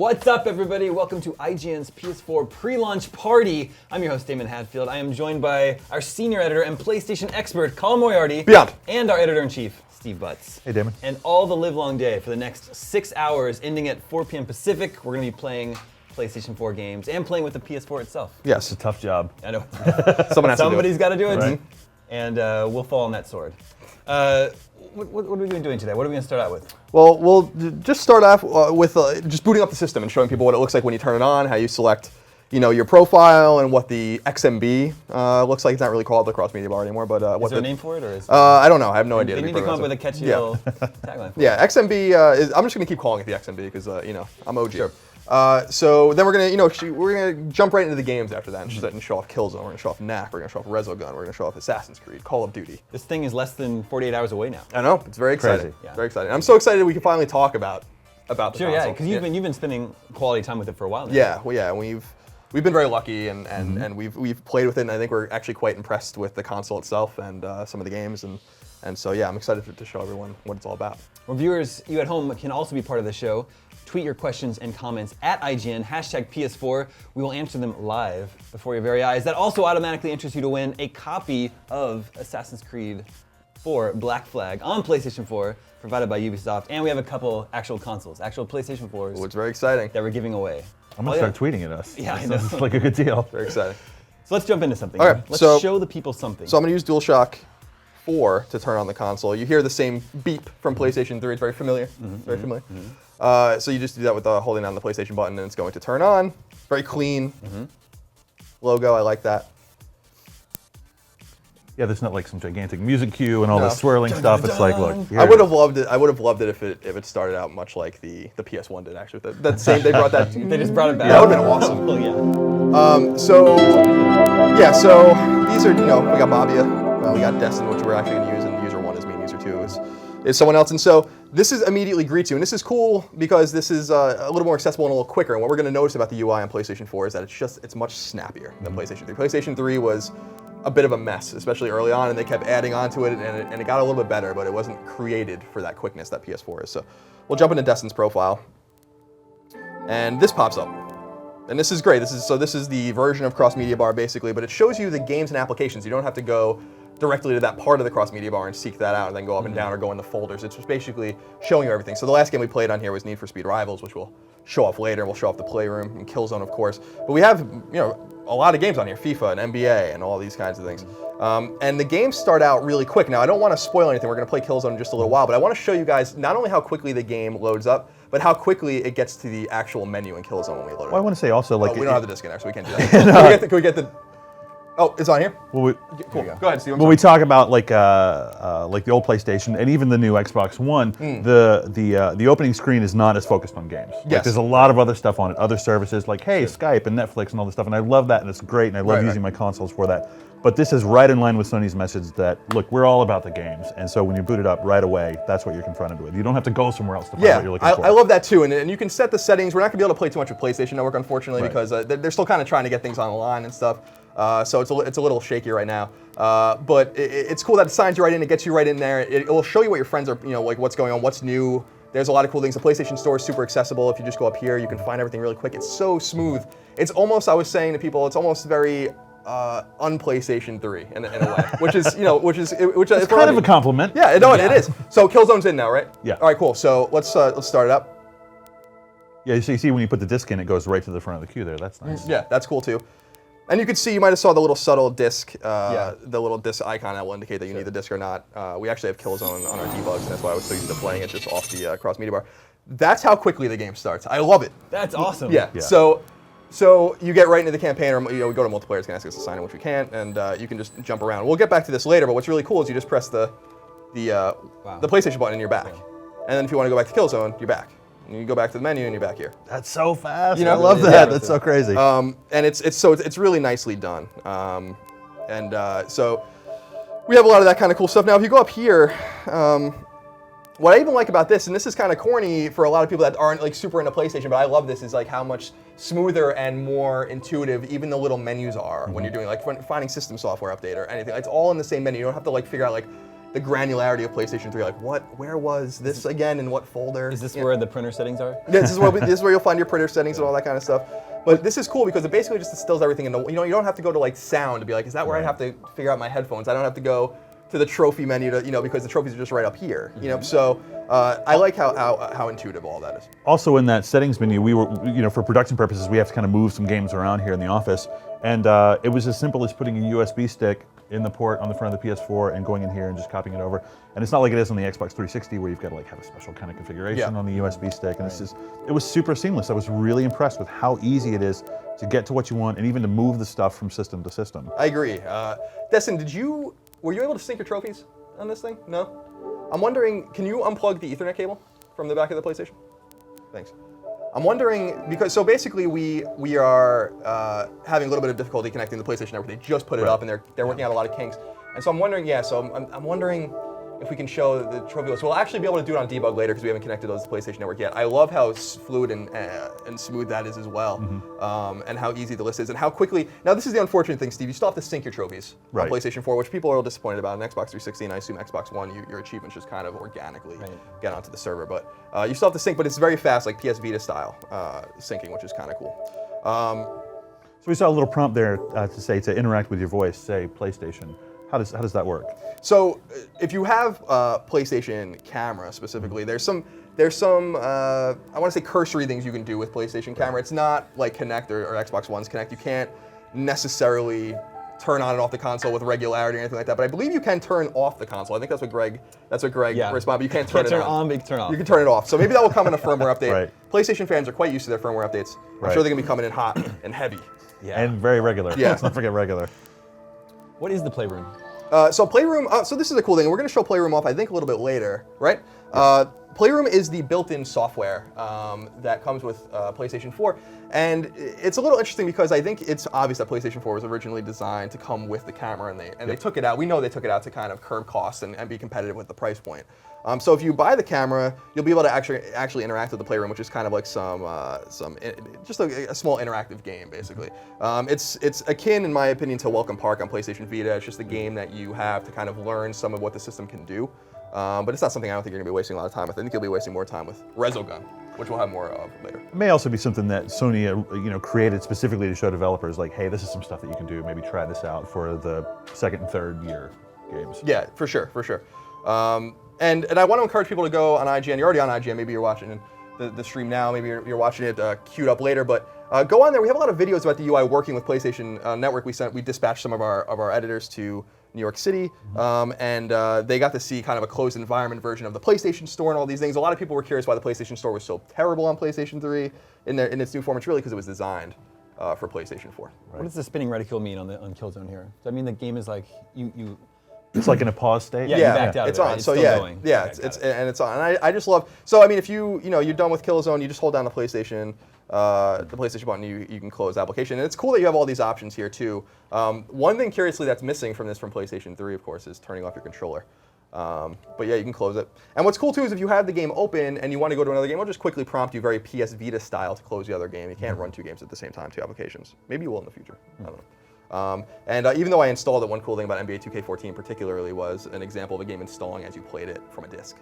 What's up, everybody? Welcome to IGN's PS4 pre-launch party. I'm your host, Damon Hadfield. I am joined by our senior editor and PlayStation expert, Colin Moriarty. Beyond. And our editor-in-chief, Steve Butts. Hey, Damon. And all the live-long day for the next 6 hours, ending at 4 p.m. Pacific, we're going to be playing PlayStation 4 games and playing with the PS4 itself. Yes. It's a tough job. I know. Somebody's got to do it. Right. And we'll fall on that sword. What are we doing today? What are we going to start out with? Well, we'll just start off with just booting up the system and showing people what it looks like when you turn it on, how you select, your profile and what the XMB looks like. It's not really called the cross media bar anymore, but Is there a name for it, or is? I don't know. I have no idea. They need to come up with a catchy little tagline. Yeah, XMB is. I'm just gonna keep calling it the XMB because I'm OG. Sure. So then we're gonna jump right into the games after that and show off Killzone. We're gonna show off Knack. We're gonna show off Resogun. We're gonna show off Assassin's Creed, Call of Duty. This thing is less than 48 hours away now. I know. It's very exciting. Crazy. Yeah. Very exciting. I'm so excited we can finally talk about the Sure, yeah, console. because you've been spending quality time with it for a while now. Yeah, well, yeah, we've been very lucky and we've played with it, and I think we're actually quite impressed with the console itself and some of the games, and so yeah, I'm excited to show everyone what it's all about. Well, viewers, you at home can also be part of the show. Tweet your questions and comments at IGN, #PS4. We will answer them live before your very eyes. That also automatically enters you to win a copy of Assassin's Creed 4 Black Flag on PlayStation 4, provided by Ubisoft, and we have a couple actual consoles, actual PlayStation 4s. Oh, it's very exciting. That we're giving away. I'm gonna start tweeting at us. Yeah, I This know. is like a good deal. Very exciting. So let's jump into something. All right, Let's so- show the people something. So I'm gonna use DualShock 4 to turn on the console. You hear the same beep from PlayStation 3. It's very familiar. Very familiar. So you just do that with holding down the PlayStation button, and it's going to turn on. Very clean logo. I like that. Yeah, there's not like some gigantic music cue and all this swirling stuff. It's like, look. I would have loved it. I would have loved it if it started out much like the PS1 did. Actually, that same they brought that. They just brought it back. That would have been awesome. Oh, yeah. So these are, we got Babia, we got Destin, which we're actually going to use, and user 1 is me, and user 2 is someone else. And so this is immediately greets you, and this is cool because this is a little more accessible and a little quicker. And what we're going to notice about the UI on PlayStation 4 is that it's much snappier than PlayStation 3. PlayStation 3 was a bit of a mess, especially early on, and they kept adding onto it, and it got a little bit better, but it wasn't created for that quickness that PS4 is. So we'll jump into Destin's profile, and this pops up. And this is great. This is the version of Cross Media Bar basically, but it shows you the games and applications. You don't have to go directly to that part of the Cross Media Bar and seek that out and then go up and down or go in the folders. It's just basically showing you everything. So the last game we played on here was Need for Speed Rivals, which we'll show off later. We'll show off the Playroom and Killzone, of course. But we have, a lot of games on here, FIFA and NBA and all these kinds of things. And the games start out really quick. Now, I don't want to spoil anything. We're going to play Killzone in just a little while, but I want to show you guys not only how quickly the game loads up, but how quickly it gets to the actual menu in Killzone when we load it. Well, I want to say also, like, we don't have the disc in there, so we can't do that. Can we get the? Oh, it's on here. Well, Cool. Go ahead, Steve. when we talk about like the old PlayStation and even the new Xbox One, the opening screen is not as focused on games. Like, Yes. there's a lot of other stuff on it, other services like Skype and Netflix and all this stuff, and I love that, and it's great, and I love using my consoles for that. But this is right in line with Sony's message that, look, we're all about the games, and so when you boot it up right away, that's what you're confronted with. You don't have to go somewhere else to find what you're looking for. I love that too, and you can set the settings. We're not going to be able to play too much with PlayStation Network, unfortunately, Right. because they're still kind of trying to get things online and stuff. So it's a little shaky right now. But it's cool that it signs you right in, it gets you right in there. It will show you what your friends are, like what's going on, what's new. There's a lot of cool things. The PlayStation Store is super accessible. If you just go up here, you can find everything really quick. It's so smooth. It's almost, I was saying to people, it's almost very un-PlayStation 3 in a way, which is It's kind of a compliment. Yeah, no, it is. So Killzone's in now, right? Yeah. All right, cool. So let's start it up. Yeah, so you see when you put the disc in, it goes right to the front of the queue there. That's nice. Yeah, that's cool too. And you can see, you might have saw the little subtle disc, the little disc icon that will indicate that you need the disc or not. We actually have Killzone on our debugs, and that's why I was so used to playing it just off the cross media bar. That's how quickly the game starts. I love it. That's awesome. Yeah. So you get right into the campaign, or we go to multiplayer. It's gonna ask us to sign in, which we can't, and you can just jump around. We'll get back to this later, but what's really cool is you just press the PlayStation button and you're back. And then if you want to go back to Killzone, you're back. And you go back to the menu and you're back here. That's so fast. You know, I love yeah. that. That's so crazy. And it's really nicely done. So we have a lot of that kind of cool stuff. Now, if you go up here, what I even like about this, and this is kind of corny for a lot of people that aren't like super into PlayStation, but I love this, is like how much smoother and more intuitive even the little menus are when you're doing like finding system software update or anything. It's all in the same menu. You don't have to like figure out like, the granularity of PlayStation 3. Like, where was this again in what folder? Is this where the printer settings are? Yeah, this is where you'll find your printer settings and all that kind of stuff. But this is cool because it basically just distills everything into, you don't have to go to like sound to be like, is that where I have to figure out my headphones? I don't have to go to the trophy menu to, because the trophies are just right up here. So I like how intuitive all that is. Also in that settings menu, we were, for production purposes, we have to kind of move some games around here in the office. And it was as simple as putting a USB stick in the port on the front of the PS4 and going in here and just copying it over. And it's not like it is on the Xbox 360 where you've got to like have a special kind of configuration on the USB stick. And it was super seamless. I was really impressed with how easy it is to get to what you want and even to move the stuff from system to system. I agree. Destin, were you able to sync your trophies on this thing? No? I'm wondering, can you unplug the Ethernet cable from the back of the PlayStation? Thanks. I'm wondering, because so basically we are having a little bit of difficulty connecting the PlayStation Network. They just put it up and they're working out a lot of kinks. And so I'm wondering, I'm wondering if we can show the trophy list. We'll actually be able to do it on debug later because we haven't connected those to the PlayStation Network yet. I love how fluid and smooth that is as well, and how easy the list is, and how quickly. Now this is the unfortunate thing, Steve. You still have to sync your trophies on PlayStation 4, which people are a little disappointed about. On Xbox 360 and I assume Xbox One, your achievements just kind of organically get onto the server. But you still have to sync, but it's very fast, like PS Vita style syncing, which is kind of cool. So we saw a little prompt there to say to interact with your voice, say PlayStation. How does that work? So if you have PlayStation camera specifically, there's some I want to say cursory things you can do with PlayStation camera. It's not like Kinect or Xbox One's Kinect. You can't necessarily turn on and off the console with regularity or anything like that. But I believe you can turn off the console. I think that's what Greg responded. But you can't turn it on. But you can turn off. You can turn it off. So maybe that will come in a firmware update. PlayStation fans are quite used to their firmware updates. I'm sure they're gonna be coming in hot and heavy. And very regular. Let's not forget regular. What is the Playroom? So Playroom, so this is a cool thing. We're going to show Playroom off, I think, a little bit later, right? Playroom is the built-in software that comes with PlayStation 4. And it's a little interesting because I think it's obvious that PlayStation 4 was originally designed to come with the camera, and they took it out. We know they took it out to kind of curb costs and be competitive with the price point. So if you buy the camera, you'll be able to actually interact with the Playroom, which is kind of like just a small interactive game, basically. It's akin, in my opinion, to Welcome Park on PlayStation Vita. It's just a game that you have to kind of learn some of what the system can do. But it's not something I don't think you're going to be wasting a lot of time with. I think you'll be wasting more time with Resogun, which we'll have more of later. It may also be something that Sony created specifically to show developers, like, hey, this is some stuff that you can do. Maybe try this out for the second and third year games. Yeah, for sure. And I want to encourage people to go on IGN. You're already on IGN. Maybe you're watching the stream now. Maybe you're watching it queued up later. But go on there. We have a lot of videos about the UI working with PlayStation Network. We dispatched some of our editors to New York City, and they got to see kind of a closed environment version of the PlayStation Store and all these things. A lot of people were curious why the PlayStation Store was so terrible on PlayStation 3 in its new form. It's really because it was designed for PlayStation 4. What does the spinning reticule mean on Killzone here? Does that mean the game is like you It's like in a pause state. Yeah, you backed out of it's it, on. right? It's So still yeah, going. yeah, Okay, it's on. And I just love. So I mean, if you're done with Killzone, you just hold down the PlayStation button. You can close the application, and it's cool that you have all these options here too. One thing curiously that's missing from PlayStation 3, of course, is turning off your controller. But yeah, you can close it. And what's cool too is if you have the game open and you want to go to another game, it'll just quickly prompt you very PS Vita style to close the other game. You can't run two games at the same time, two applications. Maybe you will in the future. I don't know. And even though I installed it, one cool thing about NBA 2K14 particularly was an example of a game installing as you played it from a disc,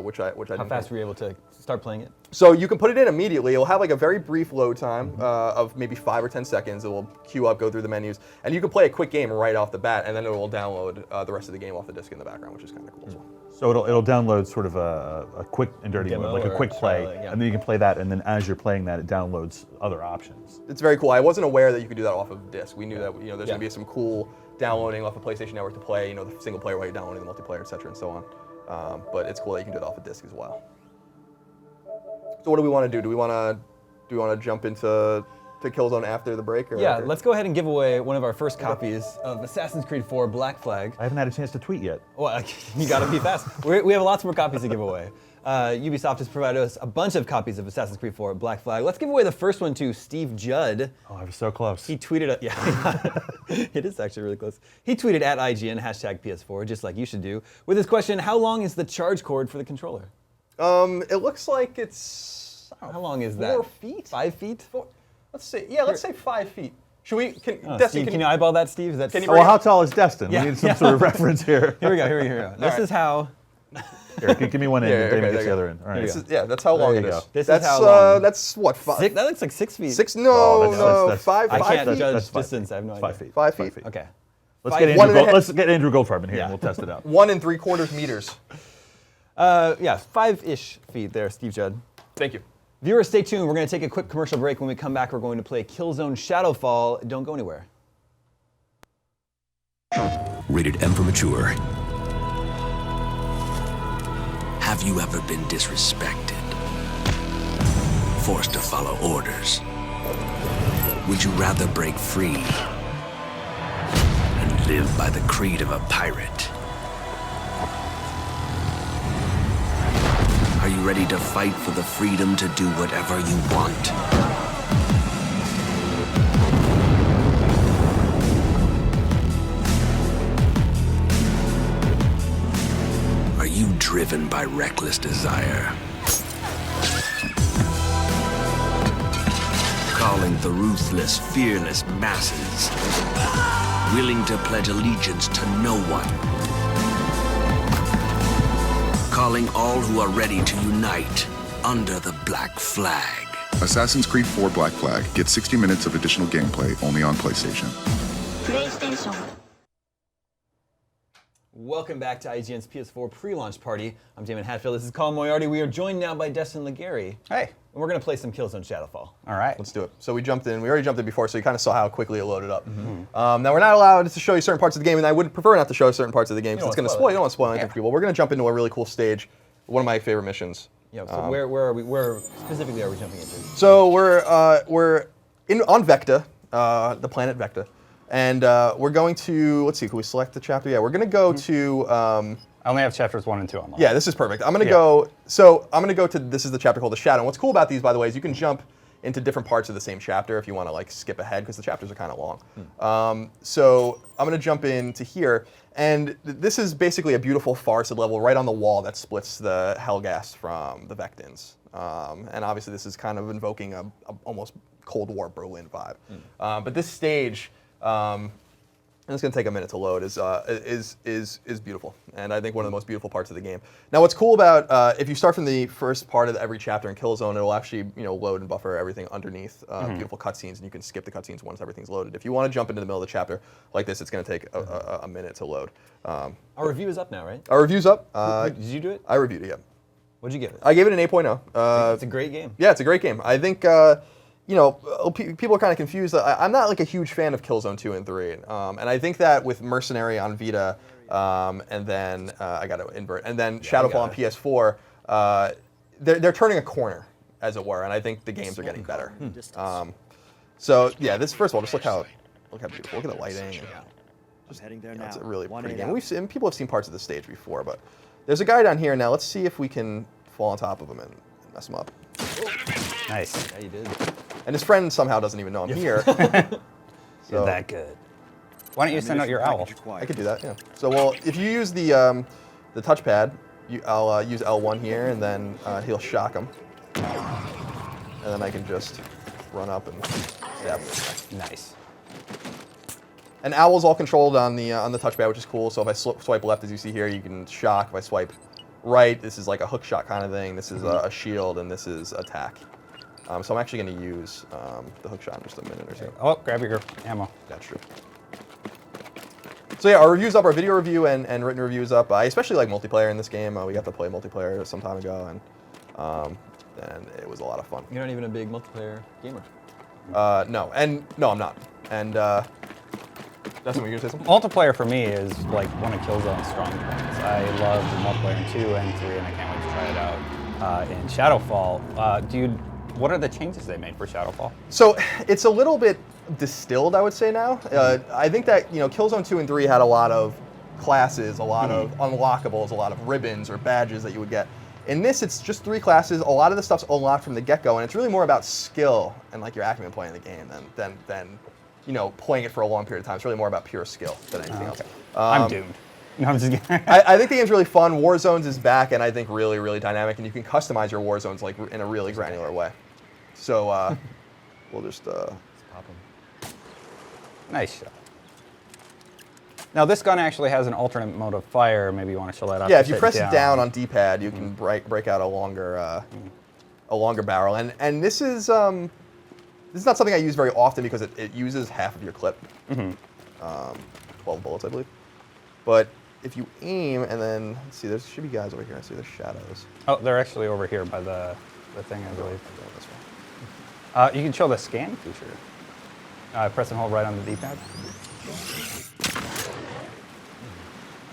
which I How fast were you able to start playing it? So you can put it in immediately. It'll have like a very brief load time of maybe 5 or 10 seconds. It will queue up, go through the menus, and you can play a quick game right off the bat, and then it will download the rest of the game off the disc in the background, which is kind of cool as well. So it'll download sort of a quick and dirty, Demo like a quick play, trial, yeah. and then you can play that, and then as you're playing that, it downloads other options. It's very cool. I wasn't aware that you could do that off of disc. We knew that there's going to be some cool downloading off of PlayStation Network to play, the single player while you're downloading the multiplayer, et cetera, and so on. But it's cool that you can do it off a disc as well. So what do we want to do? Do we want to jump into Killzone after the break? Yeah, let's go ahead and give away one of our first copies of Assassin's Creed 4 Black Flag. I haven't had a chance to tweet yet. Well, you got to be fast. We have lots more copies to give away. Ubisoft has provided us a bunch of copies of Assassin's Creed 4 Black Flag. Let's give away the first one to Steve Judd. Oh, I was so close. He tweeted, it is actually really close. He tweeted at IGN, #PS4, just like you should do, with his question, how long is the charge cord for the controller? It looks like it's, How long is that? 4 feet? 5 feet? Let's say 5 feet. Should we? Oh, Destin, Steve, can you eyeball that, Steve? Is that? Can you Oh, well, how tall is Destin? Yeah. We need some sort of reference here. Here we go. This is how. Here, give me one end, Yeah, and Damon okay, gets the there other you end. All right. This is, yeah, that's how long you it is. go. This is that's, how long. That's what, 5? That looks like 6 feet. 6? No, Oh, no, that's- 5 I can't feet? judge That's 5 distance. feet. I have no It's idea. 5 feet. 5 feet? Okay. Let's get, One and a half- let's get Andrew Goldfarb in here, and we'll test it out. 1 3/4 meters. Yeah, 5-ish feet there, Steve Judd. Thank you. Viewers, stay tuned. We're going to take a quick commercial break. When we come back, we're going to play Killzone Shadowfall. Don't go anywhere. Rated M for mature. Have you ever been disrespected? Forced to follow orders? Would you rather break free and live by the creed of a pirate? Are you ready to fight for the freedom to do whatever you want? Are you driven by reckless desire? Calling the ruthless, fearless masses, willing to pledge allegiance to no one. Calling all who are ready to unite under the Black Flag. Assassin's Creed 4 Black Flag gets 60 minutes of additional gameplay only on PlayStation. PlayStation. Welcome back to IGN's PS4 pre-launch party. I'm Damon Hatfield. This is Colin Moriarty. We are joined now by Destin Legary. Hey. And we're going to play some Killzone Shadowfall. All right. Let's do it. So we jumped in. We already jumped in before, so you kind of saw how quickly it loaded up. Now we're not allowed to show you certain parts of the game, and I would prefer not to show certain parts of the game because it's going to spoil. You don't want to spoil anything for people. We're going to jump into a really cool stage, one of my favorite missions. Yeah. So where are we? Where specifically are we jumping into? So we're on Vecta, the planet Vecta, and we're going to, let's see, can we select the chapter? Yeah, we're going to go to. I only have chapters 1 and 2 on. Yeah, this is perfect. I'm going to go. So I'm going to go to. This is the chapter called the Shadow. And what's cool about these, by the way, is you can jump into different parts of the same chapter if you want to like skip ahead because the chapters are kind of long. So I'm going to jump into here, and this is basically a beautiful forested level right on the wall that splits the Helghast from the Vectans. And obviously this is kind of invoking a almost Cold War Berlin vibe. But this stage, and it's going to take a minute to load, is beautiful, and I think one of the most beautiful parts of the game. Now, what's cool about if you start from the first part of every chapter in Killzone, it'll actually load and buffer everything underneath beautiful cutscenes, and you can skip the cutscenes once everything's loaded. If you want to jump into the middle of the chapter like this, it's going to take a minute to load. Our review is up now, right? Our review's up. Did you do it? I reviewed it. Yeah, What'd you give it? I gave it an 8.0. It's a great game. Yeah, it's a great game. I think people are kind of confused. I'm not like a huge fan of Killzone 2 and 3, and I think that with Mercenary on Vita, and then I got to invert, and then Shadowfall on PS4, they're turning a corner, as it were, and I think the games are getting better. So yeah, this first of all, just look how beautiful. Look at the lighting. It's a really pretty game. People have seen parts of the stage before, but there's a guy down here now. Let's see if we can fall on top of him and mess him up. Nice. Yeah, you did. And his friend somehow doesn't even know I'm here. You're that good. Why don't you send out your owl? I could do that, yeah. So, well, if you use the touchpad, I'll use L1 here, and then he'll shock him. And then I can just run up and stab him. Nice. And Owl's all controlled on the touchpad, which is cool. So if I swipe left, as you see here, you can shock. If I swipe right, this is like a hook shot kind of thing. This is a shield, and this is attack. So I'm actually going to use the hook shot in just a minute or two. Oh, grab your ammo. That's true. So yeah, our review's up, our video review and written review is up. I especially like multiplayer in this game. We got to play multiplayer some time ago, and it was a lot of fun. You're not even a big multiplayer gamer. No, I'm not. And that's what you're gonna say something? Multiplayer for me is like one of Killzone's strong points. I love the multiplayer in 2 and 3, and I can't wait to try it out in Shadowfall. What are the changes they made for Shadowfall? So it's a little bit distilled, I would say now. I think that Killzone 2 and 3 had a lot of classes, a lot of unlockables, a lot of ribbons or badges that you would get. In this, it's just 3 classes. A lot of the stuff's unlocked from the get-go, and it's really more about skill and like your acumen playing the game than playing it for a long period of time. It's really more about pure skill than anything else. I'm doomed. No, I'm just kidding. I think the game's really fun. Warzones is back, and I think really, really dynamic, and you can customize your Warzones like in a really granular way. So we'll just Pop 'em. Nice shot. Now this gun actually has an alternate mode of fire. Maybe you want to show that off. Yeah, Just if you hit press it down on D-pad, you can break out a longer barrel. And this is not something I use very often because it uses half of your clip. 12 bullets, I believe. But if you aim and then, let's see, there should be guys over here. I see there's shadows. Oh, they're actually over here by the thing, I believe. Going this way. You can show the scan feature. Press and hold right on the D-pad.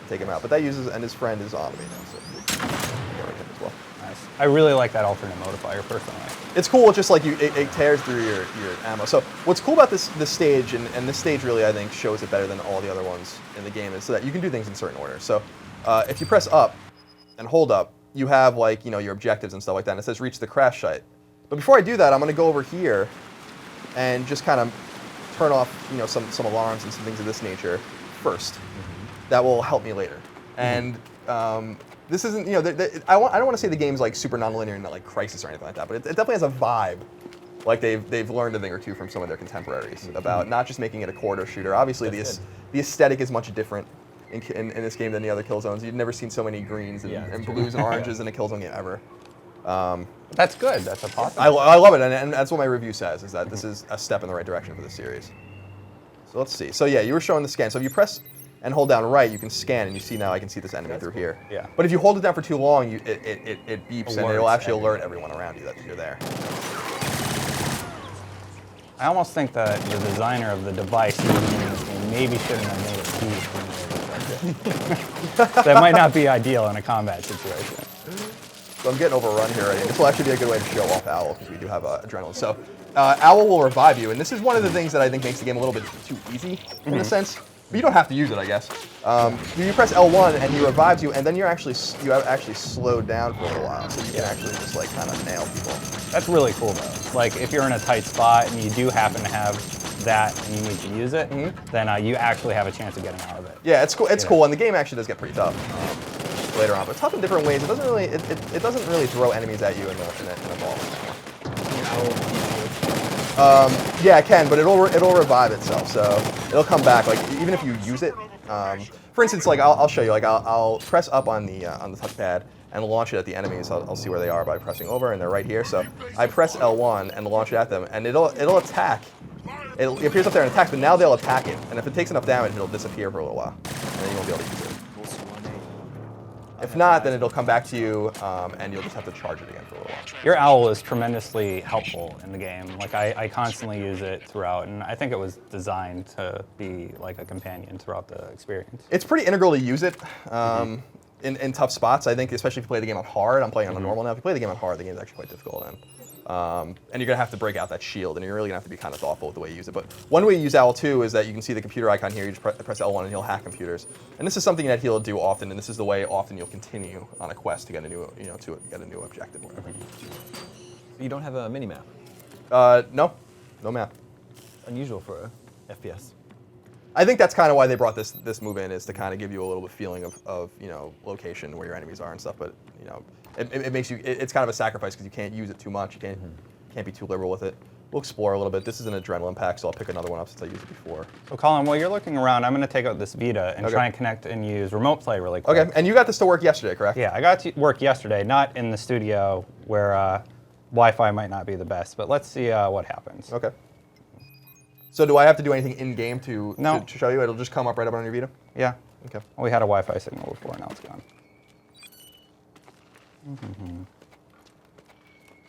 Take him out. But that uses, and his friend is on me now, so him as well. Nice. I really like that alternate mode of fire, personally. It's cool. It's just like it tears through your ammo. So what's cool about this stage, and this stage really I think shows it better than all the other ones in the game, is so that you can do things in certain order. So if you press up and hold up, you have like your objectives and stuff like that. And it says reach the crash site. But before I do that, I'm going to go over here and just kind of turn off some alarms and some things of this nature first. That will help me later. And this isn't, I don't want to say the game's like super nonlinear and like Crisis or anything like that, but it definitely has a vibe. Like they've learned a thing or two from some of their contemporaries about not just making it a corridor shooter. Obviously, the aesthetic is much different in this game than the other Killzones. You've never seen so many greens and blues and oranges in a Killzone game ever. That's good. That's a positive. I love it, and that's what my review says, is that this is a step in the right direction for the series. So let's see. So yeah, you were showing the scan. So if you press and hold down right, you can scan, and you see now I can see this enemy through here. Yeah. But if you hold it down for too long, it beeps, and it'll actually alert everyone around you that you're there. I almost think that the designer of the device using this game maybe shouldn't have made it too. That might not be ideal in a combat situation. So I'm getting overrun here already. This will actually be a good way to show off Owl, because we do have adrenaline. So Owl will revive you, and this is one of the things that I think makes the game a little bit too easy in a sense. But you don't have to use it, I guess. You press L1 and he revives you, and then you have actually slowed down for a little while, so you can actually just like kind of nail people. That's really cool though. Like if you're in a tight spot and you do happen to have that and you need to use it, then you actually have a chance of getting out of it. Yeah, it's cool. It's cool, and the game actually does get pretty tough later on, but tough in different ways. It doesn't really it doesn't really throw enemies at you in a ball. Yeah, it can, but it'll revive itself, so it'll come back. Like even if you use it, for instance, like I'll show you. Like I'll press up on the touchpad and launch it at the enemies. I'll see where they are by pressing over, and they're right here. So I press L1 and launch it at them, and it'll attack. It appears up there and attacks, but now they'll attack it, and if it takes enough damage, it'll disappear for a little while, and then you won't be able to use it. If not, then it'll come back to you, and you'll just have to charge it again for a little while. Your Owl is tremendously helpful in the game. Like I constantly use it throughout, and I think it was designed to be like a companion throughout the experience. It's pretty integral to use it in tough spots. I think, especially if you play the game on hard. I'm playing on the normal now. If you play the game on hard, the game's actually quite difficult. And you're gonna have to break out that shield, and you're really gonna have to be kind of thoughtful with the way you use it. But one way you use Owl 2 is that you can see the computer icon here. You just press L1 and he'll hack computers. And this is something that he'll do often, and this is the way often you'll continue on a quest to get a new, to get a new objective or whatever. You don't have a mini map. No map. Unusual for a FPS. I think that's kind of why they brought this move in, is to kind of give you a little bit feeling of location where your enemies are and stuff. But it makes you, it's kind of a sacrifice because you can't use it too much. You can't be too liberal with it. We'll explore a little bit. This is an adrenaline pack, so I'll pick another one up since I used it before. So Colin, while you're looking around, I'm going to take out this Vita and try and connect and use remote play really quick. Okay, and you got this to work yesterday, correct? Yeah, I got to work yesterday, not in the studio where Wi-Fi might not be the best, but let's see what happens. Okay. So do I have to do anything in-game to show you? It'll just come up right up on your Vita? Yeah. Okay. Well, we had a Wi-Fi signal before, now it's gone.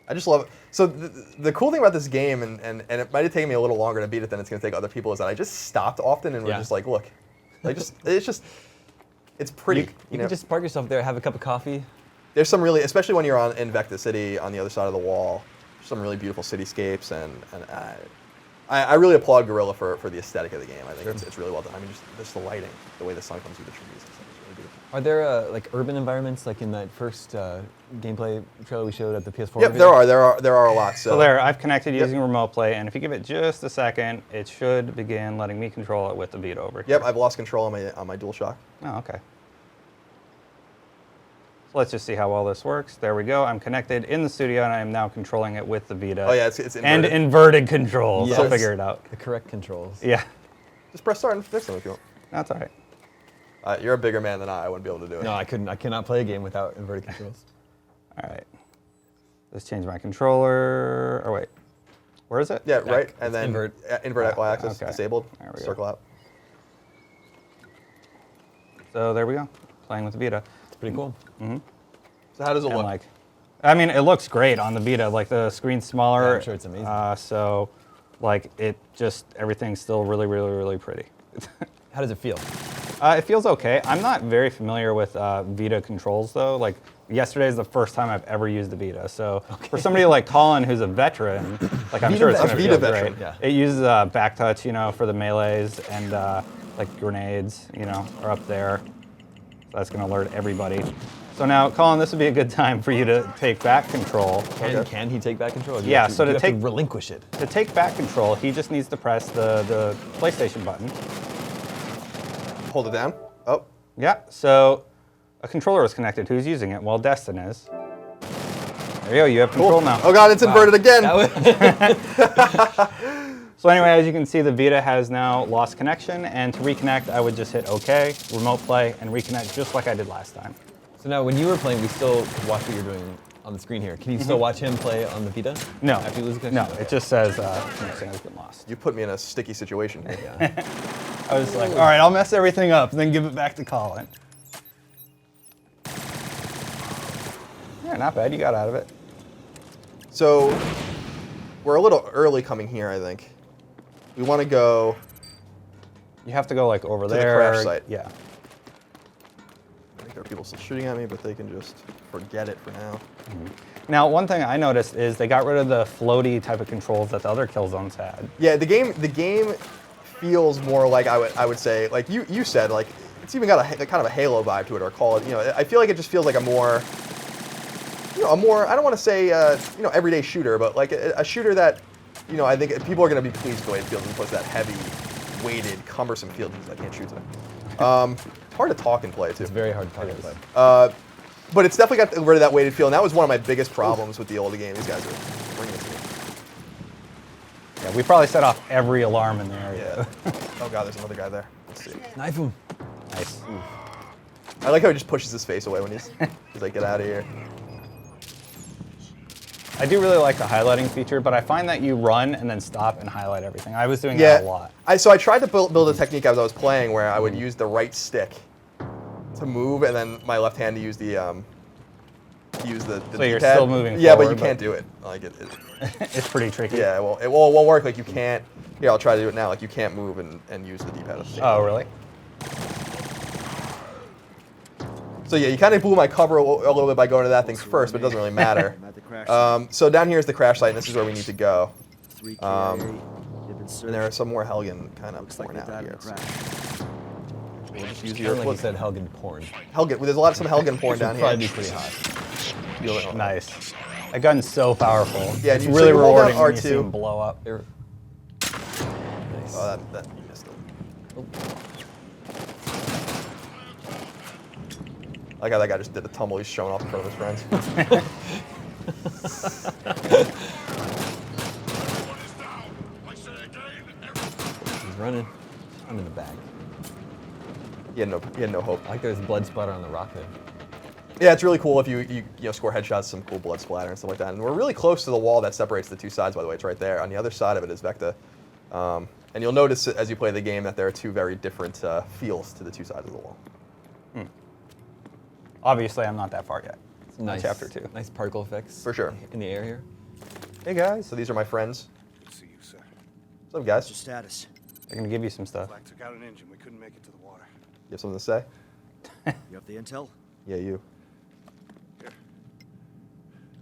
I just love it. So the cool thing about this game, and it might have taken me a little longer to beat it than it's going to take other people, is that I just stopped often and was just like, look. Like it's pretty. You can just park yourself there, have a cup of coffee. There's some really, especially when you're in Vecta City on the other side of the wall, some really beautiful cityscapes, and I really applaud Guerrilla for the aesthetic of the game. I think it's really well done. I mean, just the lighting, the way the sun comes through the trees, and stuff is really beautiful. Are there like urban environments like in that first gameplay trailer we showed at the PS4? Yep, there are a lot. So there, I've connected using remote play, and if you give it just a second, it should begin letting me control it with the Vita over here. Yep, I've lost control on my DualShock. Oh, okay. So let's just see how well this works. There we go. I'm connected in the studio, and I am now controlling it with the Vita. Oh yeah, it's inverted. And inverted controls. Yes. I'll figure it out. The correct controls. Yeah. Just press start and fix them if you want. That's all right. You're a bigger man than I wouldn't be able to do it. No, I couldn't. I cannot play a game without inverted controls. All right. Let's change my controller. Or wait, where is it? Yeah, right. And then invert. Invert y-axis okay. disabled. There we go. Circle out. So there we go. Playing with the Vita. It's pretty cool. So how does it And look? like, I mean, it looks great on the Vita. Like the screen's smaller. Yeah, I'm sure it's amazing. So, like, everything's still really, really, really pretty. How does it feel? It feels okay. I'm not very familiar with Vita controls though. Like yesterday is the first time I've ever used the Vita. So for somebody like Colin, who's a veteran, like I'm sure it's gonna Vita feel veteran, great. yeah. It uses back touch, you know, for the melees and like grenades, you know, are up there. So that's gonna alert everybody. So now, Colin, this would be a good time for you to take back control. Can he take back control? Or do you Yeah, have to, so do you to have take- relinquish it. To take back control, he just needs to press the PlayStation button. Hold it down. Oh, Yeah, so a controller is connected. Who's using it? Well, Destin is. There you go, you have control now. oh God, it's inverted again. So anyway, as you can see, the Vita has now lost connection, and to reconnect, I would just hit OK, remote play, and reconnect just like I did last time. So now, when you were playing, we still could watch what you're doing on the screen here. Can you still watch him play on the Vita? No, After you lose the no, connection? it just says connection has been lost. You put me in a sticky situation here. I was like, all right, I'll mess everything up, then give it back to Colin. Yeah, not bad, you got out of it. So we're a little early coming here, I think. We want to go. You have to go like over the there. crash site. Yeah. I think there are people still shooting at me, but they can just forget it for now. Now, one thing I noticed is they got rid of the floaty type of controls that the other Killzones had. Yeah, the game feels more like I would say, like you said, like it's even got a kind of a Halo vibe to it, or call it. You know, I feel like it just feels like a more, I don't want to say everyday shooter, but like a shooter that, I think people are going to be pleased with the way it feels as opposed to that heavy, weighted, cumbersome feel. I can't shoot today. Hard to talk and play too. It's very hard to talk and play. But it's definitely got rid of that weighted feel, and that was one of my biggest problems with the older game. These guys are bringing it to me. Yeah, we probably set off every alarm in the area. Yeah. Oh God, there's another guy there. Let's see. Knife him. Nice. I like how he just pushes his face away when he's like, get out of here. I do really like the highlighting feature, but I find that you run and then stop and highlight everything. I was doing that a lot. So I tried to build a technique as I was playing where I would use the right stick to move, and then my left hand to use the So you're D-pad. still moving Yeah, but forward, you can't do it. Like it It's pretty tricky. yeah, well, it won't work. Like you can't. Yeah, I'll try to do it now. Like you can't move and use the D-pad at the same time. Oh, really? So yeah, you kind of blew my cover a little bit by going to that thing first, but it doesn't really matter. So down here is the crash site, and this is where we need to go. And there are some more Helgen kind of pouring out here. So we'll just use your. Like you said, Helgen porn. Helgen. There's some Helgen porn down here. Probably be pretty hot. Feel it. Nice. That gun's so powerful. Yeah, it's so really you hold down rewarding when you see R2. him blow up. Nice. Oh, that missed it. I like how that guy just did a tumble. He's showing off in front of his friends. He's running. I'm in the back. He had no hope. I like there's blood splatter on the rock there. Yeah, it's really cool if you score headshots, some cool blood splatter and stuff like that. And we're really close to the wall that separates the two sides, by the way. It's right there. On the other side of it is Vecta. And you'll notice as you play the game that there are two very different feels to the two sides of the wall. Obviously, I'm not that far yet. Nice. Chapter 2. Nice particle effects. For sure. In the air here. Hey, guys. So these are my friends. Good to see you, sir. What's up, guys? What's your status? They're going to give you some stuff. Black took out an engine. We couldn't make it to the water. You have something to say? You have the intel? Yeah, you. Here.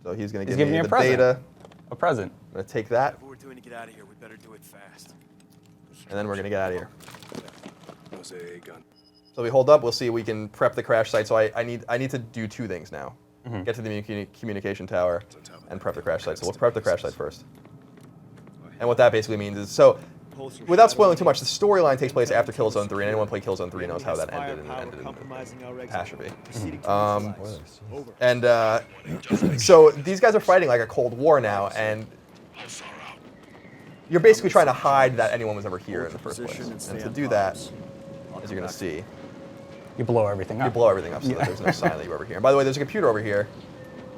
So he's going to He's give giving me you a the present. data. A present. I'm going to take that, Whatever we're doing to get out of here, we better do it fast. and then we're going to get out of here. Jose, gun. So we hold up, we'll see, we can prep the crash site. So I need to do two things now. Get to the communication tower and prep the crash site. So we'll prep the crash site first. And what that basically means is, so without spoiling too much, the storyline takes place after Killzone 3, and anyone played Killzone 3 knows how that ended in Pashaby. So these guys are fighting like a Cold War now, and you're basically trying to hide that anyone was ever here in the Hold first your place. position And and to stay do on that, comms. I'll as come you're gonna back. see, You blow everything up. you blow everything up so that there's no sign that you were ever here. And by the way, there's a computer over here,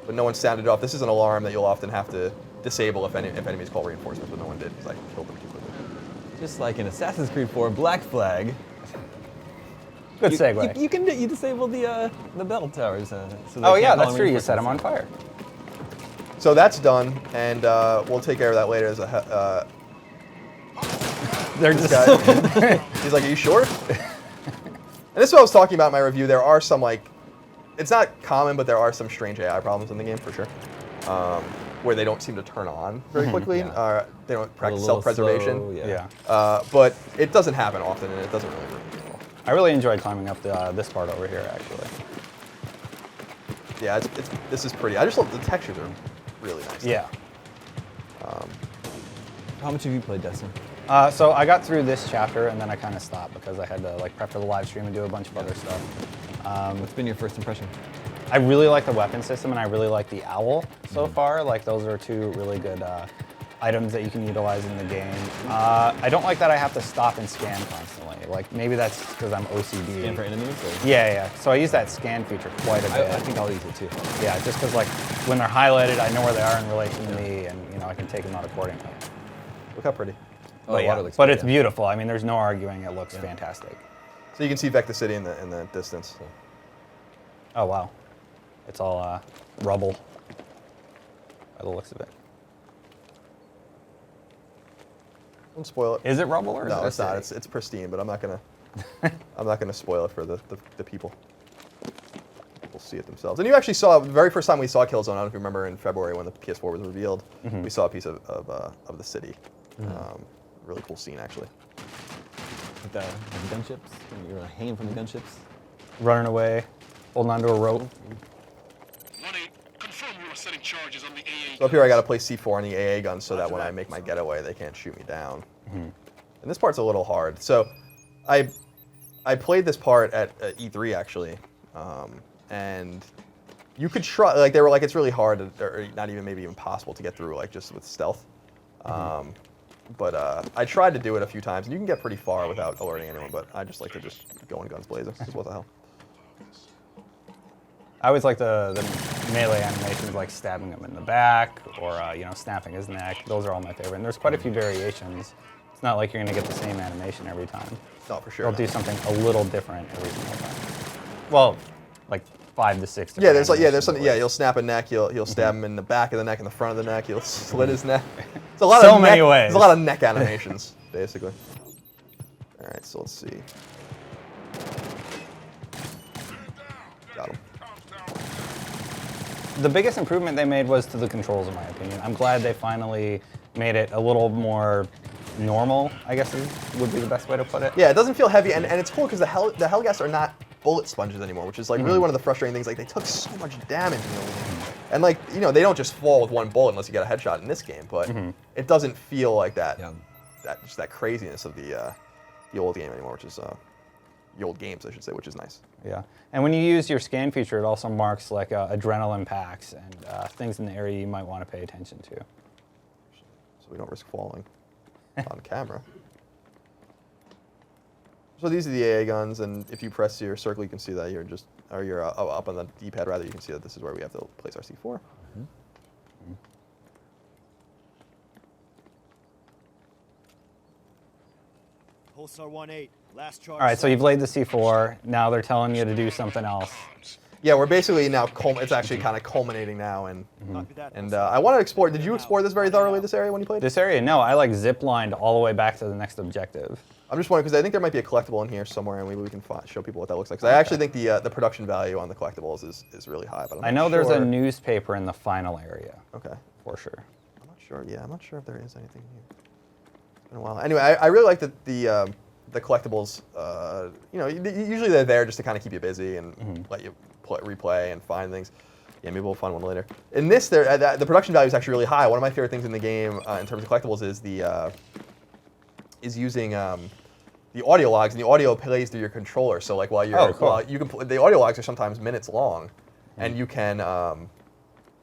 but no one sounded it off. This is an alarm that you'll often have to disable if enemies call reinforcements, but no one did because I killed them too quickly. Just like in Assassin's Creed 4, Black Flag. Good segue. You disable the bell towers. So they Oh can't yeah, call that's true. You set them on reinforcements. fire. So that's done, and we'll take care of that later. There's a They're this just guy. He's like, "Are you sure?" And this is what I was talking about in my review. There are some it's not common, but there are some strange AI problems in the game for sure, where they don't seem to turn on very quickly. Yeah. They don't practice little self-preservation. slow, yeah. But it doesn't happen often, and it doesn't really ruin it at all. I really enjoyed climbing up this part over here actually. Yeah, this is pretty. I just love the textures are really nice. Yeah. How much have you played, Destin? So I got through this chapter and then I kind of stopped because I had to like prep for the live stream and do a bunch of other stuff. What's been your first impression? I really like the weapon system and I really like the owl so far. Like those are two really good items that you can utilize in the game. I don't like that I have to stop and scan constantly. Like maybe that's because I'm OCD. Scan for enemies? Or? Yeah. So I use that scan feature quite a bit. I think I'll use it too. Yeah, just because like when they're highlighted, I know where they are in relation to me, and I can take them out accordingly. Look how pretty. Oh, But, the water looks but good, it's yeah. beautiful. I mean, there's no arguing. It looks fantastic. So you can see Vecta City in the distance. So. Oh wow, it's all rubble by the looks of it. Don't spoil it. Is it rubble or is No, it it's not. acidic? It's pristine, but I'm not gonna spoil it for the people. We'll see it themselves. And you actually saw the very first time we saw Killzone. I don't know if you remember in February when the PS4 was revealed. We saw a piece of the city. Really cool scene actually. With the gunships? When you're hanging from the gunships? Running away, holding onto a rope. 1-8, confirm you are setting charges on the AA. So up here I got to place C4 on the AA gun so that when I make my getaway, they can't shoot me down. And this part's a little hard. So I played this part at E3 actually, and you could try. Like they were like, it's really hard, or not even maybe even possible to get through like just with stealth. But I tried to do it a few times, and you can get pretty far without alerting anyone. But I just like to just go in guns blazing. Just what the hell. I always like the melee animations, like stabbing him in the back or snapping his neck. Those are all my favorite. And there's quite a few variations. It's not like you're going to get the same animation every time. No, for sure. They'll do something a little different every single time. Well, like 5 to 6. Yeah, there's something. animations Yeah, at you'll least. snap a neck. You'll stab him in the back of the neck, in the front of the neck. You'll slit his neck. It's a lot So of many neck, ways. There's a lot of neck animations, basically. All right, so let's see. Got him. The biggest improvement they made was to the controls, in my opinion. I'm glad they finally made it a little more normal, I guess would be the best way to put it. Yeah, it doesn't feel heavy, and it's cool because the Hellgas are not bullet sponges anymore, which is like really one of the frustrating things. Like they took so much damage in the old game, and like they don't just fall with one bullet unless you get a headshot in this game, but it doesn't feel like that. Yeah. That craziness of the old game anymore, which is the old games, I should say, which is nice. Yeah, and when you use your scan feature, it also marks like adrenaline packs and things in the area you might want to pay attention to. So we don't risk falling on camera. So these are the AA guns, and if you press your circle, you can see that you're up on the D-pad rather. You can see that this is where we have to place our C4. Pulsar 1-8, last charge. All right, so you've laid the C4. Now they're telling you to do something else. Yeah, we're basically now. It's actually kind of culminating now, and Copy that, and Pulsar. I want to explore. Did you explore this very thoroughly? This area when you played? This area, no, I like zip-lined all the way back to the next objective. I'm just wondering because I think there might be a collectible in here somewhere, and maybe we can show people what that looks like. 'Cause I actually think the production value on the collectibles is really high. But I'm I not know there's a sure. newspaper in the final area, Okay. for sure. I'm not sure. Yeah, I'm not sure if there is anything here. It's been a while. Anyway, I really like the collectibles. Usually they're there just to kind of keep you busy and let you replay and find things. Yeah, maybe we'll find one later. In this, the production value is actually really high. One of my favorite things in the game in terms of collectibles is using the audio logs, and the audio plays through your controller. So like while you're, Oh, cool. the audio logs are sometimes minutes long, and you can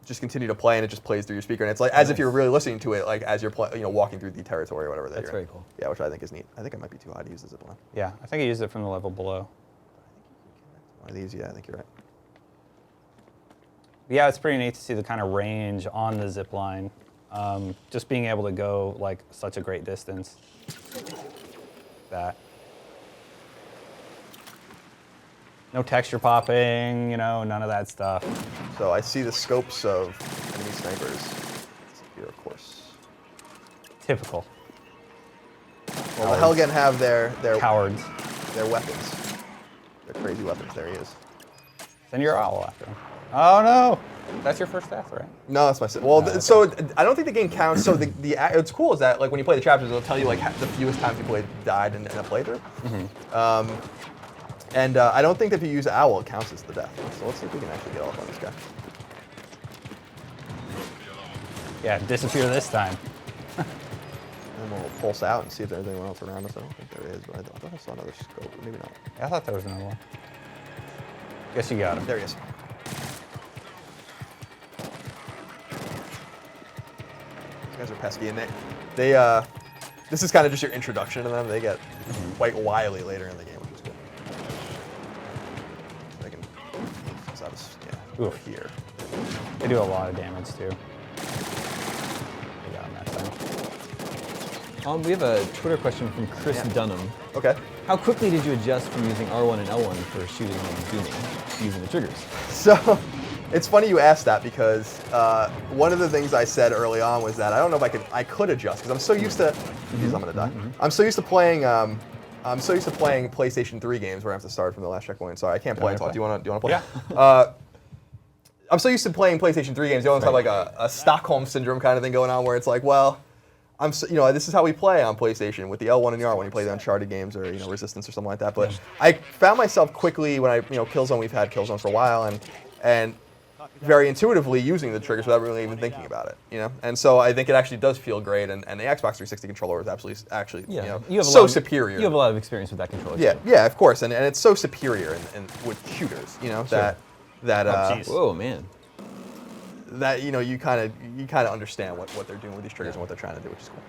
just continue to play, and it just plays through your speaker, and it's like as if you're really listening to it, like as you're walking through the territory or whatever. That's very cool. Yeah, which I think is neat. I think it might be too high to use the zip line. Yeah, I think I used it from the level below. One of these, yeah, I think you're right. Yeah, it's pretty neat to see the kind of range on the zip line. Just being able to go like such a great distance. That. No texture popping, you know, none of that stuff. So I see the scopes of enemy snipers here, of course. Typical. Well, the Helgen have their cowards. Their weapons. Their crazy weapons. There he is. Send your owl after him. Oh no! That's your first death, right? No, that's my. Well, so I don't think the game counts. So what's cool is that like when you play the chapters, it'll tell you like the fewest times you died in a playthrough. And I don't think that if you use owl, it counts as the death. So let's see if we can actually get off on this guy. Yeah, disappear this time. And we'll pulse out and see if there's anyone else around us. I don't think there is, but I thought I saw another scope. Maybe not. I thought there was another one. Guess you got him. There he is. These guys are pesky, and they this is kind of just your introduction to them. They get quite wily later in the game, which is cool. They can over here. They do a lot of damage too. They got him that time. We have a Twitter question from Chris Dunham. Okay. How quickly did you adjust from using R1 and L1 for shooting and zooming using the triggers? So, it's funny you asked that because one of the things I said early on was that I don't know if I could adjust because I'm so used to. Geez, I'm gonna die. I'm so used to playing. I'm so used to playing PlayStation 3 games where I have to start from the last checkpoint. Sorry, I can't play. Do you want to play? Yeah. I'm so used to playing PlayStation 3 games. You almost have like a Stockholm syndrome kind of thing going on where it's like, well, this is how we play on PlayStation with the L1 and the R1. You play the Uncharted games or Resistance or something like that. But I found myself quickly when Killzone. We've had Killzone for a while and very intuitively using the triggers without really even thinking about it. And so I think it actually does feel great. And the Xbox 360 controller is actually so superior. You have a lot of experience with that controller. Yeah, of course, and it's so superior and with shooters. Whoa, man. That you kind of understand what they're doing with these triggers and what they're trying to do, which is cool.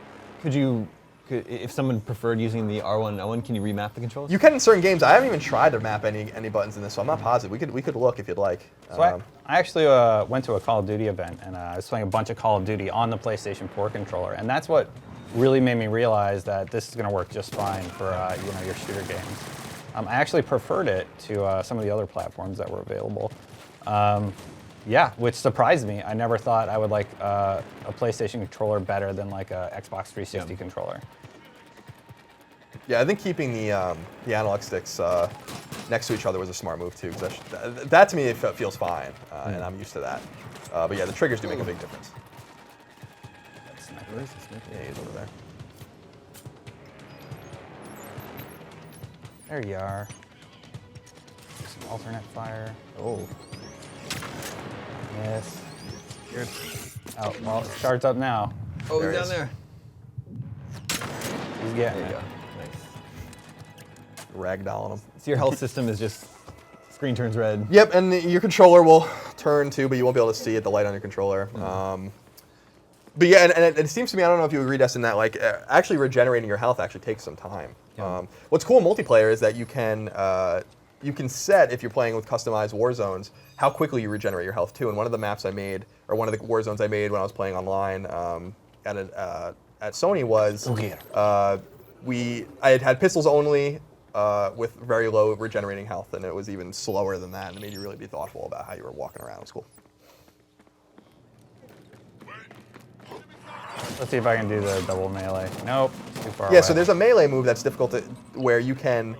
If someone preferred using the R1 and L1, can you remap the controls? You can in certain games. I haven't even tried to map any buttons in this, so I'm not positive. We could look if you'd like. So I actually went to a Call of Duty event, and I was playing a bunch of Call of Duty on the PlayStation 4 controller, and that's what really made me realize that this is going to work just fine for your shooter games. I actually preferred it to some of the other platforms that were available. Yeah, which surprised me. I never thought I would like a PlayStation controller better than like a Xbox 360 controller. Yeah, I think keeping the analog sticks next to each other was a smart move too. Because that to me feels fine, and I'm used to that. But yeah, the triggers do make a big difference. Where is the sniper? Yeah, he's over there. There you are. Some alternate fire. Oh. Yes. Good. Oh, well, it starts up now. Oh, There he's he down there. He's getting There you it. go. Nice. Ragdolling him. So your health system is just screen turns red. Yep, and your controller will turn too, but you won't be able to see it, the light on your controller. But yeah, and it seems to me, I don't know if you agree, Destin, that like actually regenerating your health actually takes some time. Yeah. What's cool in multiplayer is that you can set, if you're playing with customized war zones, how quickly you regenerate your health too. And one of the maps I made, or one of the war zones I made when I was playing online at Sony was I had pistols only with very low regenerating health, and it was even slower than that, and it made you really be thoughtful about how you were walking around. It was cool. Let's see if I can do the double melee. Nope, too far away. Yeah, so there's a melee move that's difficult where you can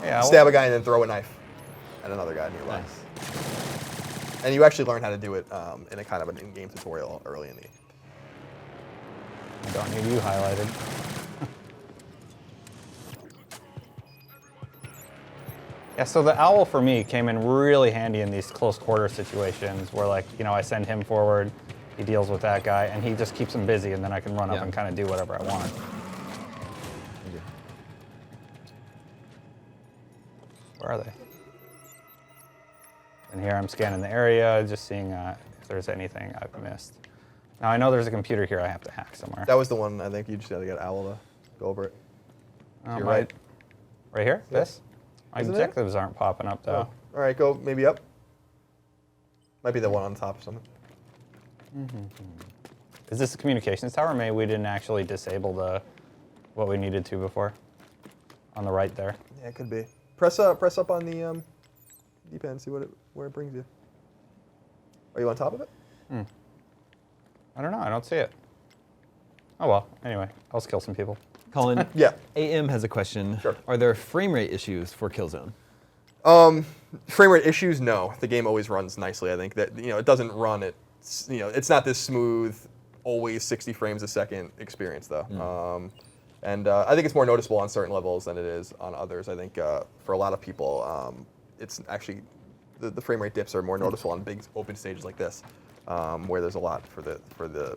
Yeah, stab a guy and then throw a knife at another guy nearby. Nice. And you actually learn how to do it in a kind of an in-game tutorial early in the game. I don't need you highlighted. Yeah, so the owl for me came in really handy in these close quarter situations where I send him forward, he deals with that guy, and he just keeps him busy, and then I can run up and kind of do whatever I want. Where are they? And here I'm scanning the area, just seeing if there's anything I've missed. Now I know there's a computer here I have to hack somewhere. That was the one. I think you just got to get Owl to go over it. You're right. Right here? Yeah. This? My Isn't it? objectives aren't popping up though. All right, go maybe up. Might be the one on top or something. Is this a communications tower? Maybe we didn't actually disable what we needed to before. On the right there. Yeah, it could be. Press up on the D-pad and see where it brings you. Are you on top of it? I don't know. I don't see it. Oh well. Anyway, I'll just kill some people. Colin, Yeah. AM has a question. Sure. Are there frame rate issues for Killzone? Frame rate issues? No. The game always runs nicely. I think that it doesn't run at it's not this smooth, always 60 frames a second experience though. And I think it's more noticeable on certain levels than it is on others. I think for a lot of people, it's actually the frame rate dips are more noticeable on big open stages like this, where there's a lot for the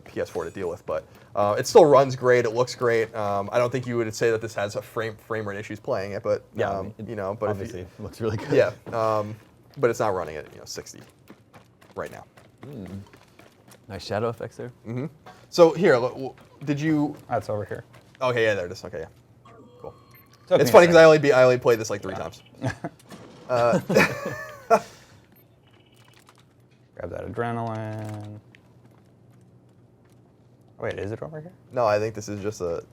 PS4 to deal with. But it still runs great. It looks great. I don't think you would say that this has a frame rate issues playing it, but Yeah, but obviously it looks really good. yeah, but it's not running at 60 right now. Nice shadow effects there. So here, did you? That's over here. Okay, yeah, there it is. Okay, yeah, cool. Took It's me a funny because second. I only played this like 3 times. Grab that adrenaline. Wait, is it over here? No, I think this is just a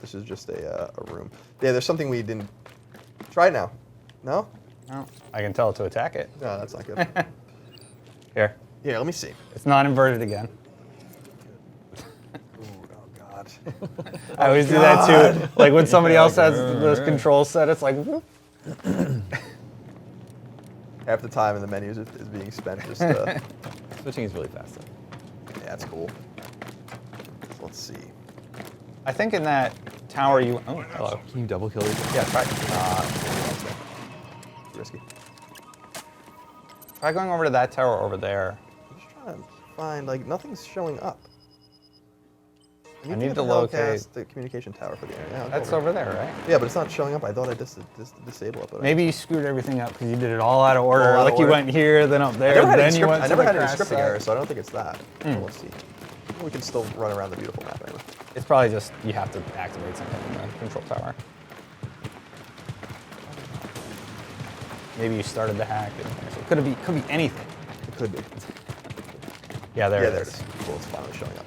room. Yeah, there's something we didn't try it now. No, No. I can tell it to attack it. no, that's not good. Here. Yeah, let me see. It's not inverted again. Ooh, oh God. I always do that too. Like when somebody else has those controls set, it's like, whoop. Half the time in the menus is being spent just. Switching is really fast though. Yeah, that's cool. So let's see. I think in that tower you. Oh, hello. Can you double kill these? Yeah, try. Risky. Try going over to that tower over there. I'm just trying to find like nothing's showing up. I need to hellcast locate. the communication tower for the area. Yeah, That's over there, right? Yeah, but it's not showing up. I thought I disabled it. But Maybe you screwed everything up because you did it all out of order. All out of Like you order. went here, then up I there, never had then any you went I to never the had any crash scripting site. errors, so I don't think it's that. So let's see. We can still run around the beautiful map anyway. It's probably just you have to activate something in the control tower. Maybe you started the hack. It could be anything. It could be. Yeah, there Yeah, it there it is. is. Cool, it's finally showing up.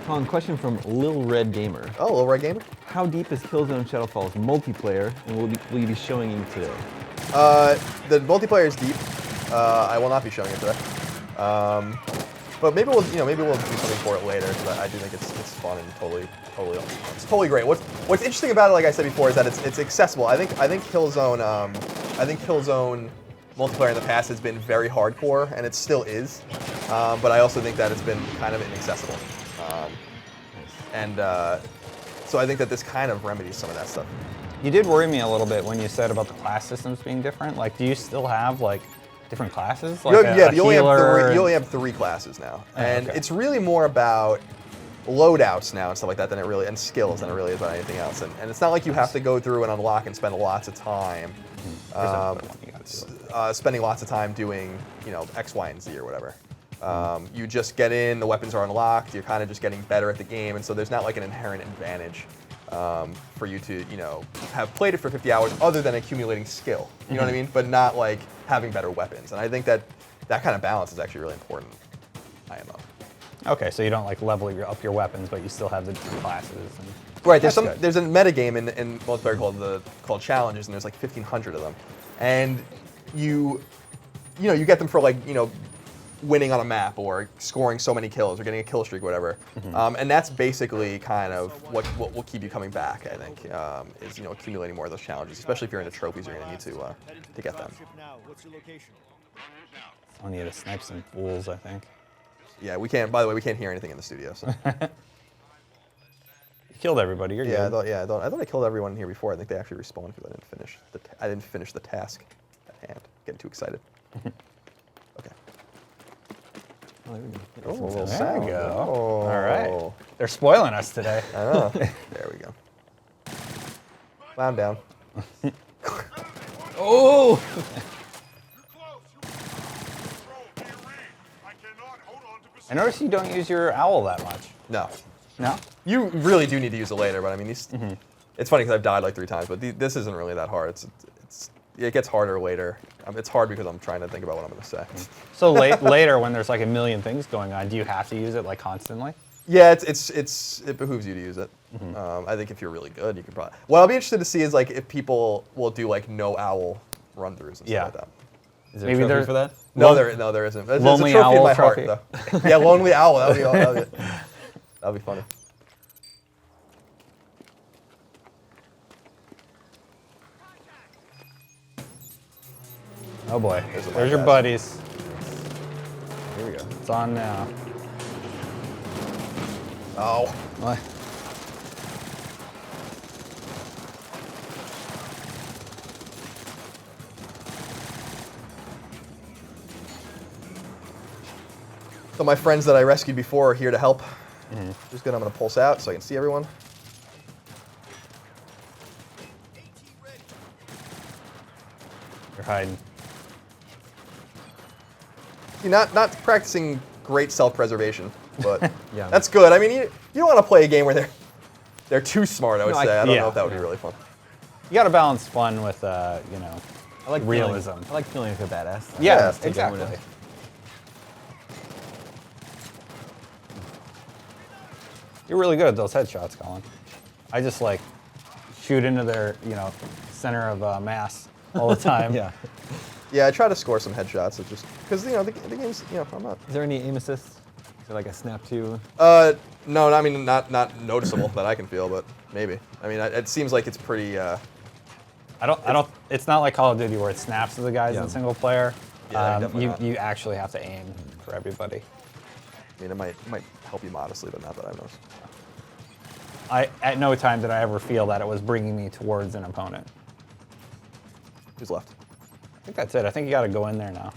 Colin, question from Lil Red Gamer. Oh, Little Red Gamer? How deep is Killzone Shadowfall's multiplayer, and will you be showing him today? The multiplayer is deep. I will not be showing it today. But maybe we'll do something for it later. Because I do think it's fun and it's totally great. What's interesting about it, like I said before, is that it's accessible. I think Killzone multiplayer in the past has been very hardcore, and it still is. But I also think that it's been kind of inaccessible. So I think that this kind of remedies some of that stuff. You did worry me a little bit when you said about the class systems being different. Like, do you still have like different classes? Like You only have 3 classes now, Oh, and okay. it's really more about loadouts now and stuff like that and skills than it really is about anything else. And it's not like you have to go through and unlock and spend lots of time, spending lots of time doing X, Y, and Z or whatever. You just get in, the weapons are unlocked, you're kind of just getting better at the game, and so there's not like an inherent advantage for you to, have played it for 50 hours other than accumulating skill. You know what I mean? But not like having better weapons. And I think that kind of balance is actually really important in IMO. Okay, so you don't like level up your weapons, but you still have the different classes. And Right, That's good. there's a metagame in multiplayer called challenges, and there's like 1,500 of them. And you get them for like, winning on a map or scoring so many kills or getting a kill streak or whatever. And that's basically kind of what will keep you coming back, I think, is accumulating more of those challenges, especially if you're into trophies, you're going to need to get them. What's your location? I need to snipe some fools, I think. Yeah, we can't, by the way, we can't hear anything in the studio. So. You killed everybody, you're Yeah, good. I thought I killed everyone here before. I think they actually respawned because I didn't finish the task at hand. Getting too excited. Okay. Oh, there we go. Oh, a little There sound. we go. Oh. All right. They're spoiling us today. I know. There we go. Clown down. Oh! I noticed you don't use your owl that much. No. No? You really do need to use it later, but I mean, these. It's funny because I've died like 3 times, but this isn't really that hard. It gets harder later. It's hard because I'm trying to think about what I'm going to say. So later, when there's like a million things going on, do you have to use it like constantly? Yeah, it behooves you to use it. I think if you're really good, you could probably. What I'll be interested to see is like if people will do like no owl run-throughs and stuff like that. Is there a trophy for that? No, there isn't. There's Lonely a trophy in owl my trophy. heart, though. Yeah, lonely owl. That'd be funny. Oh boy, There's there's your buddies. Here we go. It's on now. Oh. What? So my friends that I rescued before are here to help. Just good. I'm going to pulse out so I can see everyone. You're hiding. You're not practicing great self-preservation, but Yeah. that's good. I mean, you don't want to play a game where they're too smart. I would No, say. I don't yeah. know if that would be really fun. You got to balance fun with, I like realism. I like feeling like a badass. Yeah, Just take everyone exactly. out. You're really good at those headshots, Colin. I just like shoot into their, center of mass all the time. Yeah. Yeah, I try to score some headshots. It just because the game's I'm not. Is there any aim assists? Is there like a snap to? No, I mean not noticeable that I can feel, but maybe. I mean, it seems like it's pretty. I don't. It's not like Call of Duty where it snaps to the guys Yeah. in single player. Yeah, definitely not. You actually have to aim for everybody. I mean, it might help you modestly, but not that I've noticed. At no time did I ever feel that it was bringing me towards an opponent. Who's left? I think that's it. I think you got to go in there now.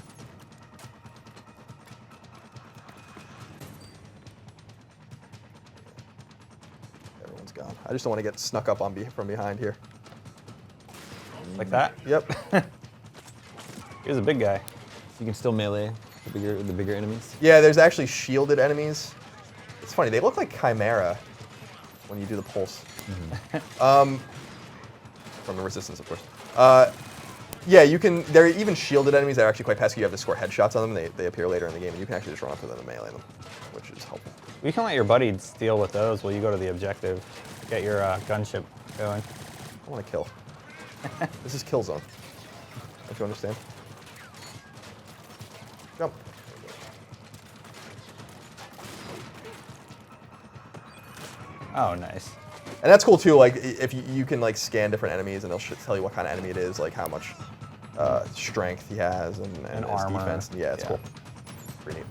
Everyone's gone. I just don't want to get snuck up on from behind here. Like that. Yep. Here's a big guy. You can still melee the bigger enemies. Yeah, there's actually shielded enemies. It's funny. They look like Chimera when you do the pulse. From the resistance, of course. Yeah, you can. There are even shielded enemies that are actually quite pesky. You have to score headshots on them. They appear later in the game, and you can actually just run up to them and melee them, which is helpful. You can let your buddies deal with those while you go to the objective. Get your gunship going. I want to kill. This is kill zone. Don't you understand? Jump. Oh, nice. And that's cool too. Like if you can like scan different enemies, and they'll tell you what kind of enemy it is, like how much strength he has and his armor. defense. Yeah, it's cool. Pretty neat.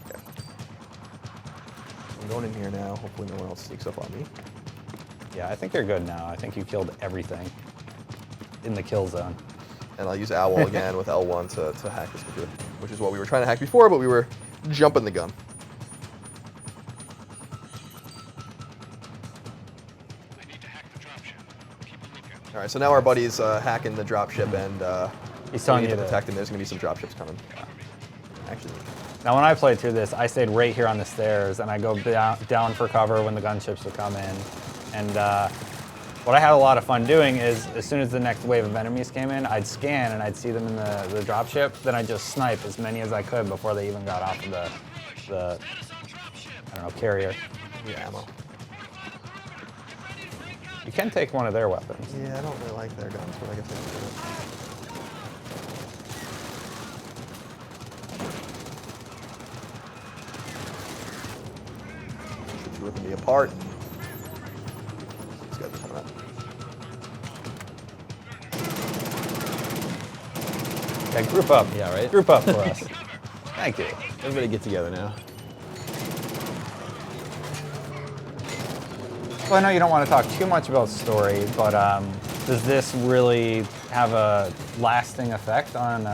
Okay. I'm going in here now. Hopefully no one else sneaks up on me. Yeah, I think you're good now. I think you killed everything in the kill zone. And I'll use OWL again with L1 to hack this computer, which is what we were trying to hack before, but we were jumping the gun. I need to hack the dropship. Keep a lookout. All right, so now our buddy's hacking the dropship, and He's we telling need you to to protect him. There's going to be some dropships coming. Actually, Now, when I played through this, I stayed right here on the stairs, and I go down for cover when the gunships would come in. And what I had a lot of fun doing is, as soon as the next wave of enemies came in, I'd scan and I'd see them in the dropship. Then I'd just snipe as many as I could before they even got off of the I don't know, carrier. yeah, ammo. You can take one of their weapons. Yeah, I don't really like their guns, but I guess I can do it. She's ripping me apart. These guys are coming up. Yeah, group up. Yeah, right? Group up for us. Thank you. Everybody get together now. Well, I know you don't want to talk too much about story, but does this really have a lasting effect on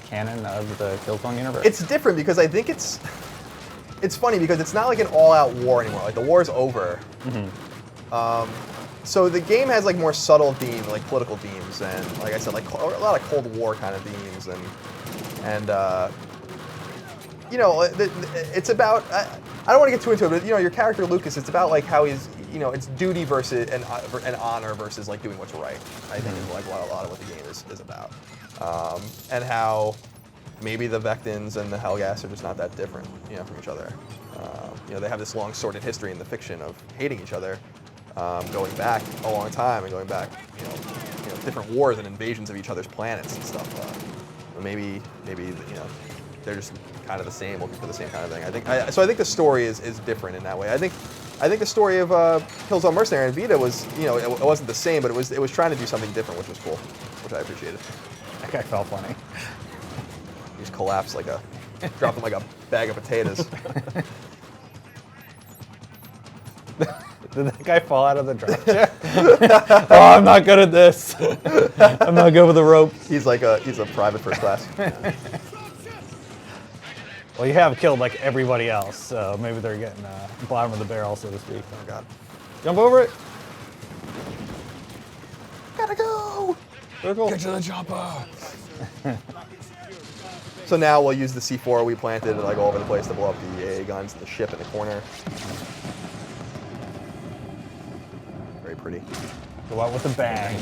canon of the Killzone universe? It's different because I think it's funny because it's not like an all-out war anymore. Like the war's over. So the game has like more subtle themes, like political themes, and like I said, like a lot of Cold War kind of themes, and you know, it's about. I don't want to get too into it, but you know, your character Lucas. It's about like how he's, you know, it's duty versus and honor versus like doing what's right. I think is like a lot of what the game is about, and how maybe the Vectans and the Helghast are just not that different, you know, from each other. You know, they have this long sordid history in the fiction of hating each other, going back a long time and going back, you know, different wars and invasions of each other's planets and stuff. Maybe you know, they're just kind of the same, looking for the same kind of thing. I think the story is different in that way. I think the story of Killzone Mercenary and Vita was, you know, it wasn't the same, but it was trying to do something different, which was cool, which I appreciated. That guy felt funny. He just collapsed like dropped him like a bag of potatoes. Did that guy fall out of the drop chair? Oh, I'm not good at this. I'm not good with the rope. He's a private first class. Well, you have killed like everybody else, so maybe they're getting bottom of the barrel, so to speak. Oh God! Jump over it. Gotta go. Circle. Get to the chopper. So now we'll use the C4 we planted like all over the place to blow up the AA guns and the ship in the corner. Very pretty. Go out with a bang.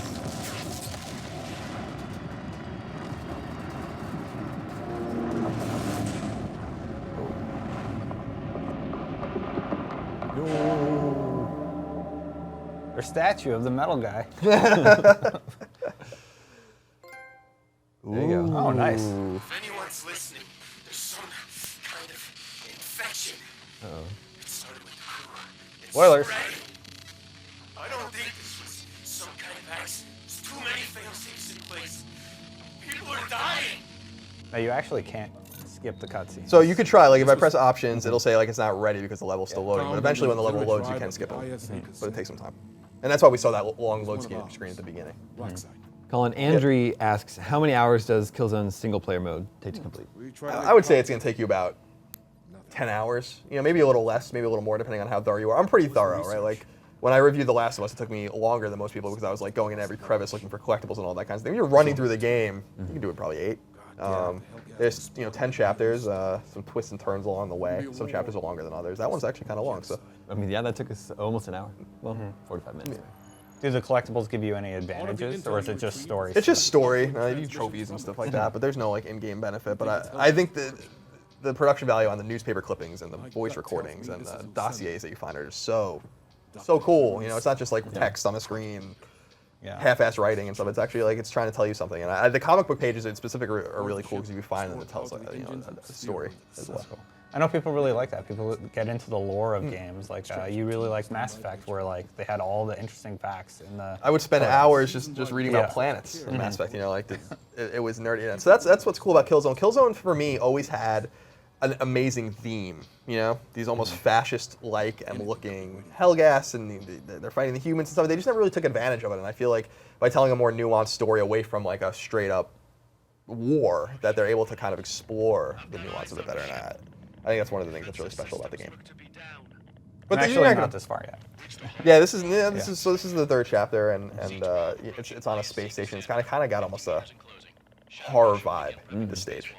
Their statue of the metal guy. There you go. Oh, nice. If anyone's listening, there's some kind of infection. It started with the crew. It's Spoilers. spreading. I don't think this was some kind of accident. There's too many fail-safes in place. People are dying. Now you actually can't skip the cutscene. So you could try, like if I press options, it'll say like it's not ready because the level's still loading. But eventually when the level loads, you can skip it. But it takes some time. And that's why we saw that long load screen at the beginning. Colin, Andre asks, how many hours does Killzone's single-player mode take to complete? I would say it's going to take you about 10 hours. You know, maybe a little less, maybe a little more, depending on how thorough you are. I'm pretty thorough, right? Like when I reviewed The Last of Us, it took me longer than most people because I was like going in every crevice looking for collectibles and all that kind of thing. When you're running through the game, you can do it probably 8. There's 10 chapters, some twists and turns along the way. Some chapters are longer than others. That one's actually kind of long. So I mean, yeah, that took us almost an hour. Well, 45 minutes. Do the collectibles give you any advantages, or is it just story? It's just story. You do trophies and stuff like that, but there's no like in-game benefit. But I think the production value on the newspaper clippings and the voice recordings and the dossiers that you find are just so cool. You know, it's not just like text on the screen. Half-ass writing and stuff. It's actually like it's trying to tell you something. And the comic book pages in specific are really cool because you can find them that tells like a story as well. I know people really like that. People get into the lore of games. Like you really like Mass Effect, where like they had all the interesting facts in the. I would spend hours just reading about planets in Mass Effect. You know, like it was nerdy. And so that's what's cool about Killzone. Killzone for me always had an amazing theme. You know, these almost fascist-like and looking Helghast, and they're fighting the humans and stuff. They just never really took advantage of it. And I feel like by telling a more nuanced story away from like a straight-up war, that they're able to kind of explore the nuance of it better. And I think that's one of the things that's really special about the game. But actually not this far yet. Yeah, this is the 3rd chapter, and it's on a space station. It's kind of got almost a horror vibe at this stage.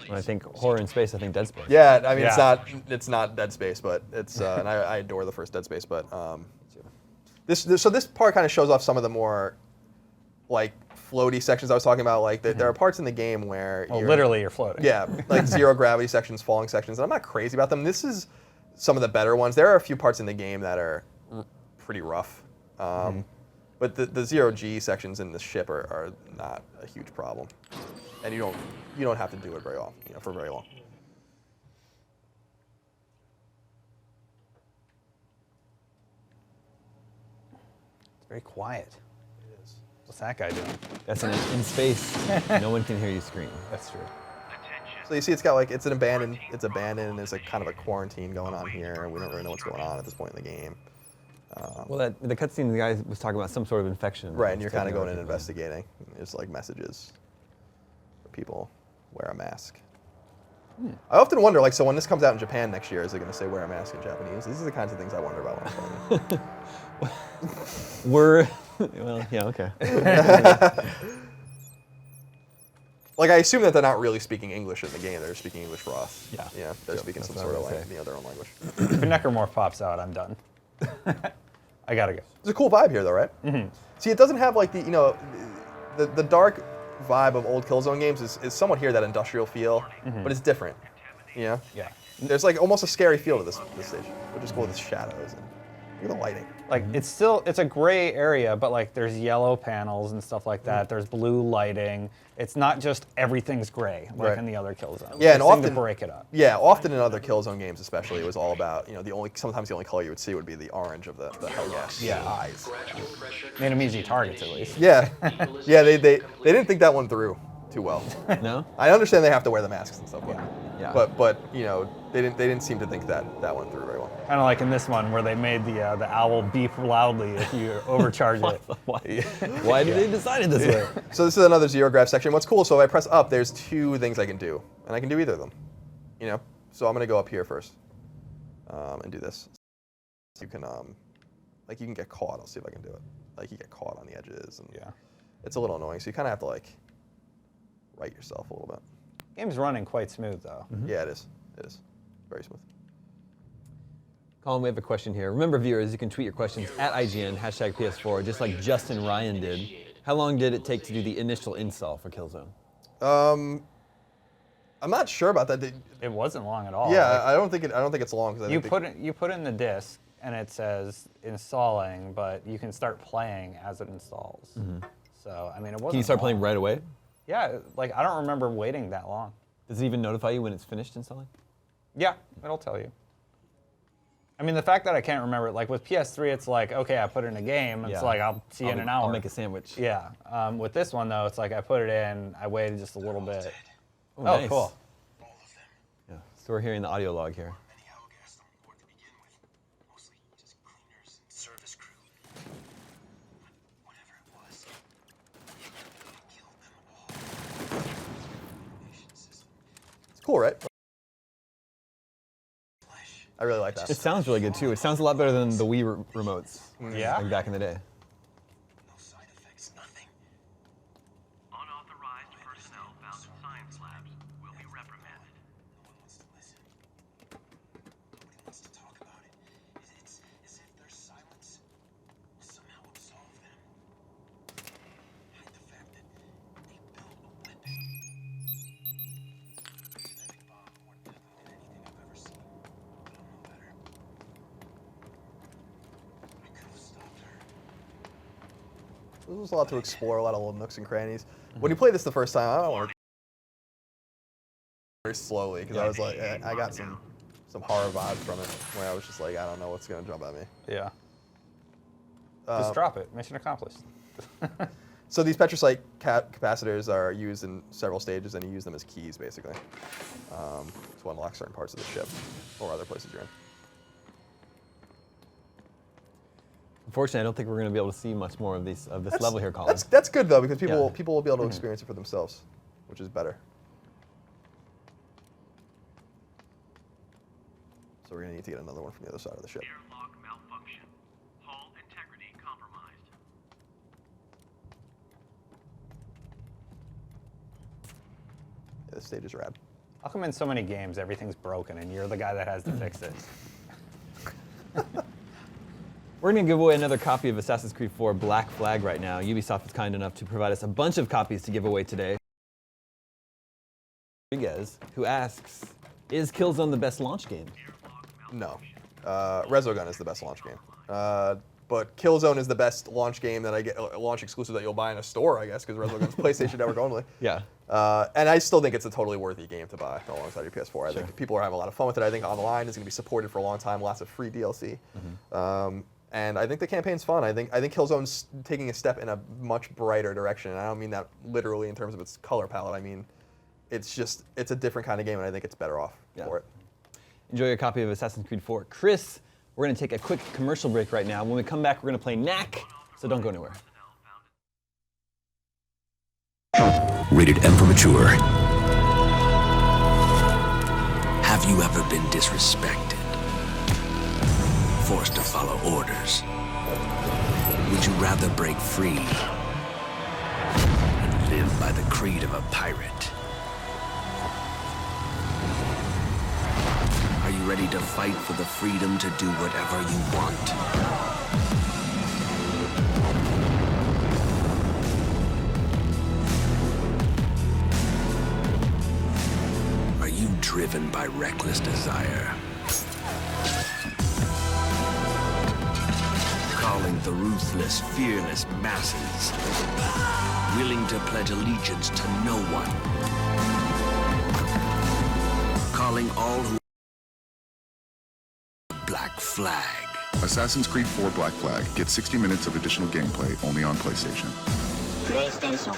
When I think horror in space, I think Dead Space. Yeah, I mean it's not Dead Space, but it's and I adore the first Dead Space, but this part kind of shows off some of the more like floaty sections I was talking about. Like there are parts in the game where literally you're floating. Yeah, like zero gravity sections, falling sections, and I'm not crazy about them. This is some of the better ones. There are a few parts in the game that are pretty rough, but the zero G sections in the ship are not a huge problem, and you don't have to do it very often, for very long. It's very quiet. What's that guy doing? That's in space. No one can hear you scream. That's true. So you see, it's got like it's abandoned, and there's a kind of a quarantine going on here, and we don't really know what's going on at this point in the game. Well, the cutscene, the guy was talking about some sort of infection. Right, and you're kind of going and investigating. There's like messages for people, wear a mask. I often wonder, like, so when this comes out in Japan next year, is it going to say wear a mask in Japanese? These are the kinds of things I wonder about when I'm playing. Well, yeah, okay. Like, I assume that they're not really speaking English in the game. They're speaking English for us. Yeah. Yeah, they're speaking some what sort I of was gonna their own language. If a necromorph pops out, I'm done. I gotta go. There's a cool vibe here, though, right? Mm-hmm. See, it doesn't have like the dark vibe of old Killzone games is somewhat here, that industrial feel, but it's different. You know? Yeah. There's like almost a scary feel to this stage, which is cool with the shadows and look at the lighting. Like it's a gray area, but like there's yellow panels and stuff like that. There's blue lighting. It's not just everything's gray like in the other Killzone. Yeah, and often to break it up. Yeah, often in other Killzone games, especially, it was all about sometimes the only color you would see would be the orange of the hell gas eyes. Made them easy targets at least. Yeah, yeah, they didn't think that one through too well. No? I understand they have to wear the masks and stuff, Yeah. but they didn't seem to think that one through very well. Kind of like in this one where they made the owl beep loudly if you overcharge it. Why did they decide it this way? So this is another zero graph section. What's cool, so if I press up, there's two things I can do, and I can do either of them. You know, so I'm gonna go up here first and do this. You can like you can get caught. I'll see if I can do it. Like you get caught on the edges, and it's a little annoying. So you kind of have to like right yourself a little bit. Game's running quite smooth though. Yeah, it is. It is very smooth. Colin, we have a question here. Remember, viewers, you can tweet your questions at IGN, #PS4, just like Justin Ryan did. How long did it take to do the initial install for Killzone? I'm not sure about that. It wasn't long at all. Yeah, Like, I don't think it's long. Cause you put in the disc and it says installing, but you can start playing as it installs. So I mean, it wasn't. Can you start playing long. right away? Yeah, like I don't remember waiting that long. Does it even notify you when it's finished installing? Yeah, it'll tell you. I mean, the fact that I can't remember it, like with PS3, it's like, okay, I put in a game, it's like, I'll see you in an hour. I'll make a sandwich. Yeah. With this one, though, it's like I put it in, I waited just a little bit. Oh, nice. Cool. Yeah. So we're hearing the audio log here. It's cool, right? I really like that. It sounds really good too. It sounds a lot better than the Wii remotes. Yeah. Like back in the day. No side effects, nothing. Unauthorized personnel found in science labs will be reprimanded. No one wants to listen. Nobody wants to talk about it. It's as if their silence will somehow absolve them. Hide the fact that they built a weapon. Genetic bomb more deadly than anything I've ever seen. But I'll know better. I could have stopped her. There was a lot to explore, a lot of little nooks and crannies. When you play this the first time, I don't want to very slowly because I was like, I got some horror vibes from it where I was just like, I don't know what's gonna jump at me. Yeah. Just drop it. Mission accomplished. So these petrocyte capacitors are used in several stages, and you use them as keys basically to unlock certain parts of the ship or other places you're in. Unfortunately, I don't think we're going to be able to see much more of this level here, Colin. That's good though, because people will be able to experience it for themselves, which is better. So we're gonna need to get another one from the other side of the ship. Airlock malfunction. Hull integrity compromised. Yeah, this stage is rad. How come in so many games everything's broken and you're the guy that has to fix it? We're going to give away another copy of Assassin's Creed 4 Black Flag right now. Ubisoft is kind enough to provide us a bunch of copies to give away today. Rodriguez, who asks, is Killzone the best launch game? No. Resogun is the best launch game. But Killzone is the best launch game that I get, launch exclusive that you'll buy in a store, I guess, because Resogun's PlayStation Network only. Yeah. And I still think it's a totally worthy game to buy alongside your PS4. I think people are having a lot of fun with it. I think online is going to be supported for a long time, lots of free DLC. And I think the campaign's fun. I think Killzone's taking a step in a much brighter direction. And I don't mean that literally in terms of its color palette. I mean, it's a different kind of game, and I think it's better off for it. Enjoy your copy of Assassin's Creed 4. Chris, we're going to take a quick commercial break right now. When we come back, we're going to play Knack, so don't go anywhere. Rated M for mature. Have you ever been disrespected? Forced to follow orders? Would you rather break free and live by the creed of a pirate? ready to fight for the freedom to do whatever you want? Are you driven by reckless desire? Calling the ruthless, fearless masses, willing to pledge allegiance to no one. Calling all who Black Flag. Assassin's Creed 4 Black Flag. Get 60 minutes of additional gameplay only on PlayStation. PlayStation.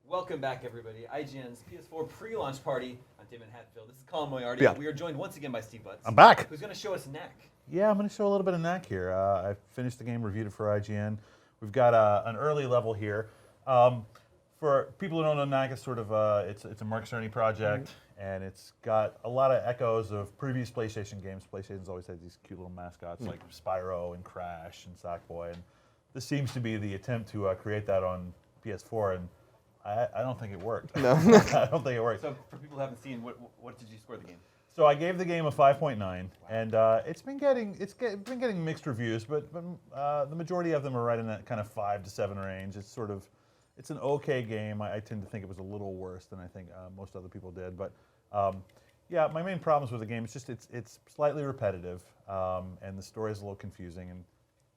Welcome back, everybody. IGN's PS4 pre-launch party. I'm David Hatfield. This is Colin Moriarty. Yeah. We are joined once again by Steve Butts. I'm back. Who's going to show us Knack? Yeah, I'm going to show a little bit of Knack here. I finished the game, reviewed it for IGN. We've got an early level here. For people who don't know, Knack is sort of it's a Mark Cerny project, and it's got a lot of echoes of previous PlayStation games. PlayStation's always had these cute little mascots like Spyro and Crash and Sackboy, and this seems to be the attempt to create that on PS4, and I don't think it worked. No, I don't think it worked. So for people who haven't seen, what did you score the game? So I gave the game a 5.9, and it's been getting mixed reviews, but the majority of them are right in that kind of 5 to 7 range. It's an okay game. I tend to think it was a little worse than I think most other people did, but yeah, my main problems with the game is just it's slightly repetitive, and the story is a little confusing, and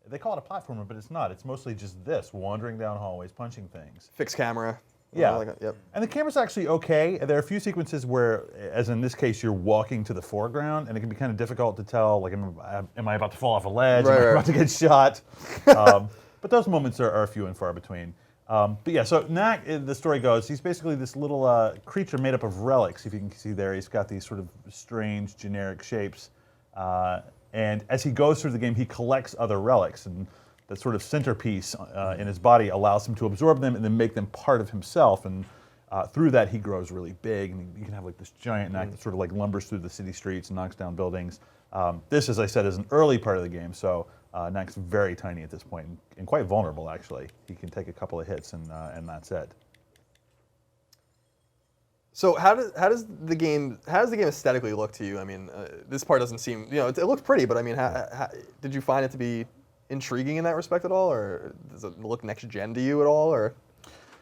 they call it a platformer, but it's not. It's mostly just this, wandering down hallways, punching things. Fixed camera. Yeah, Like yep. And the camera's actually okay. There are a few sequences where, as in this case, you're walking to the foreground, and it can be kind of difficult to tell, like, am I about to fall off a ledge? Am I about to get shot? But those moments are few and far between. But yeah, so Knack, the story goes, he's basically this little creature made up of relics, if you can see there. He's got these sort of strange, generic shapes. And as he goes through the game, he collects other relics, and that sort of centerpiece in his body allows him to absorb them and then make them part of himself. And through that, he grows really big, and you can have like this giant Knack that sort of like lumbers through the city streets and knocks down buildings. This, as I said, is an early part of the game, so Knack's very tiny at this point and quite vulnerable, actually. He can take a couple of hits and that's it. So how does the game aesthetically look to you? I mean, this part doesn't seem, it looks pretty, but I mean, how, did you find it to be intriguing in that respect at all, or does it look next gen to you at all, or?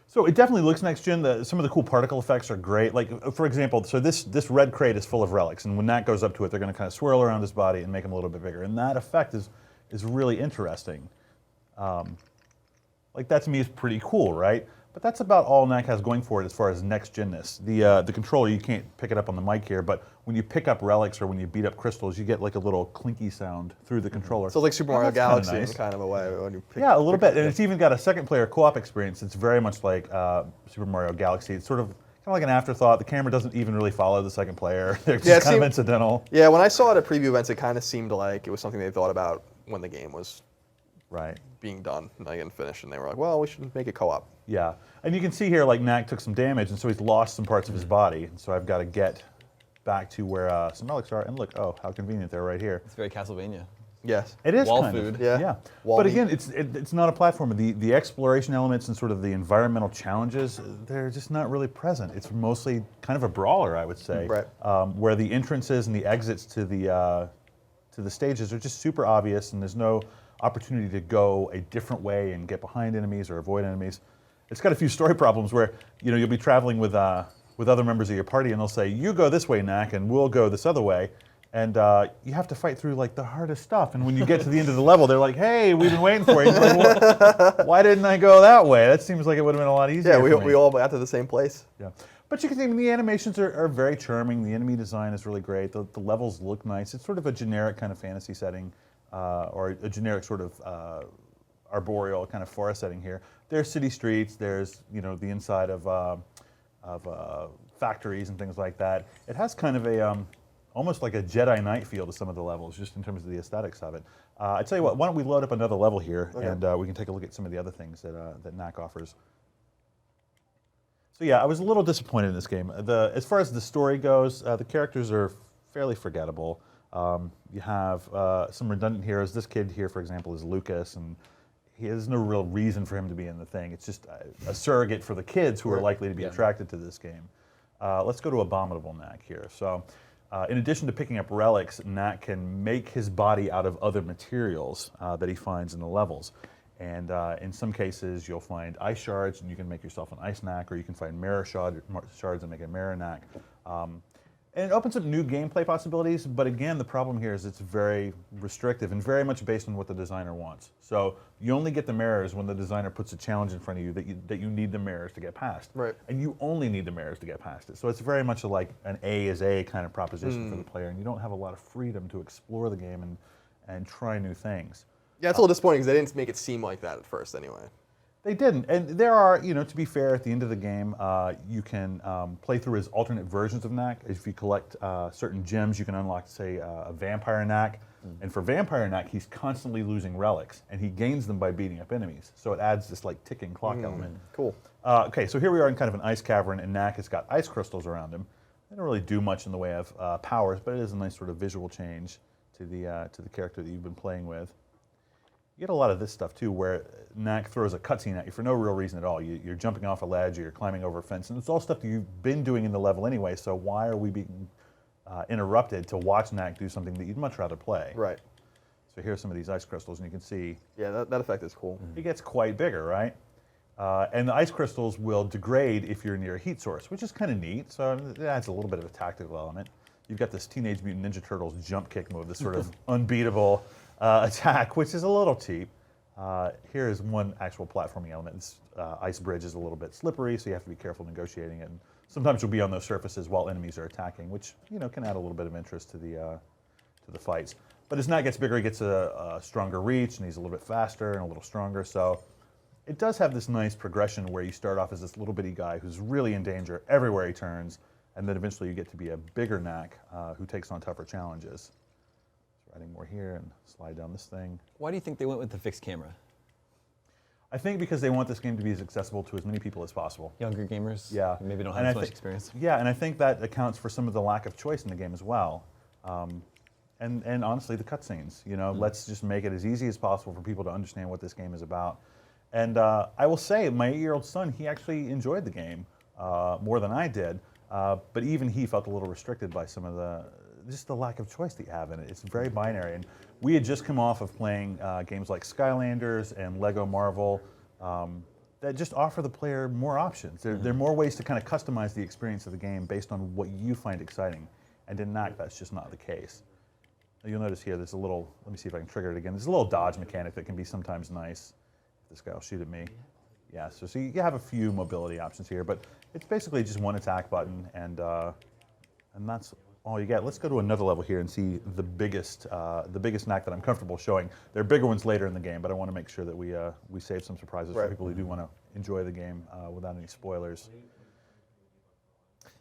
So it definitely looks next gen. Some of the cool particle effects are great. Like, for example, so this red crate is full of relics, and when Knack goes up to it, they're going to kind of swirl around his body and make him a little bit bigger, and that effect is really interesting. Like, that to me is pretty cool, right? But that's about all Knack has going for it as far as next genness. The controller, you can't pick it up on the mic here, but when you pick up relics or when you beat up crystals, you get like a little clinky sound through the controller. So it's like Super Mario Galaxy nice. in kind of a way. When you pick, yeah, a little bit. And it's even got a second player co-op experience. It's very much like Super Mario Galaxy. It's sort of kind of like an afterthought. The camera doesn't even really follow the second player. They're just kind of incidental. Yeah, when I saw it at preview events, it kind of seemed like it was something they thought about when the game was being done and finished, and they were like, well, we should make it co-op. Yeah, and you can see here, like, Knack took some damage, and so he's lost some parts of his body, and so I've got to get back to where some relics are, and look, oh, how convenient, they're right here. It's very Castlevania. Yes. It is Wall kind food. of. Yeah. But again, it's not a platformer. The exploration elements and sort of the environmental challenges, they're just not really present. It's mostly kind of a brawler, I would say. Right. Where the entrances and the exits to the stages are just super obvious, and there's no opportunity to go a different way and get behind enemies or avoid enemies. It's got a few story problems where you'll be traveling with other members of your party, and they'll say, you go this way, Knack, and we'll go this other way. And you have to fight through like the hardest stuff. And when you get to the end of the level, they're like, hey, we've been waiting for you. And you're like, well, why didn't I go that way? That seems like it would have been a lot easier. Yeah, we all got to the same place. Yeah. But you can see the animations are very charming. The enemy design is really great. The levels look nice. It's sort of a generic kind of fantasy setting, or a generic sort of arboreal kind of forest setting here. There's city streets. There's the inside of factories and things like that. It has kind of a almost like a Jedi Knight feel to some of the levels, just in terms of the aesthetics of it. I tell you what, why don't we load up another level here, and we can take a look at some of the other things that Knack offers. So yeah, I was a little disappointed in this game. As far as the story goes, the characters are fairly forgettable. You have some redundant heroes. This kid here, for example, is Lucas, and there's no real reason for him to be in the thing. It's just a surrogate for the kids who are likely to be attracted to this game. Let's go to Abominable Knack here. So In addition to picking up relics, Knack can make his body out of other materials that he finds in the levels. And in some cases, you'll find ice shards, and you can make yourself an ice Knack, or you can find mirror shards and make a mirror Knack. And it opens up new gameplay possibilities, but again, the problem here is it's very restrictive and very much based on what the designer wants. So you only get the mirrors when the designer puts a challenge in front of you that you need the mirrors to get past. Right. And you only need the mirrors to get past it. So it's very much like an A is A kind of proposition for the player, and you don't have a lot of freedom to explore the game and try new things. Yeah, it's a little disappointing because they didn't make it seem like that at first anyway. They didn't, and there are, to be fair, at the end of the game, you can play through as alternate versions of Knack. If you collect certain gems, you can unlock, say, a Vampire Knack. And for Vampire Knack, he's constantly losing relics, and he gains them by beating up enemies. So it adds this like ticking clock element. Cool. Okay, so here we are in kind of an ice cavern, and Knack has got ice crystals around him. They don't really do much in the way of powers, but it is a nice sort of visual change to the character that you've been playing with. You get a lot of this stuff too, where Knack throws a cutscene at you for no real reason at all. You're jumping off a ledge, or you're climbing over a fence, and it's all stuff that you've been doing in the level anyway. So why are we being interrupted to watch Knack do something that you'd much rather play? Right. So here's some of these ice crystals, and you can see. Yeah, that effect is cool. It gets quite bigger, right? And the ice crystals will degrade if you're near a heat source, which is kind of neat. So it adds a little bit of a tactical element. You've got this Teenage Mutant Ninja Turtles jump kick move, this sort of unbeatable attack, which is a little cheap. Here is one actual platforming element. This ice bridge is a little bit slippery, so you have to be careful negotiating it. And sometimes you'll be on those surfaces while enemies are attacking, which can add a little bit of interest to the fights. But as Knack gets bigger, he gets a stronger reach, and he's a little bit faster and a little stronger. So it does have this nice progression where you start off as this little bitty guy who's really in danger everywhere he turns, and then eventually you get to be a bigger Knack who takes on tougher challenges. Adding more here and slide down this thing. Why do you think they went with the fixed camera? I think because they want this game to be as accessible to as many people as possible. Younger gamers? Yeah. Maybe don't have as much experience. Yeah, and I think that accounts for some of the lack of choice in the game as well. And honestly, the cutscenes. Let's just make it as easy as possible for people to understand what this game is about. And I will say, my 8-year-old son, he actually enjoyed the game more than I did. But even he felt a little restricted by some of just the lack of choice that you have in it. It's very binary. And we had just come off of playing games like Skylanders and Lego Marvel that just offer the player more options. There are more ways to kind of customize the experience of the game based on what you find exciting. And in Knack, that's just not the case. You'll notice here there's a little, let me see if I can trigger it again, there's a little dodge mechanic that can be sometimes nice. This guy will shoot at me. Yeah, so you have a few mobility options here, but it's basically just one attack button, and that's all you get. Let's go to another level here and see the biggest Knack that I'm comfortable showing. There are bigger ones later in the game, but I want to make sure that we save some surprises for people who do want to enjoy the game without any spoilers.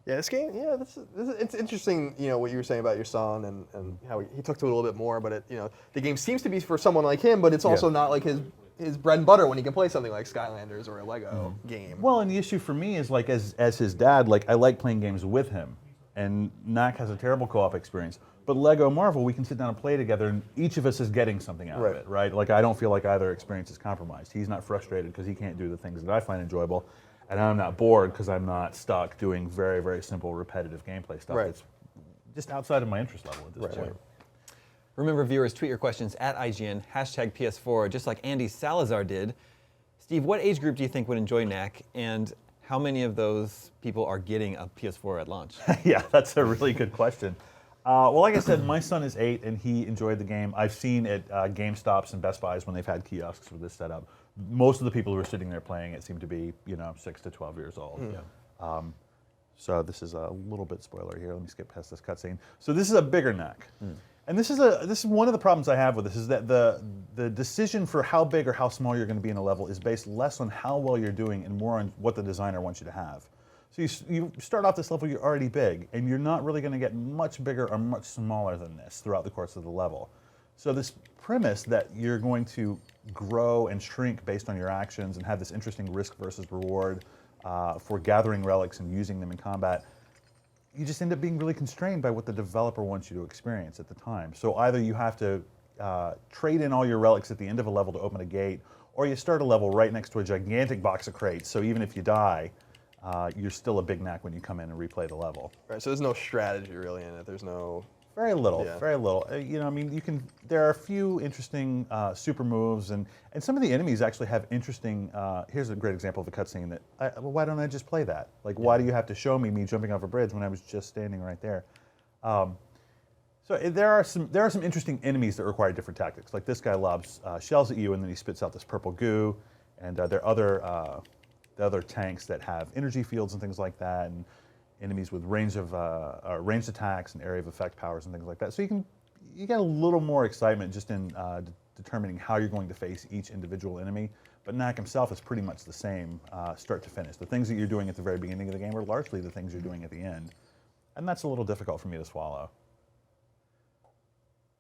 Yeah, this game, it's interesting, what you were saying about your son and how he took to it a little bit more, but the game seems to be for someone like him, but it's also not like his bread and butter when he can play something like Skylanders or a Lego game. Well, and the issue for me is like as his dad, like I like playing games with him, and Knack has a terrible co-op experience. But Lego Marvel, we can sit down and play together, and each of us is getting something out of it, right? Like I don't feel like either experience is compromised. He's not frustrated because he can't do the things that I find enjoyable, and I'm not bored because I'm not stuck doing very, very simple, repetitive gameplay stuff. It's just outside of my interest level at this point. Remember, viewers, tweet your questions at IGN, #PS4, just like Andy Salazar did. Steve, what age group do you think would enjoy Knack, and how many of those people are getting a PS4 at launch? Yeah, that's a really good question. Well, like I said, my son is 8, and he enjoyed the game. I've seen at GameStops and Best Buys when they've had kiosks with this setup. Most of the people who are sitting there playing it seem to be, 6 to 12 years old. So this is a little bit spoiler here. Let me skip past this cutscene. So this is a bigger Knack. And this is one of the problems I have with this, is that the decision for how big or how small you're going to be in a level is based less on how well you're doing and more on what the designer wants you to have. So you start off this level, you're already big, and you're not really going to get much bigger or much smaller than this throughout the course of the level. So this premise that you're going to grow and shrink based on your actions and have this interesting risk versus reward for gathering relics and using them in combat, you just end up being really constrained by what the developer wants you to experience at the time. So either you have to trade in all your relics at the end of a level to open a gate, or you start a level right next to a gigantic box of crates, so even if you die, you're still a big Knack when you come in and replay the level. Right. So there's no strategy really in it. There's no. Very little, Yeah. very little. You know, I mean, there are a few interesting super moves, and some of the enemies actually have interesting, here's a great example of a cutscene that, well, why don't I just play that? Like, why do you have to show me jumping off a bridge when I was just standing right there? So there are some interesting enemies that require different tactics. Like this guy lobs shells at you, and then he spits out this purple goo, and there are other tanks that have energy fields and things like that, and enemies with ranged attacks and area of effect powers and things like that. So you get a little more excitement just in determining how you're going to face each individual enemy. But Knack himself is pretty much the same start to finish. The things that you're doing at the very beginning of the game are largely the things you're doing at the end. And that's a little difficult for me to swallow.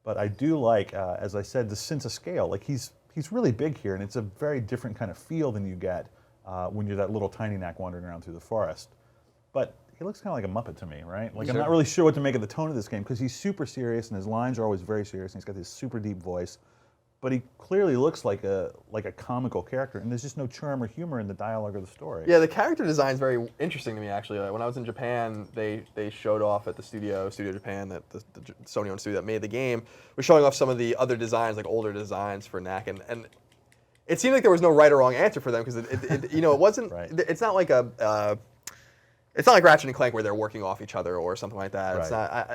But I do like, as I said, the sense of scale. Like he's really big here, and it's a very different kind of feel than you get when you're that little tiny Knack wandering around through the forest. But he looks kind of like a Muppet to me, right? Like I'm not really sure what to make of the tone of this game because he's super serious and his lines are always very serious and he's got this super deep voice, but he clearly looks like a comical character, and there's just no charm or humor in the dialogue or the story. Yeah, the character design is very interesting to me actually. Like, when I was in Japan, they showed off at the Studio Japan, that the Sony-owned studio that made the game, was showing off some of the other designs, like older designs for Knack, and it seemed like there was no right or wrong answer for them because it you know, it wasn't. Right. It's not like it's not like Ratchet and Clank where they're working off each other or something like that. Right. It's not.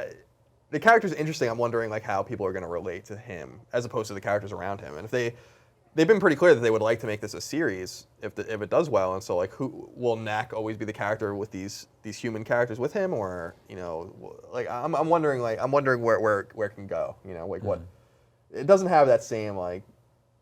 The character's interesting. I'm wondering like how people are going to relate to him as opposed to the characters around him. And if they've been pretty clear that they would like to make this a series if it does well. And so like, who will Knack always be the character with these human characters with him, or you know, like I'm wondering where it can go. You know, like what it doesn't have that same like.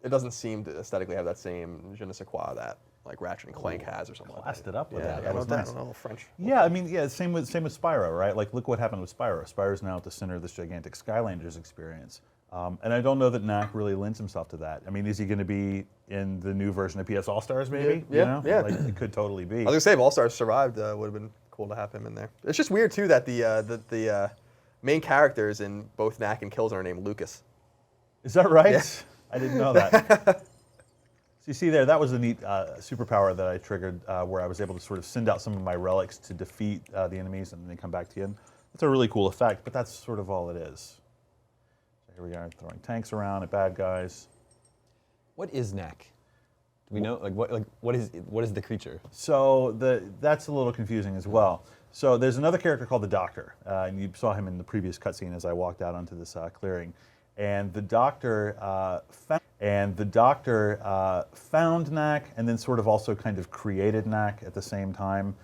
It doesn't seem to aesthetically have that same je ne sais quoi that like Ratchet and Clank has or something like that. Classed it up with that. That was nice. French. Yeah, I mean, yeah, same with Spyro, right? Like, look what happened with Spyro. Spyro's now at the center of this gigantic Skylanders experience. And I don't know that Knack really lends himself to that. I mean, is he going to be in the new version of PS All-Stars, maybe? Yeah, you know? yeah. Like, it could totally be. I was going to say, if All-Stars survived, would have been cool to have him in there. It's just weird, too, that the main characters in both Knack and Killzone are named Lucas. Is that right? Yeah. I didn't know that. So you see there, that was a neat superpower that I triggered where I was able to sort of send out some of my relics to defeat the enemies and then they come back to you. And that's a really cool effect, but that's sort of all it is. So here we are throwing tanks around at bad guys. What is Knack? Do we know? What is the creature? So that's a little confusing as well. So there's another character called the Doctor, and you saw him in the previous cutscene as I walked out onto this clearing. And the Doctor found Knack and then sort of also kind of created Knack at the same time.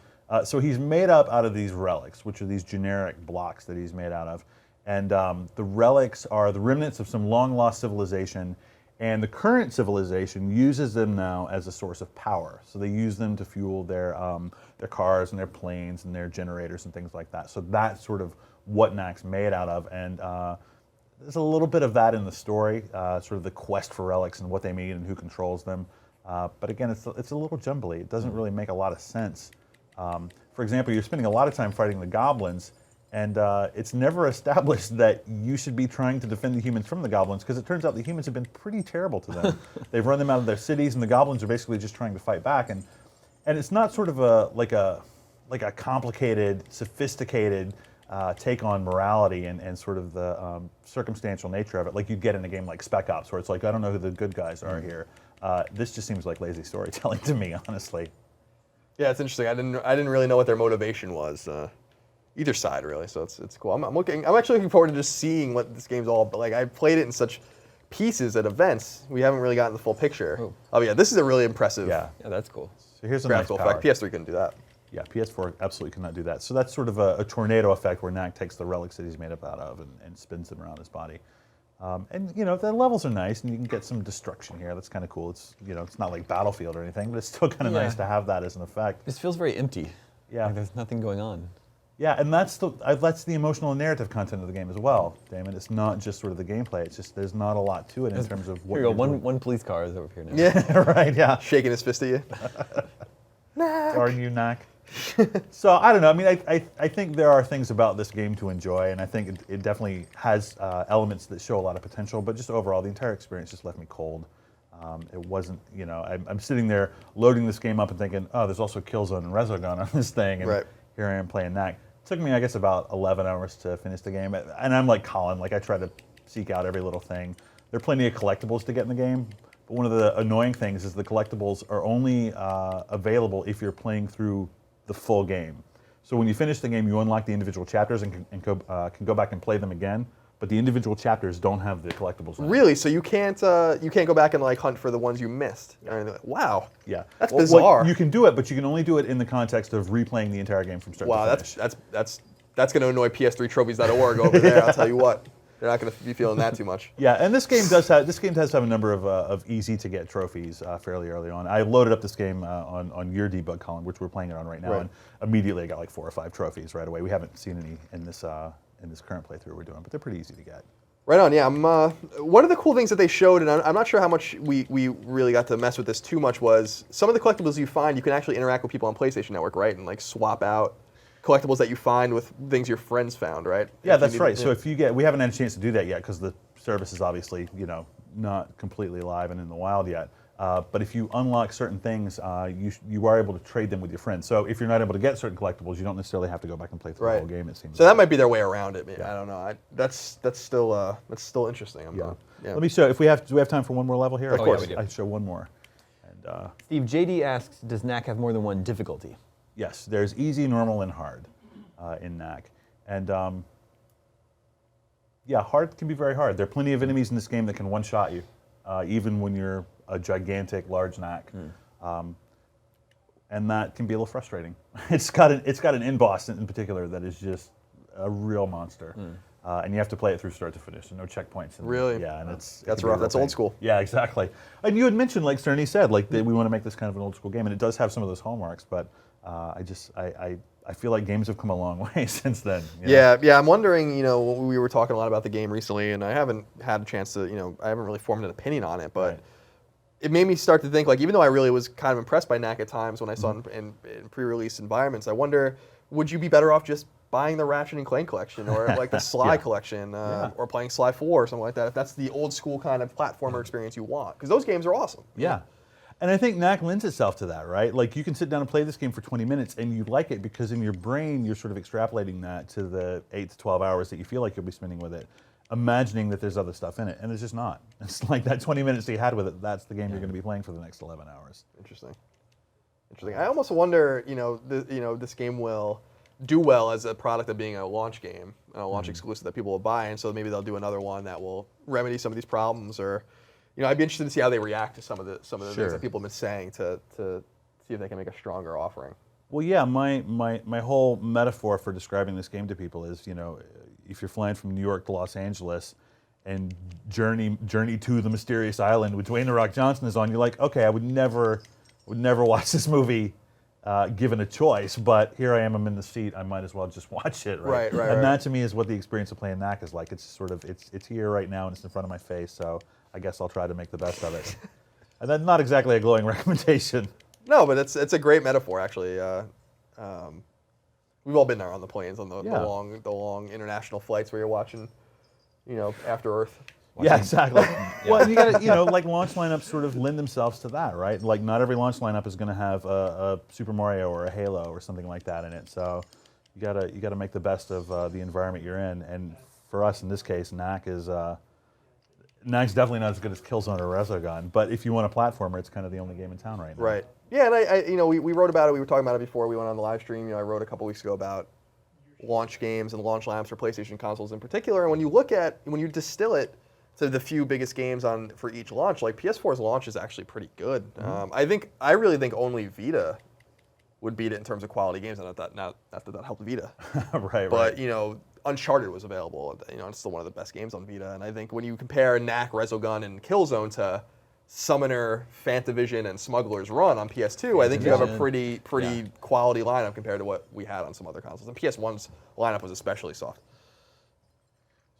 So he's made up out of these relics, which are these generic blocks that he's made out of. And the relics are the remnants of some long-lost civilization, and the current civilization uses them now as a source of power. So they use them to fuel their cars and their planes and their generators and things like that. So that's sort of what Knack's made out of. And there's a little bit of that in the story, sort of the quest for relics and what they mean and who controls them. But again, it's a little jumbly. It doesn't really make a lot of sense. For example, you're spending a lot of time fighting the goblins, and it's never established that you should be trying to defend the humans from the goblins, because it turns out the humans have been pretty terrible to them. They've run them out of their cities, and the goblins are basically just trying to fight back. And it's not sort of like a complicated, sophisticated take on morality and sort of the circumstantial nature of it, like you get in a game like Spec Ops, where it's like, I don't know who the good guys are here. This just seems like lazy storytelling to me, honestly. Yeah, it's interesting. I didn't really know what their motivation was, either side really. So it's cool. I'm actually looking forward to just seeing what this game's all about. Like I played it in such pieces at events. We haven't really gotten the full picture. Oh yeah, this is a really impressive. Yeah, that's cool. So here's a nice graphical power. effect. PS3 couldn't do that. Yeah, PS4 absolutely cannot do that. So that's sort of a tornado effect where Knack takes the relics that he's made up out of and spins them around his body. And you know, the levels are nice, and you can get some destruction here. That's kind of cool. It's, you know, it's not like Battlefield or anything, but it's still kind of nice to have that as an effect. This feels very empty. Yeah, like there's nothing going on. Yeah, and that's the emotional and narrative content of the game as well, Damon. It's not just sort of the gameplay. It's just there's not a lot to it in terms of what. Here you go. One police car is over here now. Yeah, right. Yeah, shaking his fist at you. Are you Knack? So I don't know. I mean, I think there are things about this game to enjoy, and I think it definitely has elements that show a lot of potential. But just overall, the entire experience just left me cold. It wasn't, I'm sitting there loading this game up and thinking, oh, there's also Killzone and Resogun on this thing, and here I am playing that. It took me, I guess, about 11 hours to finish the game, and I'm like Colin, like I try to seek out every little thing. There are plenty of collectibles to get in the game, but one of the annoying things is the collectibles are only available if you're playing through the full game. So when you finish the game, you unlock the individual chapters and can go back and play them again. But the individual chapters don't have the collectibles. Really? So you can't go back and like hunt for the ones you missed? Yeah. Wow. Yeah. That's bizarre. You can do it, but you can only do it in the context of replaying the entire game from start to finish. Wow, that's going to annoy PS3trophies.org over there. I'll tell you what. They're not going to be feeling that too much. Yeah, and this game does have a number of easy to get trophies fairly early on. I loaded up this game on your debug, Colin, which we're playing it on right now, and immediately I got like 4 or 5 trophies right away. We haven't seen any in this current playthrough we're doing, but they're pretty easy to get. Right on, yeah. One of the cool things that they showed, and I'm not sure how much we really got to mess with this too much, was some of the collectibles you find, you can actually interact with people on PlayStation Network, right? And like swap out collectibles that you find with things your friends found, right? Yeah, that's right. So if you we haven't had a chance to do that yet because the service is obviously, not completely live and in the wild yet. But if you unlock certain things, you are able to trade them with your friends. So if you're not able to get certain collectibles, you don't necessarily have to go back and play through the whole game. It seems. So that might be their way around it. Yeah. I don't know. That's still interesting. Yeah. Let me show. Do we have time for one more level here? Of course. I show one more. And Steve, JD asks, does Knack have more than one difficulty? Yes, there's easy, normal, and hard in Knack. And hard can be very hard. There are plenty of enemies in this game that can one-shot you, even when you're a gigantic, large Knack. And that can be a little frustrating. It's got an in-boss in particular that is just a real monster. And you have to play it through start to finish, and no checkpoints. Really? Yeah, and that's rough. That's old school. Yeah, exactly. And you had mentioned, like Cerny said, like we want to make this kind of an old school game, and it does have some of those hallmarks. But I feel like games have come a long way since then. Yeah. I'm wondering. We were talking a lot about the game recently, and I haven't had a chance to. I haven't really formed an opinion on it, but. It made me start to think, like, even though I really was kind of impressed by Knack at times when I saw it in pre-release environments, I wonder, would you be better off just buying the Ratchet and Clank collection or like the Sly collection or playing Sly 4 or something like that, if that's the old school kind of platformer experience you want? Because those games are awesome. Yeah. And I think Knack lends itself to that, right? Like, you can sit down and play this game for 20 minutes and you like it because in your brain you're sort of extrapolating that to the 8 to 12 hours that you feel like you'll be spending with it, imagining that there's other stuff in it, and it's just not. It's like that 20 minutes that you had with it, that's the game you're going to be playing for the next 11 hours. Interesting. I almost wonder, this game will do well as a product of being a launch game, a launch exclusive that people will buy, and so maybe they'll do another one that will remedy some of these problems, or, I'd be interested to see how they react to some of the things that people have been saying to see if they can make a stronger offering. Well, yeah, my whole metaphor for describing this game to people is, if you're flying from New York to Los Angeles and journey to the mysterious island with Dwayne "The Rock" Johnson is on, you're like, okay, I would never watch this movie given a choice, but here I am, I'm in the seat, I might as well just watch it, right? And that to me is what the experience of playing Knack is like. It's sort of, it's here right now and it's in front of my face, so I guess I'll try to make the best of it. And that's not exactly a glowing recommendation. No, but it's a great metaphor, actually. We've all been there on the planes, on the long international flights where you're watching, After Earth. Yeah, exactly. Well, you got to, like launch lineups sort of lend themselves to that, right? Like not every launch lineup is going to have a Super Mario or a Halo or something like that in it. So you gotta make the best of the environment you're in. And for us in this case, Knack's definitely not as good as Killzone or Resogun. But if you want a platformer, it's kind of the only game in town right now. Right. Yeah, and we wrote about it. We were talking about it before we went on the live stream. I wrote a couple weeks ago about launch games and launch lineups for PlayStation consoles in particular. And when you distill it to the few biggest games for each launch, like PS4's launch is actually pretty good. I really think only Vita would beat it in terms of quality games. Not that that helped Vita. But Uncharted was available. It's still one of the best games on Vita. And I think when you compare Knack, Resogun, and Killzone to Summoner, Fantavision, and Smuggler's Run on PS2, I think you have a pretty quality lineup compared to what we had on some other consoles. And PS1's lineup was especially soft.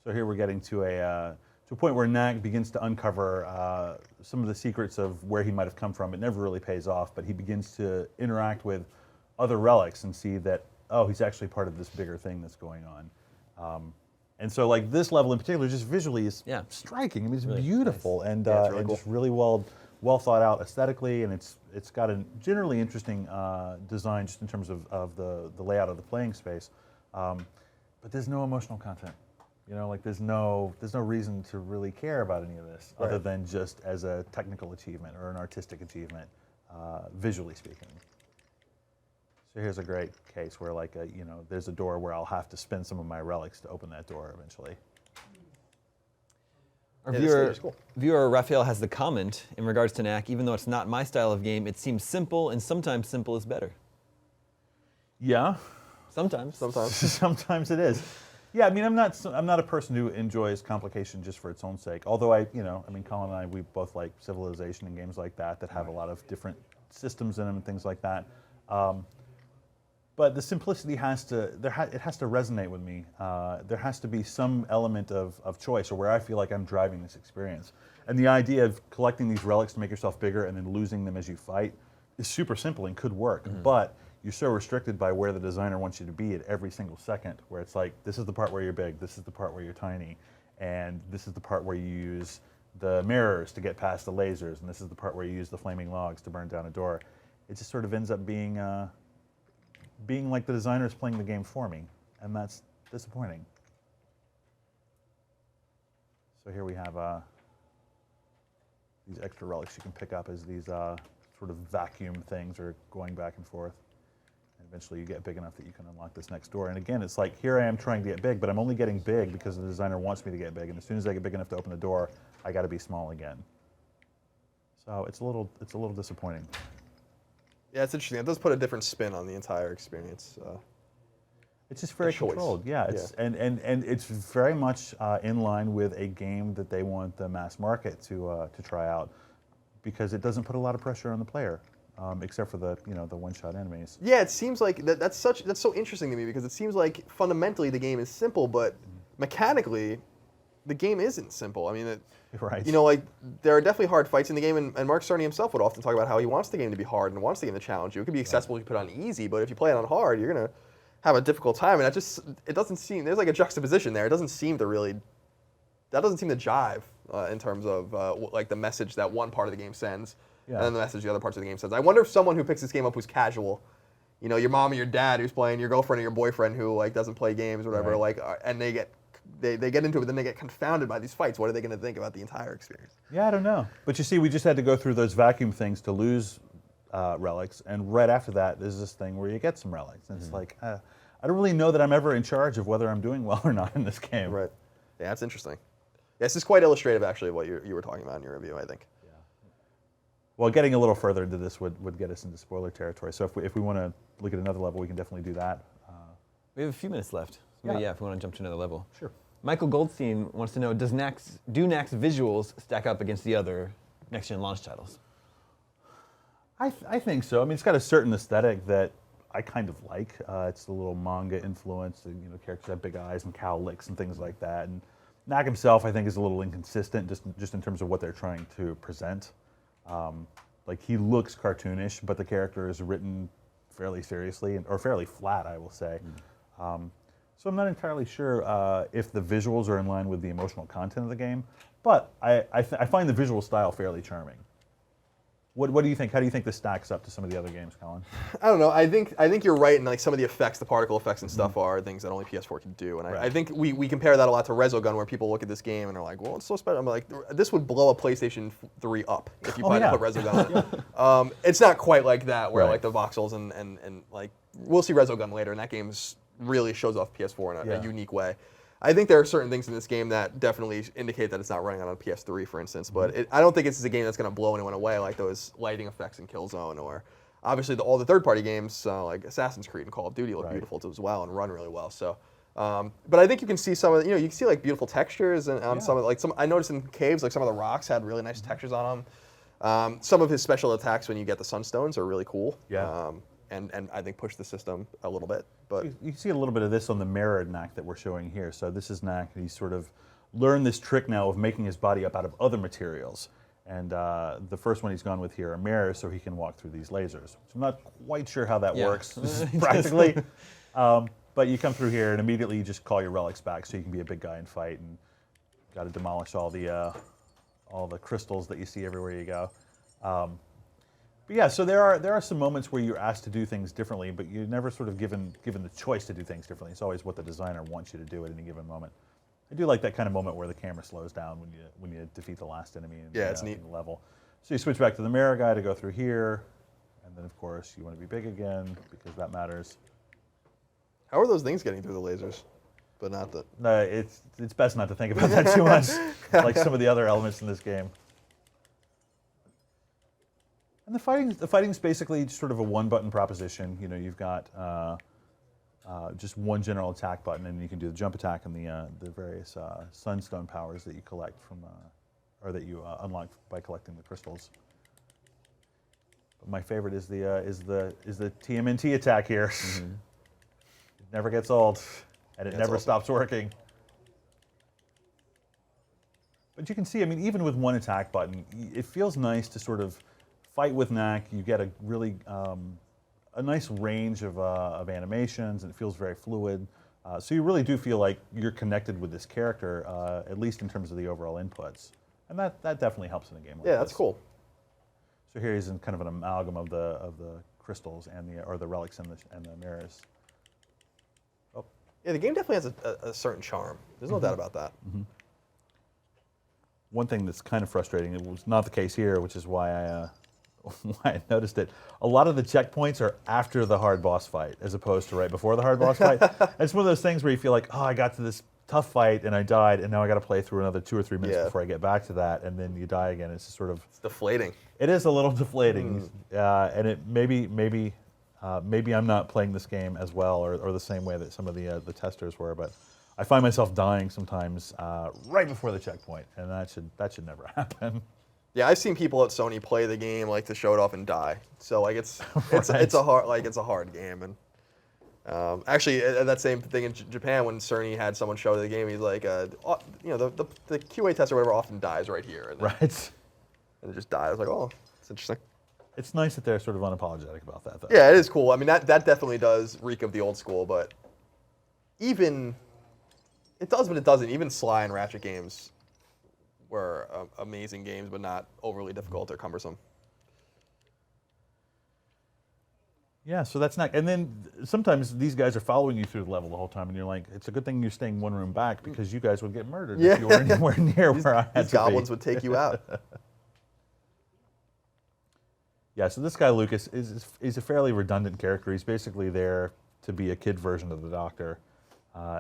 So here we're getting to a point where Knack begins to uncover some of the secrets of where he might have come from. It never really pays off, but he begins to interact with other relics and see that, oh, he's actually part of this bigger thing that's going on. And so, like this level in particular, just visually is striking. I mean, it's really beautiful and really cool. just really well well thought out aesthetically, and it's got a generally interesting design just in terms of the layout of the playing space. But there's no emotional content. You know, like there's no reason to really care about any of this other than just as a technical achievement or an artistic achievement, visually speaking. So here's a great case where, like, you know, there's a door where I'll have to spend some of my relics to open that door eventually. Our Yeah, this stage is cool. viewer Raphael has the comment in regards to Knack. Even though it's not my style of game, it seems simple, and sometimes simple is better. Yeah. Sometimes. Sometimes it is. Yeah, I mean, I'm not a person who enjoys complication just for its own sake. Although I mean, Colin and I, we both like Civilization and games like that have a lot of different systems in them and things like that. But the simplicity has to resonate with me. There has to be some element of choice, or where I feel like I'm driving this experience. And the idea of collecting these relics to make yourself bigger and then losing them as you fight is super simple and could work. But you're so restricted by where the designer wants you to be at every single second, where it's like, this is the part where you're big, this is the part where you're tiny, and this is the part where you use the mirrors to get past the lasers, and this is the part where you use the flaming logs to burn down a door. It just sort of ends up being like the designer is playing the game for me, and that's disappointing. So here we have these extra relics you can pick up as these sort of vacuum things are going back and forth. And eventually you get big enough that you can unlock this next door. And again, it's like, here I am trying to get big, but I'm only getting big because the designer wants me to get big. And as soon as I get big enough to open the door, I got to be small again. So it's a little disappointing. Yeah, it's interesting. It does put a different spin on the entire experience. It's just very controlled. Yeah, and it's very much in line with a game that they want the mass market to try out, because it doesn't put a lot of pressure on the player, except for the one-shot enemies. Yeah, it seems like that's so interesting to me, because it seems like fundamentally the game is simple, but mechanically the game isn't simple. I mean, right. You know, like, there are definitely hard fights in the game, and Mark Cerny himself would often talk about how he wants the game to be hard and wants the game to challenge you. It could be accessible if you put it on easy, but if you play it on hard, you're gonna have a difficult time. And it doesn't seem, there's like a juxtaposition there. It doesn't seem to really, that doesn't seem to jive in terms of like the message that one part of the game sends, and then the message the other parts of the game sends. I wonder if someone who picks this game up who's casual, you know, your mom or your dad who's playing, your girlfriend or your boyfriend who like doesn't play games or whatever, like, and they get into it, but then they get confounded by these fights. What are they going to think about the entire experience? Yeah, I don't know. But you see, we just had to go through those vacuum things to lose relics, and right after that, there's this thing where you get some relics, and it's like, I don't really know that I'm ever in charge of whether I'm doing well or not in this game. Right. Yeah, that's interesting. Yeah, this is quite illustrative, actually, of what you were talking about in your review, I think. Yeah. Well, getting a little further into this would get us into spoiler territory. So if we want to look at another level, we can definitely do that. We have a few minutes left. Yeah, if we want to jump to another level. Sure. Michael Goldstein wants to know, do Knack's visuals stack up against the other next-gen launch titles? I think so. I mean, it's got a certain aesthetic that I kind of like. It's a little manga influence, and, you know, characters have big eyes and cow licks and things like that. And Knack himself, I think, is a little inconsistent just in terms of what they're trying to present. Like, he looks cartoonish, but the character is written fairly seriously, or fairly flat, I will say. So I'm not entirely sure if the visuals are in line with the emotional content of the game, but I find the visual style fairly charming. What do you think? How do you think this stacks up to some of the other games, Colin? I don't know. I think you're right in, like, some of the effects, the particle effects and stuff are things that only PS4 can do. And I think we compare that a lot to Resogun, where people look at this game and are like, well, it's so special. I'm like, this would blow a PlayStation 3 up if you put Resogun on it. It's not quite like that, where like the voxels and like, we'll see Resogun later, and that game's really shows off PS4 in a unique way. I think there are certain things in this game that definitely indicate that it's not running on a PS3, for instance, but I don't think it's a game that's going to blow anyone away, like those lighting effects in Killzone, or obviously all the third-party games like Assassin's Creed and Call of Duty look beautiful as well and run really well. So, but I think you can see some of, you can see like beautiful textures and on some of, like, I noticed in caves, like some of the rocks had really nice textures on them. Some of his special attacks when you get the sunstones are really cool. Yeah. And I think push the system a little bit. But you see a little bit of this on the mirrored Knack that we're showing here. So this is Knack, and he's sort of learned this trick now of making his body up out of other materials. And the first one he's gone with here are mirrors, so he can walk through these lasers. So I'm not quite sure how that works practically. But you come through here, and immediately you just call your relics back, so you can be a big guy and fight, and got to demolish all the crystals that you see everywhere you go. But yeah, so there are some moments where you're asked to do things differently, but you're never sort of given the choice to do things differently. It's always what the designer wants you to do at any given moment. I do like that kind of moment where the camera slows down when you defeat the last enemy in, it's neat. in the level. So you switch back to the mirror guy to go through here, and then of course you want to be big again because that matters. How are those things getting through the lasers? But not the. No, it's best not to think about that too much, like some of the other elements in this game. And the fighting's basically sort of a one-button proposition. You know, you've got just one general attack button, and you can do the jump attack and the various sunstone powers that you collect from, or that you unlock by collecting the crystals. But my favorite is the TMNT attack here. Mm-hmm. It never gets old, and it never stops working. But you can see, I mean, even with one attack button, it feels nice to sort of fight with Knack. You get a really a nice range of animations, and it feels very fluid. So you really do feel like you're connected with this character, at least in terms of the overall inputs, and that definitely helps in a game like this. Yeah, that's cool. So here he's in kind of an amalgam of the crystals and the relics and the mirrors. Oh. Yeah, the game definitely has a certain charm. There's no doubt about that. Mm-hmm. One thing that's kind of frustrating, it was not the case here, which is why I noticed it. A lot of the checkpoints are after the hard boss fight, as opposed to right before the hard boss fight. It's one of those things where you feel like, oh, I got to this tough fight and I died, and now I got to play through another 2 or 3 minutes before I get back to that, and then you die again. It's just sort of deflating. It is a little deflating, and it maybe I'm not playing this game as well or the same way that some of the testers were, but I find myself dying sometimes right before the checkpoint, and that should never happen. Yeah, I've seen people at Sony play the game like to show it off and die. So like it's a hard game, and actually that same thing in Japan when Cerny had someone show the game, he's like, the QA tester or whatever often dies right here, and right, and it just died. I was like, oh, it's interesting. It's nice that they're sort of unapologetic about that, though. Yeah, it is cool. I mean, that definitely does reek of the old school, but even it does, but it doesn't. Even Sly and Ratchet games were amazing games, but not overly difficult or cumbersome. Yeah, so that's not. And then sometimes these guys are following you through the level the whole time, and you're like, it's a good thing you're staying one room back because you guys would get murdered if you were anywhere near where I had to be. These goblins would take you out. Yeah, so this guy Lucas is a fairly redundant character. He's basically there to be a kid version of the Doctor.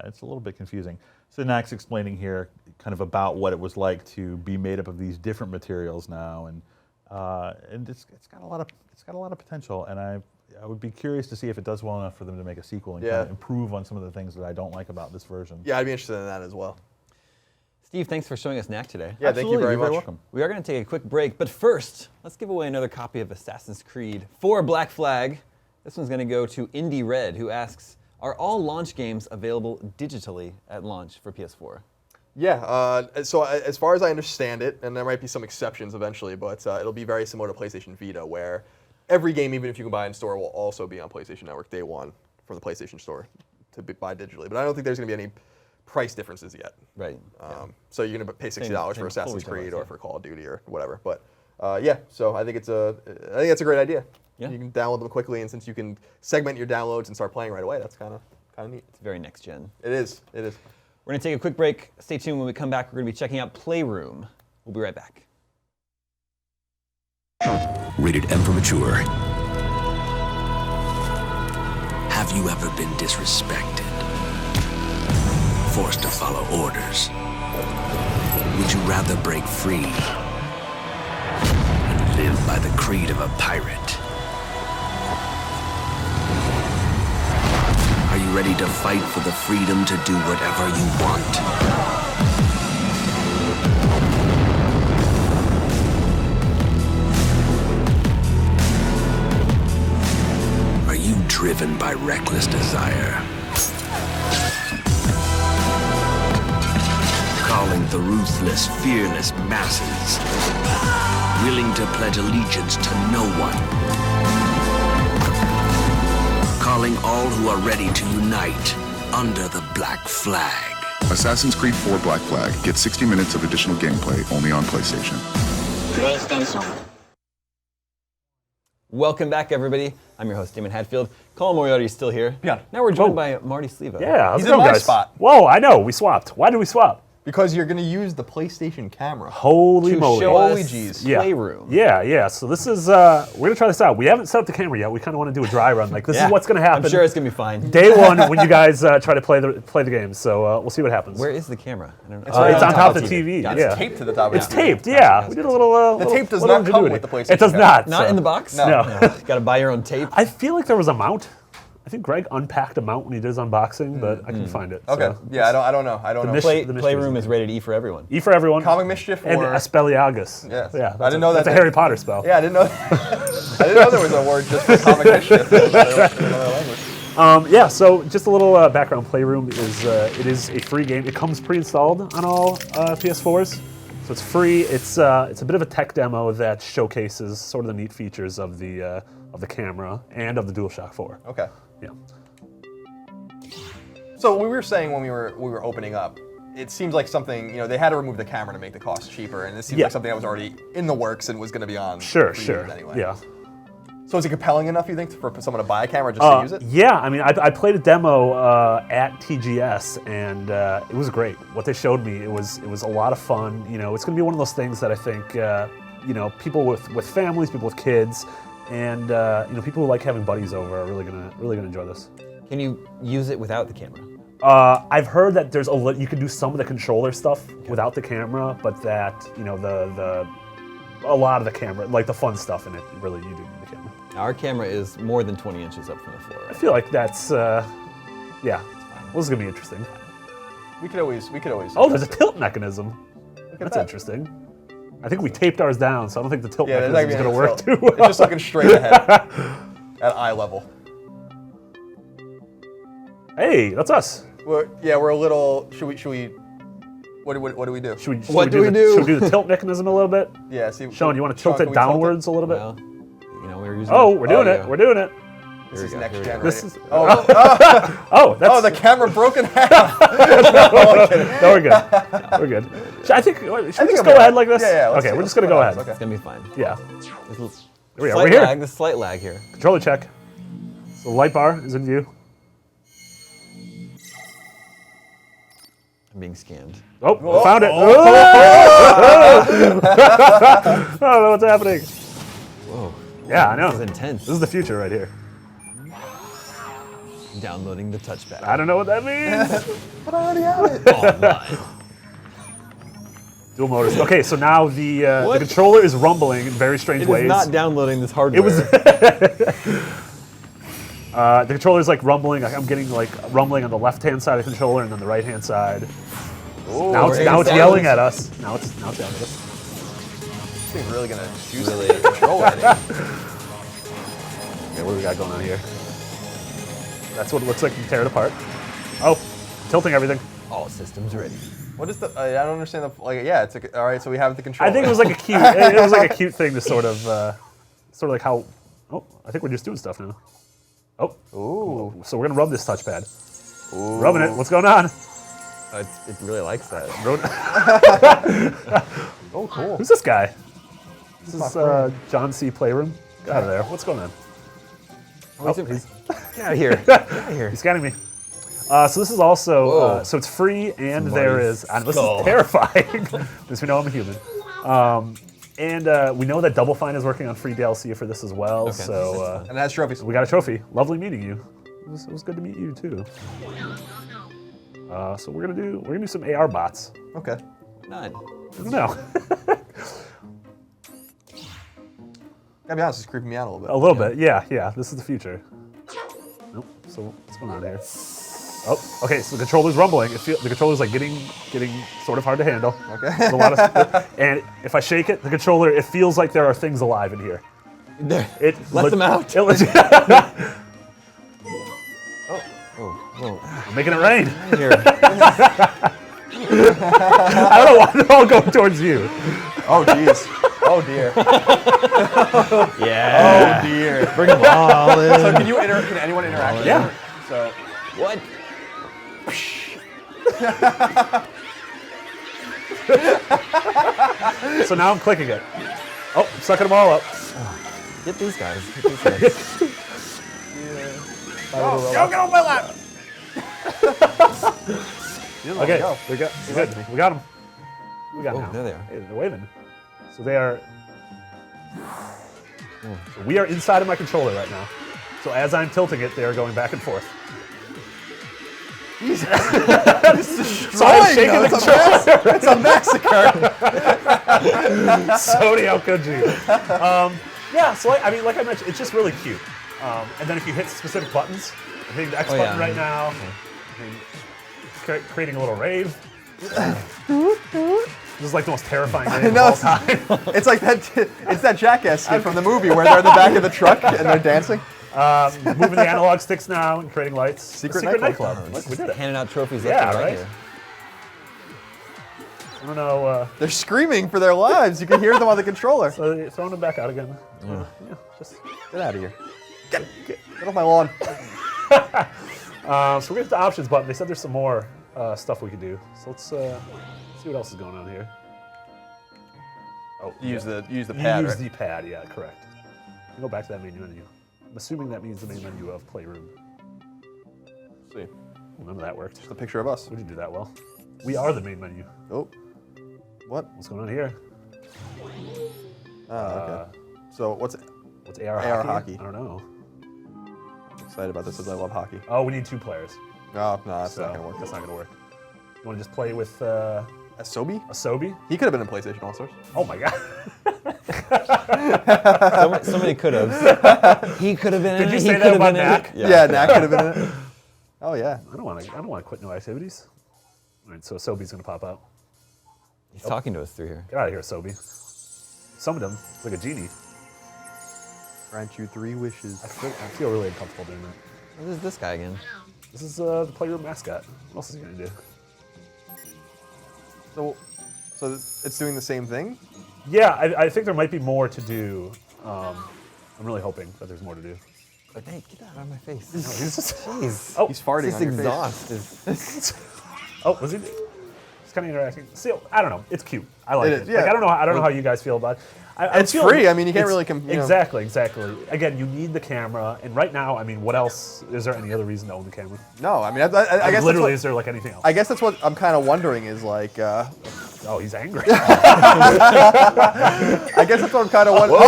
It's a little bit confusing. So Knack's explaining here kind of about what it was like to be made up of these different materials now, and it's got a lot of potential, and I would be curious to see if it does well enough for them to make a sequel and kind of improve on some of the things that I don't like about this version. Yeah, I'd be interested in that as well. Steve, thanks for showing us Knack today. Yeah, thank you very much. You're welcome. We are going to take a quick break, but first, let's give away another copy of Assassin's Creed 4 Black Flag. This one's going to go to Indie Red, who asks, are all launch games available digitally at launch for PS4? Yeah, so as far as I understand it, and there might be some exceptions eventually, but it'll be very similar to PlayStation Vita, where every game, even if you can buy in store, will also be on PlayStation Network day one from the PlayStation Store to buy digitally. But I don't think there's going to be any price differences yet. Right. So you're going to pay $60 for Assassin's Creed or for Call of Duty or whatever. But yeah, so I think that's a great idea. Yeah. You can download them quickly, and since you can segment your downloads and start playing right away, that's kind of neat. It's very next gen. It is. It is. We're going to take a quick break. Stay tuned. When we come back, we're going to be checking out Playroom. We'll be right back. Rated M for mature. Have you ever been disrespected? Forced to follow orders? Would you rather break free and live by the creed of a pirate? Are you ready to fight for the freedom to do whatever you want? Are you driven by reckless desire? Calling the ruthless, fearless masses, willing to pledge allegiance to no one. Calling all who are ready to unite under the Black Flag. Assassin's Creed 4 Black Flag. Get 60 minutes of additional gameplay only on PlayStation. PlayStation. Welcome back, everybody. I'm your host, Damon Hatfield. Colin Moriarty is still here. Yeah. Now we're joined by Marty Sleva. Yeah, how's He's it in going, my guys? spot. Whoa, I know, we swapped. Why did we swap? Because you're going to use the PlayStation camera. Holy To moly. show Holy us jeez. Yeah. Playroom. Yeah. So this is, we're gonna try this out. We haven't set up the camera yet. We kind of want to do a dry run. Like, this is what's gonna happen. I'm sure it's going to be fine. Day one when you guys try to play the game. So we'll see what happens. Where is the camera? I don't know. right it's on top of the TV. Got it. Yeah. It's taped to the top of It's the taped, yeah. We did a little. The little- tape does little not come ingenuity. with the PlayStation It does camera. not. Not so. in the box? No. Got to buy your own tape. I feel like there was a mount. I think Greg unpacked a mount when he did his unboxing, but I couldn't find it. Okay. So. Yeah, I don't know. I don't know. mission- Playroom is rated E for everyone. E for everyone. Comic Mischief and or Aspeliagus. Yes. Yeah. I didn't know That's that- a Harry Potter spell. Yeah, I didn't know. I didn't know there was a word just for Comic Mischief. in another language. Yeah, so just a little background. Playroom is it is a free game. It comes pre-installed on all PS4s, so it's free. It's a bit of a tech demo that showcases sort of the neat features of the camera and of the DualShock 4. Okay. Yeah. So we were saying when we were opening up, it seems like something, they had to remove the camera to make the cost cheaper, and this seems Yeah. like something that was already in the works and was going to be on. Sure. for years anyway. Yeah. So is it compelling enough, you think, for someone to buy a camera just to use it? Yeah, I mean, I played a demo at TGS, and it was great. What they showed me, it was a lot of fun. It's going to be one of those things that I think, people with families, people with kids, and people who like having buddies over are really gonna enjoy this. Can you use it without the camera? I've heard that there's you can do some of the controller stuff without the camera, but that a lot of the camera, like the fun stuff in it, really you do need the camera. Our camera is more than 20 inches up from the floor. I feel like that's yeah. Well, this is gonna be interesting. We could always. Oh, there's a tilt mechanism. That's that. interesting. I think we taped ours down, so I don't think the tilt Yeah, there's mechanism is not gonna gonna work too well. It's just looking straight ahead at eye level. Hey, that's us. We're a little. Should we? What do we do? Should we do the tilt mechanism a little bit? Yeah. See, Sean, you want to tilt Sean, it can we tilt downwards a little bit? Well, we're using. Oh, we're doing it. yeah. We're doing it. This is Here we go, next here we gen. go. This right? is Oh, that's the camera broke in half. no, we're good. We're good. Should we just I'm go all ahead right. like this? Yeah. Okay, we're just gonna go ahead. Okay. It's going to be fine. Yeah. There's a Here we are. slight We're here. lag, there's a slight lag here. Controller check. So the light bar is in view. I'm being scanned. Oh, we found it. I don't know what's happening. Whoa. Yeah, I know. This is intense. This is the future right here. Downloading the touchpad. I don't know what that means. But I already have it. Dual motors. Okay, so now the controller is rumbling in very strange It ways. is not downloading this hardware. It was. The controller's like rumbling. Like I'm getting like rumbling on the left-hand side of the controller and then the right-hand side. Ooh, Now it's sounds- yelling at us. Now it's yelling at us. This thing's really gonna juice the controller. Okay, what do we got going on here? That's what it looks like when you tear it apart. Oh, tilting everything. All systems ready. What is the? I don't understand the. It's all right. So we have the controller. I think it was like a cute. It was like a cute thing to sort of like how. Oh, I think we're just doing stuff now. Oh, Ooh. so we're gonna rub this touchpad. Ooh. Rubbing it. What's going on? It really likes that. Oh, cool. Who's this guy? This is John C. Playroom. Get out of there. What's going on? Get out of here. Get out of here. He's scanning me. So this is also so it's free and there is. And this is terrifying because we know I'm a human. And we know that Double Fine is working on free DLC for this as well. Okay. So And that's trophies. we got a trophy. Lovely meeting you. It was good to meet you too. So we're gonna do some AR bots. Okay. None. I don't know. Gotta be honest, it's creeping me out a little bit. A little bit, yeah. This is the future. Nope. So what's going on here? Oh, okay. So the controller's rumbling. The controller's like getting sort of hard to handle. Okay. There's a lot of, and if I shake it, the controller, it feels like there are things alive in here. Let them out. I'm making it rain. Here. I don't know why they're all going towards you. Oh, jeez. Oh, dear. Yeah. Oh, dear. Bring them all in. So can anyone interact with Yeah. it? So, What? So now I'm clicking it. Oh, I'm sucking them all up. Get these guys. Get these guys. Don't get on my lap! Okay, we got them. We got them. We got Oh, them. there they are. Hey, they're waving. So they are. So we are inside of my controller right now. So as I'm tilting it, they are going back and forth. Jesus. So I'm shaking the controller. It's a massacre. Sony, how could you? Yeah, so like I mentioned, it's just really cute. And then if you hit specific buttons, I'm hitting the X button right now. Creating a little rave. This is like the most terrifying game of all time. It's like that. It's that Jackass skit from the movie where they're in the back of the truck and they're dancing. Moving the analog sticks now and creating lights. Secret nightclub. nightclub. Look, we did it. Handing out trophies Yeah, left and right right? here. I don't know. They're screaming for their lives. You can hear them on the controller. So you're throwing them back out again. Yeah, just Get out of here. Get off my lawn. So we're gonna hit the options button. They said there's some more stuff we could do. So let's see what else is going on here. Oh, Use the you pad. use Right? the pad, yeah, correct. Go back to that main menu. I'm assuming that means the main menu of Playroom. See, None of that worked. just a picture of us. We didn't do that well. We are the main menu. Oh, what? What's going on here? Oh, okay. So what's AR hockey? I don't know. I'm excited about this because I love hockey. Oh, we need 2 players. No, that's So not gonna work. That's not gonna work. You want to just play with Asobi? Asobi? He could have been in PlayStation All Stars. Oh my god. Somebody could have. He could have been in it. Did you He say could that have about been in Knack? it. Yeah, Knack could have been in it. Oh yeah. I don't want to quit no activities. All right, so Asobi's gonna pop out. He's talking to us through here. Get out of here, Asobi. Summoned him. It's like a genie. Grant you 3 wishes. I feel really uncomfortable doing that. What is this guy again? This is the Playroom mascot. What else is he gonna do? So it's doing the same thing. Yeah, I think there might be more to do. I'm really hoping that there's more to do. But hey, get that out of my face. No, he's just, Jeez. oh, He's farting This on your face. exhaust is. oh, was he? It's kind of interacting. See, I don't know. It's cute. I like It it. is, yeah. Like, I don't know how you guys feel about it. It's free. I mean, you can't really Exactly. Again, you need the camera, and right now, I mean, what else? Is there any other reason to own the camera? No, I mean, I guess literally, that's is there like anything else? I guess that's what I'm kind of wondering is like. Oh, he's angry. I guess that's what I'm kind of wondering.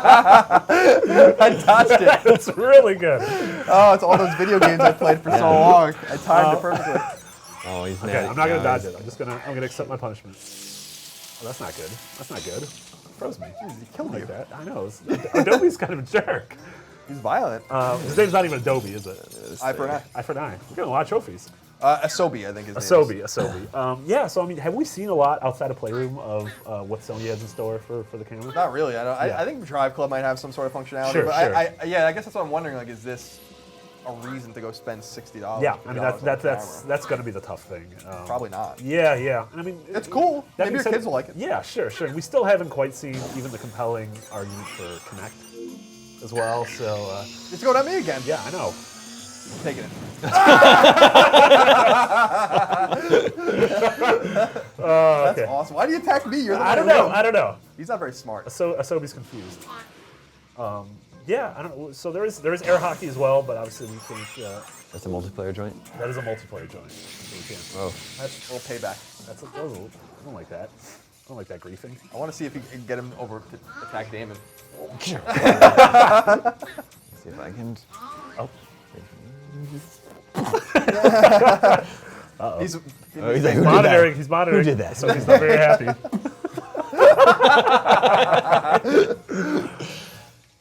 I dodged it. That's really good. Oh, it's all those video games I played for so long. I timed it perfectly. Oh, he's Okay, I'm not gonna dodge it. I'm gonna accept my punishment. Oh, that's not good. That's not good. Froze me. He killed Like you. that. I know. Adobe's kind of a jerk. He's violent. His name's not even Adobe, is it? Eye for an eye. Eye for an eye. We're getting a lot of trophies. Asobi, I think his name is. Asobi. Yeah, so I mean, have we seen a lot outside of Playroom of what Sony has in store for the camera? Not really. I don't. Yeah. I think Drive Club might have some sort of functionality. Sure, but sure. I guess that's what I'm wondering. Like, is this a reason to go spend $60? Yeah, I mean $50 on a camera? that's going to be the tough thing. Probably not. Yeah. And I mean, It's cool. that Maybe being your said- kids will like it. Yeah, sure. And we still haven't quite seen even the compelling argument for Kinect as well. So It's going at me again. yeah, I know. I'm taking it. That's Okay. awesome. Why do you attack me? You're the I one don't who know. wins. I don't know. He's not very smart. So Asobi's confused. Yeah, I don't know. So there is air hockey as well, but obviously we think That's a multiplayer joint. that is a multiplayer joint. So we can't. Oh. That's A little payback. I don't like that. I don't like that griefing. I want to see if you can get him over to attack Damon. See if I can. Oh. He's Oh, he's like, who did Monitoring. that? He's monitoring. Who did that? So he's not very happy.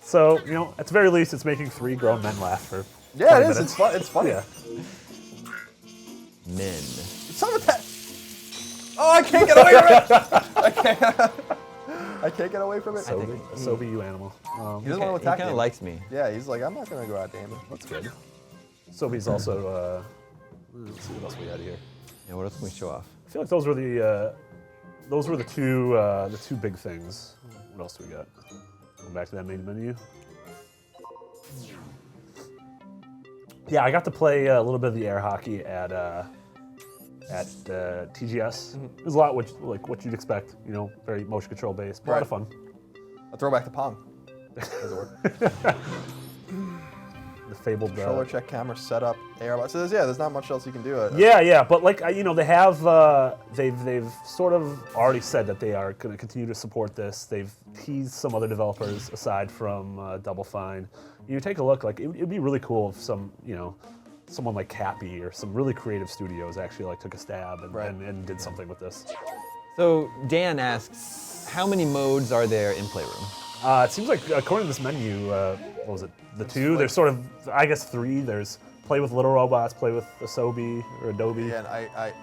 So at the very least, it's making 3 grown men laugh for. yeah, 20 it is. minutes. It's fun. It's funny. Yeah. Men. Son of a Oh, I can't get away from it. I can't get away from it. Asobi, you animal. He doesn't want to He attack kind of Damon. likes me. Yeah, he's like, I'm not gonna go out Damon. That's good. Asobi's also. Let's see what else we had here. Yeah, what else can we show off? I feel like those were the two big things. What else do we got? Going back to that main menu. Yeah, I got to play a little bit of the air hockey at at TGS. It was a lot like what you'd expect, you know, very motion control based. A lot of fun. A throwback to Pong. Does it work? The fabled controller check, camera setup, AR. So there's not much else you can do. Yeah, but like you know, they have they've sort of already said that they are going to continue to support this. They've teased some other developers aside from Double Fine. You take a look, like it'd be really cool if someone like Cappy or some really creative studios actually like took a stab and did something with this. So Dan asks, how many modes are there in Playroom? It seems like according to this menu, what was it? The two. There's sort of, I guess, three. There's play with little robots, play with Asobi or Adobe. Yeah,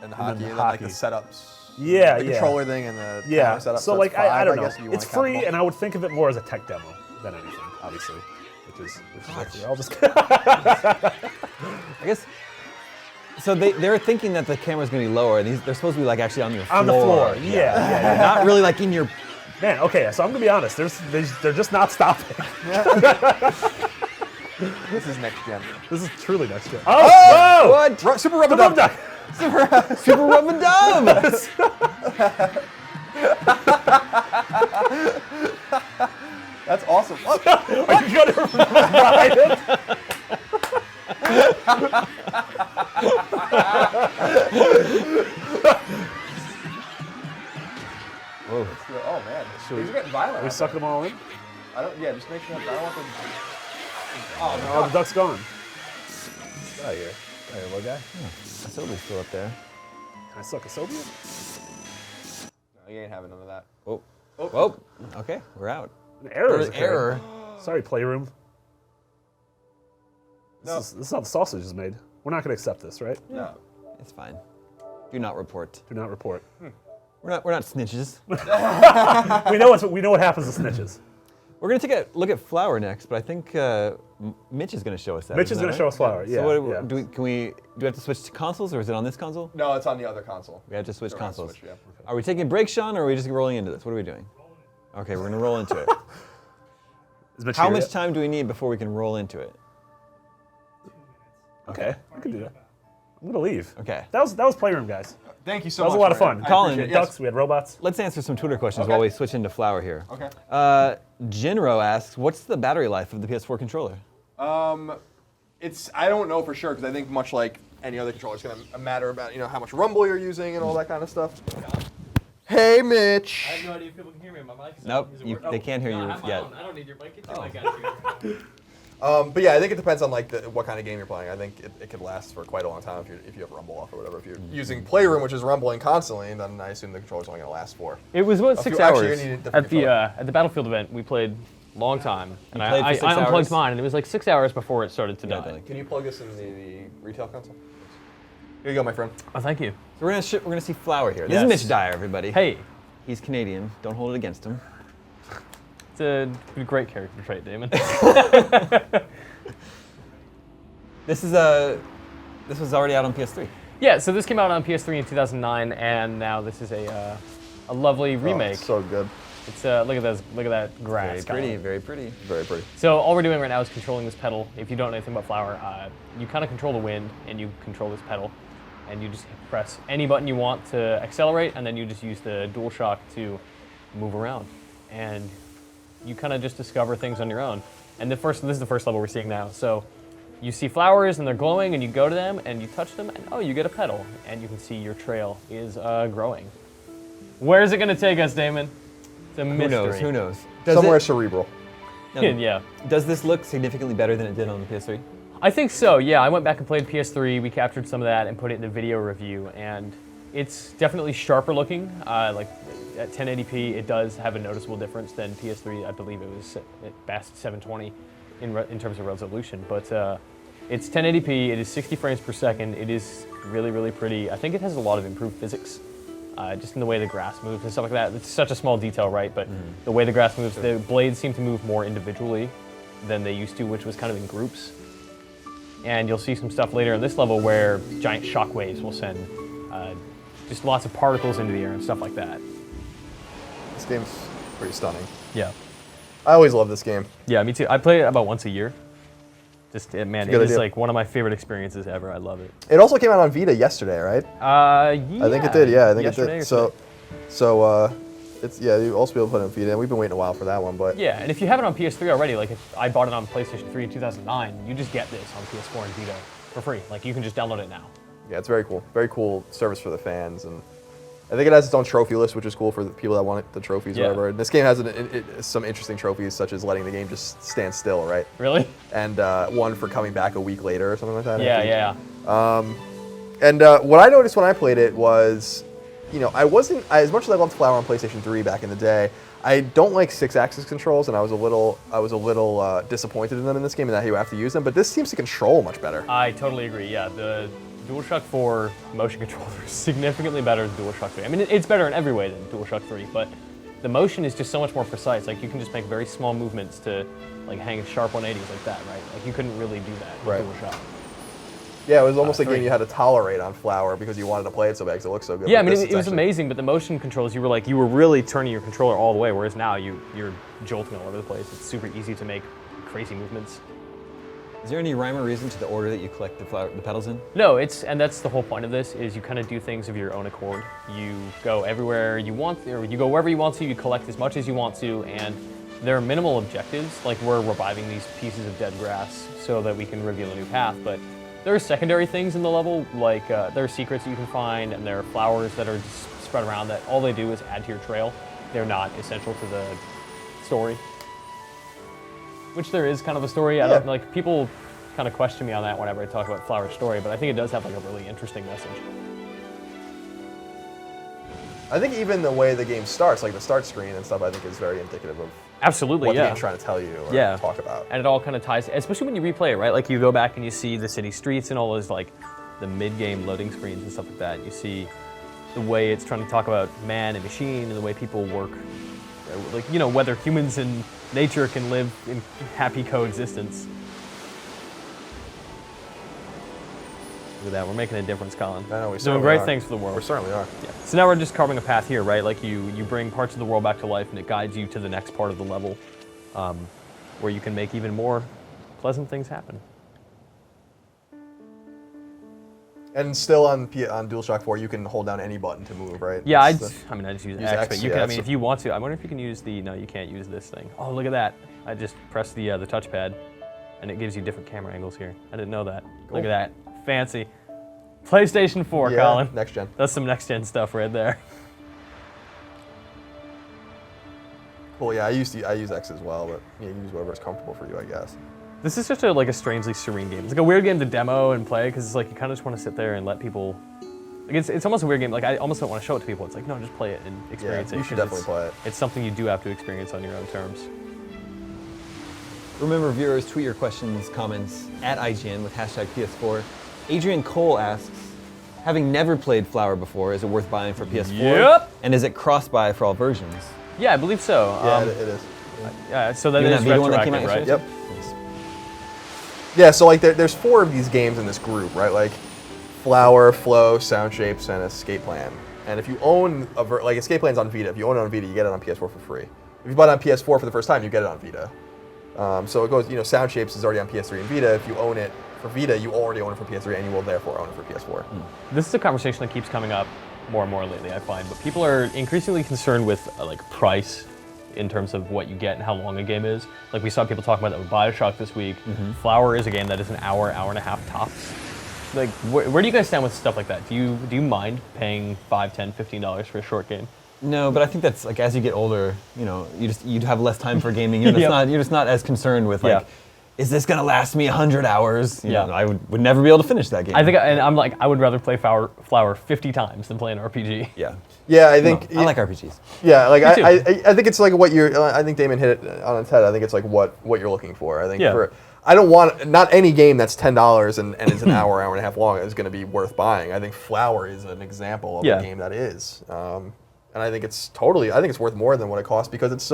and hockey, and then hockey. like the setups. Yeah, the controller thing and the camera setup. So like I don't know. Guess It's free, and I would think of it more as a tech demo than anything, obviously, which is like we're all just. I guess. So they're thinking that the camera's going to be lower. They're supposed to be like actually on your floor. On the floor, yeah. Not really like in your. Man, okay, so I'm gonna be honest. They're just not stopping. This is next gen. This is truly next gen. Oh! What? Super Rubber Dub. Super Rubber Dub. That's awesome. What? Are you gonna ride it? Whoa. Oh man, these are getting violent. We suck them all in? Yeah, just make sure. I don't want them. Oh, the duck's gone. Get out of here. Hey, little guy. Asobi's still up there. Can I suck Asobi? No, you ain't having none of that. Oh. Whoa. Okay, we're out. An error. There's error. Sorry, Playroom. No. This is how the sausage is made. We're not gonna accept this, right? No. It's fine. Do not report. Do not report. We're not snitches. we know what happens to snitches. We're gonna take a look at Flower next, but I think Mitch is gonna show us that. Mitch is gonna show us Flower. Yeah. So what, do we have to switch to consoles, or is it on this console? No, it's on the other console. We have to switch consoles. Switch, yeah. Are we taking a break, Sean, or are we just rolling into this? What are we doing? Okay, we're gonna roll into it. How much time do we need before we can roll into it? Okay, I can do that. I'm gonna leave. Okay. That was Playroom, guys. Thank you so much. That was a lot of fun. Colin, We had ducks, we had robots. Let's answer some Twitter questions while we switch into Flower here. Okay. Jinro asks, what's the battery life of the PS4 controller? I don't know for sure because I think much like any other controller, it's gonna matter about how much rumble you're using and all that kind of stuff. Hey, Mitch. I have no idea if people can hear me. My mic's Nope, they can't hear you yet. I don't need your mic. Get your mic out of here. But yeah, I think it depends on like what kind of game you're playing. I think it could last for quite a long time if you have rumble off or whatever. If you're using Playroom, which is rumbling constantly, then I assume the controller's only going to last for. It was about 6 hours. At the Battlefield event, we played a long time, and I unplugged mine, and it was like 6 hours before it started to die. Can you plug this in the retail console? Here you go, my friend. Oh, thank you. So we're gonna see Flower here. This is Mitch Dyer, everybody. Hey. He's Canadian. Don't hold it against him. It's a great character trait, Damon. This was already out on PS3. Yeah, so this came out on PS3 in 2009, and now this is a lovely remake. It's so good. It's look at that grass. Very pretty. So all we're doing right now is controlling this pedal. If you don't know anything about Flower, you kind of control the wind, and you control this pedal, and you just press any button you want to accelerate, and then you just use the DualShock to move around, and you kind of just discover things on your own. And this is the first level we're seeing now. So you see flowers and they're glowing, and you go to them and you touch them, and oh, you get a petal, and you can see your trail is growing. Where is it going to take us, Damon? It's a mystery. Who knows? Somewhere cerebral. Yeah. Does this look significantly better than it did on the PS3? I think so, yeah. I went back and played PS3. We captured some of that and put it in the video review, and it's definitely sharper looking. Like at 1080p, it does have a noticeable difference than PS3. I believe it was at best 720 in terms of resolution, but it's 1080p. It is 60 frames per second. It is really, really pretty. I think it has a lot of improved physics, just in the way the grass moves and stuff like that. It's such a small detail, right? But the way the grass moves, the blades seem to move more individually than they used to, which was kind of in groups. And you'll see some stuff later in this level where giant shockwaves will send just lots of particles into the air and stuff like that. This game's pretty stunning. Yeah. I always love this game. Yeah, me too. I play it about once a year. Just man, a good it is idea. like one of my favorite experiences ever. I love it. It also came out on Vita yesterday, right? Yeah. I think it did. Yeah, I think it yesterday did. or So, it's you also be able to put it on Vita, and we've been waiting a while for that one, but yeah, and if you have it on PS3 already, like if I bought it on PlayStation 3 in 2009, you just get this on PS4 and Vita for free. Like you can just download it now. yeah, it's very cool. Very cool service for the fans, and I think it has its own trophy list, which is cool for the people that want the trophies or Yeah. whatever. And this game has some interesting trophies, such as letting the game just stand still, right? Really? And one for coming back a week later or something like that. I Yeah, think. yeah. And what I noticed when I played it was, I wasn't as much as I loved Flower on PlayStation 3 back in the day. I don't like 6-axis controls, and I was a little disappointed in them in this game, and that you have to use them. But this seems to control much better. I totally agree. Yeah, the DualShock 4 motion controller is significantly better than DualShock 3. I mean, it's better in every way than DualShock 3, but the motion is just so much more precise. Like you can just make very small movements to like hang sharp 180s like that, right? Like you couldn't really do that with Right. DualShock. Yeah, it was almost a 3. game you had to tolerate on Flower because you wanted to play it so bad because it looked so good. Yeah, I But mean, this it was actually- amazing, but the motion controls, you were really turning your controller all the way, whereas now you're jolting all over the place. It's super easy to make crazy movements. Is there any rhyme or reason to the order that you collect the petals in? No, and that's the whole point of this, is you kind of do things of your own accord. You go everywhere you want, or you go wherever you want to, you collect as much as you want to, and there are minimal objectives, like we're reviving these pieces of dead grass so that we can reveal a new path, but there are secondary things in the level, like there are secrets that you can find, and there are flowers that are just spread around that all they do is add to your trail. They're not essential to the story. Which there is kind of a story. I don't like people kind of question me on that whenever I talk about Flower's story, but I think it does have like a really interesting message. I think even the way the game starts, like the start screen and stuff, I think is very indicative of Absolutely, what yeah. the game's trying to tell you or talk about. And it all kind of ties, especially when you replay it, right? Like you go back and you see the city streets and all those like the mid-game loading screens and stuff like that. You see the way it's trying to talk about man and machine and the way people work, like whether humans and nature can live in happy coexistence. Look at that, we're making a difference, Colin. I know, we doing certainly great are. things for the world. We certainly are. Yeah. So now we're just carving a path here, right? Like you bring parts of the world back to life and it guides you to the next part of the level where you can make even more pleasant things happen. And still on DualShock 4, you can hold down any button to move, right? Yeah, I It's just use use X, X, but you yeah, can, that's if you want to, I wonder if you can use no, you can't use this thing. Oh, look at that. I just pressed the touchpad and it gives you different camera angles here. I didn't know that. Look at that. Fancy. PlayStation 4, Yeah, Colin. next gen. That's some next gen stuff right there. Cool, yeah, I use X as well, but you use whatever's comfortable for you, I guess. This is just a strangely serene game. It's like a weird game to demo and play because it's like you kind of just want to sit there and let people. Like it's almost a weird game. Like I almost don't want to show it to people. It's like no, just play it and experience it. You should 'cause definitely play it. It's something you do have to experience on your own terms. Remember, viewers, tweet your questions, comments at IGN with hashtag PS4. Adrian Cole asks, having never played Flower before, is it worth buying for PS4? Yep. And is it cross-buy for all versions? Yeah, I believe so. Yeah, it is. Yeah, so that Even is that Vita one that came out retroactive, right? yesterday? Yep. Yeah, so like there's 4 of these games in this group, right? Like Flower, Flow, Sound Shapes, and Escape Plan. And if you own like Escape Plan's on Vita, if you own it on Vita, you get it on PS4 for free. If you buy it on PS4 for the first time, you get it on Vita. So it goes, Sound Shapes is already on PS3 and Vita. If you own it for Vita, you already own it for PS3, and you will therefore own it for PS4. This is a conversation that keeps coming up more and more lately, I find. But people are increasingly concerned with like price in terms of what you get and how long a game is. Like we saw people talking about that with Bioshock this week. Flower is a game that is an hour and a half tops. Like where do you guys stand with stuff like that? Do you mind paying $5, $10, $15 for a short game? No, but I think that's like as you get older, you'd have less time for gaming. You're just not as concerned with like, is this gonna last me 100 hours? You know, I would never be able to finish that game. I think, and I'm like, I would rather play Flower 50 times than play an RPG. Yeah. Yeah, I think I like RPGs. Yeah, like Me too. I think it's like what you're. I think Damon hit it on its head. I think it's like what you're looking for. I think Yeah. I don't want not any game that's $10 and is an hour and a half long is going to be worth buying. I think Flower is an example of a game that is, and I think it's worth more than what it costs because it's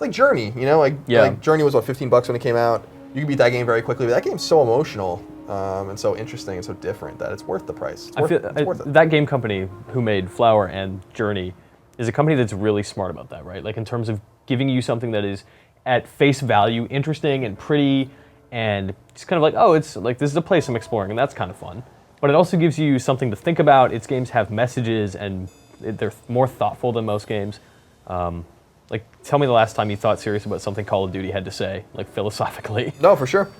like Journey, like Journey was what $15 when it came out. You can beat that game very quickly, but that game's so emotional and so interesting and so different that it's worth the price. It's worth it. That game company who made Flower and Journey is a company that's really smart about that, right? Like in terms of giving you something that is at face value interesting and pretty and it's kind of like, oh, it's like this is a place I'm exploring, and that's kind of fun. But it also gives you something to think about. Its games have messages, and they're more thoughtful than most games. Like, tell me the last time you thought seriously about something Call of Duty had to say, like philosophically. No, for sure.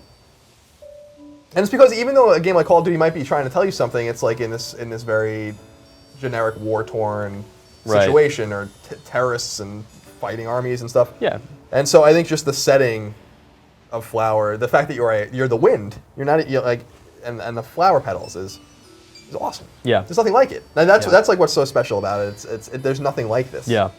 And it's because even though a game like Call of Duty might be trying to tell you something, it's like in this very generic war-torn situation, or terrorists and fighting armies and stuff. Yeah. And so I think just the setting of Flower, the fact that you're the wind, and the flower petals is awesome. Yeah. There's nothing like it. And that's like what's so special about it. There's nothing like this. Yeah.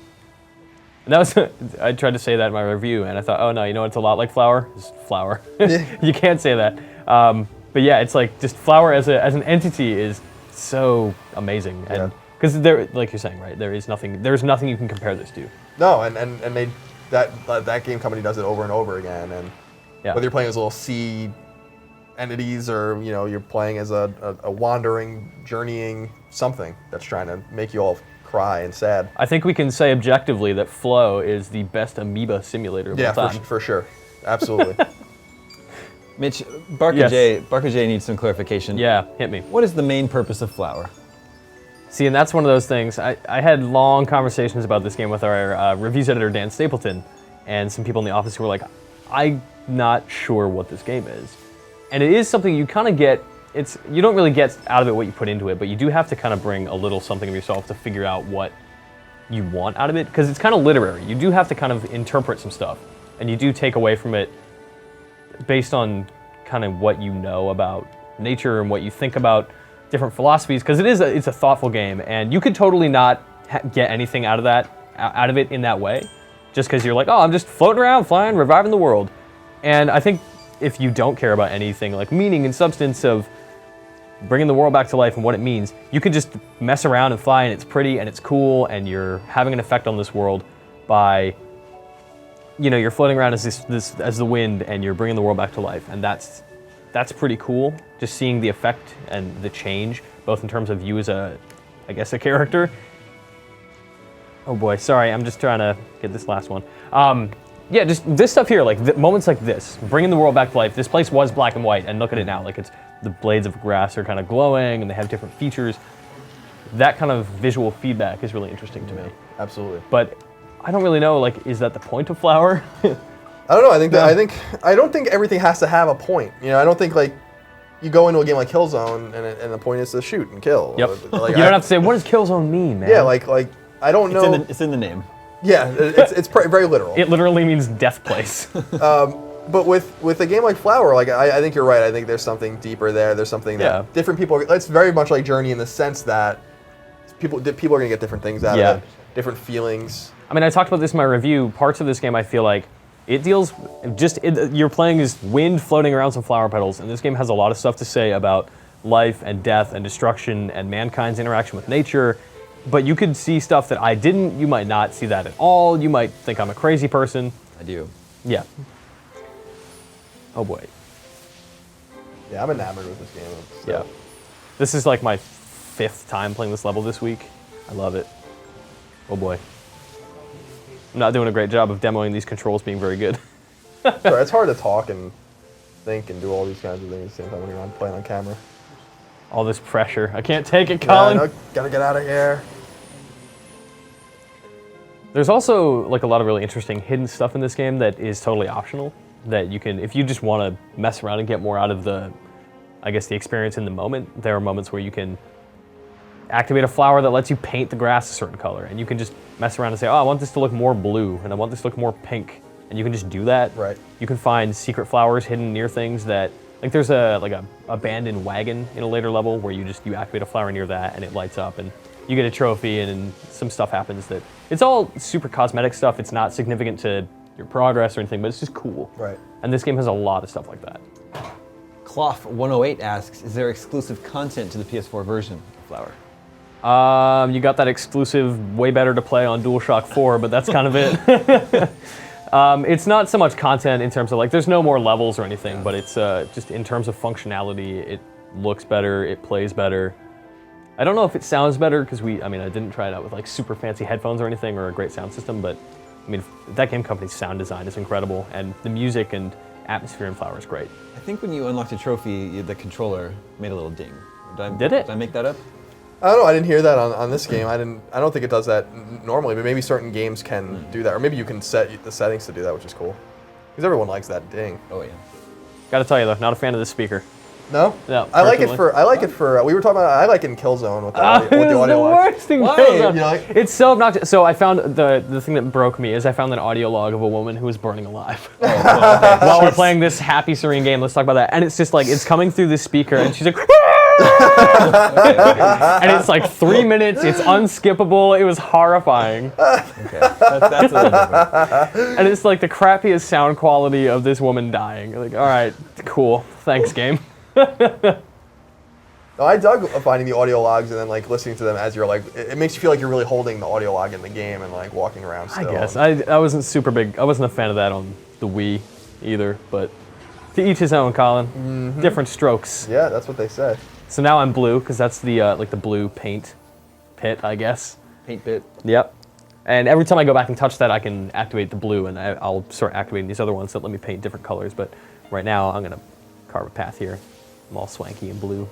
And that was I tried to say that in my review, and I thought, oh no, you know what's a lot like Flower? It's Flower. You can't say that. But yeah, it's like just Flower as an entity is so amazing, and because there, like you're saying, right? There's nothing you can compare this to. No, and they that game company does it over and over again, and whether you're playing as little sea entities or you're playing as a wandering, journeying something that's trying to make you all cry and sad. I think we can say objectively that Flow is the best amoeba simulator of all time. Yeah, for sure, absolutely. Mitch, Barker J needs some clarification. Yeah, hit me. What is the main purpose of Flower? See, and that's one of those things. I had long conversations about this game with our reviews editor, Dan Stapleton, and some people in the office who were like, I'm not sure what this game is. And it is something you kind of get, you don't really get out of it what you put into it, but you do have to kind of bring a little something of yourself to figure out what you want out of it, because it's kind of literary. You do have to kind of interpret some stuff, and you do take away from it based on kind of what you know about nature and what you think about different philosophies, because it's a thoughtful game, and you could totally not get anything out of it in that way, just because you're like, oh, I'm just floating around, flying, reviving the world. And I think if you don't care about anything like meaning and substance of bringing the world back to life and what it means, you can just mess around and fly, and it's pretty and it's cool, and you're having an effect on this world by, you're floating around as the wind, and you're bringing the world back to life, and that's pretty cool. Just seeing the effect and the change, both in terms of you as a character. Oh boy, sorry, I'm just trying to get this last one. Yeah, just this stuff here, like moments like this, bringing the world back to life. This place was black and white, and look at it now. Like the blades of grass are kind of glowing, and they have different features. That kind of visual feedback is really interesting to me. Absolutely. But I don't really know, like, is that the point of Flower? I don't know. I don't think everything has to have a point. I don't think like you go into a game like Killzone and the point is to shoot and kill. Yep. Like, you don't have to say, what does Killzone mean, man? Yeah, like I don't know. It's in the name. Yeah, it's very literal. It literally means death place. But with a game like Flower, like I think you're right. I think there's something deeper there. There's something that different people. It's very much like Journey in the sense that people are going to get different things out of it, different feelings. I mean, I talked about this in my review. Parts of this game, I feel like it deals you're playing as wind floating around some flower petals, and this game has a lot of stuff to say about life and death and destruction and mankind's interaction with nature. But you could see stuff that I didn't. You might not see that at all. You might think I'm a crazy person. I do. Yeah. Oh boy. Yeah, I'm enamored with this game. Yeah. This is like my 5th time playing this level this week. I love it. Oh boy. I'm not doing a great job of demoing these controls being very good. Sorry, it's hard to talk and think and do all these kinds of things at the same time when you're playing on camera. All this pressure. I can't take it, Colin. Yeah, no, gotta get out of here. There's also like a lot of really interesting hidden stuff in this game that is totally optional. That you can, if you just want to mess around and get more out of the experience in the moment, there are moments where you can activate a flower that lets you paint the grass a certain color, and you can just mess around and say, oh, I want this to look more blue, and I want this to look more pink, and you can just do that. Right. You can find secret flowers hidden near things that, like there's a abandoned wagon in a later level where you activate a flower near that and it lights up and you get a trophy and some stuff happens that, it's all super cosmetic stuff. It's not significant to your progress or anything, but it's just cool. Right. And this game has a lot of stuff like that. Cloth108 asks, is there exclusive content to the PS4 version of Flower? You got that exclusive, way better to play on DualShock 4, but that's kind of it. It's not so much content in terms of like, there's no more levels or anything, but it's just in terms of functionality, it looks better, it plays better. I don't know if it sounds better because I didn't try it out with like super fancy headphones or anything or a great sound system, but I mean, that game company's sound design is incredible, and the music and atmosphere in Flower is great. I think when you unlocked a trophy, the controller made a little ding. Did it? Did I make that up? I don't know. I didn't hear that on this game. I don't think it does that normally, but maybe certain games can do that, or maybe you can set the settings to do that, which is cool. Because everyone likes that ding. Oh yeah. Gotta tell you though, not a fan of this speaker. No? No. I like it for. We were talking about. I like it in Killzone with the audio. With the audio the log. worst in Why? Killzone. You like? It's so obnoxious. So I found the thing that broke me is I found an audio log of a woman who was burning alive while we're playing this happy, serene game. Let's talk about that. And it's just like it's coming through the speaker, and she's like, and it's like 3 minutes. It's unskippable. It was horrifying. Okay, that's a little different. And it's like the crappiest sound quality of this woman dying. Like, all right, cool, thanks, game. No, I dug finding the audio logs and then like listening to them as you're like. It makes you feel like you're really holding the audio log in the game and like walking around. Still. I guess I wasn't super big. I wasn't a fan of that on the Wii either. But to each his own, Colin. Mm-hmm. Different strokes. Yeah, that's what they say. So now I'm blue because that's the like the blue paint pit, I guess. Paint pit. Yep. And every time I go back and touch that, I can activate the blue, and I'll start activating these other ones that let me paint different colors. But right now, I'm gonna carve a path here. I'm all swanky and blue.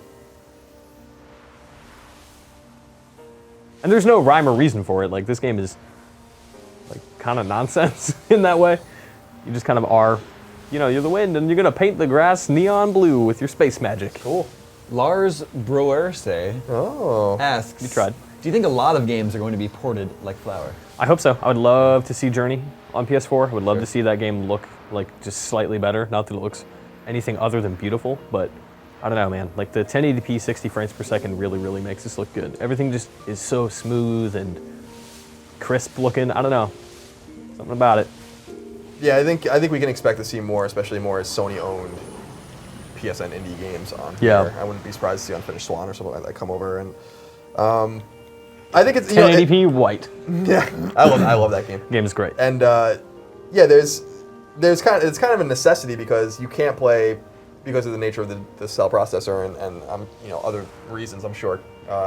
And there's no rhyme or reason for it. Like this game is like kind of nonsense in that way. You just kind of are, you know, you're the wind, and you're gonna paint the grass neon blue with your space magic. Cool. Lars Broerse asks, You tried. do you think a lot of games are going to be ported like Flower? I hope so. I would love to see Journey on PS4. I would love to see that game look like just slightly better. Not that it looks anything other than beautiful, but I don't know, man. Like the 1080p 60 frames per second really, really makes this look good. Everything just is so smooth and crisp looking. I don't know. Something about it. Yeah, I think we can expect to see more, especially more as Sony-owned PSN indie games on here. I wouldn't be surprised to see Unfinished Swan or something like that come over. And I think it's 1080p white. Yeah, I love that game. Game is great. And yeah, it's kind of a necessity because you can't play because of the nature of the cell processor and you know, other reasons, I'm sure,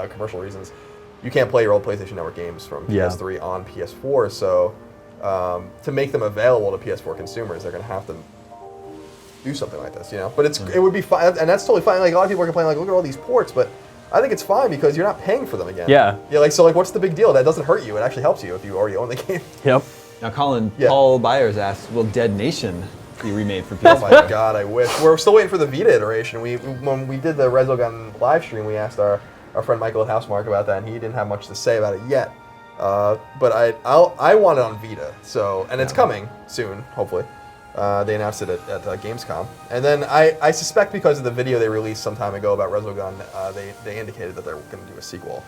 commercial reasons. You can't play your old PlayStation Network games from PS3 on PS4. So to make them available to PS4 consumers, they're going to have to do something like this, you know. But it would be fine, and that's totally fine. Like a lot of people are complaining, like, look at all these ports, but I think it's fine because you're not paying for them again. Yeah. Yeah. Like so, like, what's the big deal? That doesn't hurt you. It actually helps you if you already own the game. Yep. Now, Colin, Paul Byers asks, will Dead Nation be remade for PS4? Oh my God, I wish. We're still waiting for the Vita iteration. When we did the Resogun live stream, we asked our friend Michael at Housemark about that, and he didn't have much to say about it yet. But I want it on Vita, so and it's coming soon, hopefully. They announced it at Gamescom, and then I suspect because of the video they released some time ago about Resogun, they indicated that they're going to do a sequel.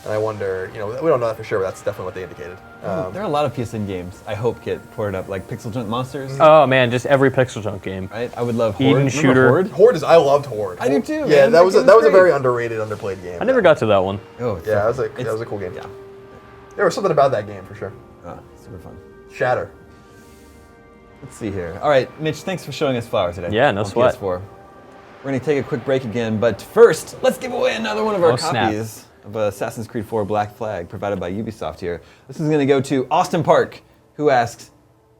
And I wonder, you know, we don't know that for sure, but that's definitely what they indicated. There are a lot of PSN games I hope get ported up, like Pixel Junk Monsters. Oh man, just every Pixel Junk game. Right? I would love Horde. Eden Shooter. Horde? I loved Horde. I do too. Yeah, man. that was a great. very underrated, underplayed game. I never got to that one. Oh, yeah, that was a cool game. Yeah. There was something about that game for sure. Super fun. Shatter. Let's see here. All right, Mitch, thanks for showing us Flower today. Yeah, no on sweat. PS4. We're going to take a quick break again, but first, let's give away another one of our copies of Assassin's Creed 4 Black Flag provided by Ubisoft here. This is going to go to Austin Park, who asks,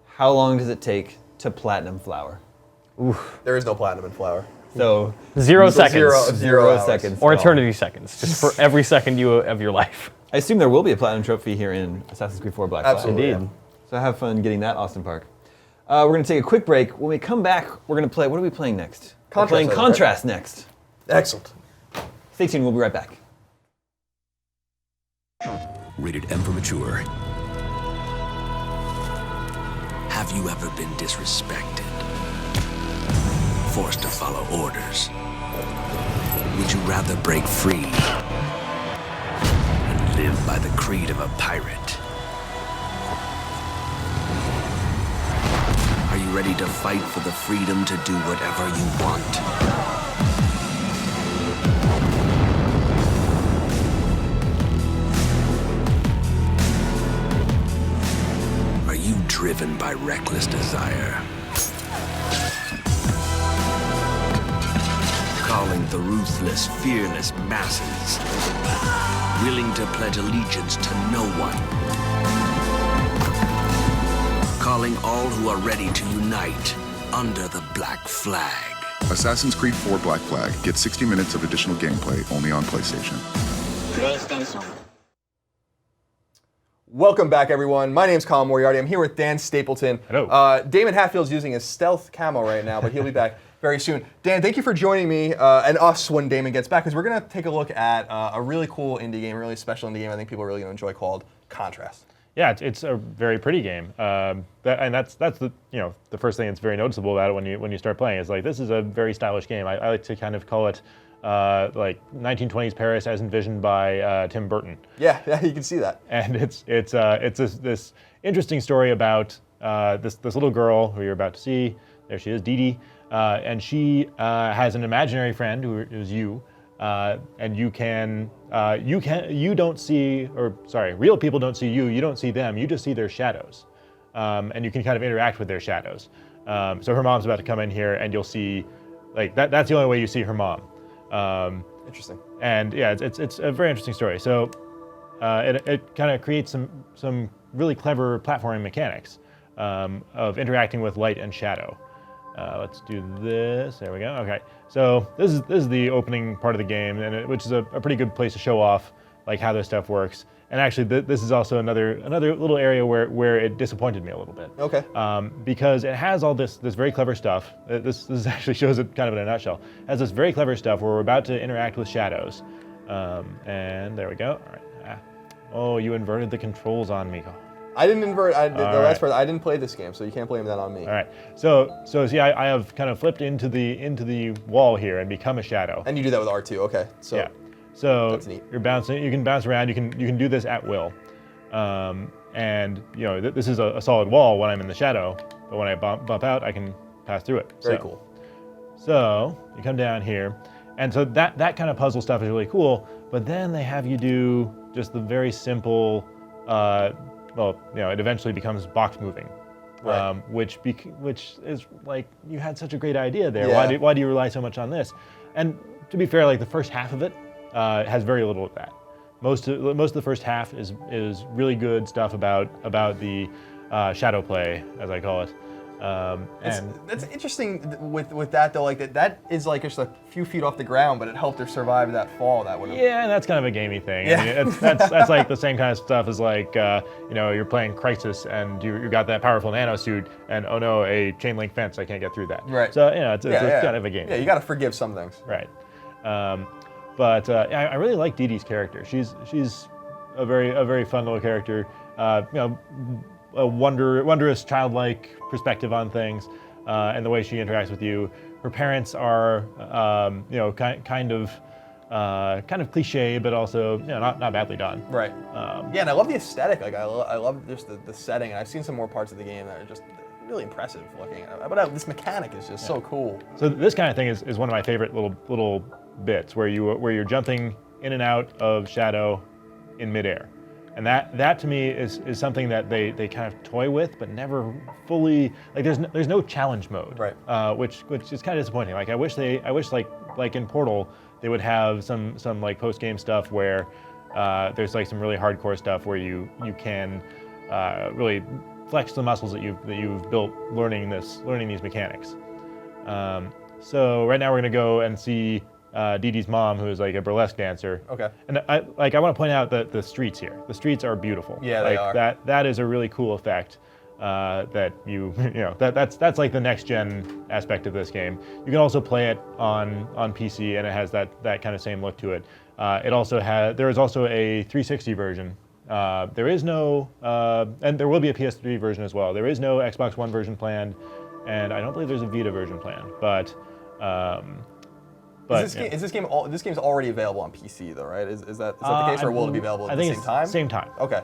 how long does it take to platinum Flower? Oof. There is no platinum in Flower. So 0 seconds. Zero seconds. Or eternity seconds, just for every second of your life. I assume there will be a platinum trophy here in Assassin's Creed 4 Black Flag. Absolutely. Indeed. So have fun getting that, Austin Park. We're going to take a quick break. When we come back, we're going to play, what are we playing next? Contrast, we're playing Contrast next. Excellent. Stay tuned, we'll be right back. Rated M for mature. Have you ever been disrespected? Forced to follow orders? Would you rather break free and live by the creed of a pirate? Are you ready to fight for the freedom to do whatever you want? Are you driven by reckless desire? Calling the ruthless, fearless masses, willing to pledge allegiance to no one. Calling all who are ready to unite under the black flag. Assassin's Creed 4 Black Flag. Get 60 minutes of additional gameplay only on PlayStation. PlayStation. Welcome back, everyone. My name's Colin Moriarty. I'm here with Dan Stapleton. Hello. Damon Hatfield's using his stealth camo right now, but he'll be back very soon. Dan, thank you for joining me and us when Damon gets back, because we're going to take a look at a really cool indie game, a really special indie game I think people are really going to enjoy called Contrast. Yeah, it's a very pretty game, and that's the the first thing that's very noticeable about it when you start playing is like this is a very stylish game. I like to kind of call it like 1920s Paris as envisioned by Tim Burton. Yeah, you can see that. And it's this interesting story about this little girl who you're about to see. There she is, Dee Dee, and she has an imaginary friend who is you. And you don't see, or sorry, real people don't see you, you don't see them, you just see their shadows. And you can kind of interact with their shadows. So her mom's about to come in here and you'll see, like, that's the only way you see her mom. Interesting. And yeah, it's a very interesting story. So it kind of creates some really clever platforming mechanics of interacting with light and shadow. Let's do this. There we go. Okay. So this is the opening part of the game, and which is a pretty good place to show off like how this stuff works. And actually, this is also another little area where it disappointed me a little bit. Okay. Because it has all this very clever stuff. This actually shows it kind of in a nutshell. It has this very clever stuff where we're about to interact with shadows. And there we go. All right. Oh, you inverted the controls on me. I didn't invert. The last part. I didn't play this game, so you can't blame that on me. All right. So see, I have kind of flipped into the wall here and become a shadow. And you do that with R2. Okay. So yeah. So that's neat. You're bouncing. You can bounce around. You can do this at will. And this is a solid wall when I'm in the shadow, but when I bump out, I can pass through it. Very cool. So you come down here, and so that kind of puzzle stuff is really cool. But then they have you do just the very simple. It eventually becomes box moving, right. which is like you had such a great idea there. Yeah. Why do you rely so much on this? And to be fair, like the first half of it has very little of that. Most of the first half is really good stuff about the shadow play, as I call it. And that's interesting with that though. Like that is like just a few feet off the ground, but it helped her survive that fall. That would. Yeah, and that's kind of a gamey thing. Yeah. I mean, that's like the same kind of stuff as like you're playing Crisis and you got that powerful nano suit, and oh no, a chain link fence, I can't get through that. Right. So it's kind of a game. Yeah, you got to forgive some things. Right. But I really like Dee Dee's character. She's a very fun little character. A wondrous childlike perspective on things, and the way she interacts with you. Her parents are, kind of cliche, but also not badly done. Right. Yeah, and I love the aesthetic. Like I love just the setting. And I've seen some more parts of the game that are just really impressive looking. But this mechanic is just so cool. So this kind of thing is one of my favorite little bits where you're jumping in and out of shadow in midair. And that to me is something that they kind of toy with, but never fully, like there's no challenge mode, right? Which is kind of disappointing. Like I wish like in Portal they would have some like post game stuff where there's like some really hardcore stuff where you can really flex the muscles that you've built learning these mechanics. So right now we're gonna go and see Dee Dee's mom, who is like a burlesque dancer. Okay. And I want to point out that the streets here, the streets are beautiful. Yeah, like, they are. That is a really cool effect. That that's like the next gen aspect of this game. You can also play it on PC, and it has that kind of same look to it. There is also a 360 version. There is no, and there will be a PS3 version as well. There is no Xbox One version planned, and I don't believe there's a Vita version planned. But is this game already available on PC though, right? Is that the case, or will it be available at the same time? Same time. Okay.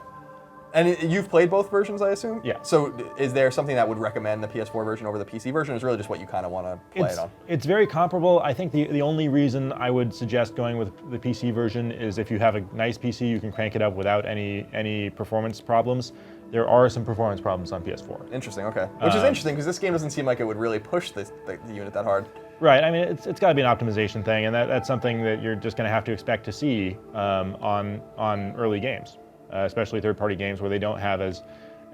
And you've played both versions, I assume? Yeah. So is there something that would recommend the PS4 version over the PC version, or is it really just what you kind of want to play it on? It's very comparable. I think the only reason I would suggest going with the PC version is if you have a nice PC, you can crank it up without any performance problems. There are some performance problems on PS4. Interesting, okay. Which is interesting, because this game doesn't seem like it would really push the unit that hard. Right, I mean, it's got to be an optimization thing, and that's something that you're just going to have to expect to see on early games. Especially third-party games where they don't have as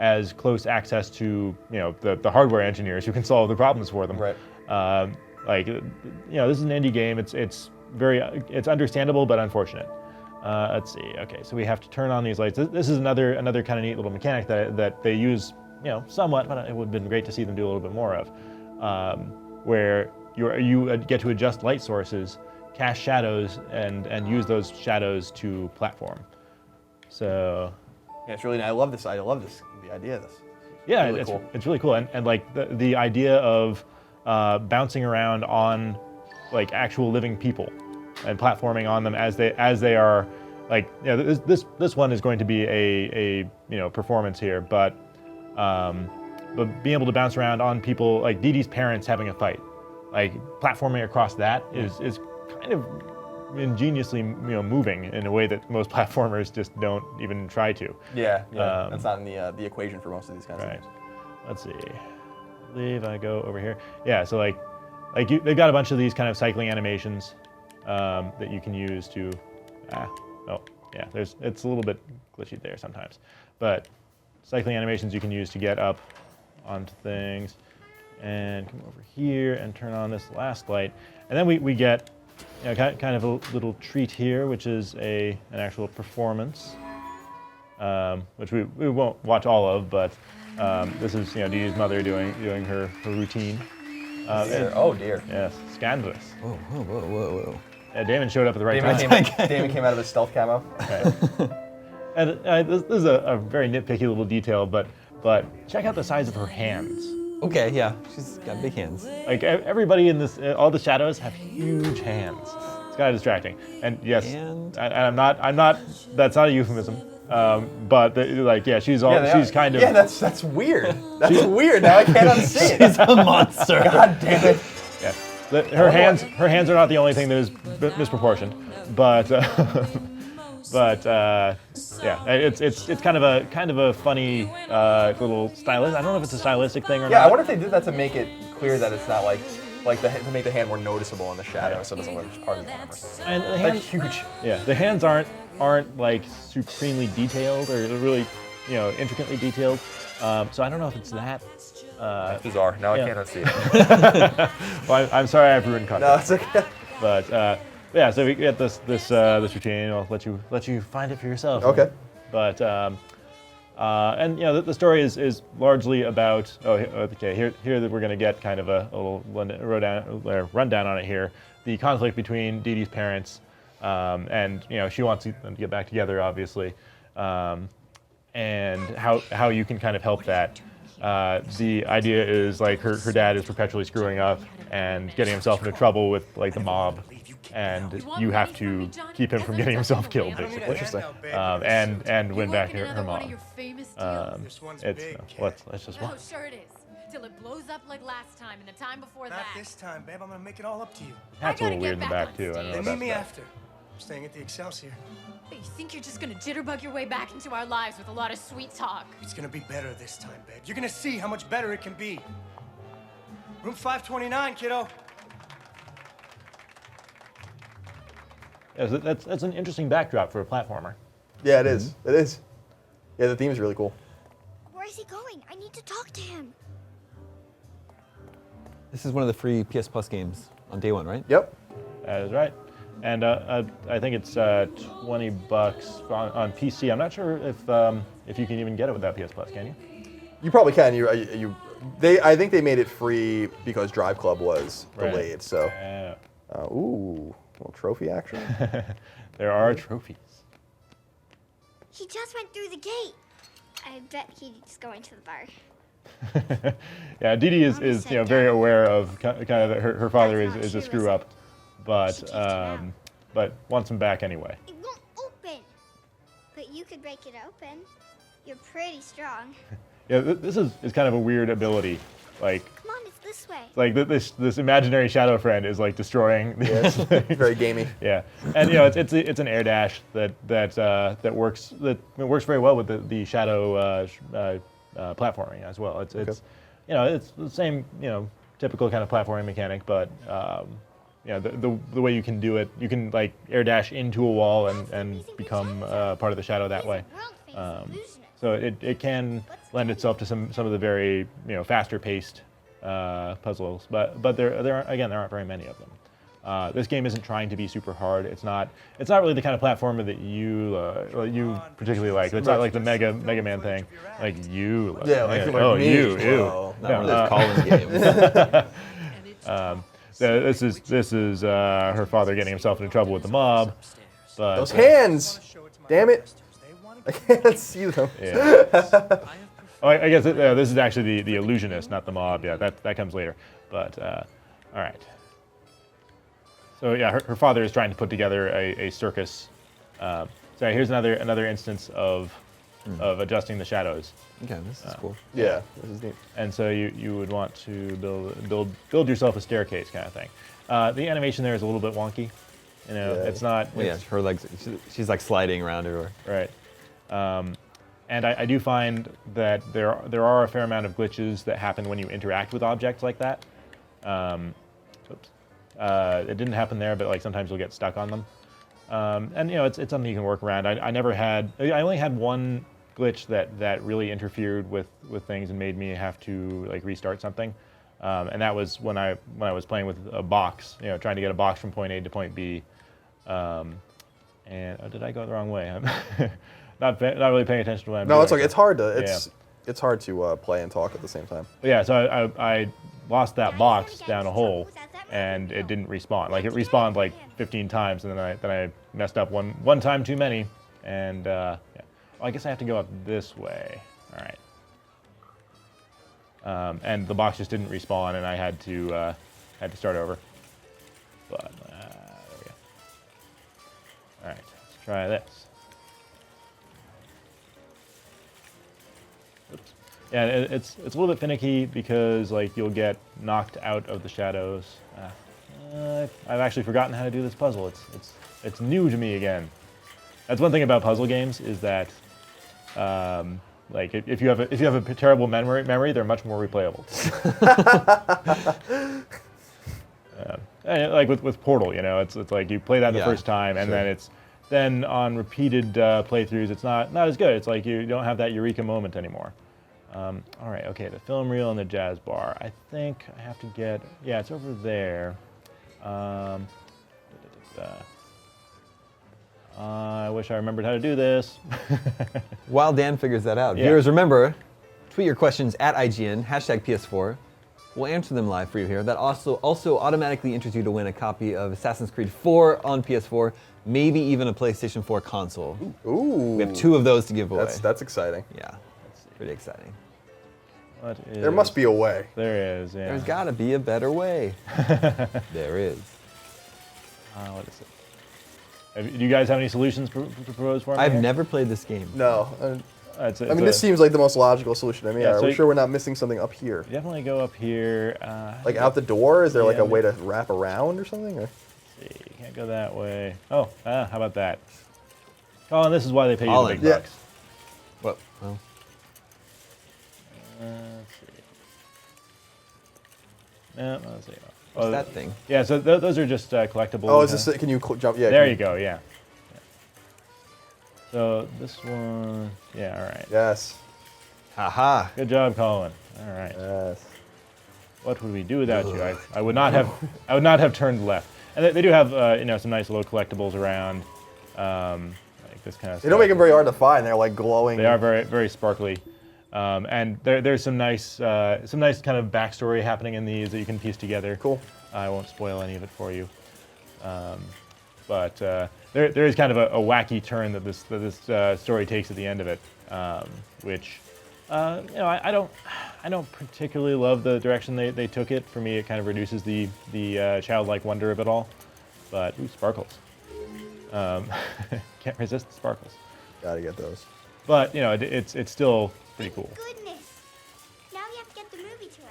as close access to the hardware engineers who can solve the problems for them. Right. This is an indie game. It's understandable but unfortunate. Let's see. Okay, so we have to turn on these lights. This is another kind of neat little mechanic that they use, somewhat, but it would have been great to see them do a little bit more of, where you get to adjust light sources, cast shadows, and use those shadows to platform. So. Yeah, it's really. I love this. The idea of this. Yeah, really cool. It's really cool, and like the idea of bouncing around on like actual living people and platforming on them as they are, like, this one is going to be a performance here, but being able to bounce around on people, like Dee Dee's parents having a fight, like platforming across that is kind of ingeniously moving in a way that most platformers just don't even try to. Yeah, that's not in the equation for most of these kinds of games. Let's see. I believe I go over here. Yeah, so they've got a bunch of these kind of cycling animations that you can use to. It's a little bit glitchy there sometimes, but cycling animations you can use to get up onto things, and come over here and turn on this last light, and then we get. Kind of a little treat here, which is an actual performance, which we won't watch all of, but this is Dee Dee's mother doing her routine. Oh dear. Yes, scandalous. Whoa. Yeah, Damon showed up at the right time. Damon came out of his stealth camo. Okay. And this is a very nitpicky little detail, but check out the size of her hands. Okay, yeah, she's got big hands. Like everybody in this, all the shadows have huge hands. It's kind of distracting. And yes, and I'm not. That's not a euphemism. But she's kind of. Yeah, that's weird. That's weird. Now I can't unsee it. She's a monster. God damn it. Yeah, her hands are not the only thing that is misproportioned, but. It's kind of a funny little stylist. I don't know if it's a stylistic thing or not. Yeah, I wonder if they did that to make it clear that it's not to make the hand more noticeable in the shadow, so it doesn't look like it's part of the armor. And the hands, huge. Yeah, the hands aren't like supremely detailed or really intricately detailed. So I don't know if it's that. That's bizarre. Now I can't unsee it. Well, I'm sorry I've ruined context. No, it's okay. But. Yeah, so we get this routine. I'll let you find it for yourself. Okay. But the story is largely about. Here that we're gonna get kind of a little rundown on it here. The conflict between Dee Dee's parents, and she wants them to get back together, obviously, and how you can kind of help that. The idea is like her dad is perpetually screwing up and getting himself into trouble with like the mob. And you have to keep him from getting himself killed, basically. Interesting. And win back her mom. Let's just watch. Sure it is. Till it blows up like last time and the time before that. Not this time, babe. I'm gonna make it all up to you. That's a little weird in the back too. I don't know Then about meet me that. after. I'm staying at the Excelsior. You think you're just gonna jitterbug your way back into our lives with a lot of sweet talk? It's gonna be better this time, babe. You're gonna see how much better it can be. Room 529, kiddo. Yeah, so that's an interesting backdrop for a platformer. Yeah, it is. It is. Yeah, the theme is really cool. Where is he going? I need to talk to him. This is one of the free PS Plus games on day one, right? Yep. That is right. And I think it's $20 on PC. I'm not sure if you can even get it without PS Plus. Can you? You probably can. I think they made it free because Drive Club was delayed. Right. So. Yeah. Ooh, little trophy action. There are trophies. He just went through the gate. I bet he's going to the bar. Yeah, Dee Dee is very aware of kind of that her father is a screw up, but wants him back anyway. It won't open. But you could break it open. You're pretty strong. Yeah, this is kind of a weird ability. Like, Come on, it's this way. like this imaginary shadow friend is like destroying. Yes, very gamey. Yeah, and it's an air dash that works very well with the shadow platforming as well. It's it's the same typical kind of platforming mechanic, but the way you can do it, you can like air dash into a wall and become part of the shadow that way. So it can lend itself to some of the very faster paced puzzles, but there aren't very many of them. This game isn't trying to be super hard. It's not really the kind of platformer that you particularly like. It's not like the Mega Man thing. Like you. Yeah, like me. You. Whoa, not one of those Collins games. This is her father getting himself into trouble with the mob. But, those hands! Damn it! I can't see them. Yeah. Oh, I guess this is actually the illusionist, not the mob. Yeah, that comes later. But all right. So yeah, her father is trying to put together a circus. So here's another instance of adjusting the shadows. Okay, this is cool. Yeah, this is neat. And so you would want to build yourself a staircase kind of thing. The animation there is a little bit wonky. It's not. Well, yeah, her legs. She's like sliding around everywhere. Right. And I do find that there are a fair amount of glitches that happen when you interact with objects like that. Oops. It didn't happen there, but like sometimes you'll get stuck on them. And it's something you can work around. I only had one glitch that really interfered with things and made me have to like restart something. And that was when I was playing with a box, trying to get a box from point A to point B. And did I go the wrong way? I'm not really paying attention to what I'm doing. No, it's okay. It's hard to play and talk at the same time. But yeah, so I lost that box down a hole, and it didn't respawn. Like it respawned like 15 times, and then I messed up one time too many. And yeah. Well, I guess I have to go up this way. All right. And the box just didn't respawn, and I had to start over. But there we go. All right, let's try this. Oops. Yeah, it's a little bit finicky because like you'll get knocked out of the shadows. I've actually forgotten how to do this puzzle. It's new to me again. That's one thing about puzzle games is that like if you have a terrible memory, they're much more replayable. Like with Portal, it's like you play that the first time, and then on repeated playthroughs, it's not as good. It's like you don't have that eureka moment anymore. All right, okay, the film reel and the jazz bar. I think I have to get, it's over there. I wish I remembered how to do this. While Dan figures that out, viewers, remember, tweet your questions at IGN, #PS4. We'll answer them live for you here. That also automatically enters you to win a copy of Assassin's Creed 4 on PS4, maybe even a PlayStation 4 console. Ooh. We have 2 of those to give away. That's exciting. Yeah, pretty exciting. There must be a way. There is, yeah. There's got to be a better way. There is. What is it? Do you guys have any solutions to propose for me? I've never played this game. No. This seems like the most logical solution to me. Yeah, Are we sure we're not missing something up here? Definitely go up here. Like out the door? Is there like a way to wrap around or something? Or? Let's see, you can't go that way. Oh, how about that? Colin, this is why they pay you the big bucks. Well. Let's see. No, let's see. What's that thing? Yeah, so those are just collectibles. Oh, is this? Can you jump? Yeah. There you go. Yeah. So this one. Yeah. All right. Yes. Haha. Good job, Colin. All right. Yes. What would we do without you? I would not have turned left. And they do have some nice little collectibles around, like this kind of stuff. They don't make them very hard to find. They're like glowing. They are very very sparkly. And there's some nice kind of backstory happening in these that you can piece together. Cool. I won't spoil any of it for you, but there is kind of a wacky turn that this story takes at the end of it, which I don't particularly love the direction they took it. For me, it kind of reduces the childlike wonder of it all. But sparkles. Can't resist the sparkles. Gotta get those. But it's still pretty cool. Goodness. Now we have to get the movie to him.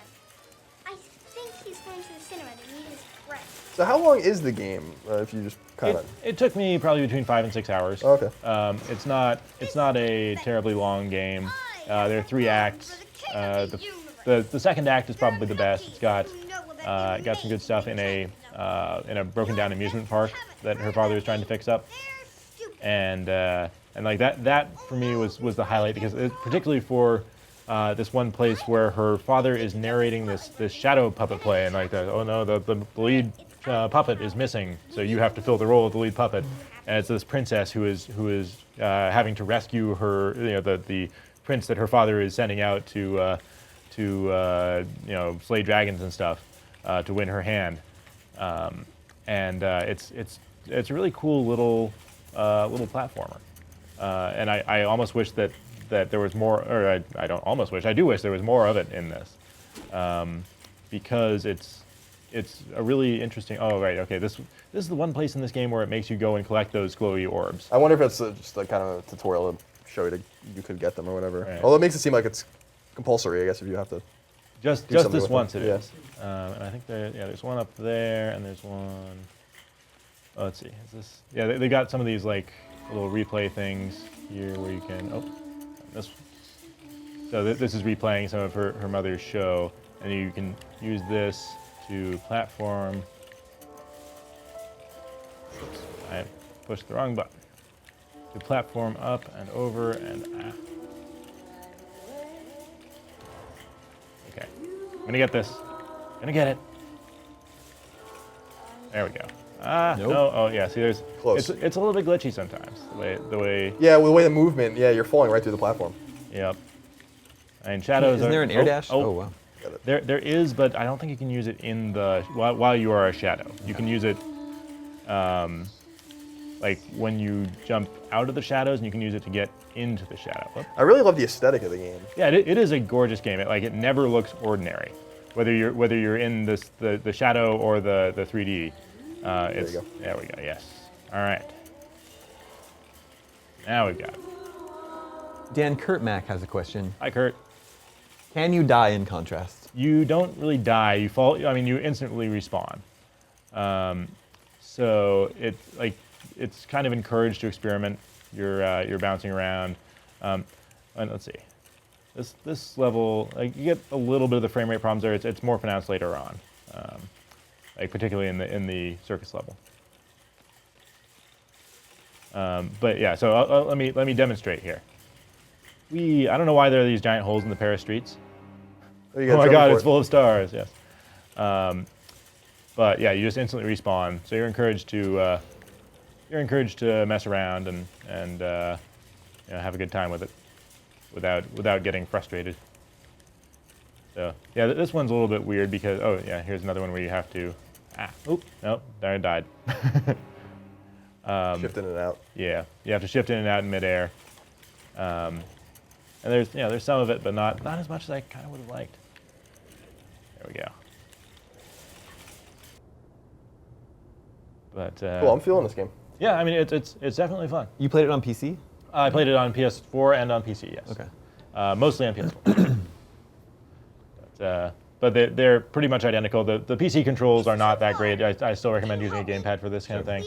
I think he's going to the cinema to meet his friend. So how long is the game? If you just kind of. It took me probably between 5 and 6 hours. Oh, okay. It's not a terribly long game. There are 3 acts. The second act is probably the best. It's got some good stuff in a broken down amusement park that her father is trying to fix up, and And like that for me was the highlight, because particularly for this one place where her father is narrating this shadow puppet play, and like oh no, the lead puppet is missing, so you have to fill the role of the lead puppet. And it's this princess who is having to rescue her, the prince that her father is sending out to slay dragons and stuff to win her hand. It's a really cool little platformer. And I almost wish that there was more, or I don't almost wish, I do wish there was more of it in this, because it's a really interesting. Oh right, okay. This is the one place in this game where it makes you go and collect those glowy orbs. I wonder if it's just like kind of a tutorial to show you could get them or whatever. Right. Although it makes it seem like it's compulsory, I guess, if you have to. Just this once it is. And I think there's one up there, and there's one. Oh, let's see. Is this? Yeah, they got some of these like little replay things here where you can. Oh, this. So this is replaying some of her mother's show, and you can use this to platform. Oops, I pushed the wrong button. To platform up and over and. Okay, I'm gonna get this. Gonna get it. There we go. Nope. No. Oh yeah. See, there's. Close. It's a little bit glitchy sometimes. The way. Yeah, with the way the movement. Yeah, you're falling right through the platform. Yep. And shadows. Isn't there an air dash? Oh wow. There is, but I don't think you can use it in the while you are a shadow. You can use it, like when you jump out of the shadows, and you can use it to get into the shadow. Whoop. I really love the aesthetic of the game. Yeah, it is a gorgeous game. It never looks ordinary, whether you're in the shadow or the 3D. There you go. There we go. Yes. All right. Now we've got it. Dan, Kurt Mack has a question. Hi, Kurt. Can you die in Contrast? You don't really die. You fall. I mean, you instantly respawn. So it's kind of encouraged to experiment. You're bouncing around. And let's see. This level, like you get a little bit of the frame rate problems there. It's more pronounced later on, like particularly in the circus level. But yeah, so let me demonstrate here. I don't know why there are these giant holes in the Paris streets. Oh my God, it's full of stars. Yes. But yeah, you just instantly respawn. So you're encouraged to mess around and have a good time with it, without getting frustrated. So yeah, this one's a little bit weird because here's another one where you have to. Oop, nope, there I died. Shift in and out. Yeah, you have to shift in and out in midair. And there's some of it, but not as much as I kind of would have liked. There we go. But cool, I'm feeling this game. Yeah, I mean it's definitely fun. You played it on PC? I played it on PS4 and on PC. Yes. Okay. Mostly on PS4. But they're pretty much identical. The PC controls are not that great. I still recommend using a gamepad for this kind of thing.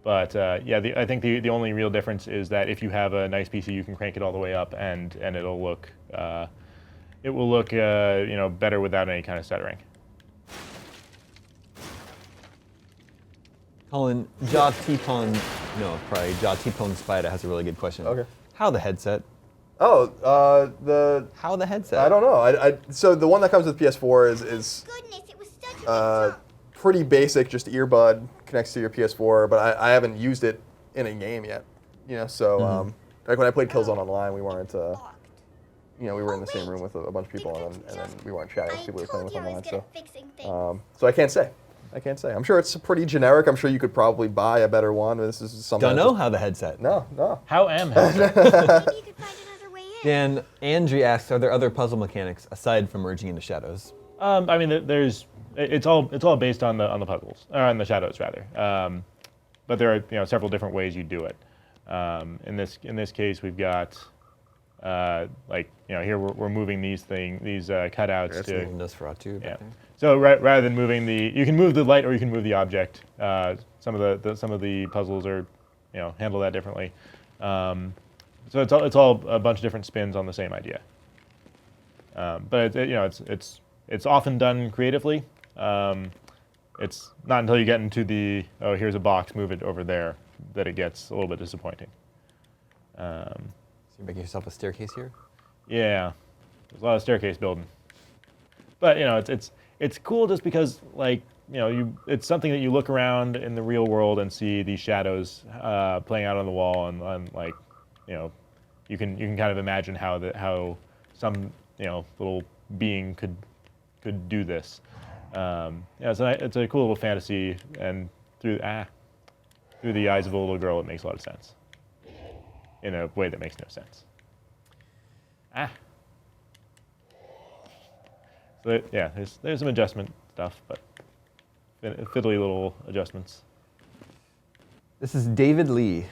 I think the only real difference is that if you have a nice PC, you can crank it all the way up, and it'll look better without any kind of stuttering. Colin, Jaw T-Pone Spider has a really good question. Okay. How the headset? Oh, How the headset? I don't know. So the one that comes with PS4 is pretty basic, just earbud connects to your PS4. But I haven't used it in a game yet. So like when I played Killzone Online, we weren't. We were in the same room with a bunch of people, and then we weren't chatting with people we were playing with online. So I can't say. I'm sure it's pretty generic. I'm sure you could probably buy a better one. This is something. Don't know how the headset. No. How am headset? Dan, Andrew asks, are there other puzzle mechanics aside from merging into shadows? I mean, it's all based on the puzzles, or on the shadows rather. But there are several different ways you do it. In this case, we've got here we're moving these cutouts That's to Nosferatu. Yeah. So rather than moving you can move the light or you can move the object. Some of the puzzles are handle that differently. So it's all a bunch of different spins on the same idea. But it's often done creatively. It's not until you get into here's a box, move it over there, that it gets a little bit disappointing. So you're making yourself a staircase here? Yeah, there's a lot of staircase building. But you know, it's cool just because like it's something that you look around in the real world and see these shadows playing out on the wall, and like you can kind of imagine how some little being could do this. Yeah, so it's a cool little fantasy, and through the eyes of a little girl, it makes a lot of sense. In a way that makes no sense. So yeah, there's some adjustment stuff, but fiddly little adjustments. This is David Lee.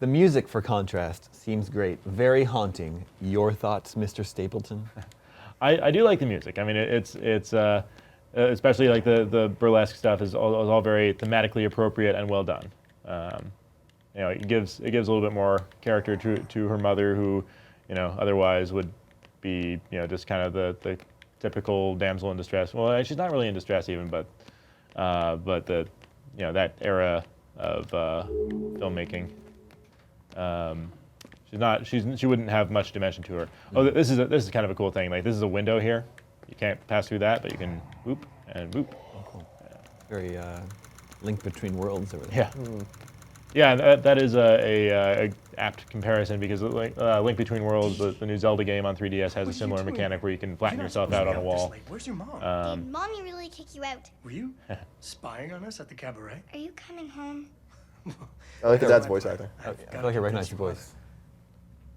The music, for contrast, seems great. Very haunting. Your thoughts, Mr. Stapleton? I do like the music. I mean, it's especially like the burlesque stuff is all very thematically appropriate and well done. It gives a little bit more character to her mother, who otherwise would be just kind of the typical damsel in distress. Well, she's not really in distress even, but the that era of filmmaking. She wouldn't have much dimension to her. Oh, this is kind of a cool thing. Like, this is a window here. You can't pass through that, but you can whoop and whoop. Oh, cool. Very link between worlds over there. Yeah. Yeah, that is a apt comparison, because Link Between Worlds, the new Zelda game on 3DS, has a similar mechanic where you can flatten yourself out on a wall. Where's your mom? Did Mommy really kick you out? Were you spying on us at the cabaret? Are you coming home? I like the dad's voice acting. I feel like I recognize your voice.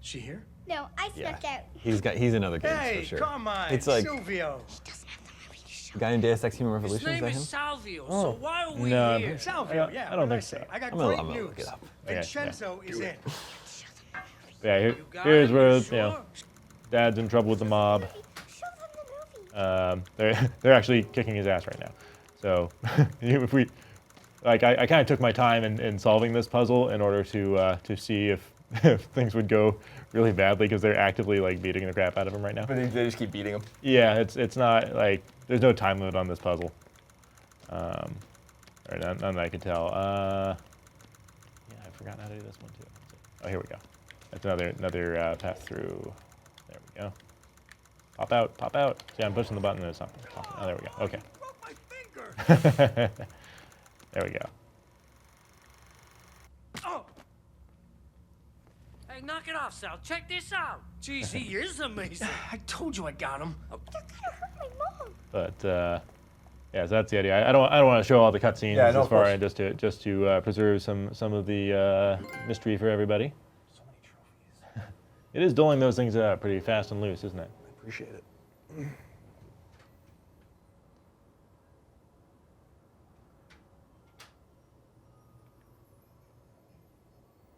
She here? No, I snuck out. He's in other games Hey, for sure. come on, It's like Silvio. the guy in Deus Ex Human Revolution. His Is name that him? is Salvio, Oh. so why are we No, here? Salvio, yeah. I don't what think say? so. I got I'm gonna great look news. it up. Vincenzo is in. Yeah, got here's it? where You sure? Dad's in trouble with the mob. They're actually kicking his ass right now. So if we, like, I kind of took my time in solving this puzzle in order to see if things would go really badly, because they're actively like beating the crap out of him right now. But they just keep beating him. Yeah, it's not like there's no time limit on this puzzle. Or none that I could tell. Yeah, I forgot how to do this one too. Oh, here we go. That's another path through. There we go. Pop out, pop out. See, I'm pushing the button and it's not popping. Oh, there we go. Okay. I broke my finger. There we go. Oh. Hey, knock it off, Sal. Check this out. Jeez, he is amazing. I told you I got him. You're gonna hurt my mom. But yeah, so that's the idea. I don't want to show all the cutscenes no, as far as just to preserve some of the mystery for everybody. So many trophies. It is doling those things out pretty fast and loose, isn't it? I appreciate it.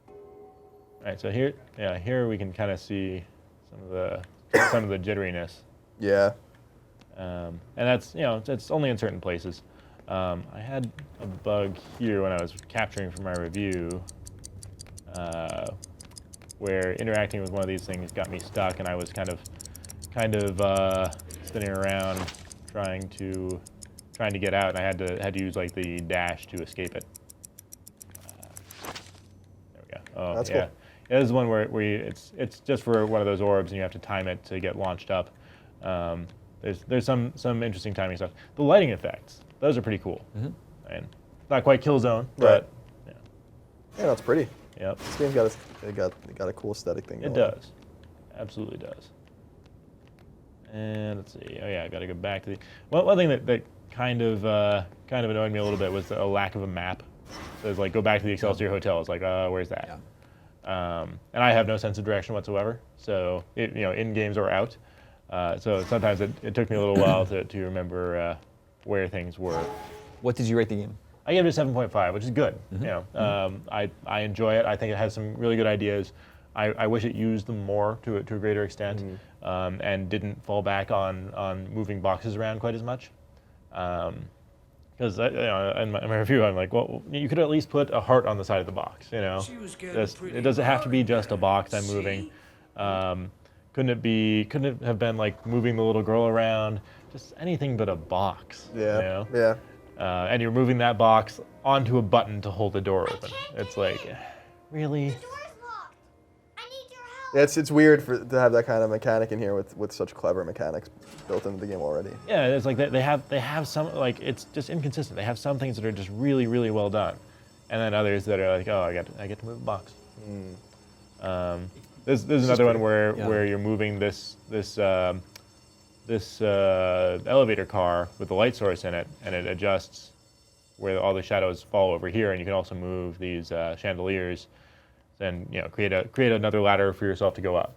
All right, so here we can kind of see some of the jitteriness. Yeah. And that's it's only in certain places. I had a bug here when I was capturing for my review, where interacting with one of these things got me stuck, and I was kind of spinning around trying to get out, and I had to use like the dash to escape it. There we go. Oh, That's yeah. cool. Yeah, this is one where it's just for one of those orbs, and you have to time it to get launched up. There's some interesting timing stuff. The lighting effects, those are pretty cool. Mm-hmm. And not quite Killzone, Right. but Yeah, that's pretty. yep, This game's got a cool aesthetic thing it going on. does. Absolutely does. And let's see. Oh yeah, I got to go back to the one thing that kind of annoyed me a little bit was the lack of a map. So it's like, go back to the Excelsior Hotel. It's like, where's that? Yeah. And I have no sense of direction whatsoever. So in games or out. So sometimes it took me a little while to remember where things were. What did you rate the game? I gave it a 7.5, which is good. I enjoy it. I think it has some really good ideas. I wish it used them more to a greater extent, and didn't fall back on moving boxes around quite as much. Because in my review, I'm like, well, you could at least put a heart on the side of the box. It doesn't have to be just a box I'm moving. Couldn't it have been like moving the little girl around? Just anything but a box. Yeah. You know? Yeah. and you're moving that box onto a button to hold the door open. It's like, really? Yeah, it's weird to have that kind of mechanic in here with such clever mechanics built into the game already. Yeah, it's like they have some, like, it's just inconsistent. They have some things that are just really, really well done, and then others that are like, oh, I get to move a box. There's another one where you're moving this elevator car with the light source in it, and it adjusts where all the shadows fall over here, and you can also move these chandeliers, and create another ladder for yourself to go up.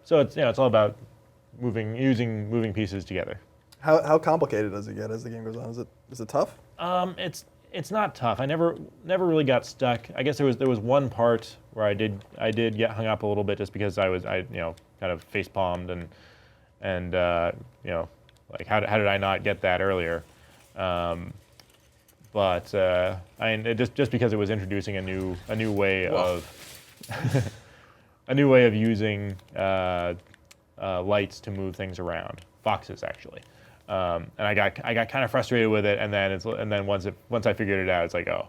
So it's all about using moving pieces together. How complicated does it get as the game goes on? Is it tough? It's not tough. I never really got stuck. I guess there was one part where I did get hung up a little bit just because I kind of face palmed and like how did I not get that earlier? But just because it was introducing a new way of a new way of using lights to move things around, boxes actually. And I got kind of frustrated with it, and then once I figured it out, it's like, oh,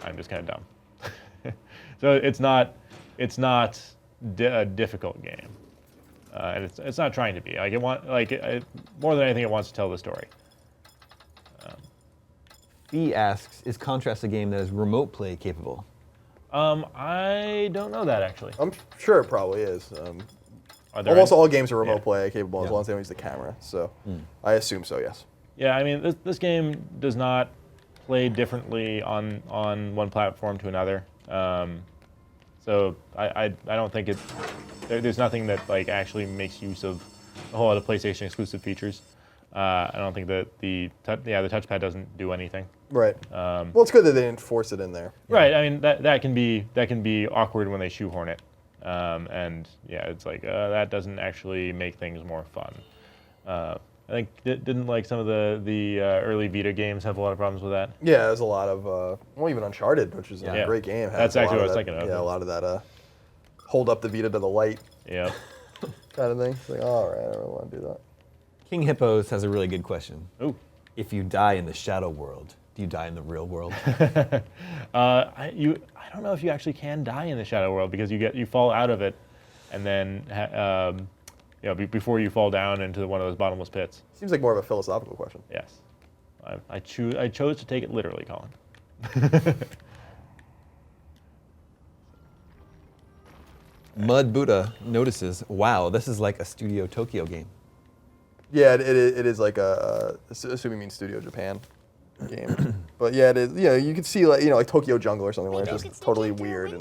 I'm just kind of dumb. So it's not a difficult game, and it's not trying to be. More than anything, it wants to tell the story. Fee asks, is Contrast a game that is remote play capable? I don't know that actually. I'm sure it probably is. Almost all games are remote play capable as long as they don't use the camera. So I assume so, yes. Yeah, I mean this game does not play differently on one platform to another. So I don't think there's nothing that like actually makes use of a whole lot of PlayStation exclusive features. I don't think that the touchpad doesn't do anything. Right. Well, it's good that they didn't force it in there. Right. I mean that can be awkward when they shoehorn it, and yeah, it's like that doesn't actually make things more fun. I think didn't like some of the early Vita games have a lot of problems with that. Yeah, there's a lot of even Uncharted, which is a great game. That's actually what I was thinking of. Yeah, a lot of that hold up the Vita to the light. Yeah. Kind of thing. It's like, all right, I don't want to do that. King Hippos has a really good question. Ooh. If you die in the shadow world, do you die in the real world? I don't know if you actually can die in the shadow world because you fall out of it, and then before you fall down into one of those bottomless pits. Seems like more of a philosophical question. Yes, I chose to take it literally, Colin. Mud Buddha notices, wow, this is like a Studio Tokyo game. Yeah, it is like assuming you mean Studio Japan game. But yeah, it is. You can see like Tokyo Jungle or something where it's just totally weird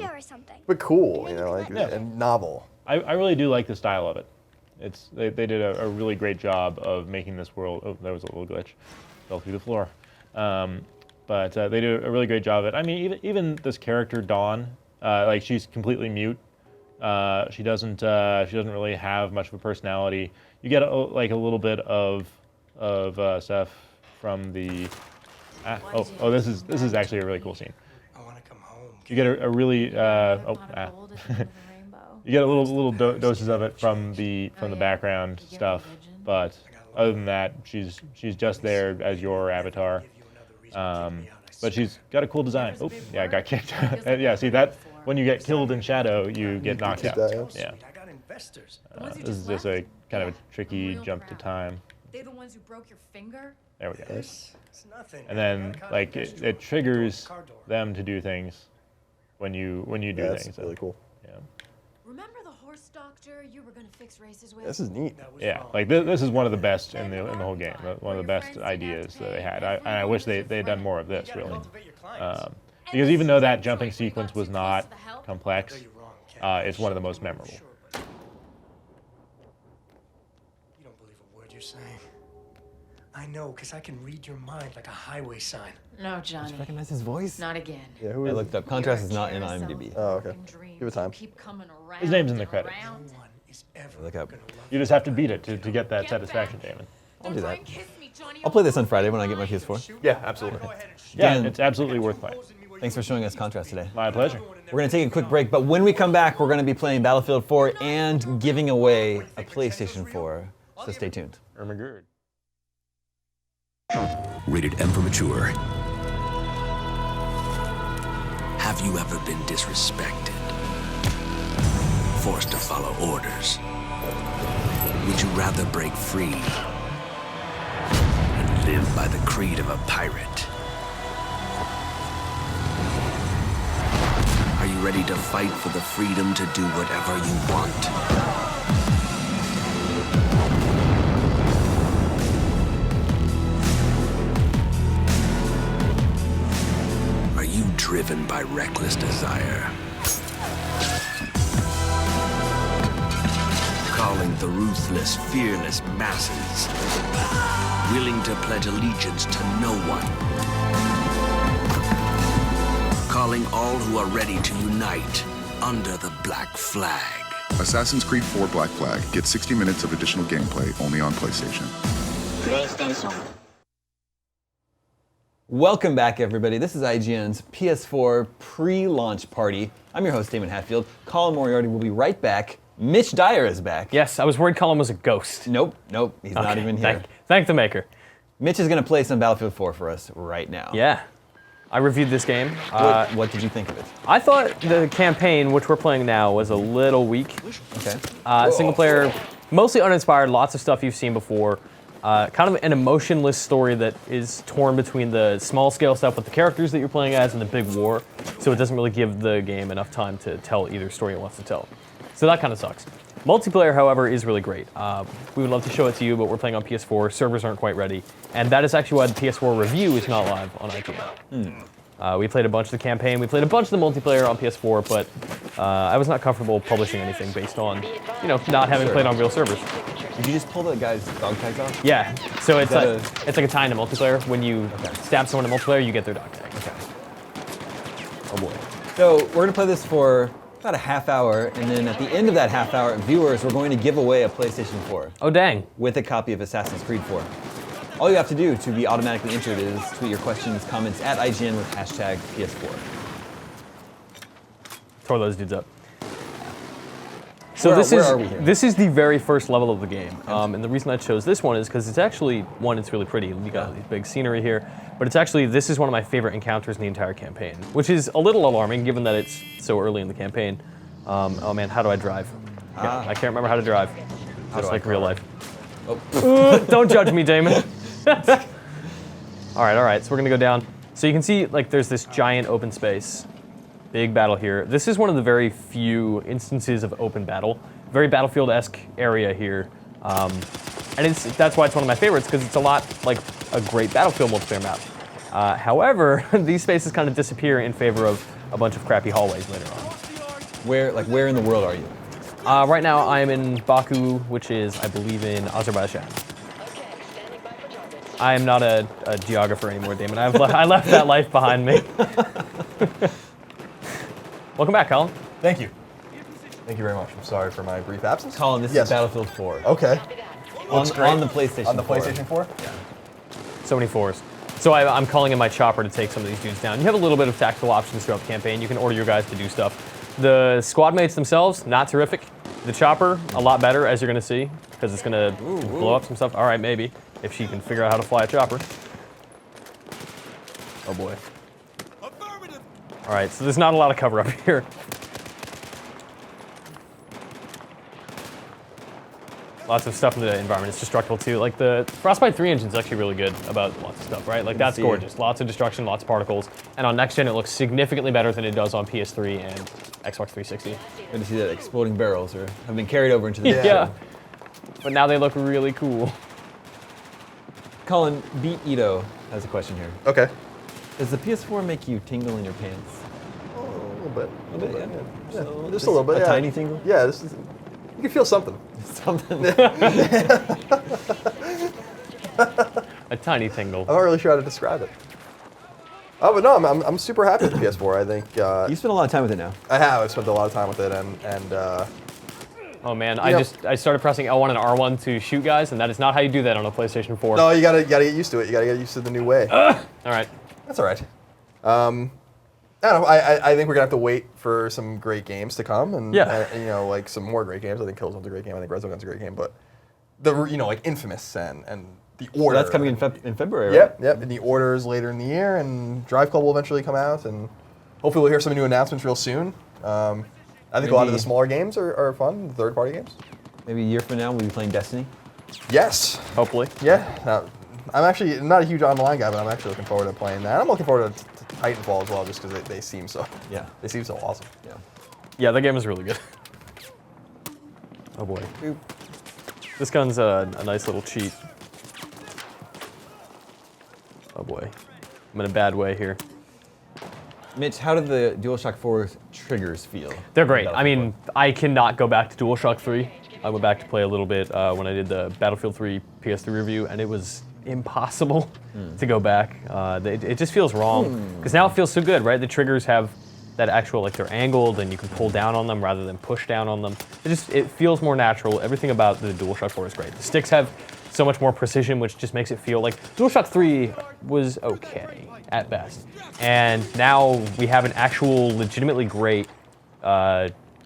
but cool, and novel. I really do like the style of it. They did a really great job of making this world. Oh, there was a little glitch, fell through the floor. But they did a really great job of it. I mean, even this character Dawn, like she's completely mute. She doesn't really have much of a personality. You get a little bit of stuff from the. This is actually a really cool scene. I want to come home. You get a really you get a little doses of it from the background stuff, but other than that, she's just there as your avatar. But she's got a cool design. Oh, yeah, I got kicked. Yeah, see that when you get killed in shadow, you get knocked out. Yeah. This is just a kind of a tricky jump to time. They're the ones who broke your finger? There we go. It's nothing. And then like it triggers them to do things when you do things. That's really cool. Yeah. Remember the horse doctor you were going to fix races with? This is neat. Yeah, like this is one of the best in the whole game. One of the best ideas that they had. I wish they had done more of this really. Because even though that jumping sequence was not complex, it's one of the most memorable. You don't believe a word you're saying. I know, because I can read your mind like a highway sign. No, Johnny. Did you recognize his voice? Not again. Yeah, who I is looked up. Contrast is not in IMDb. Oh, okay. Give it time. His name's in the credits. Look up. You just have to beat it to get that satisfaction, Damon. I'll do that. I'll play this on Friday when I get my PS4. Yeah, absolutely. Yeah, it's absolutely worth playing. Thanks for showing us Contrast today. My pleasure. We're going to take a quick break, but when we come back, we're going to be playing Battlefield 4 and giving away a PlayStation 4. So stay tuned. Ermagerd. Rated M for mature. Have you ever been disrespected? Forced to follow orders? Would you rather break free and live by the creed of a pirate? Are you ready to fight for the freedom to do whatever you want? Are you driven by reckless desire? Calling the ruthless, fearless masses, willing to pledge allegiance to no one. Calling all who are ready to unite under the Black Flag. Assassin's Creed 4 Black Flag. Get 60 minutes of additional gameplay only on PlayStation. PlayStation. Welcome back, everybody. This is IGN's PS4 pre-launch party. I'm your host, Damon Hatfield. Colin Moriarty will be right back. Mitch Dyer is back. Yes, I was worried Colin was a ghost. Nope, he's not even here. Thank the maker. Mitch is going to play some Battlefield 4 for us right now. Yeah. I reviewed this game. What did you think of it? I thought the campaign, which we're playing now, was a little weak. Okay. Single player, mostly uninspired, lots of stuff you've seen before. Kind of an emotionless story that is torn between the small scale stuff with the characters that you're playing as and the big war. So it doesn't really give the game enough time to tell either story it wants to tell. So that kind of sucks. Multiplayer, however, is really great. We would love to show it to you, but we're playing on PS4. Servers aren't quite ready. And that is actually why the PS4 review is not live on IGN. We played a bunch of the campaign. We played a bunch of the multiplayer on PS4, but I was not comfortable publishing anything based on, not having played on real servers. Did you just pull the guy's dog tags off? Yeah. So it's like a tie into multiplayer. When you stab someone in multiplayer, you get their dog tag. Okay. Oh boy. So we're going to play this for about a half hour, and then at the end of that half hour, viewers, we're going to give away a PlayStation 4. Oh, dang. With a copy of Assassin's Creed 4. All you have to do to be automatically entered is tweet your questions, comments at IGN with hashtag PS4. Throw those dudes up. So where are we here? This is the very first level of the game, and the reason I chose this one is because it's actually, one, it's really pretty. You got these big scenery here, but it's actually, this is one of my favorite encounters in the entire campaign, which is a little alarming given that it's so early in the campaign. Oh man, how do I drive? I can't remember how to drive, just like real life. Oh. Don't judge me, Damon. All right, so we're gonna go down. So you can see, like, there's this giant open space. Big battle here. This is one of the very few instances of open battle. Very Battlefield-esque area here. And that's why it's one of my favorites, because it's a lot like a great Battlefield multiplayer map. However, these spaces kind of disappear in favor of a bunch of crappy hallways later on. Where in the world are you? Right now I'm in Baku, which is, I believe, in Azerbaijan. I am not a geographer anymore, Damon. I left that life behind me. Welcome back, Colin. Thank you. Thank you very much. I'm sorry for my brief absence. Colin, this is Battlefield 4. Okay. On the PlayStation 4. On the PlayStation 4? Yeah. So many fours. So I'm calling in my chopper to take some of these dudes down. You have a little bit of tactical options throughout the campaign. You can order your guys to do stuff. The squad mates themselves, not terrific. The chopper, a lot better, as you're going to see, because it's going to blow up some stuff. All right, maybe, if she can figure out how to fly a chopper. Oh boy. All right, so there's not a lot of cover up here. Lots of stuff in the environment. It's destructible too. Like the Frostbite 3 engine is actually really good about lots of stuff, right? Like that's gorgeous. Lots of destruction, lots of particles. And on next gen, it looks significantly better than it does on PS3 and Xbox 360. Good to see that exploding barrels have been carried over into the yeah. But now they look really cool. Colin, Beat Ito has a question here. Okay. Does the PS4 make you tingle in your pants? Oh, a little bit. A little bit, yeah. So just a little bit. A tiny tingle? Yeah, you can feel something. Something. A tiny tingle. I'm not really sure how to describe it. Oh, but no, I'm super happy with the PS4. I think you spent a lot of time with it now. I have. I spent a lot of time with it, and oh man, I started pressing L1 and R1 to shoot guys, and that is not how you do that on a PlayStation 4. No, you gotta get used to it. You gotta get used to the new way. All right. That's all right. I don't know. I think we're gonna have to wait for some great games to come, and like some more great games. I think Killzone's a great game. I think Resogun's a great game, but like Infamous and the Order. So that's coming in February, right? Yep. And the Order's later in the year, and Drive Club will eventually come out, and hopefully we'll hear some new announcements real soon. I think a lot of the smaller games are fun, third-party games. Maybe a year from now, we'll be playing Destiny. Yes. Hopefully. Yeah. I'm actually not a huge online guy, but I'm actually looking forward to playing that. I'm looking forward to Titanfall as well, just because they seem so. Yeah. They seem so awesome. Yeah. Yeah, that game is really good. Oh boy. This gun's a nice little cheat. Oh boy. I'm in a bad way here. Mitch, how did the DualShock 4's triggers feel? They're great. I mean, I cannot go back to DualShock 3. I went back to play a little bit when I did the Battlefield 3 PS3 review, and it was impossible to go back. It just feels wrong, because now it feels so good, right? The triggers have that actual, like, they're angled, and you can pull down on them rather than push down on them. It feels more natural. Everything about the DualShock 4 is great. The sticks have so much more precision, which just makes it feel like DualShock 3 was okay at best. And now we have an actual legitimately great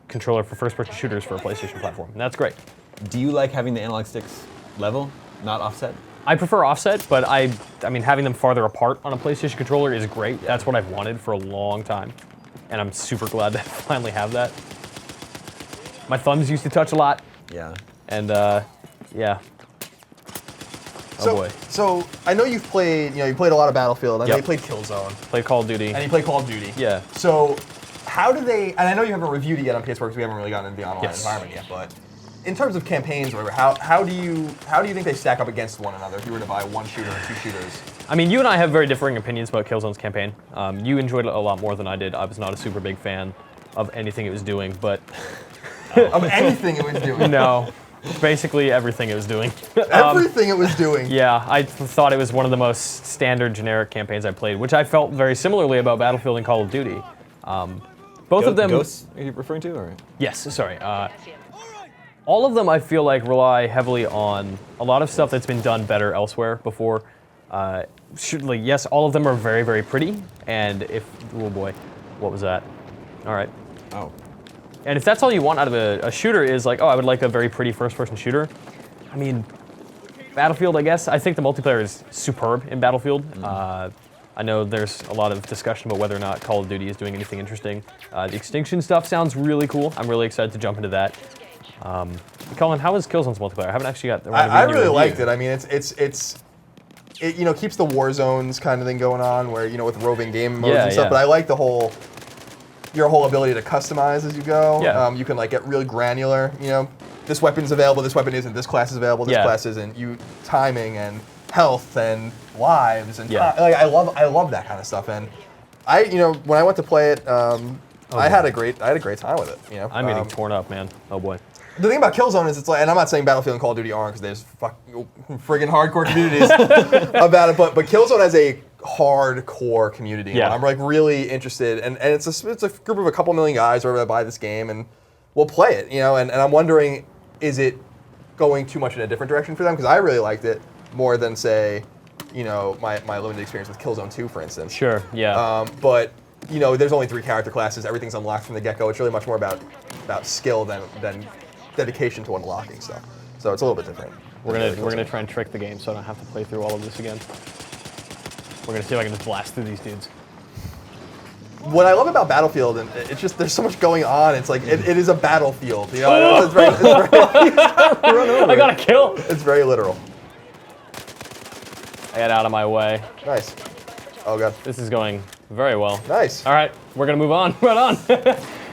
controller for first-person shooters for a PlayStation platform, and that's great. Do you like having the analog sticks level, not offset? I prefer offset, but I mean, having them farther apart on a PlayStation controller is great. That's what I've wanted for a long time, and I'm super glad to finally have that. My thumbs used to touch a lot. Yeah. And yeah. So, Oh boy. So I know you've played, you played a lot of Battlefield. I know you played Killzone. Played Call of Duty. And you played Call of Duty. Yeah. So how do they, and I know you haven't reviewed it yet on PS4 because we haven't really gotten into the online environment yet, but in terms of campaigns or whatever, how do you think they stack up against one another if you were to buy one shooter or two shooters? I mean, you and I have very differing opinions about Killzone's campaign. You enjoyed it a lot more than I did. I was not a super big fan of anything it was doing, but... Of anything it was doing? No. Basically everything it was doing. Everything it was doing? Yeah, I thought it was one of the most standard generic campaigns I played, which I felt very similarly about Battlefield and Call of Duty. Both of them... Ghosts are you referring to? Or? Yes, sorry. All of them I feel like rely heavily on a lot of stuff that's been done better elsewhere before. Yes, all of them are very, very pretty, and oh boy, what was that? All right. Oh. And if that's all you want out of a shooter is like, oh, I would like a very pretty first-person shooter. I mean, Battlefield, I guess. I think the multiplayer is superb in Battlefield. I know there's a lot of discussion about whether or not Call of Duty is doing anything interesting. The Extinction stuff sounds really cool. I'm really excited to jump into that. Colin, how is Killzone's multiplayer? I haven't actually got the I really liked it. I mean, it keeps the war zones kind of thing going on where, with roving game modes and stuff, but I like your whole ability to customize as you go. Yeah. You can like get really granular, this weapon's available, this weapon isn't, this class is available, this class isn't. Timing and health and lives and I love that kind of stuff. And when I went to play it, I had a great time with it. I'm getting torn up, man. Oh boy. The thing about Killzone is it's like, and I'm not saying Battlefield and Call of Duty aren't because there's friggin' hardcore communities about it, but Killzone has a hardcore community. Yeah. I'm like really interested, and it's a group of a couple million guys who are gonna buy this game and we'll play it, and I'm wondering, is it going too much in a different direction for them? Because I really liked it more than say, my limited experience with Killzone 2, for instance. Sure. Yeah. But there's only 3 character classes. Everything's unlocked from the get-go. It's really much more about skill than dedication to unlocking stuff. So it's a little bit different. We're gonna try and trick the game so I don't have to play through all of this again. We're gonna see if I can just blast through these dudes. What I love about Battlefield, and it's just there's so much going on. It's like it is a battlefield. It's I got a kill. It's very literal. Get out of my way. Nice. Oh god. This is going very well. Nice. All right, we're gonna move on. Right on.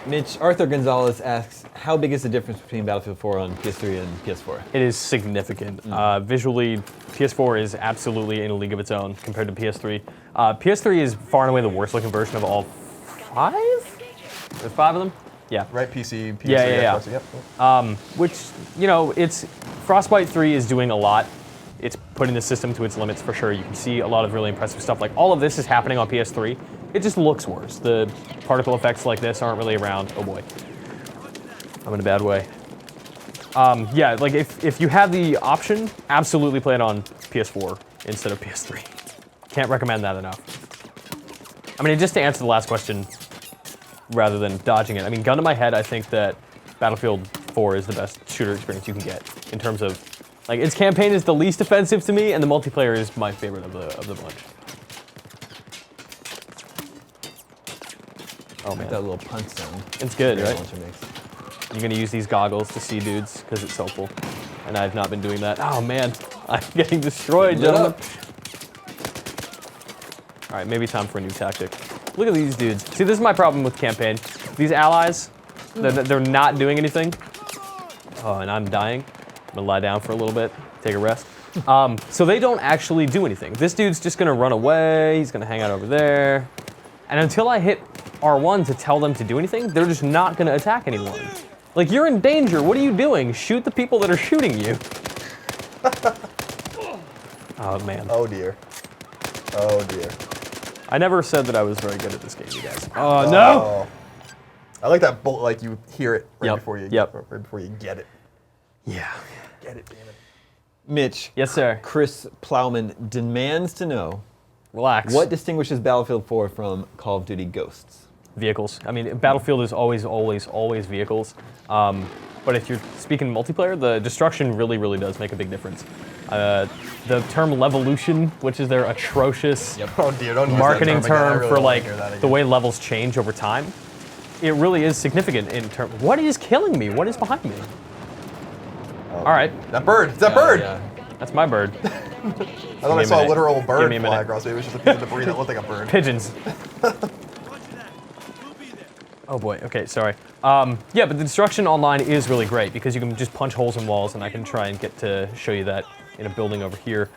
Mitch, Arthur Gonzalez asks, how big is the difference between Battlefield 4 on PS3 and PS4? It is significant. Visually, PS4 is absolutely in a league of its own compared to PS3. PS3 is far and away the worst looking version of all 5? There's 5 of them? Yeah. Right, PC, PS3, yeah. Xbox, yep. Which, it's Frostbite 3 is doing a lot. It's putting the system to its limits for sure. You can see a lot of really impressive stuff. Like all of this is happening on PS3. It just looks worse. The particle effects like this aren't really around. Oh boy. I'm in a bad way. Yeah, like if you have the option, absolutely play it on PS4 instead of PS3. Can't recommend that enough. I mean, just to answer the last question, rather than dodging it, I mean, gun to my head, I think that Battlefield 4 is the best shooter experience you can get in terms of Like, its campaign is the least offensive to me, and the multiplayer is my favorite of the bunch. Oh man, that little punch sound. It's good, right? Launcher makes. You're gonna use these goggles to see dudes because it's helpful, and I've not been doing that. Oh man, I'm getting destroyed, gentlemen. All right, maybe time for a new tactic. Look at these dudes. See, this is my problem with campaign. These allies, they're not doing anything. Oh, and I'm dying. I'm gonna lie down for a little bit, take a rest. So they don't actually do anything. This dude's just gonna run away. He's gonna hang out over there. And until I hit R1 to tell them to do anything, they're just not gonna attack anyone. Like, you're in danger. What are you doing? Shoot the people that are shooting you. Oh man. Oh dear. Oh dear. I never said that I was very good at this game, you guys. Oh no! I like that bolt, like you hear it right Yep. before you right before you get it. Yeah. Get it, damn it. Mitch. Yes, sir. Chris Plowman demands to know. Relax. What distinguishes Battlefield 4 from Call of Duty Ghosts? Vehicles. I mean, Battlefield is always vehicles. But if you're speaking multiplayer, the destruction really, really does make a big difference. The term levolution, which is their atrocious Oh dear, don't use marketing that term again. I term really for don't wanna like hear that again. the way levels change over time, it really is significant in terms. What is killing me? What is behind me? All right. That bird. It's that bird. Yeah. That's my bird. I thought I saw a literal bird Give me a fly minute. across. Maybe it was just a piece of debris that looked like a bird. Pigeons. Oh boy, okay, sorry. Yeah, but the destruction online is really great because you can just punch holes in walls, and I can try and get to show you that in a building over here.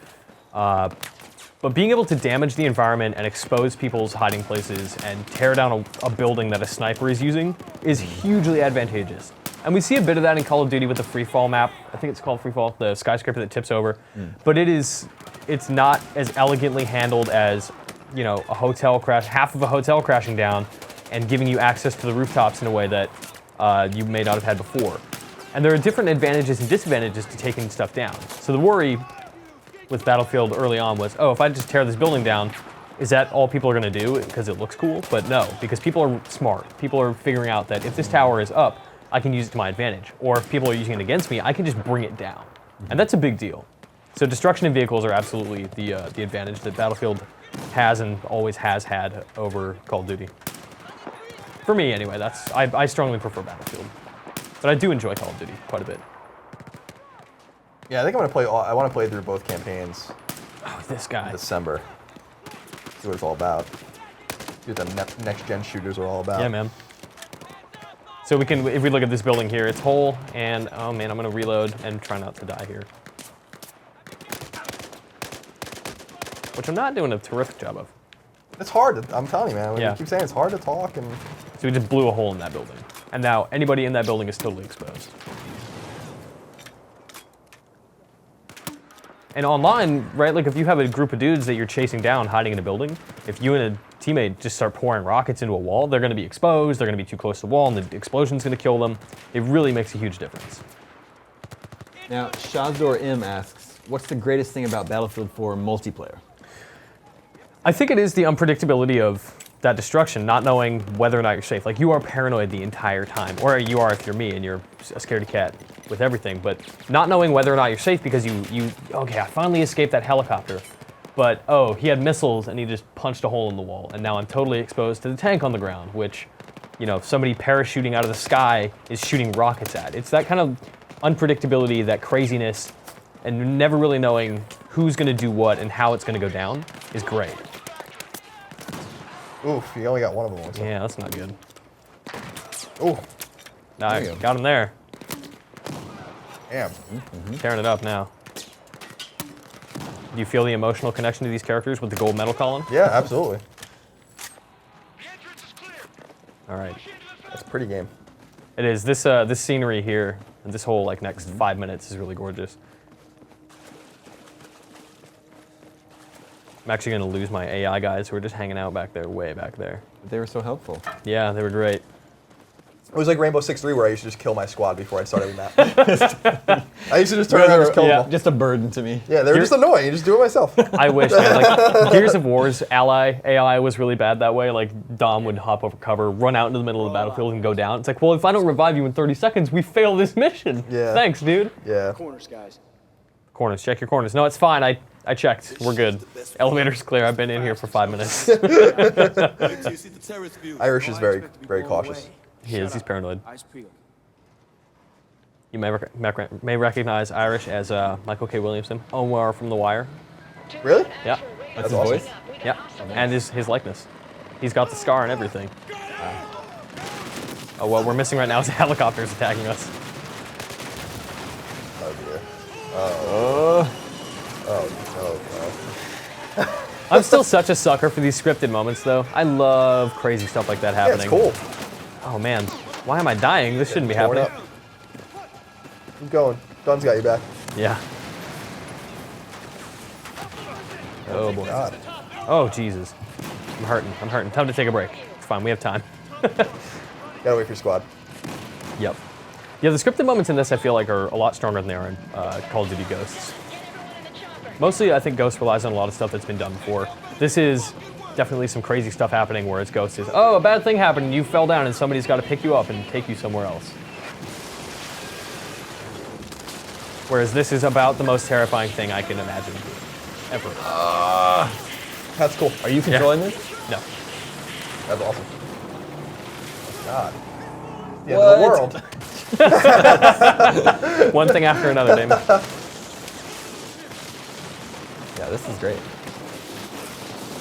But being able to damage the environment and expose people's hiding places and tear down a building that a sniper is using is hugely advantageous. And we see a bit of that in Call of Duty with the free fall map. I think it's called free fall, the skyscraper that tips over. But it's not as elegantly handled as, you know, a hotel crash, half of a hotel crashing down and giving you access to the rooftops in a way that you may not have had before. And there are different advantages and disadvantages to taking stuff down. So the worry with Battlefield early on was, oh, if I just tear this building down, is that all people are gonna do because it looks cool? But no, because people are smart. People are figuring out that if this tower is up, I can use it to my advantage. Or if people are using it against me, I can just bring it down. And that's a big deal. So destruction in vehicles are absolutely the advantage that Battlefield has and always has had over Call of Duty. For me, anyway, I strongly prefer Battlefield. But I do enjoy Call of Duty quite a bit. Yeah, I think I'm gonna play. I want to play through both campaigns. Oh, this guy. In December. See what it's all about. See what the next gen shooters are all about. Yeah, man. So we can, if we look at this building here, it's whole, and oh man, I'm gonna reload and try not to die here. Which I'm not doing a terrific job of. It's hard. I'm telling you, man. Yeah. You keep saying it's hard to talk and. So we just blew a hole in that building. And now anybody in that building is totally exposed. And online, right, like if you have a group of dudes that you're chasing down hiding in a building, if you and a teammate just start pouring rockets into a wall, they're gonna be exposed, they're gonna be too close to the wall, and the explosion's gonna kill them. It really makes a huge difference. Now, Shazor M asks, what's the greatest thing about Battlefield 4 multiplayer? I think it is the unpredictability of that destruction, not knowing whether or not you're safe. Like, you are paranoid the entire time, or you are if you're me and you're a scaredy cat with everything, but not knowing whether or not you're safe because okay, I finally escaped that helicopter, but oh, he had missiles and he just punched a hole in the wall, and now I'm totally exposed to the tank on the ground, which, you know, somebody parachuting out of the sky is shooting rockets at. It's that kind of unpredictability, that craziness, and never really knowing who's gonna do what and how it's gonna go down is great. Oof, you only got one of them. Yeah, that's not good. Ooh. Nice, got him there. Damn. Tearing it up now. Do you feel the emotional connection to these characters with the gold medal column? Yeah, absolutely. All right. That's a pretty game. It is. This scenery here, and this whole like next 5 minutes is really gorgeous. I'm actually gonna lose my AI guys who are just hanging out back there, way back there. They were so helpful. Yeah, they were great. It was like Rainbow Six 3 where I used to just kill my squad before I started the map. I used to just turn around and just kill them all. Just a burden to me. Yeah, they were just annoying. You just do it myself. I wish, man. Like, Gears of War's AI was really bad that way. Like, Dom would hop over cover, run out into the middle of the battlefield and go down. It's like, well, if I don't revive you in 30 seconds, we fail this mission. Yeah. Thanks, dude. Yeah. Corners, guys. Corners, check your corners. No, it's fine. I checked. We're good. Elevator's clear. I've been in here for 5 minutes. Irish is very, very cautious. He is. He's paranoid. You may recognize Irish as Michael K. Williamson, Omar from The Wire. Really? Yeah. That's his awesome. voice? Yeah. And his likeness. He's got the scar and everything. Oh, what we're missing right now is helicopters attacking us. Oh dear. Oh no. I'm still such a sucker for these scripted moments, though. I love crazy stuff like that happening. Yeah, it's cool. Oh man, why am I dying? This shouldn't be happening. Keep going. Dun's got you back. Yeah. Oh boy. God. Oh Jesus. I'm hurting. I'm hurting. Time to take a break. It's fine. We have time. Gotta wait for your squad. Yep. Yeah, the scripted moments in this I feel like are a lot stronger than they are in Call of Duty Ghosts. Mostly, I think Ghost relies on a lot of stuff that's been done before. This is definitely some crazy stuff happening, whereas Ghost is, oh, a bad thing happened and you fell down and somebody's got to pick you up and take you somewhere else. Whereas this is about the most terrifying thing I can imagine ever. That's cool. Are you controlling this? No. That's awesome. God. The What? end of the world. One thing after another, Damon. Yeah, this is great.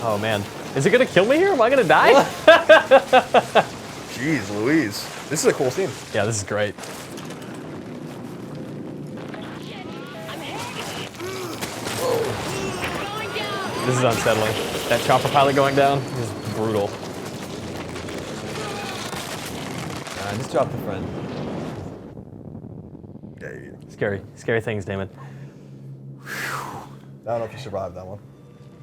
Oh man. Is it gonna kill me here? Am I gonna die? Jeez Louise. This is a cool scene. Yeah, this is great. This is unsettling. That chopper pilot going down is brutal. Just drop the front. Scary. Scary things, Damon. I don't know if you survived that one.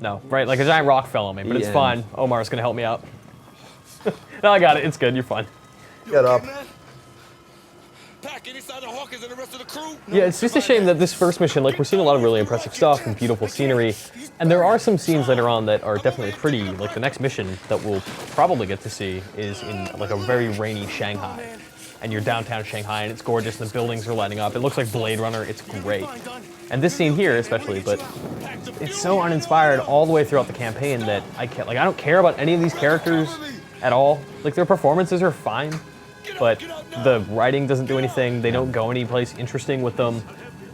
No, right, like a giant rock fell on me, but it's Yeah. fine. Omar's gonna help me out. No, I got it. It's good. You're fine. Get up. Yeah, it's just a shame that this first mission, like, we're seeing a lot of really impressive stuff and beautiful scenery, and there are some scenes later on that are definitely pretty. Like, the next mission that we'll probably get to see is in, like, a very rainy Shanghai. And you're downtown Shanghai, and it's gorgeous, and the buildings are lighting up. It looks like Blade Runner. It's great. And this scene here, especially, but it's so uninspired all the way throughout the campaign that I can't, like, I don't care about any of these characters at all. Like, their performances are fine, but the writing doesn't do anything. They don't go anyplace interesting with them.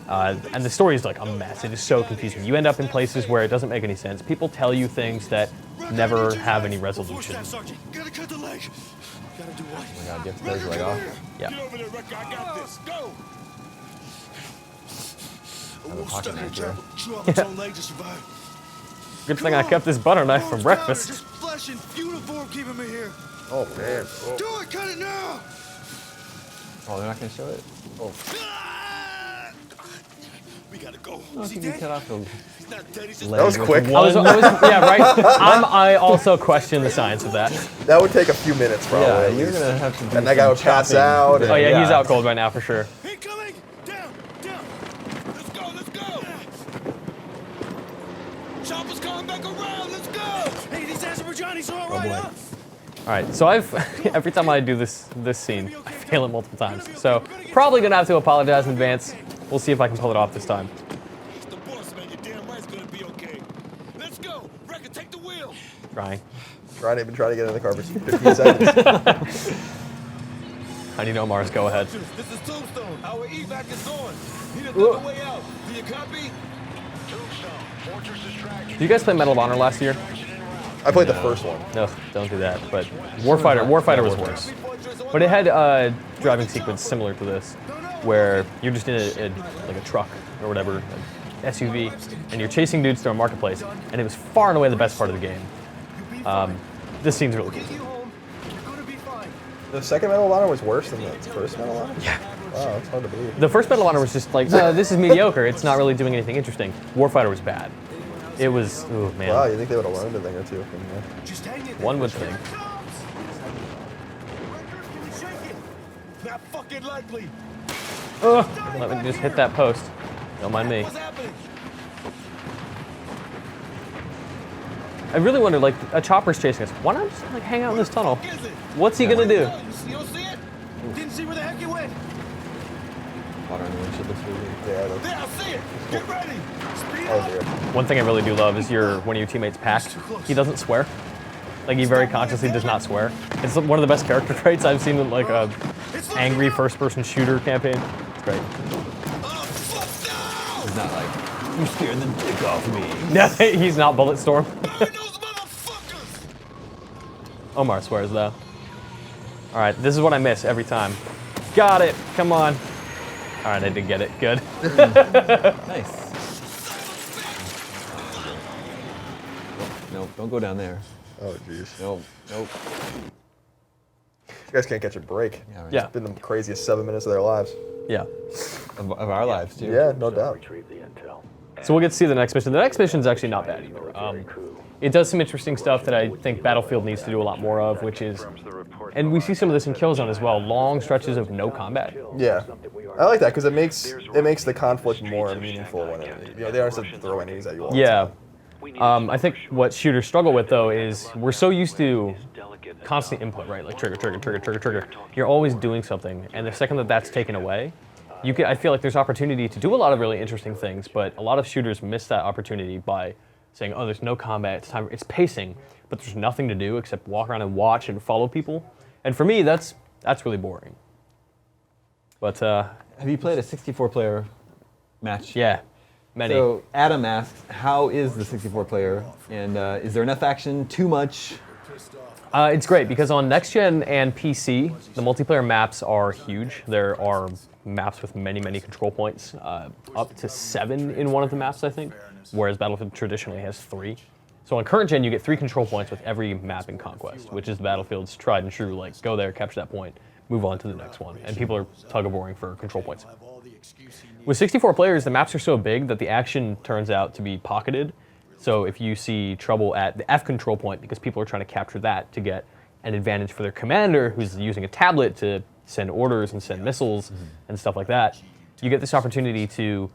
And the story is like a mess. It is so confusing. You end up in places where it doesn't make any sense. People tell you things that never have any resolution. Oh my god, get those leg off. Yeah. Good thing I kept this butter knife from breakfast. Oh man. Do it! Cut it now! Oh, they're not gonna show it? Oh. We gotta go. Oh, Is he can you dead? cut off the That was quick. Yeah, right. I also question the science of that. That would take a few minutes, probably. Yeah, at you're least. gonna have to do And that guy would some pass chopping. out. Oh yeah, he's out cold right now for sure. Incoming! Down! Down! Let's go! Let's go! Chopper's coming back around! Let's go! Hey, these Azerbaijanis are all right, huh? All right, so every time I do this scene, I fail it multiple times. So probably gonna have to apologize in advance. We'll see if I can pull it off this time. The boss, man, you're damn right it's gonna be okay. Let's go! Wrecker, take the wheel! Trying. Ryan ain't been trying to get in the car for 15 seconds. I need Omar's go ahead. This is Tombstone. Our evac is on. Need another way out. Do you copy? Did you guys play Medal of Honor last year? I played the first one. No, don't do that. But Warfighter was worse. But it had a driving sequence similar to this, where you're just in like a truck or whatever, an SUV, and you're chasing dudes through a marketplace, and it was far and away the best part of the game. This scene's really cool. The second Medal of Honor was worse than the first Medal of Honor? Yeah. Wow, that's hard to believe. The first Medal of Honor was just like, this is mediocre. It's not really doing anything interesting. Warfighter was bad. It was, oh man. Wow, you think they would have learned a thing or two from there? One would think. Not fucking likely. Let me just hit that post. Don't mind me. I really wonder, like, a chopper's chasing us. Why not just, like, hang out in this tunnel? What's he gonna do? You don't see it? Didn't see where the heck it went. Water on the windshield looks really good. Yeah, There, I see it. Get ready. Speed oh up. dear. One thing I really do love is one of your teammates, Pack. He doesn't swear. Like he very consciously does not swear. It's one of the best character traits I've seen in like a angry first-person shooter campaign. It's great. He's not like, you scared the dick off me. No, he's not Bulletstorm. Omar swears though. All right, this is what I miss every time. Got it. Come on. All right, I did get it. Good. Nice. Nope, don't go down there. Oh jeez. Nope, nope. You guys can't catch a break. Yeah, right. Yeah. It's been the craziest 7 minutes of their lives. Yeah. Of our lives too. Yeah, no doubt. So we'll get to see the next mission. The next mission is actually not bad either. It does some interesting stuff that I think Battlefield needs to do a lot more of, which is, and we see some of this in Killzone as well, long stretches of no combat. Yeah, I like that because it makes the conflict more meaningful when they aren't just throwing enemies at you all the Yeah. time. I think what shooters struggle with though is we're so used to constant input, right? Like trigger, trigger, trigger, trigger, trigger. You're always doing something, and the second that that's taken away, I feel like there's opportunity to do a lot of really interesting things, but a lot of shooters miss that opportunity by saying, oh, there's no combat, it's pacing, but there's nothing to do except walk around and watch and follow people. And for me, that's really boring. But have you played a 64-player match? Yeah, many. So Adam asks, how is the 64-player, and is there enough action? Too much? It's great because on next gen and PC, the multiplayer maps are huge. There are maps with many, many control points, up to 7 in one of the maps, I think, whereas Battlefield traditionally has 3. So on current gen, you get 3 control points with every map in Conquest, which is Battlefield's tried and true, like go there, capture that point, move on to the next one. And people are tug-of-warring for control points. With 64 players, the maps are so big that the action turns out to be pocketed. So if you see trouble at the F control point, because people are trying to capture that to get an advantage for their commander, who's using a tablet to send orders and send missiles and stuff like that, you get this opportunity to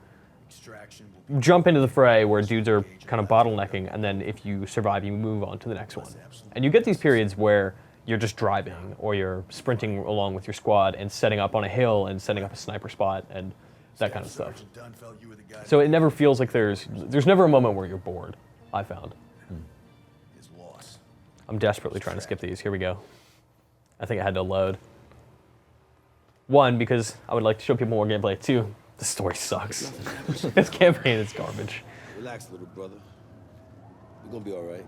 jump into the fray where dudes are kind of bottlenecking, and then if you survive, you move on to the next one. And you get these periods where you're just driving, or you're sprinting along with your squad and setting up on a hill and setting up a sniper spot and that kind of stuff. So it never feels like there's never a moment where you're bored, I found. I'm desperately trying to skip these. Here we go. I think I had to load. 1, because I would like to show people more gameplay. 2, the story sucks. This campaign is garbage. Relax, little brother. We're gonna be all right.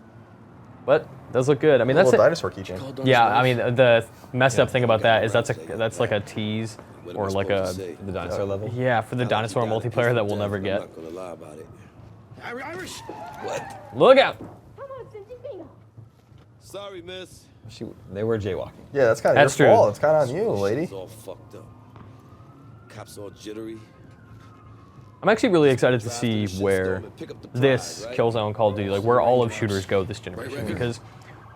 But it does look good. I mean, that's little dinosaur keychain. Yeah, I mean, the messed up thing about that is that's like a tease or like the dinosaur level. Yeah, for the dinosaur multiplayer that we'll never get. I'm not gonna lie about it. Irish. What? Look out! Sorry, miss. They were jaywalking. Yeah, that's kind of your fault. It's kind of on you, lady. It's all fucked up. Cops all jittery. I'm actually really excited to see where this Killzone Call of Duty, like where all of shooters go this generation, because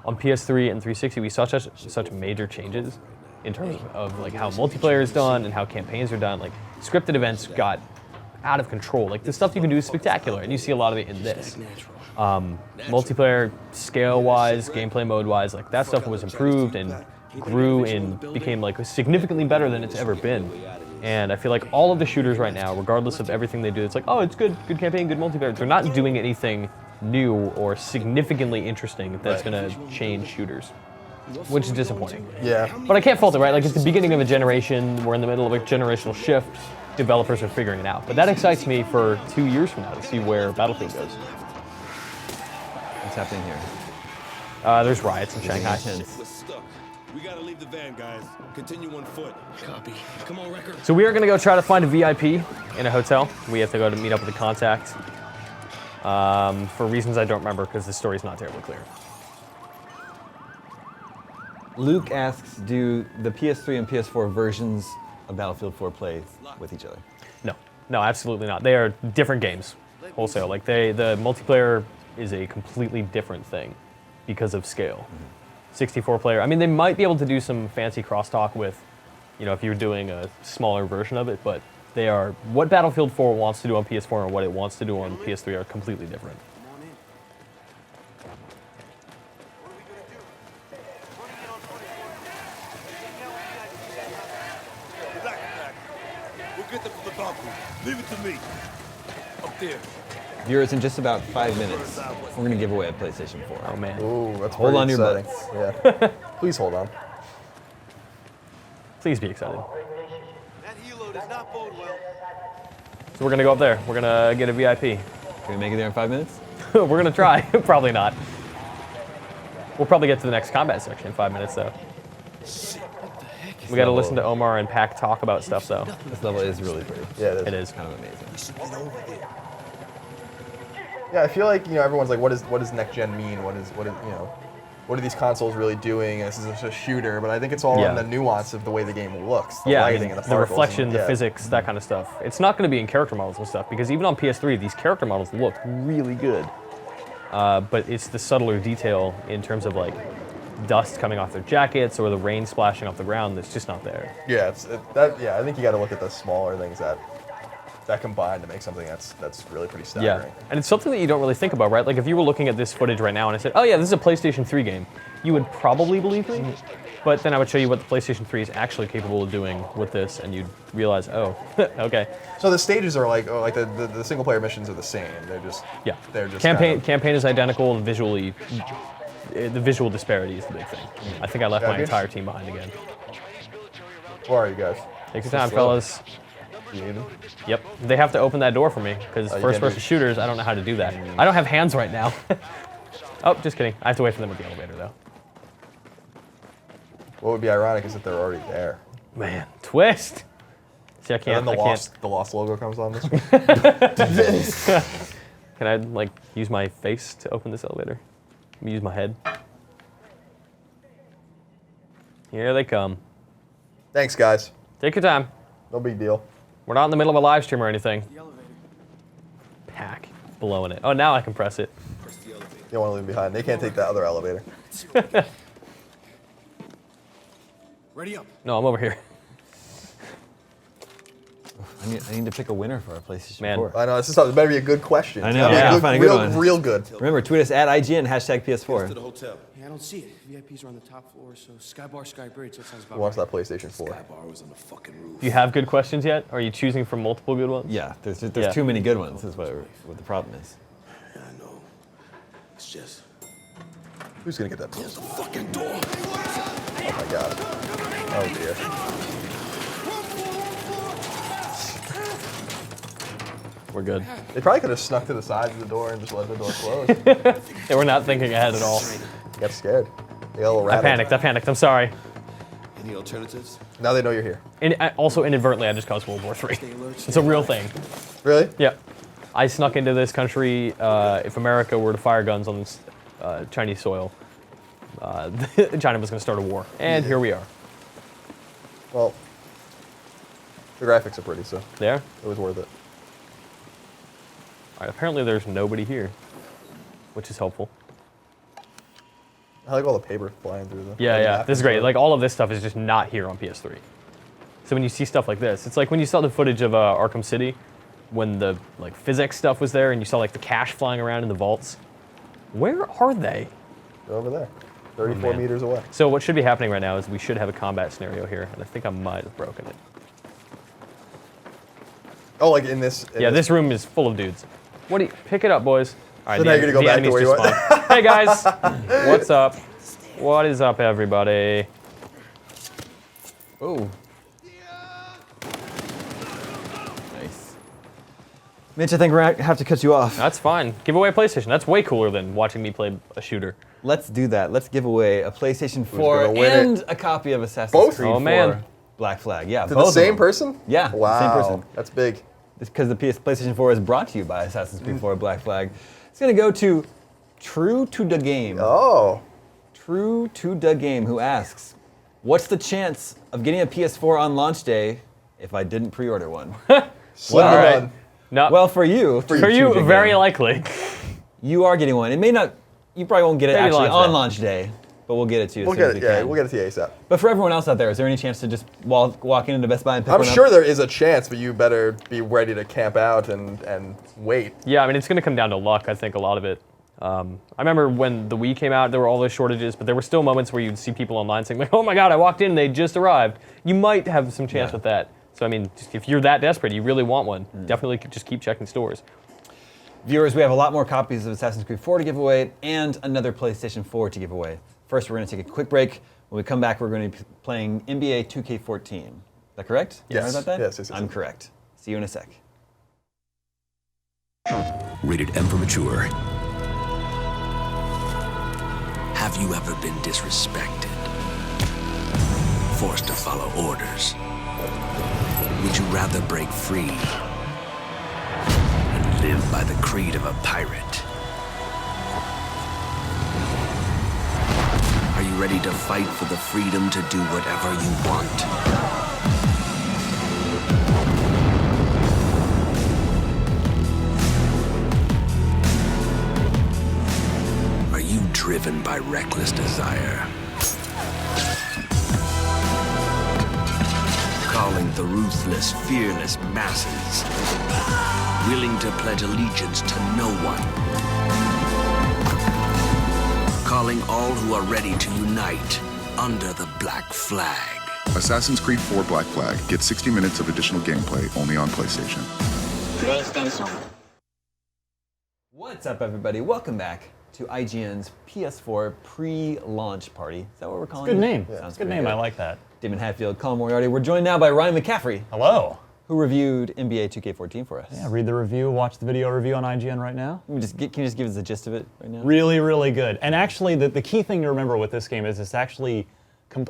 on PS3 and 360 we saw such major changes in terms of like how multiplayer is done and how campaigns are done. Like scripted events got out of control. Like the stuff you can do is spectacular, and you see a lot of it in this. Multiplayer scale-wise, gameplay mode-wise, like that stuff was improved and grew and became like significantly better than it's ever been. And I feel like all of the shooters right now, regardless of everything they do, it's like, oh, it's good campaign, good multiplayer. They're not doing anything new or significantly interesting that's going to change shooters, which is disappointing. Yeah. But I can't fault it, right? Like, it's the beginning of a generation. We're in the middle of a generational shift. Developers are figuring it out. But that excites me for 2 years from now to see where Battlefield goes. What's happening here? There's riots in Shanghai. We're stuck. We gotta leave the van, guys. Continue on foot. Copy. Come on, record. So we are going to go try to find a VIP in a hotel. We have to go to meet up with a contact for reasons I don't remember because the story's not terribly clear. Luke asks, do the PS3 and PS4 versions of Battlefield 4 play with each other? No, absolutely not. They are different games, wholesale. Like the multiplayer is a completely different thing because of scale. 64 player. I mean, they might be able to do some fancy crosstalk with, you know, if you're doing a smaller version of it, but they are, what Battlefield 4 wants to do on PS4 and what it wants to do on PS3 are completely different. We'll get them from the the balcony. Leave it to me. Up there. Viewers, in just about 5 minutes, we're gonna give away a PlayStation 4. Oh man. Ooh, that's Hold on to your exciting. butts. Yeah. Please hold on. Please be excited. That helo does not bode well. So we're gonna go up there. We're gonna get a VIP. Can we make it there in 5 minutes? We're gonna try. Probably not. We'll probably get to the next combat section in 5 minutes though. We gotta listen to Omar and Pac talk about stuff though. This level is really pretty. Yeah, It is. Kind of amazing. Yeah, I feel like everyone's like, what does next gen mean? What are these consoles really doing? And this is just a shooter, but I think it's all in the nuance of the way the game looks, the lighting and the the particles reflection, and, the physics, that kind of stuff. It's not going to be in character models and stuff because even on PS3, these character models look really good. But it's the subtler detail in terms of like dust coming off their jackets or the rain splashing off the ground that's just not there. Yeah, I think you got to look at the smaller things that combine to make something that's really pretty staggering. Yeah, and it's something that you don't really think about, right? Like if you were looking at this footage right now and I said, oh yeah, this is a PlayStation 3 game, you would probably believe me, but then I would show you what the PlayStation 3 is actually capable of doing with this and you'd realize, oh, okay. So the stages are like, the single player missions are the same. They're just Campaign is identical and visually, the visual disparity is the big thing. I think I left my entire team behind again. Where are you guys? Take your time, fellas. Yep, they have to open that door for me because first-person shooters, I don't know how to do that. I don't have hands right now. Oh, just kidding. I have to wait for them at the elevator though. What would be ironic is that they're already there. Man, twist. See, I can't. And then the lost logo comes on this one. Can I like use my face to open this elevator? Let me use my head. Here they come. Thanks, guys. Take your time. No big deal. We're not in the middle of a live stream or anything. Pack. Blowing it. Oh, now I can press it. You don't want to leave them behind. They can't take that other elevator. Ready up. No, I'm over here. I need to pick a winner for our PlayStation 4. I know, this better be a good question. I know. Real good. Remember, tweet us at IGN, #PS4. To the hotel. Yeah, I don't see it. VIPs are on the top floor, so Sky Bar, Sky Bridge, that sounds about Who wants right. that PlayStation 4? Sky Bar was on the fucking roof. Do you have good questions yet? Are you choosing from multiple good ones? Yeah, there's too many good ones, is what the problem is. Yeah, I know. It's just... Who's gonna get that? Close the fucking door. Oh my god. Oh dear. We're good. They probably could have snuck to the sides of the door and just let the door close. They were not thinking ahead at all. Got scared. They got a little I rattled. panicked. I'm sorry. Any alternatives? Now they know you're here. And also inadvertently, I just caused World War III. It's a real thing. Really? Yeah. I snuck into this country. If America were to fire guns on this, Chinese soil, China was going to start a war. And here we are. Well, the graphics are pretty, so There? it was worth it. All right, apparently there's nobody here, which is helpful. I like all the paper flying through them. Yeah. This is great. Like, all of this stuff is just not here on PS3. So when you see stuff like this, it's like when you saw the footage of Arkham City, when the like physics stuff was there and you saw like the cash flying around in the vaults. Where are they? They're over there, 34 meters away. So what should be happening right now is we should have a combat scenario here, and I think I might have broken it. Oh, like in this? This room is full of dudes. What do you, pick it up, boys. All right, So now you're gonna go back to where you went? Hey guys, what's up? What is up, everybody? Oh. Nice. Mitch, I think we're going to have to cut you off. That's fine. Give away a PlayStation. That's way cooler than watching me play a shooter. Let's do that. Let's give away a PlayStation 4 gonna win and a copy of Assassin's Both? Creed Oh, 4 man. Black Flag. Yeah, To both the of same them. person? Yeah, Wow. same person. That's big. It's because the PlayStation 4 is brought to you by Assassin's Creed 4 Black Flag. It's going to go to True to the Game. Oh. True to the Game, who asks, what's the chance of getting a PS4 on launch day if I didn't pre-order one? Well, right. No. Well, for you, For you, very likely. You are getting one. It may not. You probably won't get it Maybe actually launch on day. launch day, but we'll get it to you. We'll as soon get as it. we Yeah, can. we'll get it to you ASAP. But for everyone else out there, is there any chance to just walk into Best Buy and pick I'm one sure up? there is a chance, but you better be ready to camp out and wait. Yeah, I mean, it's going to come down to luck, I think, a lot of it. I remember when the Wii came out, there were all those shortages, but there were still moments where you'd see people online saying, like, oh my god, I walked in and they just arrived. You might have some chance with that. So I mean, if you're that desperate, you really want one, definitely just keep checking stores. Viewers, we have a lot more copies of Assassin's Creed 4 to give away and another PlayStation 4 to give away. First, we're going to take a quick break. When we come back, we're going to be playing NBA 2K14. Is that correct? Yes. You heard about that? Yes. I'm correct. See you in a sec. Rated M for mature. Have you ever been disrespected? Forced to follow orders? Would you rather break free and live by the creed of a pirate? Are you ready to fight for the freedom to do whatever you want? Are you driven by reckless desire? Calling the ruthless, fearless masses, willing to pledge allegiance to no one. Calling all who are ready to unite under the Black Flag. Assassin's Creed 4 Black Flag. Get 60 minutes of additional gameplay only on PlayStation. PlayStation. What's up, everybody? Welcome back to IGN's PS4 pre-launch party. Is that what we're calling it? Good name. Sounds It's a good pretty name. good. I like that. Damon Hatfield, Colin Moriarty. We're joined now by Ryan McCaffrey. Hello. Who reviewed NBA 2K14 for us. Yeah, read the review, watch the video review on IGN right now. Can you just give us the gist of it right now? Really, really good. And actually, the key thing to remember with this game is it's actually,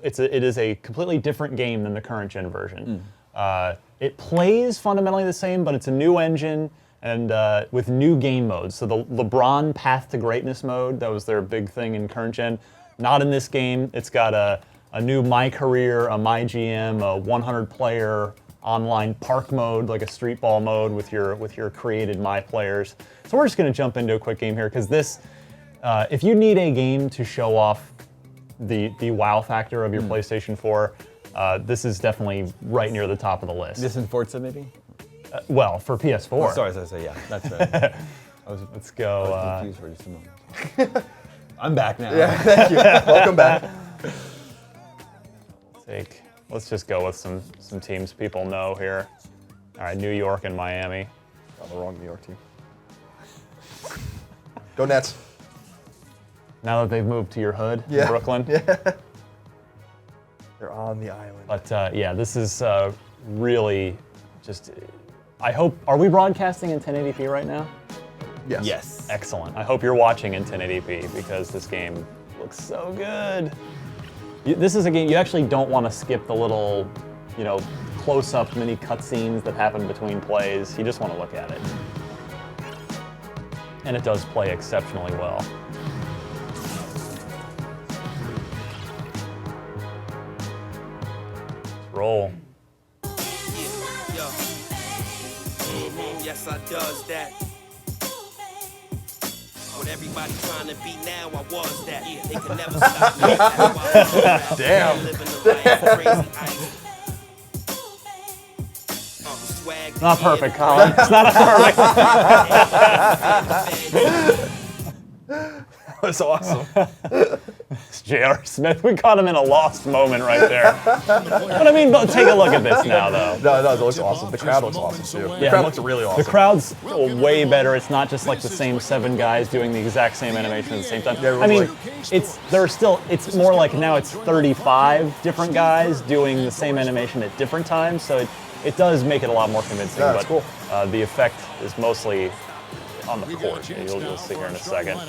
it is a completely different game than the current gen version. It plays fundamentally the same, but it's a new engine and with new game modes. So the LeBron Path to Greatness mode, that was their big thing in current gen. Not in this game. It's got a new My Career, a My GM, a 100-player online park mode, like a street ball mode with your created My Players. So we're just going to jump into a quick game here because this, if you need a game to show off the wow factor of your PlayStation 4, this is definitely right near the top of the list. This and Forza, maybe? Well, for PS4. Oh, sorry, yeah, that's right. Let's go. I was confused for just a moment. I'm back now. Yeah, thank you. Welcome back. Let's just go with some teams people know here. All right, New York and Miami. Got the wrong New York team. Go Nets. Now that they've moved to your hood in Brooklyn. Yeah. They're on the island. But yeah, this is really just, I hope, are we broadcasting in 1080p right now? Yes. Yes. Excellent. I hope you're watching in 1080p because this game looks so good. This is a game you actually don't want to skip the little, close-up mini cutscenes that happen between plays. You just want to look at it. And it does play exceptionally well. Let's roll. Yes, I does that. What everybody trying to be now, I was that. They could never stop me. Damn. Living the life, crazy ice. Not perfect, Colin. It's not perfect. That was awesome. J.R. Smith, we caught him in a lost moment right there. But I mean, take a look at this now, though. No, it looks awesome. The crowd looks awesome, too. The crowd looks really awesome. The crowd's way better. It's not just like the same 7 guys doing the exact same animation at the same time. Yeah, I mean, it's more like now it's 35 different guys doing the same animation at different times, so it does make it a lot more convincing. Yeah, that's but cool. The effect is mostly on the court. You'll see here in a second. All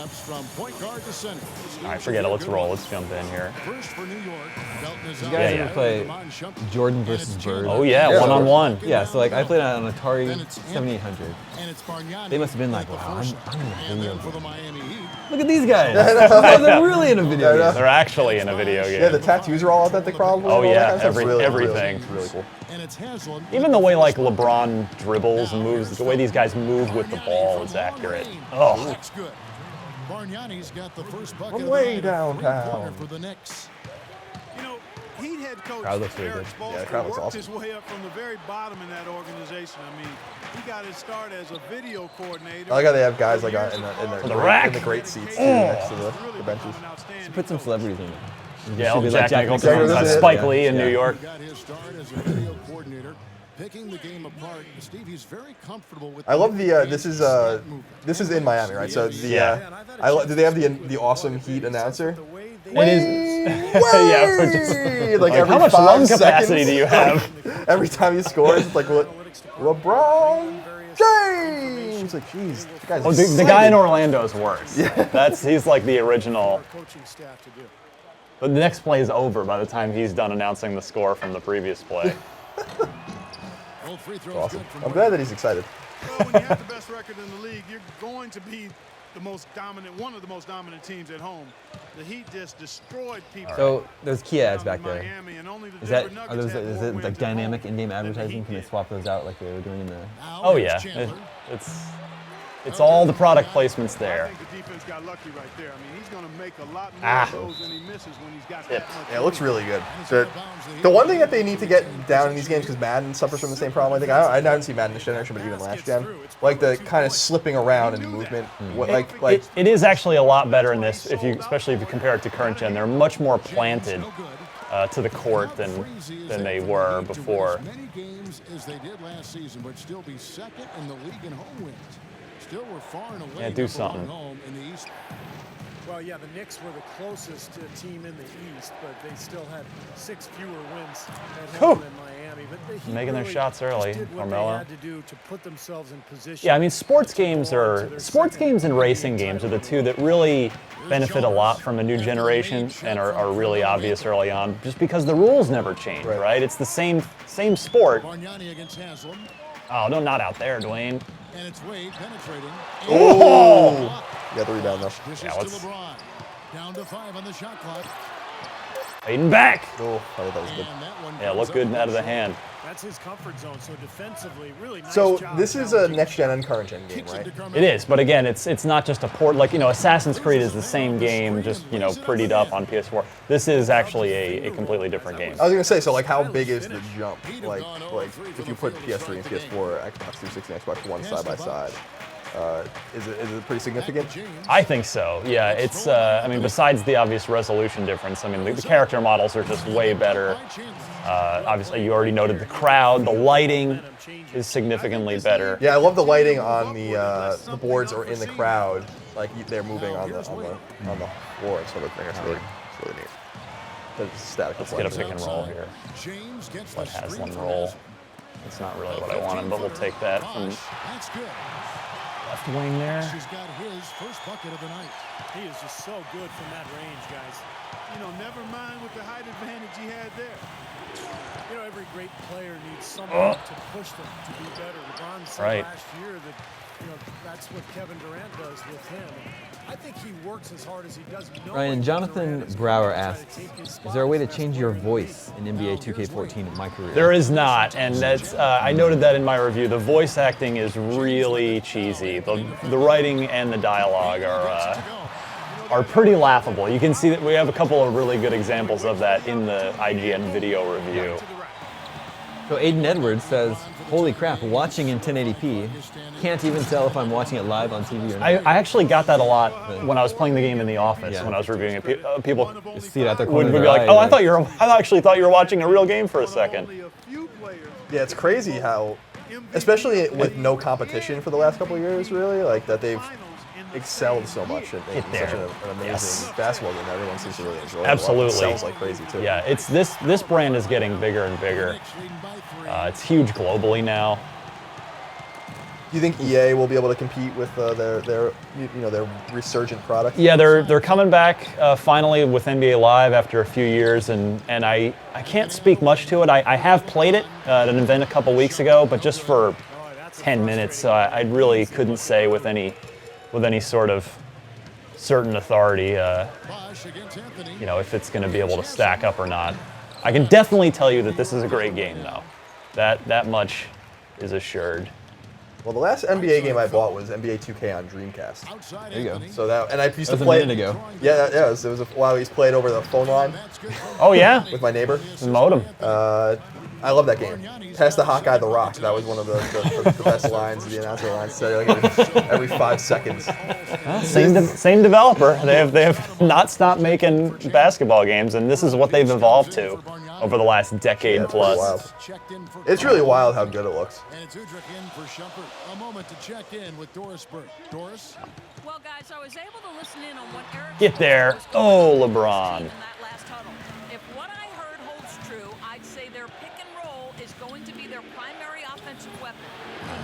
right, forget it. Let's roll. Let's jump in here. You guys ever play Jordan versus Bird? Oh yeah, one-on-one. Yeah, so like I played on an Atari 7800. They must have been like, wow, I'm in a video game. Look at these guys. They're really in a video game. They're actually in a video game. Yeah, the tattoos are all authentic, probably. Oh yeah, Really, everything. Really cool. Even the way like LeBron dribbles and moves, the way these guys move with the ball is accurate. Oh. Looks good. Bargnani's got the first bucket From way downtown. corner for the Knicks. You know, Heat head coach Crowd looks really Eric good. Spoelstra Yeah, the crowd looks worked awesome. his way up from the very bottom in that organization. I mean, he got his start as a video coordinator. I like how they have guys like in the rack. in the great seats too, next to the benches. So put some celebrities in there. Yeah, Should be Jack like Nicholson, Nicholson. Spike Yeah. Lee in Yeah. New York. Got his start as a video coordinator. Picking the game apart, Steve, he's very comfortable with. I love the. This is in Miami, right? So the. Do they have the awesome Heat announcer? It is. Yeah, for just, like every how much 5 lung seconds, capacity do you have? Every time he scores, it's like LeBron James. Like, jeez, the guy's the guy in Orlando is worse. Yeah. He's like the original. But the next play is over by the time he's done announcing the score from the previous play. Awesome. I'm glad that he's excited. Well, when you have the best record in the league, you're going to be the most dominant, one of the most dominant teams at home. The Heat just destroyed people. So there's key ads back there. Is it like dynamic in-game advertising? Can they swap those out like they were doing in the? Oh yeah, it's all the product placements there. I think the defense got lucky right there. I mean, he's going to make a lot more of those than he misses when he's got that much. Yeah, it looks really good. The one thing that they need to get down in these games, because Madden suffers from the same problem. I think I didn't see Madden this generation, but even last gen, like the kind of slipping around and movement. It is actually a lot better in this, especially if you compare it to current gen. They're much more planted to the court than they were before. Many games as they did last season, but still be second in the league in home wins. Still, we're far and away. Yeah, do something. Home in the East. Well, yeah, the Knicks were the closest team in the East, but they still had 6 fewer wins at home than Miami. But the Heat Making their shots early, did what Carmelo. they had to do to put themselves in position. Yeah, I mean, sports games and racing games are the two that really benefit a lot from a new generation and are really obvious early on, just because the rules never change, right? It's the same sport. Bargnani against Haslam. Oh, no, not out there, Dwayne. And it's Wade penetrating. Oh! Got the rebound though. This Yeah, is to LeBron. Down to 5 on the shot clock. Hayden back. Oh, I thought that was good. Yeah, look good out of the hand. That's his comfort zone. So defensively, really nice So job. this is a next gen and current gen game, right? It is, but again, it's not just a port. Like, Assassin's Creed is the same game, just prettied up on PS4. This is actually a completely different game. I was gonna say, so like, how big is the jump? Like if you put PS3 and PS4, Xbox 360, and Xbox One side by side, is it pretty significant? I think so. Yeah, it's. I mean, besides the obvious resolution difference, I mean, the character models are just way better. Obviously, you already noted the crowd. The lighting is significantly better. Yeah, I love the lighting on the boards or in the crowd. Like they're moving on the floor. So it's really neat. The static. Let's get a pick and roll here. Let Haslam roll. It's not really what I wanted, but we'll take that from left wing there. She's got his first bucket of the night. He is just so good from that range, guys. Never mind with the height advantage he had there. Every great player needs someone to push them to be better. LeBron said last year that that's what Kevin Durant does with him. I think he works as hard as he does. Ryan, Jonathan Brower asks, is there a way to change your voice in NBA 2K14 in my career? There is not, and that's I noted that in my review. The voice acting is really cheesy. The writing and the dialogue are pretty laughable. You can see that we have a couple of really good examples of that in the IGN video review. So Aiden Edwards says, holy crap, watching in 1080p. Can't even tell if I'm watching it live on TV or not. I actually got that a lot when I was playing the game in the office, when I was reviewing it. People see it out there would be like, oh, I actually thought you were watching a real game for a second. Yeah, it's crazy how, especially with no competition for the last couple of years, really, like that they've excelled so much in such an amazing basketball game. Everyone seems to really enjoy it. Absolutely. It sells like crazy too. Yeah, it's this brand is getting bigger and bigger. It's huge globally now. Do you think EA will be able to compete with their resurgent product? Yeah, they're coming back finally with NBA Live after a few years, and I can't speak much to it. I have played it at an event a couple weeks ago, but just for 10 minutes, so I really couldn't say with any sort of certain authority, if it's going to be able to stack up or not. I can definitely tell you that this is a great game, though. That much is assured. Well, the last NBA game I bought was NBA 2K on Dreamcast. There you go. So and I used to play play a minute ago. Yeah, it was a while. We used to play it over the phone line. Oh yeah. With my neighbor. The modem. I love that game. Pass the hot guy the rock. That was one of the best lines. The announcer lines say like every 5 seconds. Same developer. They have not stopped making basketball games, and this is what they've evolved to over the last decade Yeah, it's plus. wild. It's really wild how good it looks. And it's Udrich in for Shumpert. A moment to check in with Doris Burke. Doris? Well, guys, I was able to listen in on what Eric Get there. Oh, LeBron. If what I heard holds true, I'd say their pick and roll is going to be their primary offensive weapon.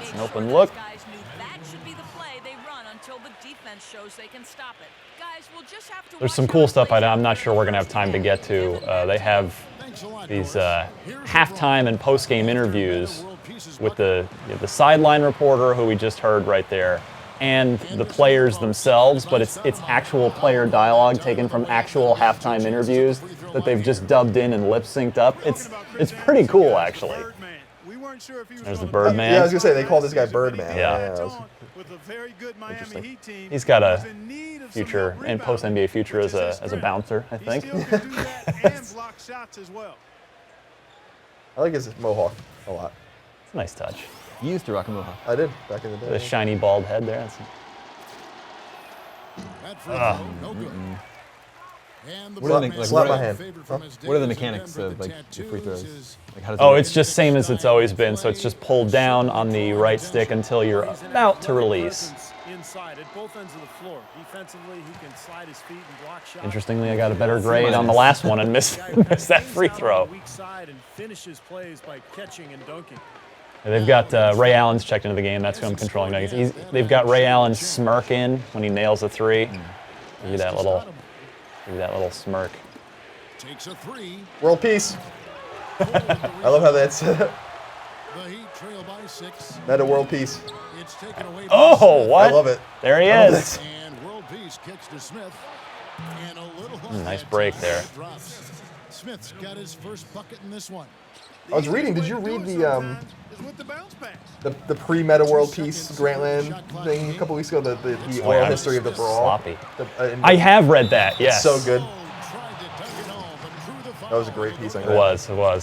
It's an open look. Guys knew that should be the play they run until the defense shows they can stop it. Guys, we'll just have to There's some cool stuff I'm not sure we're going to have time to get to. They have these halftime and post-game interviews with the sideline reporter who we just heard right there, and the players themselves, but it's actual player dialogue taken from actual halftime interviews that they've just dubbed in and lip-synced up. It's pretty cool, actually. There's the Birdman. Yeah, I was gonna say they call this guy Birdman. Yeah. He's got a future and post-NBA future as a bouncer, I think. I like his mohawk a lot. It's a nice touch. You used to rock a mohawk. I did back in the day. The shiny bald head there. What are the, Slap my hand. What are the mechanics of like your free throws? Like how does Oh, it it's just same as it's always been. So it's just pulled down on the right stick until you're about to release. Inside at both ends of the floor. Defensively, he can slide his feet and block shots. Interestingly, I got a better grade on the last one and missed that free throw. Weak side and finishes plays by catching and dunking. They've got Ray Allen's checked into the game. That's who I'm controlling now. They've got Ray Allen smirking when he nails a three. Give you that little smirk. Takes a three. World peace. I love how that's The Heat trail by 6. that a world peace. It's taken away by Oh, Smith. what? I love it. There he I love is. this. And world peace kicks to Smith. And a little Nice break there. drops. Smith's got his first bucket in this one. I was reading. Did you read the pre-meta world peace Grantland thing a couple weeks ago? The oral history of the brawl. Sloppy. I have read that. It's Yes. so good. That was a great piece. It was. Well,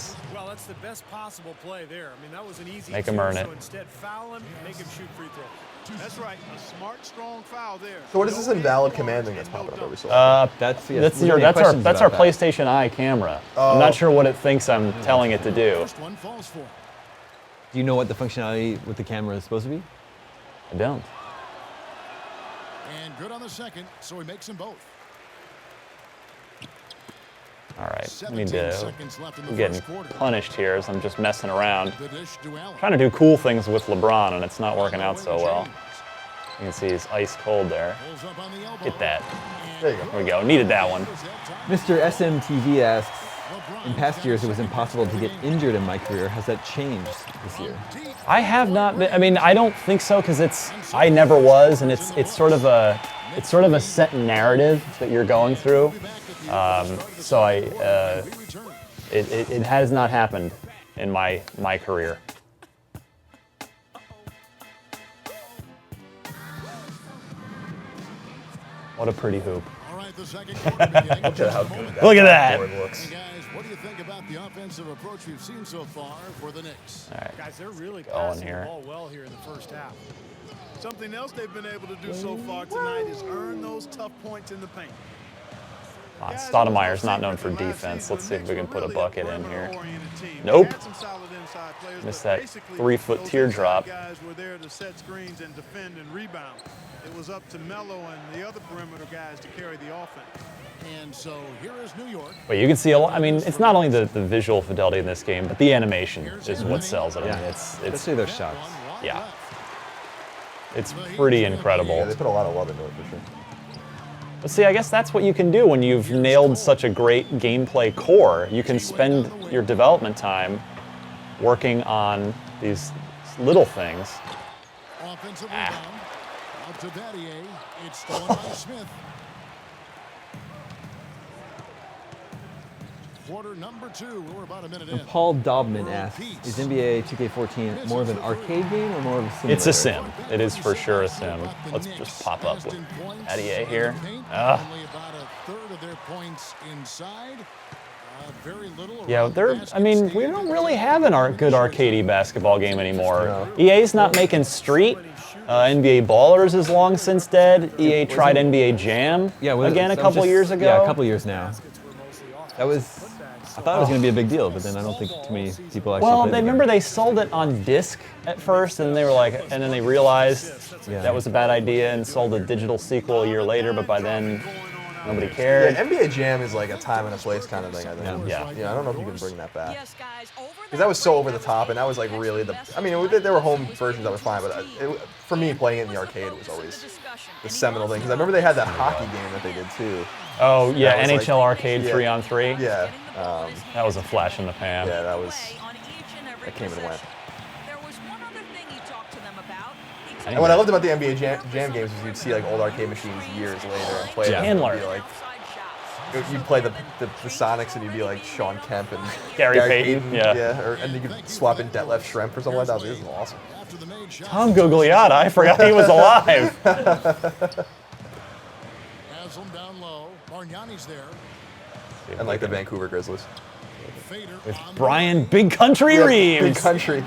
that's the best possible play there. I mean, that was an easy Make him two, earn so it. instead foul him, make him shoot free throws. That's right, a smart, strong foul there. So what is this invalid commanding that's popping up every so often? That's our PlayStation Eye camera. I'm not sure what it thinks I'm telling it to do. Do you know what the functionality with the camera is supposed to be? I don't. And good on the second, so he makes them both. All right, I'm getting punished here as I'm just messing around. Trying to do cool things with LeBron, and it's not working out so well. You can see he's ice cold there. Get that. There you go. There we go. Needed that one. Mr. SMTV asks, in past years it was impossible to get injured in my career. Has that changed this year? I have not been, I mean, I don't think so, because I never was, and it's sort of a set narrative that you're going through. So it has not happened in my career. What a pretty hoop. All right, the second Look at how good that Look at that. board looks. Hey guys, what do you think about the offensive approach we've seen so far for the Knicks? All right. Guys, they're really Going passing here. the ball well here in the first half. Something else they've been able to do so far tonight is earn those tough points in the paint. Stoudemire's not known for defense. Let's see if we can put a bucket in here. Nope. Missed that 3-foot teardrop. Guys were there to set screens and defend and rebound. It was up to Melo and the other perimeter guys to carry the offense. And so here is New York. But you can see a lot. I mean, it's not only the visual fidelity in this game, but the animation is what sells it. I mean, it's Especially their shots. Yeah. It's pretty incredible. Yeah, they put a lot of love into it for sure. But see, I guess that's what you can do when you've nailed such a great gameplay core. You can spend your development time working on these little things. Offensive rebound. Out to Battier. It's stolen by Smith. Quarter number 2. We're about a minute in. And Paul Dobman asks, is NBA 2K14 more of an arcade game or more of a simulator? It's a sim. It is for sure a sim. Let's just pop up with Battier here. Only about a third of their points inside. Very little. Yeah, I mean, we don't really have a good arcadey basketball game anymore. EA's not making Street. NBA Ballers is long since dead. EA tried NBA Jam again a couple years ago. Yeah, a couple years now. That was I thought it was going to be a big deal, but then I don't think too many people actually Well, played the game. remember they sold it on disc at first, and they were like, and then they realized that was a bad idea and sold a digital sequel a year later. But by then, nobody cared. Yeah, NBA Jam is like a time and a place kind of thing, I think. Yeah. I don't know if you can bring that back. Because that was so over the top, and that was like really the. I mean, there were home versions that were fine, but for me, playing it in the arcade was always the seminal thing. Because I remember they had that hockey game that they did too. Oh yeah, That was NHL like- Arcade yeah. 3-on-3. Yeah. That was a flash in the pan. Yeah, that came and went. And what I loved about the NBA Jam games is you'd see like old arcade machines years later and play them. Handler. And be like, you'd play the Sonics and you'd be like Sean Kemp and Gary Payton, yeah. and you could swap in Detlef Schrempf or something like that. This is awesome. Tom Gugliotta, I forgot he was alive. Haslam down low. Bargnani's there. And like the Vancouver Grizzlies. With Brian Big Country Reeves. Big Country.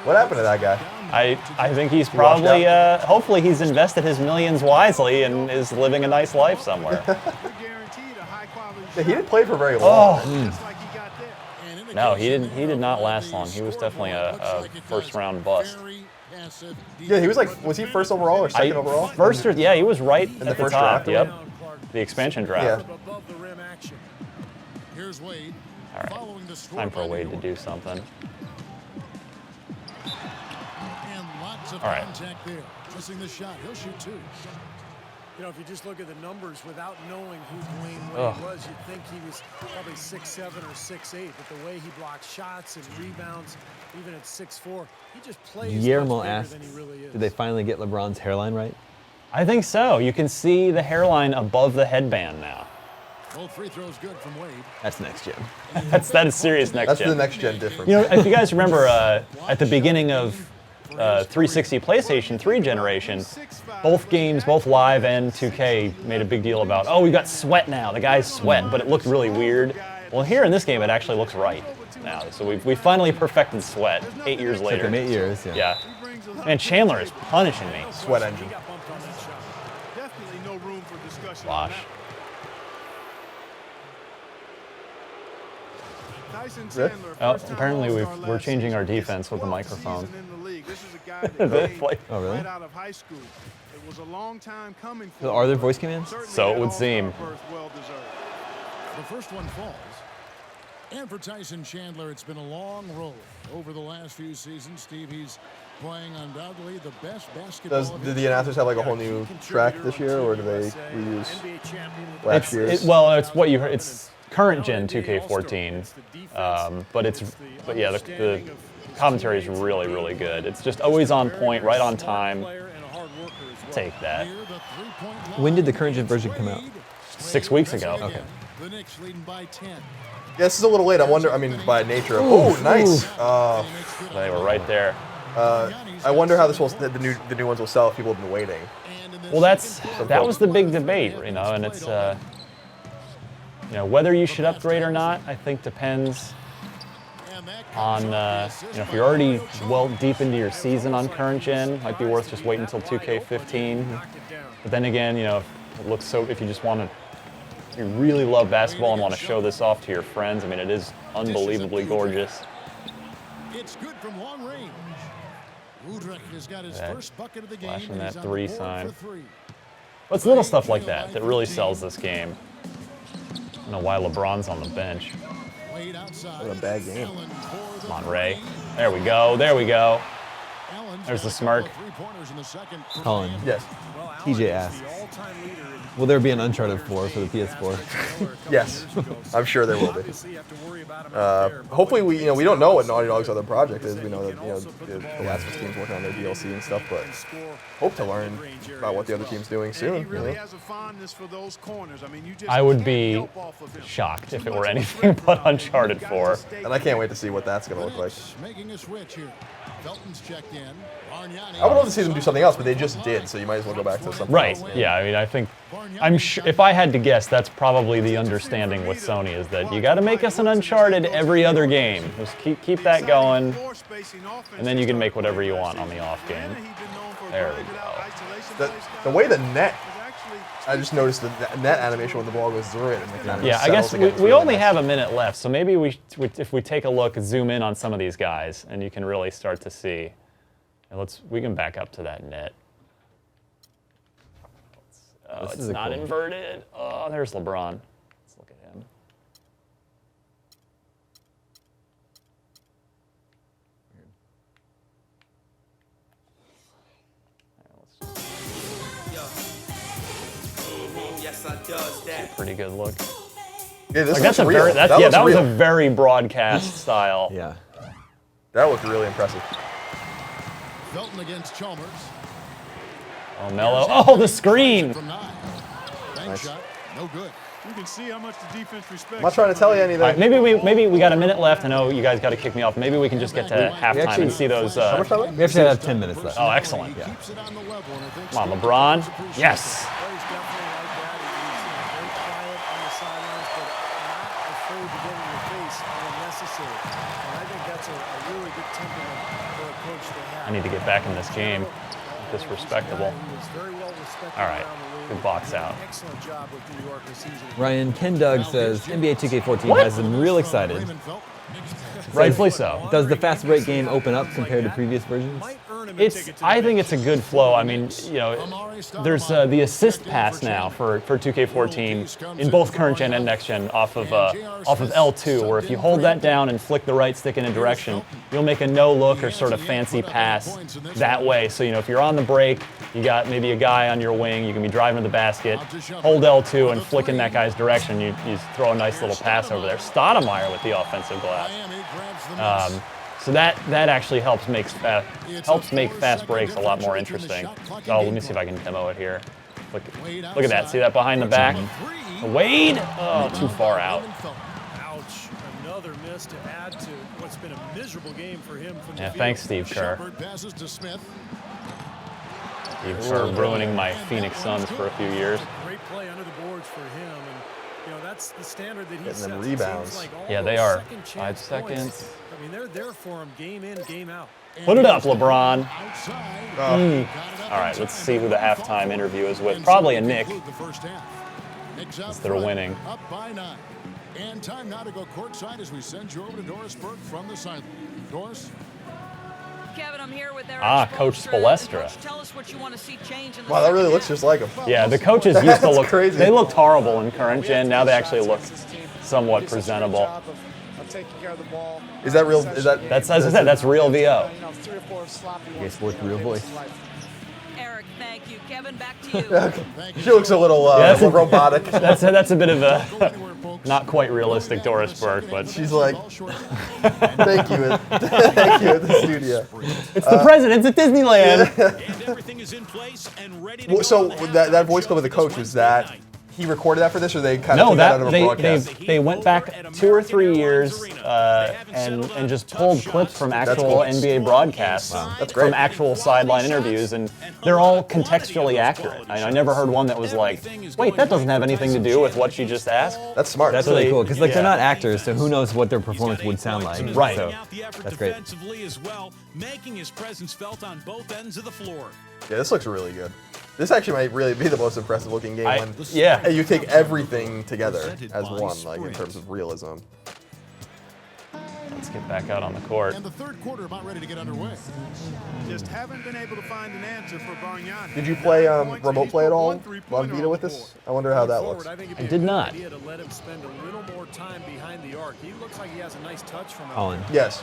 What happened to that guy? I think he's probably, hopefully he's invested his millions wisely and is living a nice life somewhere. Yeah, he didn't play for very long. No, he did not last long. He was definitely a first round bust. Yeah, he was like, was he first overall or second overall? Yeah, he was right in at the the first top. draft. Yep, the expansion draft. Here's Wade. All right, time for Wade to do something. All right. Contact there. Missing the shot. He'll shoot two. You know, if you just look at the numbers without knowing who Dwayne Ugh. Wade was, you'd think he was probably 6'7" or 6'8", but the way he blocks shots and rebounds, even at 6'4", he just plays Guillermo much bigger asks, than he really is. did they finally get LeBron's hairline right? I think so. You can see the hairline above the headband now. Both free throws good from Wade. That's next gen. That is serious next That's gen. the next gen difference. You know, if you guys remember at the beginning of 360 PlayStation 3 generation, both games, both Live and 2K, made a big deal about, oh, we got sweat now. The guys sweat, but it looked really weird. Well, here in this game, it actually looks right now. So we finally perfected sweat 8 years later. Took him 8 years, yeah. Yeah. Man, Chandler is punishing me. Sweat engine. Definitely no room for discussion. Wash. Tyson Yeah. Chandler, Oh, first-time apparently All-Star we're last changing our season. defense with the 12th microphone. season in the league. This is a guy that played Oh, really? right out of high school. It was a long time coming for So him, are there but voice commands? certainly So it that would All-Star seem. berth well deserved. The first one falls. And for Tyson Chandler, it's been a long road over the last few seasons. Steve, he's playing undoubtedly the best basketball. Did the announcers have like a whole new track this year, or do they reuse last year's? It's what you heard. It's current gen 2K14, but yeah, the commentary is really, really good. It's just always on point, right on time. Take that. When did the current gen version come out? 6 weeks ago. Okay. The Knicks leading by 10. Yeah, this is a little late. I wonder. I mean, by nature of. Oh, nice. They were right there. I wonder how the new ones will sell if people have been waiting. Well, that was the big debate, you know, and it's whether you should upgrade or not. I think depends on if you're already well deep into your season on current gen, might be worth just waiting until 2K15. But then again, it looks so. If you just want to. You really love basketball and want to show this off to your friends. I mean, it is unbelievably gorgeous. It's good from long range. Udrich has got his first bucket of the game. Flashing and that he's on the 3 board sign. for 3. But it's little stuff like that that really sells this game. I don't know why LeBron's on the bench. Wade outside. What a bad game. Come on, Ray. There we go. There we go. There's the smirk. Colin. Yes. TJ asks, will there be an Uncharted 4 for the PS4? Yes, I'm sure there will be. Hopefully, we don't know what Naughty Dog's other project is. We know that the Last of Us team's working on their DLC and stuff, but hope to learn about what the other team's doing soon. I would be shocked if it were anything but Uncharted 4. And I can't wait to see what that's going to look like. Making a switch here. Felton's checked in. I would love to see them do something else, but they just did, so you might as well go back to something Right. else. Yeah. I mean, I'm sure. If I had to guess, that's probably the understanding with Sony is that you got to make us an Uncharted every other game. Just keep that going, and then you can make whatever you want on the off game. There we go. The way the net I just noticed the net animation when the ball goes through it. And it Yeah, I guess we only have a minute left, so maybe if we take a look, zoom in on some of these guys, and you can really start to see. And we can back up to that net. Oh, it's not inverted. Oh, there's LeBron. Let's look at him. Pretty good look. Yeah, this that's looks real. that was a very broadcast style. Yeah. That looked really impressive. Felton against Chalmers. Oh, Melo. Oh, the screen. Bank shot, no good. You can see how much the defense respects. I'm not trying to tell you anything. All right, maybe we got a minute left. I know you guys got to kick me off. Maybe we can just get to halftime and see those. How much time? We actually have 10 minutes left. Oh, excellent. Yeah. Come on, LeBron. Yes. I need to get back in this game. This respectable. All right, good box out. Ryan, Ken Doug says NBA 2K14 has them real excited. Rightfully so. Does the fast break game open up compared to previous versions? I think it's a good flow. I mean, there's the assist pass now for 2K14 in both current gen and next gen off of L2, where if you hold that down and flick the right stick in a direction, you'll make a no look or sort of fancy pass that way. So if you're on the break, you got maybe a guy on your wing, you can be driving to the basket, hold L2 and flick in that guy's direction. You throw a nice little pass over there. Stoudemire with the offensive glass. So that actually helps make fast breaks a lot more interesting. Oh, let me see if I can demo it here. Look at that. See that behind the back? Wade? Oh, too far out. Ouch. Another miss to add to what's been a miserable game for him from the field. Thanks, Steve Kerr. Passes to Smith. Steve Kerr ruining my Phoenix Suns for a few years. Great play under the boards for him. And that's the standard that he sets. Getting them rebounds. Like yeah, they are. 5 seconds. I mean, they're there for him game in, game out. Put it up, LeBron. All right, let's see who the halftime interview is with. Probably a Nick. Since they're winning. Up by 9. And time now to go courtside as we send you over to Doris Burke from the sideline. Doris? Kevin, I'm here with Eric Coach Spoelstra. Coach, tell us what you want to see change in the Wow, that really looks just like him. Yeah, the coaches used to look crazy. They looked horrible in current gen. Now they actually look somewhat presentable. Is that real? Is that? That's as I said. That's real VO. Okay, sports real voice. Eric, thank you. Kevin, back to you. She looks a little robotic. That's a bit of a not quite realistic Doris Burke, but she's like, thank you at the studio. It's the president's at Disneyland. Well, so that voice clip of the coach, was that he recorded that for this, or they kind of took that out of a broadcast? They went back 2 or 3 years and just pulled clips from actual NBA broadcasts, from actual sideline interviews, and they're all contextually accurate. I never heard one that was like, wait, that doesn't have anything to do with what you just asked. That's smart. That's really cool, because they're not actors, so who knows what their performance would sound like. Right. So that's great. As well, making his presence felt on both ends of the floor. Yeah, this looks really good. This actually might really be the most impressive looking game when you take everything together as one, like in terms of realism. Let's get back out on the court. And the third quarter about ready to get underway. Just haven't been able to find an answer for Bargnani. Did you play remote play at all on Vita with this? I wonder how that looks. I did not. To let him spend a little more time behind the arc. He looks like he has a nice touch from Colin. Yes.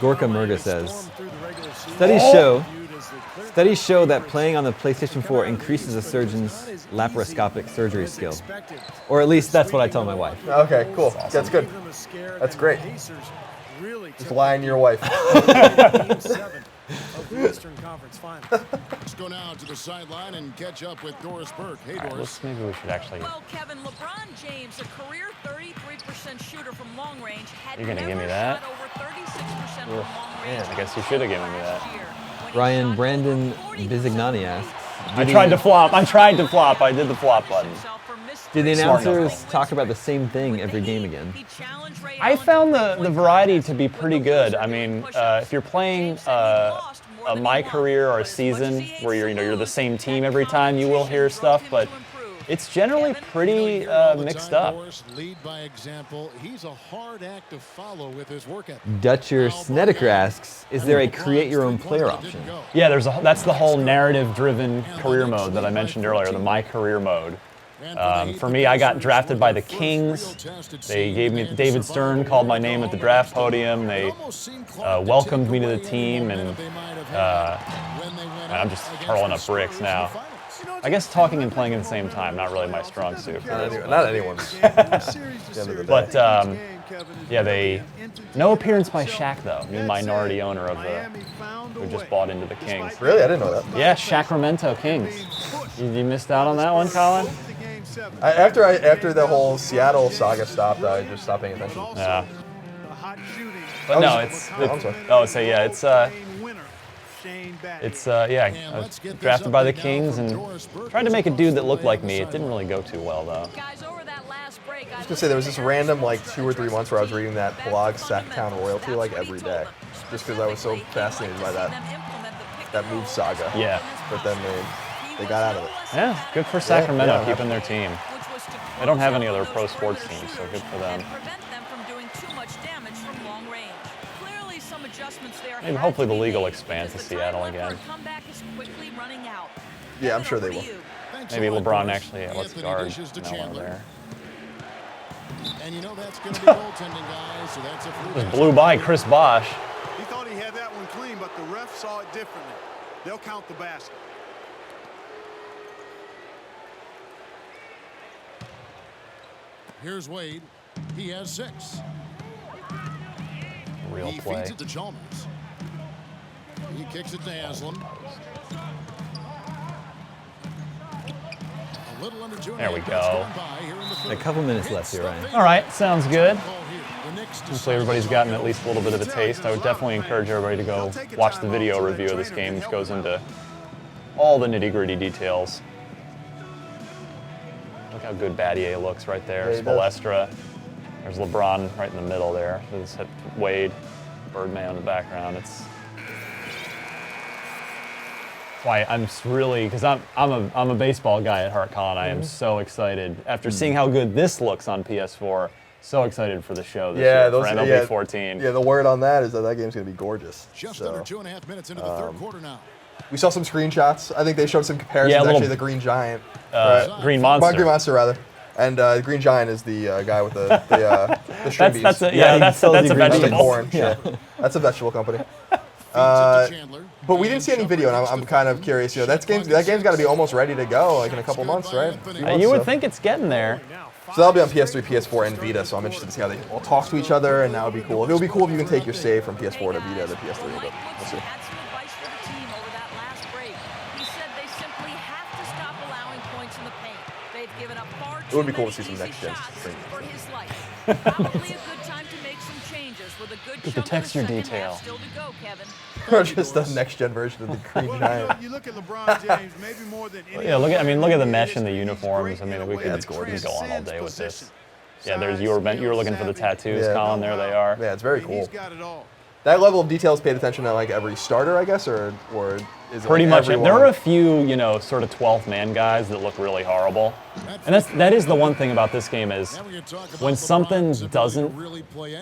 Gorka Murga says, Studies show that playing on the PlayStation 4 increases a surgeon's laparoscopic surgery skill. Or at least that's what I tell my wife. Okay, cool. That's good. That's great. Just lying to your wife. Let's go now to the sideline and catch up with Doris Burke. Hey, Doris. Maybe we should actually. Well, Kevin, LeBron James, a career 33% shooter from long range, had You're gonna never give me that? shot over 36% from long range. Man, I guess you should have given me that. Ryan Brandon Bizignani asks, I tried to flop. I did the flop button. Did the announcers talk about the same thing every game again? I found the variety to be pretty good. I mean, if you're playing a My Career or a season where you're the same team every time, you will hear stuff. But It's generally pretty mixed up. Lead by example. He's a hard act to follow with his work ethic. Dutcher Snedeker asks, is there a create your own player option? Yeah, that's the whole narrative-driven career mode that I mentioned earlier, the My Career mode. For me, I got drafted by the Kings. They gave me, David Stern called my name at the draft podium. They welcomed me to the team, and I'm just hurling up bricks now. I guess talking and playing at the same time, not really my strong suit. Not anyone's. But yeah, no appearance by Shaq though, new minority owner of who just bought into the Kings. Really, I didn't know that. Yeah, Sacramento Kings. You missed out on that one, Colin? After the whole Seattle saga stopped, I just stopped paying attention. Yeah. But no, it's yeah, I was drafted by the Kings and tried to make a dude that looked like me. It didn't really go too well though. I was gonna say there was this random like 2 or 3 months where I was reading that blog Sacktown Royalty like every day, just because I was so fascinated by that move saga. Yeah. But then they got out of it. Yeah, good for Sacramento keeping their team. They don't have any other pro sports teams, so good for them. Maybe hopefully the league will expand to Seattle again. Yeah, I'm sure they will. Maybe LeBron actually lets guard Melo there. And you know that's going to be goaltending, guys, so that's a free Just blew by Chris Bosh. He thought he had that one clean, but the ref saw it differently. They'll count the basket. Here's Wade. He has 6. Real he play. Feeds it to Chalmers. He kicks it to Aslam. A little under 2. There we go. A couple minutes left here, Ryan. All right, sounds good. Hopefully everybody's gotten at least a little bit of a taste. I would definitely encourage everybody to go watch the video review of this game, which goes into all the nitty-gritty details. Look how good Battier looks right there. Yeah, Spoelstra. There's LeBron right in the middle there. There's Wade, Birdman in the background. It's why I'm really, because I'm a baseball guy at heart, Colin. I am so excited after seeing how good this looks on PS4. So excited for the show this year for MLB 14. Yeah, the word on that is that game's going to be gorgeous. Just under 2.5 minutes into the third quarter now. We saw some screenshots. I think they showed some comparisons actually to the Green Giant. Green Monster. Green Monster, rather. And Green Giant is the guy with the string bees. That's a vegetable. Orange, yeah. That's a vegetable company. But we didn't see any video, and I'm kind of curious. You know, that game's got to be almost ready to go, like in a couple months, right? You would think it's getting there. So that'll be on PS3, PS4, and Vita. So I'm interested to see how they all talk to each other, and that would be cool. It would be cool if you can take your save from PS4 to Vita to PS3, but we'll see. It would be cool to see some next gen things. With the texture detail. Or just the next gen version of the Green Giant. You look at LeBron James, maybe more than any. Yeah, look at the mesh and the uniforms. I mean, we could go on all day with this. Yeah, there's you were looking for the tattoos, Colin. There they are. Yeah, it's very cool. That level of detail is paid attention to like every starter, I guess, or is it pretty like much? everyone? There are a few, sort of 12th man guys that look really horrible, and that is the one thing about this game is when something doesn't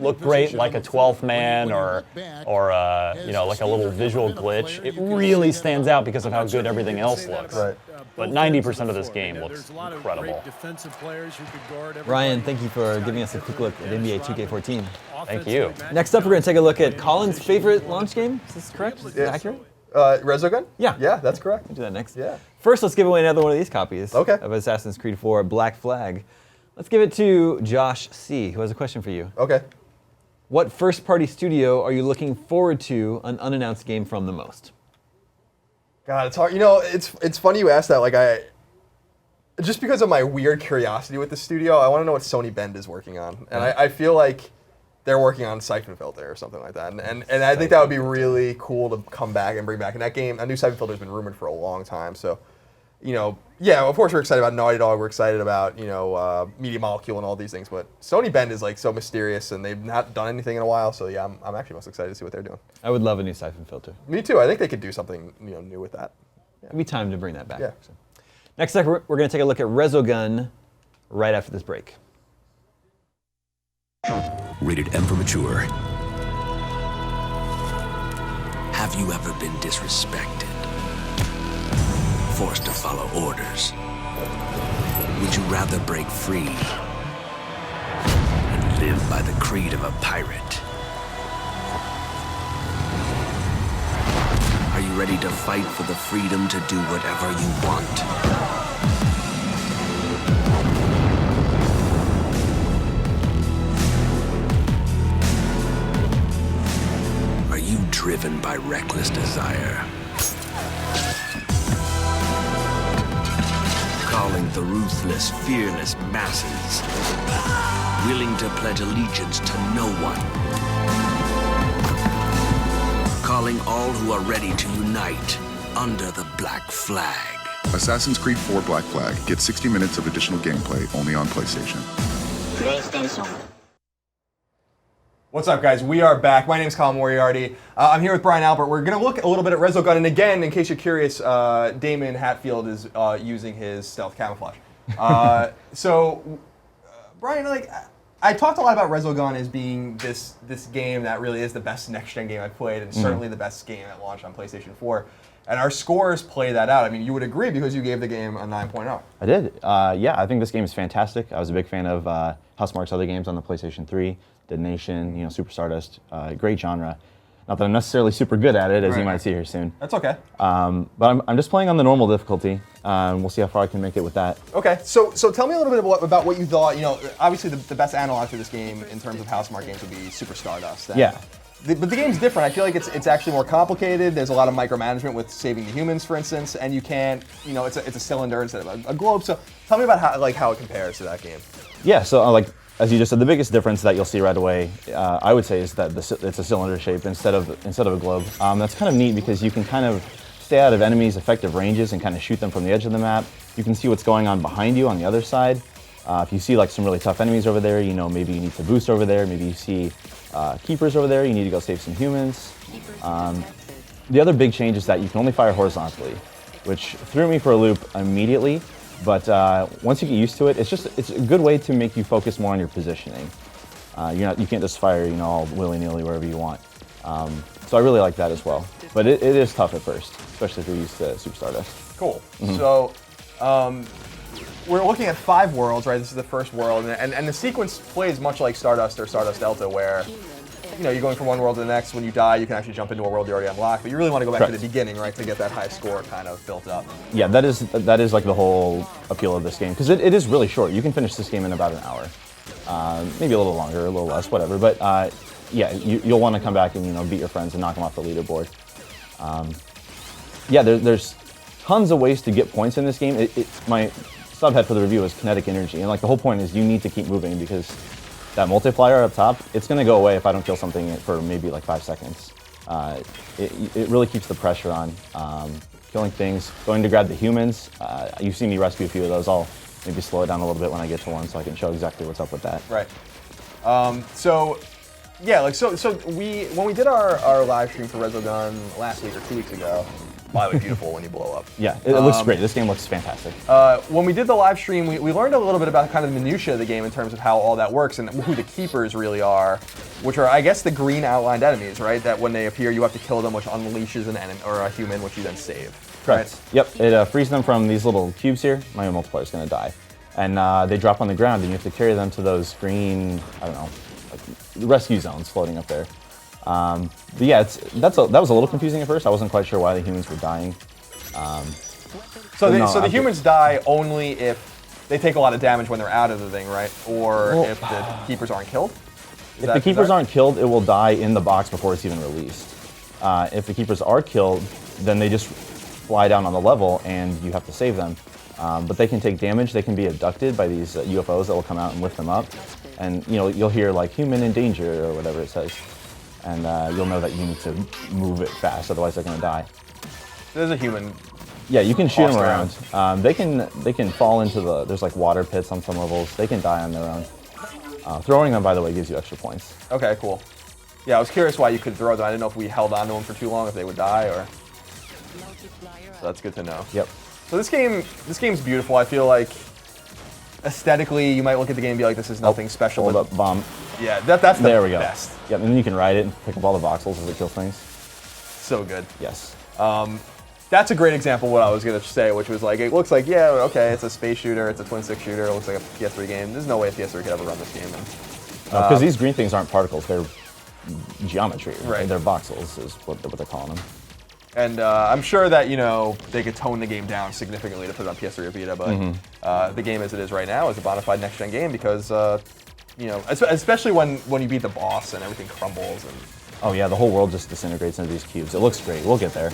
look great, like a 12th man or like a little visual glitch, it really stands out because of how good everything else looks. Right. But 90% of this game looks incredible. Ryan, thank you for giving us a quick look at NBA 2K14. Thank you. Next up, we're going to take a look at Colin's favorite launch game. Is this correct? Is that accurate? Resogun? Yeah. Yeah, that's correct. We'll do that next. Yeah. First, let's give away another one of these copies of Assassin's Creed 4 Black Flag. Let's give it to Josh C., who has a question for you. Okay. What first-party studio are you looking forward to an unannounced game from the most? God, it's hard. It's funny you asked that. Like just because of my weird curiosity with the studio, I want to know what Sony Bend is working on, and I feel like they're working on Siphon Filter or something like that, and I think that would be really cool to come back and bring back. And that game, a new Siphon Filter has been rumored for a long time, so yeah, of course we're excited about Naughty Dog, we're excited about Media Molecule and all these things, but Sony Bend is like so mysterious, and they've not done anything in a while, so yeah, I'm actually most excited to see what they're doing. I would love a new Siphon Filter. Me too. I think they could do something new with that. It'd be time to bring that back. Yeah. So. Next up, we're going to take a look at Resogun right after this break. Rated M for mature. Have you ever been disrespected? Forced to follow orders? Would you rather break free and live by the creed of a pirate? Are you ready to fight for the freedom to do whatever you want? Are you driven by reckless desire? Calling the ruthless, fearless masses, willing to pledge allegiance to no one. Calling all who are ready to unite under the Black Flag. Assassin's Creed 4 Black Flag. Get 60 minutes of additional gameplay only on PlayStation. PlayStation. What's up, guys? We are back. My name is Colin Moriarty. I'm here with Brian Albert. We're going to look a little bit at Resogun. And again, in case you're curious, Damon Hatfield is using his stealth camouflage. Brian, like, I talked a lot about Resogun as being this game that really is the best next-gen game I've played, and certainly the best game that launched on PlayStation 4. And our scores play that out. I mean, you would agree because you gave the game a 9.0. I did. Yeah, I think this game is fantastic. I was a big fan of Housemarque's other games on the PlayStation 3, Dead Nation, Super Stardust. Great genre. Not that I'm necessarily super good at it, as you might see here soon. That's okay. But I'm just playing on the normal difficulty. We'll see how far I can make it with that. Okay, so tell me a little bit about what you thought. You know, obviously the best analog for this game in terms of Housemarque games would be Super Stardust. Yeah. But the game's different. I feel like it's actually more complicated. There's a lot of micromanagement with saving the humans, for instance, and you can't, it's a cylinder instead of a globe. So tell me about how it compares to that game. Yeah, so as you just said, the biggest difference that you'll see right away, I would say, is that it's a cylinder shape instead of a globe. That's kind of neat because you can kind of stay out of enemies' effective ranges and kind of shoot them from the edge of the map. You can see what's going on behind you on the other side. If you see like some really tough enemies over there, maybe you need to boost over there. Maybe you see keepers over there, you need to go save some humans. The other big change is that you can only fire horizontally, which threw me for a loop immediately. But once you get used to it, it's a good way to make you focus more on your positioning. You can't just fire all willy-nilly wherever you want. So I really like that as well. But it is tough at first, especially if you're used to Super Stardust. Cool. So we're looking at 5 worlds, right? This is the first world, and the sequence plays much like Stardust or Stardust Delta, where you're going from one world to the next. When you die, you can actually jump into a world you already unlocked, but you really want to go back to the beginning, right, to get that high score kind of built up. Yeah, that is like the whole appeal of this game, because it is really short. You can finish this game in about an hour, maybe a little longer, a little less, whatever. But yeah, you'll want to come back and beat your friends and knock them off the leaderboard. Yeah, there's tons of ways to get points in this game. My subhead for the review is kinetic energy, and the whole point is you need to keep moving because that multiplier up top, it's going to go away if I don't kill something for maybe 5 seconds. It really keeps the pressure on. Killing things, going to grab the humans. You've seen me rescue a few of those. I'll maybe slow it down a little bit when I get to one so I can show exactly what's up with that. Right. Yeah, when we did our live stream for Resogun last week or 2 weeks ago, wow, it was beautiful when you blow up. Yeah, it looks great. This game looks fantastic. When we did the live stream, we learned a little bit about kind of the minutiae of the game in terms of how all that works and who the keepers really are, which are, I guess, the green outlined enemies, right? That when they appear, you have to kill them, which unleashes an enemy or a human, which you then save. Correct. Right? Yep. It frees them from these little cubes here. My multiplier is going to die, and they drop on the ground, and you have to carry them to those green, I don't know, rescue zones floating up there. But yeah, that was a little confusing at first. I wasn't quite sure why the humans were dying. So the humans die only if they take a lot of damage when they're out of the thing, right? Or if the keepers aren't killed? If the keepers aren't killed, it will die in the box before it's even released. If the keepers are killed, then they just fly down on the level and you have to save them. But they can take damage. They can be abducted by these UFOs that will come out and lift them up. And you'll hear human in danger or whatever it says. And you'll know that you need to move it fast, otherwise they're going to die. There's a human. Yeah, you can shoot them around. They can fall into there's water pits on some levels. They can die on their own. Throwing them, by the way, gives you extra points. Okay, cool. Yeah, I was curious why you could throw them. I didn't know if we held on to them for too long, if they would die, or. So that's good to know. Yep. So this game's beautiful. I feel like aesthetically, you might look at the game and be like, this is nothing special. Hold up, bomb. Yeah, that's the there we go. best. Yep, and then you can ride it and pick up all the voxels as it kills things. So good. Yes. That's a great example of what I was going to say, which was like, it looks like, yeah, okay, it's a space shooter, it's a twin stick shooter, it looks like a PS3 game. There's no way a PS3 could ever run this game. Because these green things aren't particles, they're geometry. Right. They're voxels is what they're calling them. And I'm sure that, they could tone the game down significantly to put it on PS3 or Vita, but the game as it is right now is a bona fide next-gen game because, especially when you beat the boss and everything crumbles. And oh yeah, the whole world just disintegrates into these cubes. It looks great. We'll get there.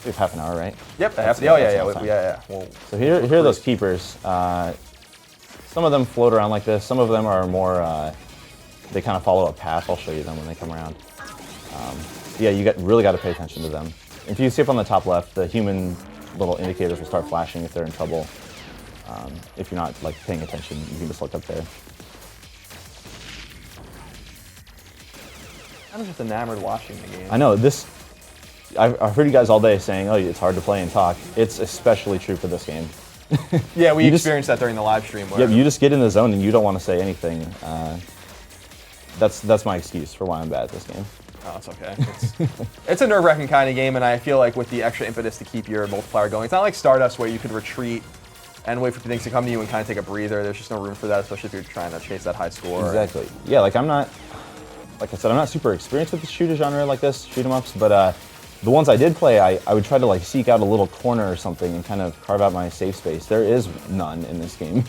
We have half an hour, right? Yep, That's yeah. Well, so here are those keepers. Some of them float around like this. Some of them are more, they kind of follow a path. I'll show you them when they come around. Yeah, you really got to pay attention to them. If you see up on the top left, the human little indicators will start flashing if they're in trouble. If you're not paying attention, you can just look up there. I'm just enamored watching the game. I know this. I've heard you guys all day saying, "Oh, it's hard to play and talk." It's especially true for this game. Yeah, we experienced that during the live stream. Yeah, you just get in the zone and you don't want to say anything. That's my excuse for why I'm bad at this game. Oh, it's okay. It's a nerve-wracking kind of game, and I feel like with the extra impetus to keep your multiplier going, it's not like Stardust where you could retreat and wait for things to come to you and kind of take a breather. There's just no room for that, especially if you're trying to chase that high score. Exactly. Yeah, like I said, I'm not super experienced with the shooter genre like this, shoot 'em ups, but the ones I did play, I would try to seek out a little corner or something and kind of carve out my safe space. There is none in this game.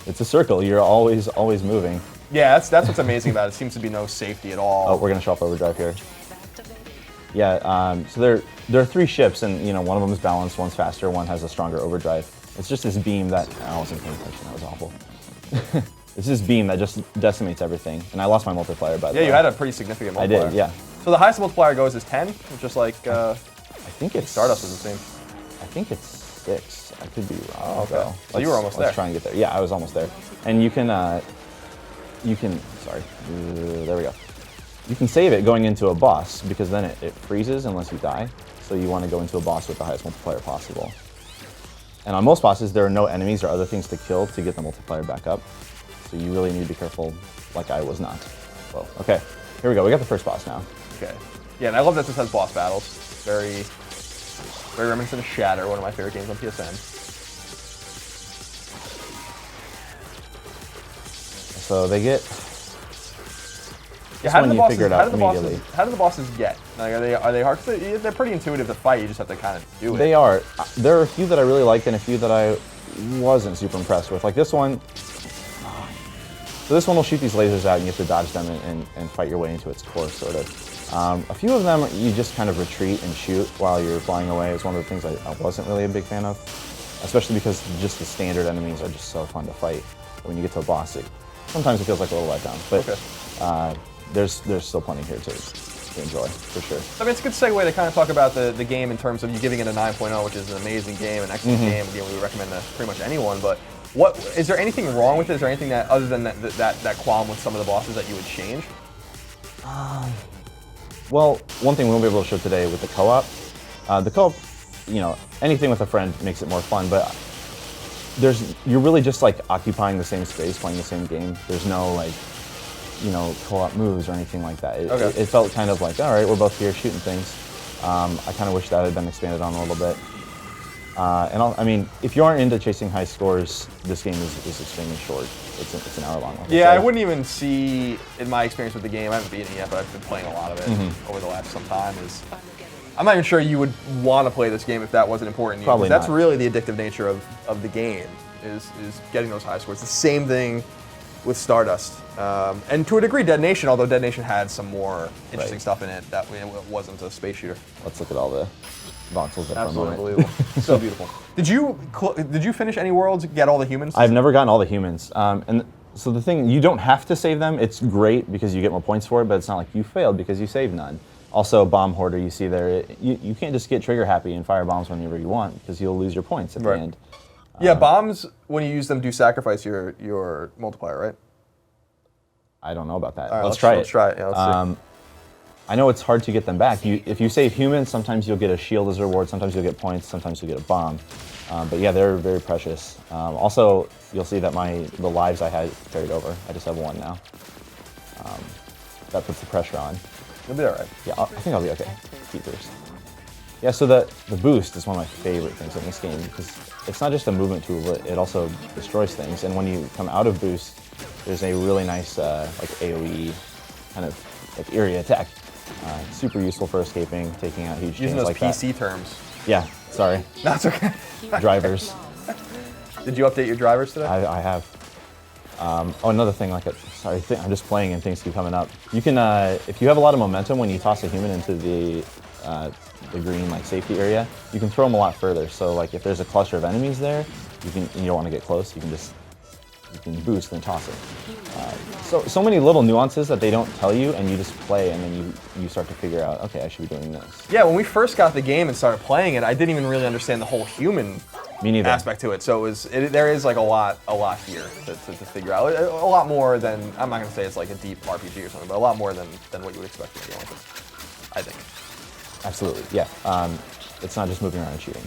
It's a circle. You're always moving. Yeah, that's what's amazing about it. It seems to be no safety at all. Oh, we're gonna show off overdrive here. Yeah, so there are 3 ships, and one of them is balanced, one's faster, one has a stronger overdrive. It's just this beam that I wasn't paying attention. That was awful. It's this beam that just decimates everything, and I lost my multiplier by the way. Yeah, you had a pretty significant multiplier. I did, yeah. So the highest multiplier goes is 10, which is like I think it's Stardust is the same. I think it's 6. I could be wrong. Oh, okay. So you were almost there. Let's try and get there. Yeah, I was almost there. And you can sorry, there we go. You can save it going into a boss because then it freezes unless you die. So you want to go into a boss with the highest multiplier possible. And on most bosses, there are no enemies or other things to kill to get the multiplier back up. So you really need to be careful, like I was not. Well, okay, here we go. We got the first boss now. Okay. Yeah, and I love that this has boss battles. Very reminiscent of Shatter, one of my favorite games on PSN. So they get. Yeah, how do the bosses get? Like, are they hard? They're pretty intuitive to fight. You just have to kind of do it. They are. There are a few that I really liked and a few that I wasn't super impressed with. Like this one. So this one will shoot these lasers out and you have to dodge them and fight your way into its core, sort of. A few of them you just kind of retreat and shoot while you're flying away. It's one of the things I wasn't really a big fan of, especially because just the standard enemies are just so fun to fight. But when you get to a boss, sometimes it feels like a little letdown. But there's still plenty here to enjoy, for sure. I mean, it's a good segue to kind of talk about the game in terms of you giving it a 9.0, which is an amazing game, an excellent game, a game we would recommend to pretty much anyone. But is there anything wrong with it? Is there anything that, other than that qualm with some of the bosses, that you would change? Well, one thing we won't be able to show today with the co-op, anything with a friend makes it more fun, but you're really just occupying the same space, playing the same game. There's no co-op moves or anything like that. It felt kind of like, all right, we're both here shooting things. I kind of wish that had been expanded on a little bit. I mean, if you aren't into chasing high scores, this game is extremely short. It's an hour long. Yeah, I wouldn't even see, in my experience with the game, I haven't beaten it yet, but I've been playing a lot of it over the last some time. I'm not even sure you would want to play this game if that wasn't important to you. Probably That's not. really the addictive nature of the game, is getting those high scores. The same thing with Stardust. And to a degree, Dead Nation, although Dead Nation had some more interesting stuff in it that it wasn't a space shooter. Let's look at all the voxels there for a Absolutely moment. unbelievable. So beautiful. Did you finish any worlds, get all the humans? I've never gotten all the humans. And so the thing, you don't have to save them. It's great because you get more points for it, but it's not like you failed because you saved none. Also, Bomb Hoarder, you see there, you can't just get trigger happy and fire bombs whenever you want because you'll lose your points at the end. Yeah, bombs, when you use them, do sacrifice your multiplier, right? I don't know about that. All right, let's try it. Let's try it. Yeah, let's see. I know it's hard to get them back. If you save humans, sometimes you'll get a shield as a reward, sometimes you'll get points, sometimes you'll get a bomb. But yeah, they're very precious. Also, you'll see that the lives I had carried over. I just have 1 now. That puts the pressure on. You'll be all right. Yeah, I think I'll be okay. Keepers. Yeah, so the boost is one of my favorite things in this game because it's not just a movement tool, but it also destroys things. And when you come out of boost, there's a really nice like AoE kind of like area attack. Super useful for escaping, taking out huge Using chains those like PC that. terms. Yeah, sorry. That's okay. Drivers. Did you update your drivers today? I have. Oh, another thing, sorry, I'm just playing and things keep coming up. You can, if you have a lot of momentum when you toss a human into the green like safety area, you can throw them a lot further. So like if there's a cluster of enemies there, and you don't want to get close, you can boost and toss it. So many little nuances that they don't tell you, and you just play, and then you start to figure out, okay, I should be doing this. Yeah, when we first got the game and started playing it, I didn't even really understand the whole human aspect to it. So there is like a lot here to figure out. A lot more than, I'm not gonna say it's like a deep RPG or something, but a lot more than what you would expect in a game like this, I think. Absolutely, yeah. It's not just moving around and shooting.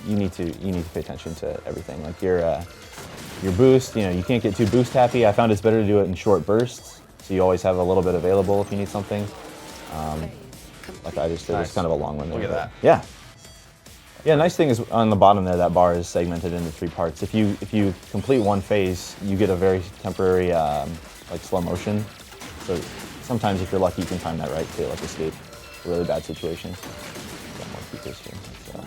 You need to pay attention to everything. Like your boost, you can't get too boost happy. I found it's better to do it in short bursts, so you always have a little bit available if you need something. Like I just did, it's kind of a long one there. Look at that. Yeah. Yeah, nice thing is on the bottom there, that bar is segmented into 3 parts. If you complete one phase, you get a very temporary like slow motion. So sometimes if you're lucky, you can time that right to like escape a really bad situation. Got more features here. There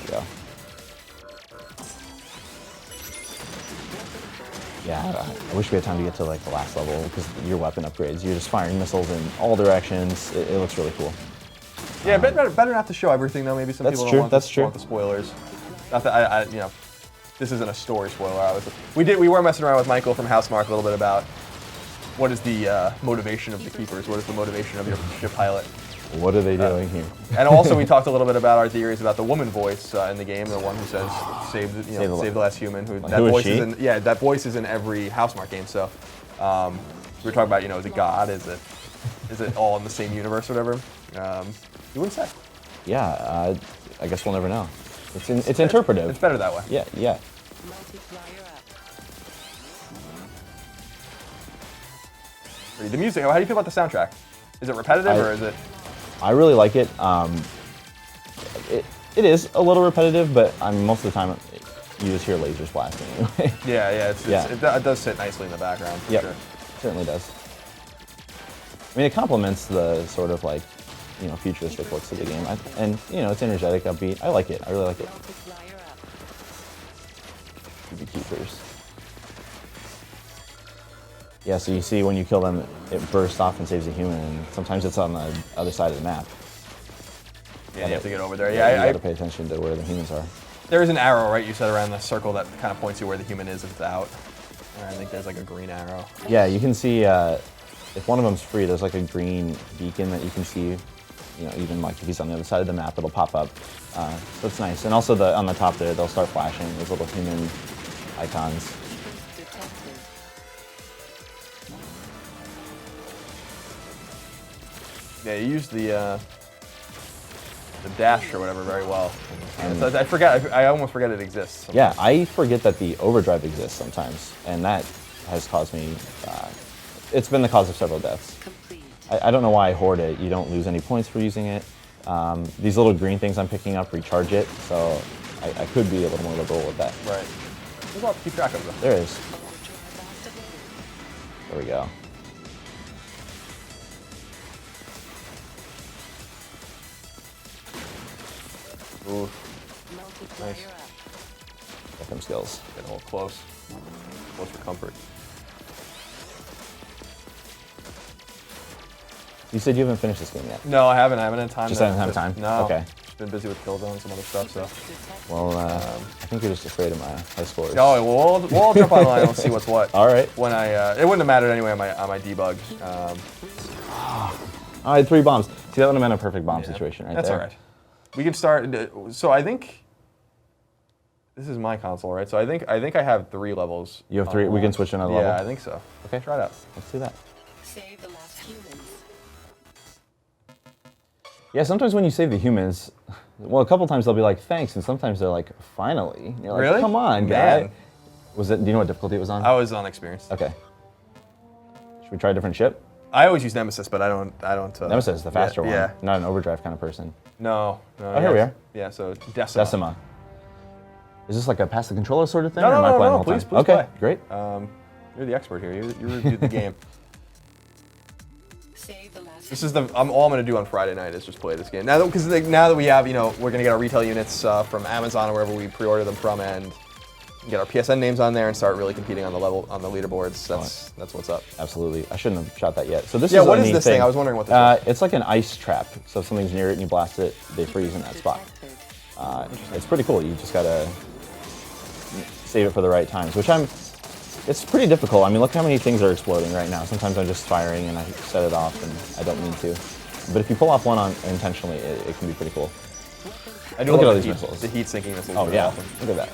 we go. Yeah, I wish we had time to get to like the last level because your weapon upgrades. You're just firing missiles in all directions. It looks really cool. Yeah, better not to show everything though. Maybe some people don't want the spoilers. Not that this isn't a story spoiler. We were messing around with Michael from Housemarque a little bit about what is the motivation of the keepers. What is the motivation of your pilot? What are they doing here? And also we talked a little bit about our theories about the woman voice in the game, the one who says save the last human. That voice is in every Housemarque game. So we were talking about is it God? Is it all in the same universe or whatever? You wouldn't say. Yeah, I guess we'll never know. It's interpretive. It's better that way. Yeah. The music. How do you feel about the soundtrack? Is it repetitive or is it? I really like it. It is a little repetitive, but most of the time you just hear lasers blasting anyway. It does sit nicely in the background. Yeah, sure. It certainly does. I mean, it complements the sort of like futuristic looks of the game, and it's energetic, upbeat. I like it. I really like it. Keepers. Yeah, so you see when you kill them, it bursts off and saves a human, and sometimes it's on the other side of the map. Yeah, you have to get over there. Yeah, you got to pay attention to where the humans are. There is an arrow, right? You said around the circle that kind of points you where the human is if it's out. And I think there's like a green arrow. Yeah, you can see if one of them's free, there's like a green beacon that you can see. Even like if he's on the other side of the map, it'll pop up. So it's nice. And also on the top there, they'll start flashing those little human icons. Yeah, you use the dash or whatever very well. I forget. I almost forget it exists. Sometimes. Yeah, I forget that the overdrive exists sometimes, and that has caused me. It's been the cause of several deaths. I don't know why I hoard it. You don't lose any points for using it. These little green things I'm picking up recharge it, so I could be a little more liberal with that. Right. There's a lot to keep track of though. There is. There we go. Ooh. Nice. Got them skills. Getting a little close. Close for comfort. You said you haven't finished this game yet. No, I haven't. I haven't had time. Just haven't had time? No. Okay. Just been busy with Killzone and some other stuff, so. Well, I think you're just afraid of my high scores. Oh, well, we'll all jump online and see what's what. All right. When it wouldn't have mattered anyway on my debug. I had 3 bombs. See, that would have been a perfect bomb situation right That's there. all right. We can start. So I think this is my console, right? So I think I have 3 levels. You have 3. We can switch to another level. Yeah, I think so. Okay, try it out. Let's do that. Save the Yeah, sometimes when you save the humans, well, a couple times they'll be like, thanks, and sometimes they're like, finally. And you're like, Really? come on, Man. guy. Was it? Do you know what difficulty it was on? I was on experienced. Okay. Should we try a different ship? I always use Nemesis, but I don't. Nemesis is the faster one. Yeah. Not an overdrive kind of person. No. Oh, here we are. Yeah, so Decima. Decima. Is this like a pass the controller sort of thing? No, or am I no, playing no, the whole please time? Okay, play. great. You're the expert here. You reviewed the game. This is all I'm going to do on Friday night is just play this game. Now that we have, we're going to get our retail units from Amazon or wherever we pre-order them from, and get our PSN names on there and start really competing on the leaderboards. That's what's up. Absolutely. I shouldn't have shot that yet. So this yeah, is what a is neat this thing? I was wondering what this is. It's like an ice trap. So if something's near it and you blast it, they freeze in that spot. It's pretty cool. You just gotta save it for the right times, it's pretty difficult. I mean, look how many things are exploding right now. Sometimes I'm just firing and I set it off and I don't mean to. But if you pull off one intentionally, it can be pretty cool. I do look at all love these missiles. The heat sinking missiles. Oh yeah, awesome. look at that.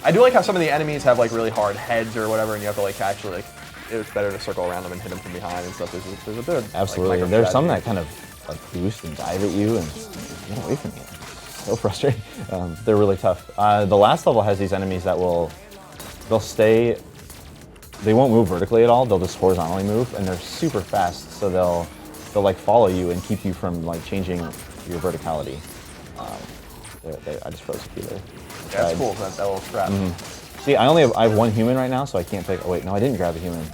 I do like how some of the enemies have like really hard heads or whatever, and you have to like actually it's better to circle around them and hit them from behind and stuff. There's a bit of Absolutely. Like, there's some that kind of like boost and dive at you and get away from you. So frustrating. They're really tough. The last level has these enemies that they'll stay. They won't move vertically at all. They'll just horizontally move, and they're super fast. So they'll like follow you and keep you from like changing your verticality. I just froze a key there. Yeah, that's cool. That little trap. Mm-hmm. See, I have one human right now, so I can't pick. Oh wait, no, I didn't grab a human.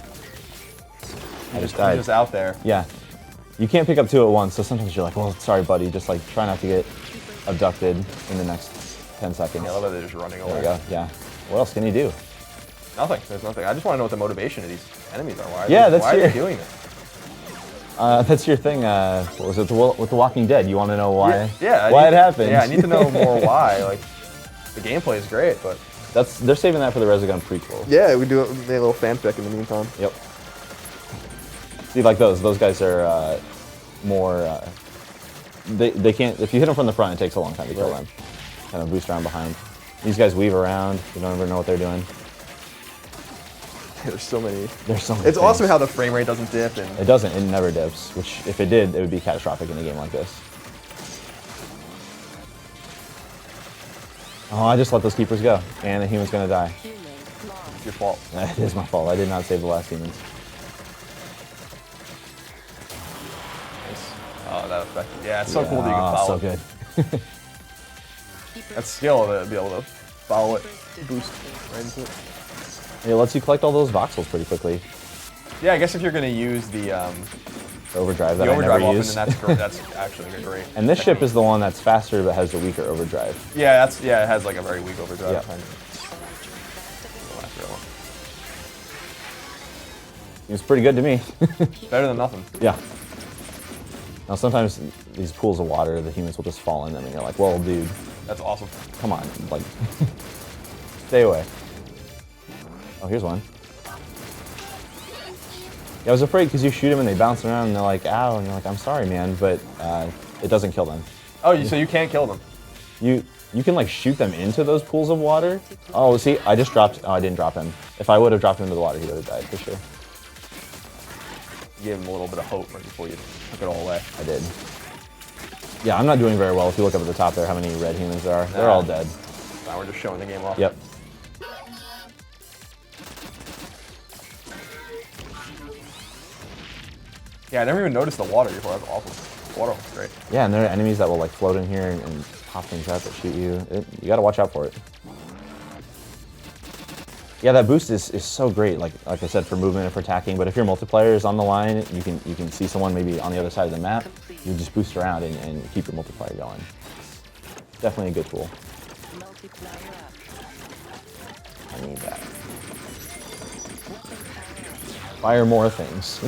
I just died. You're just out there. Yeah, you can't pick up two at once. So sometimes you're like, well, sorry, buddy. Just like try not to get abducted in the next 10 seconds. Yeah, I love that they're just running away. There we go. Yeah. What else can you do? Nothing. There's nothing. I just want to know what the motivation of these enemies are. Why are they doing this? That's your thing. What was it with The Walking Dead? You want to know why? Yeah. Why it happened? Yeah, I need to know more why. Like, the gameplay is great, but they're saving that for the Resogun prequel. Yeah, we do a little fanfic in the meantime. Yep. See, like those guys are more. They can't. If you hit them from the front, it takes a long time to kill them. Kind of boost around behind. These guys weave around. You don't ever know what they're doing. There's so many. It's things. Awesome how the frame rate doesn't dip. And it doesn't. It never dips. Which, if it did, it would be catastrophic in a game like this. Oh, I just let those keepers go, and the human's gonna die. It's your fault. It is my fault. I did not save the last humans. Nice. Oh, that effect. Yeah, it's so cool that you can follow. So good. That skill to be able to follow it, boost right into it. It lets you collect all those voxels pretty quickly. Yeah, I guess if you're going to use the overdrive that I never use. Then that's great. That's actually great. And this ship is the one that's faster but has the weaker overdrive. Yeah, it has like a very weak overdrive. Yeah. Seems pretty good to me. Better than nothing. Yeah. Now sometimes these pools of water, the humans will just fall in them, and you're like, "Well, dude, that's awesome. Come on, like, stay away." Oh, here's one. Yeah, I was afraid because you shoot them and they bounce around and they're like, "Ow!" and you're like, "I'm sorry, man," but it doesn't kill them. Oh, so you can't kill them? You can like shoot them into those pools of water. Oh, see, I just dropped. Oh, I didn't drop him. If I would have dropped him into the water, he would have died for sure. You gave him a little bit of hope right before you took it all away. I did. Yeah, I'm not doing very well. If you look up at the top there, how many red humans there are? They're all dead. Now we're just showing the game off. Yep. Yeah, I never even noticed the water before. That's awesome. The water was great. Yeah, and there are enemies that will like float in here and pop things out that shoot you. You got to watch out for it. Yeah, that boost is so great. Like I said, for movement and for attacking. But if your multiplayer is on the line, you can see someone maybe on the other side of the map. You just boost around and keep your multiplayer going. Definitely a good tool. I need that. Fire more things.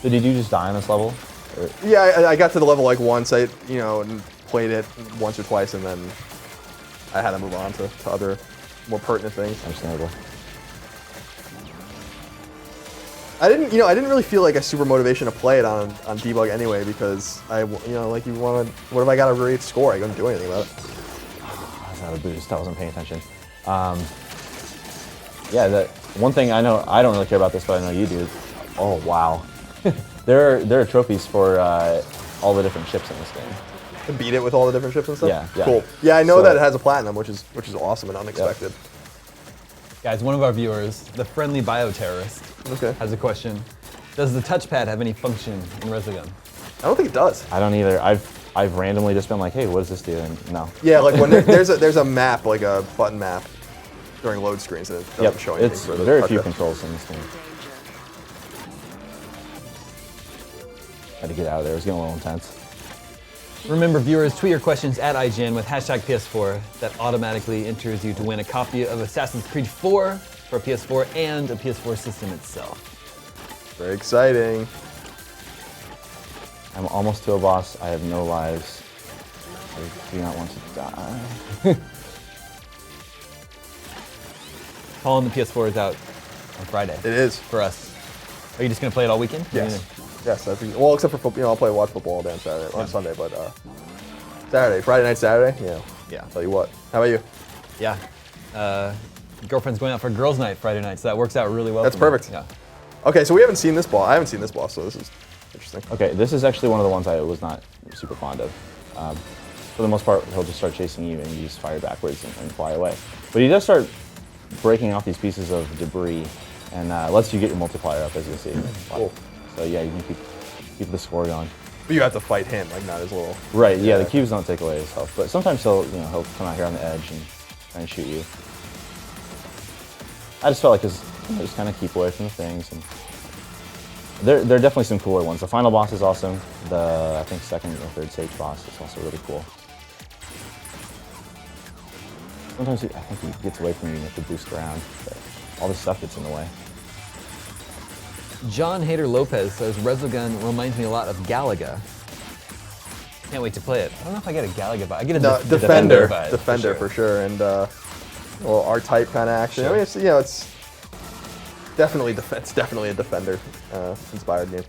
So did you just die on this level? Or? Yeah, I got to the level like once. I and played it once or twice, and then I had to move on to other more pertinent things. Understandable. I didn't really feel like a super motivation to play it on debug anyway because what if I got a great score? I couldn't do anything about it. I was out of boost. I wasn't paying attention. Yeah, that one thing I know. I don't really care about this, but I know you do. Oh wow, there are trophies for all the different ships in this game. To beat it with all the different ships and stuff? Yeah. Cool. Yeah, I know that it has a platinum, which is awesome and unexpected. Yep. Guys, one of our viewers, the friendly bioterrorist, has a question. Does the touchpad have any function in Resogun? I don't think it does. I don't either. I've randomly just been like, hey, what does this do? And no. Yeah, like when there's a map, like a button map, during load screens, and it doesn't show anything. It's for the very touchpad. few controls in this game. Had to get out of there. It was getting a little intense. Remember, viewers, tweet your questions at IGN with hashtag PS4. That automatically enters you to win a copy of Assassin's Creed 4 for PS4 and a PS4 system itself. Very exciting. I'm almost to a boss. I have no lives. I do not want to die. Paul and the PS4 is out on Friday. It is. For us. Are you just going to play it all weekend? Yes. Yes, well, except for football, I'll watch football all day on Saturday, on Sunday, but Friday night, Saturday, yeah. Tell you what. How about you? Yeah. Girlfriend's going out for girls' night Friday night, so that works out really well. That's for me. perfect. Yeah. Okay, so we haven't seen this boss. I haven't seen this boss, so this is interesting. Okay, this is actually one of the ones I was not super fond of. For the most part, he'll just start chasing you and you just fire backwards and fly away. But he does start breaking off these pieces of debris and lets you get your multiplier up, as you can see. Cool. So yeah, you can keep the score going. But you have to fight him, like not his little. Right. Yeah, the cubes don't take away his health, but sometimes he'll come out here on the edge and try and shoot you. I just felt like just kind of keep away from the things, and there are definitely some cooler ones. The final boss is awesome. I think second or third stage boss is also really cool. Sometimes I think he gets away from you and you have to boost around, but all this stuff gets in the way. John Hader Lopez says Resogun reminds me a lot of Galaga. Can't wait to play it. I don't know if I get a Galaga vibe. I get a Defender vibe. Defender for sure, and well, R-type kind of action. Sure. I mean, it's definitely a Defender inspired game.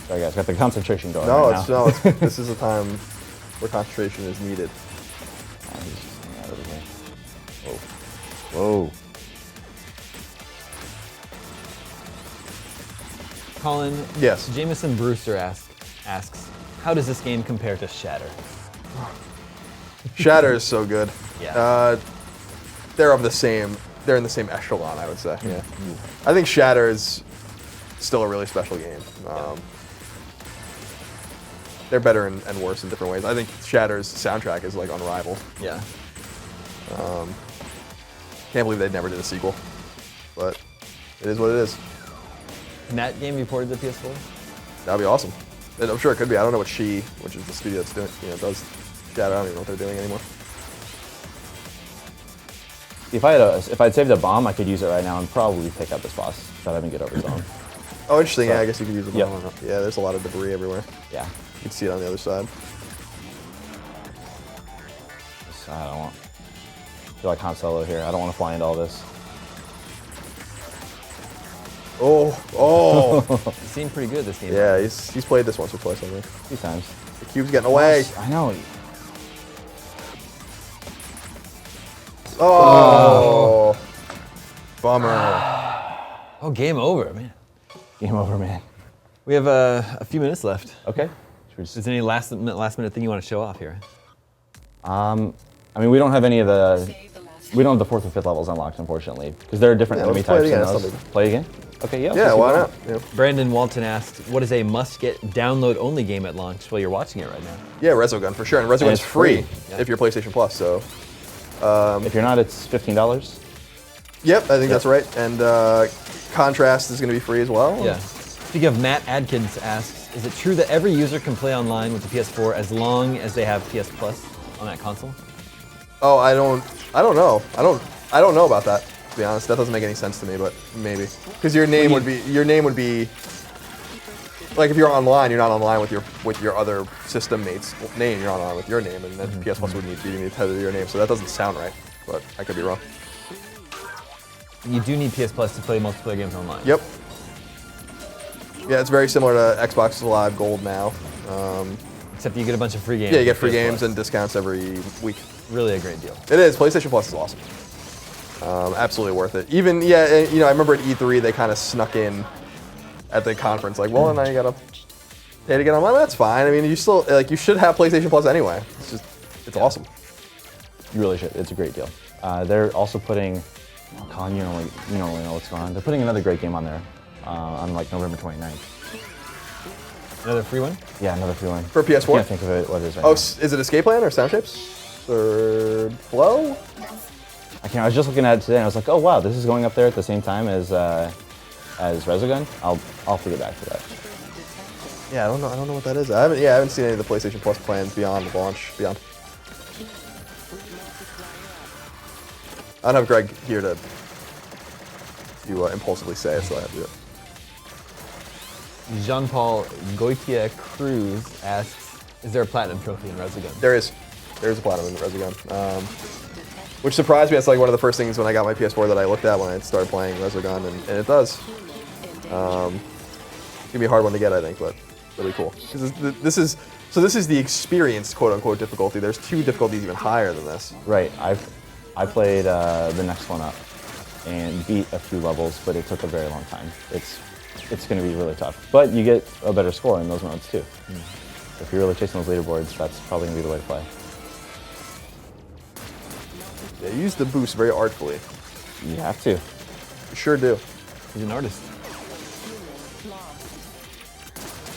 Sorry guys, got the concentration going right now. This is a time where concentration is needed. Whoa. Colin, yes. Jameson Brewster asks, how does this game compare to Shatter? Shatter is so good. Yeah. They're in the same echelon, I would say. Yeah. I think Shatter is still a really special game. They're better and worse in different ways. I think Shatter's soundtrack is like unrivaled. Yeah. Can't believe they never did a sequel, but it is what it is. Can that game be ported to PS4? That'd be awesome. I'm sure it could be. I don't know which is the studio that's doing, does Shatter. I don't even know what they're doing anymore. If I'd saved a bomb, I could use it right now and probably pick up this boss without having to get over his own. Oh, interesting. So, yeah, I guess you could use the bomb. Yeah, there's a lot of debris everywhere. Yeah. You can see it on the other side. I feel like Han Solo here. I don't want to fly into all this. Oh. You seem pretty good this game. Yeah, he's played this once or twice, I think. A few times. The cube's getting away. I know. Oh. Bummer. Oh, game over, man. Game over, man. We have a few minutes left. Okay. Is there any last minute thing you want to show off here? I mean, we don't have any of the. We don't have the 4th and 5th levels unlocked, unfortunately, because there are different enemy types in those. Play again? Okay, yeah. Yeah, why not? Yeah. Brandon Walton asked, what is a must-get download-only game at launch while you're watching it right now? Yeah, Resogun, for sure. And Resogun's free yeah. if you're PlayStation Plus, so. If you're not, it's $15. Yep, I think that's right. And Contrast is going to be free as well. Yeah. Speaking of, Matt Adkins asks, is it true that every user can play online with the PS4 as long as they have PS Plus on that console? Oh, I don't know. I don't know about that, to be honest. That doesn't make any sense to me, but maybe. Because your name would be like if you're online, you're not online with your other system mate's name. You're online with your name, and then PS Plus would need to tether your name. So that doesn't sound right, but I could be wrong. You do need PS Plus to play multiplayer games online. Yep. Yeah, it's very similar to Xbox Live Gold now. Except you get a bunch of free games. Yeah, you get free games and discounts every week. Really a great deal. It is. PlayStation Plus is awesome. Absolutely worth it. Even, yeah, you know, I remember at E3 they kind of snuck in at the conference, like, well, now you gotta pay to get online. That's fine. I mean, you still, like, you should have PlayStation Plus anyway. It's just, it's awesome. You really should. It's a great deal. They're also putting, oh, Colin, you don't really know what's going on. They're putting another great game on there on like November 29th. Another free one? Yeah, another free one. For PS4? I can't think of it. What it is right now. Is it Escape Plan or Sound Shapes? Or Flow? I can't. I was just looking at it today and I was like, oh wow, this is going up there at the same time as Resogun. I'll have to get back to that. Yeah, I don't know what that is. I haven't seen any of the PlayStation Plus plans beyond launch. Beyond. I don't have Greg here to impulsively say it, so I have to do it. Jean-Paul Goitia Cruz asks, is there a platinum trophy in Resogun? There is. There's a platinum in Resogun. Which surprised me. That's like one of the first things when I got my PS4 that I looked at when I started playing Resogun, and it does. It's gonna be a hard one to get, I think, but really cool. This is the experienced quote-unquote difficulty. There's 2 difficulties even higher than this. Right. I played the next one up and beat a few levels, but it took a very long time. It's going to be really tough. But you get a better score in those modes too. If you're really chasing those leaderboards, that's probably going to be the way to play. Yeah, you use the boost very artfully. You have to. You sure do. He's an artist.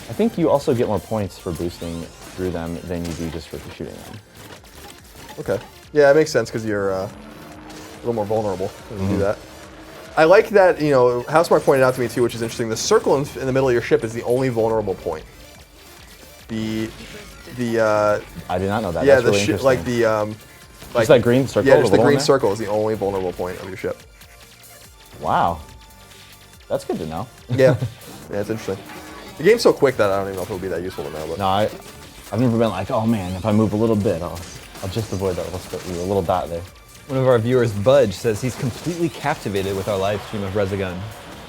I think you also get more points for boosting through them than you do just for shooting them. Okay. Yeah, it makes sense because you're a little more vulnerable when you do that. I like that, you know, Housemart pointed out to me too, which is interesting. The circle in the middle of your ship is the only vulnerable point. I did not know that. Yeah, that's really interesting. like the just that green circle. Yeah, just the green circle is the only vulnerable point of your ship. Wow, that's good to know. Yeah, yeah, it's interesting. The game's so quick that I don't even know if it would be that useful to know. But no, I've never been like, oh man, if I move a little bit, I'll just avoid that little dot there. One of our viewers, Budge, says he's completely captivated with our live stream of Resogun.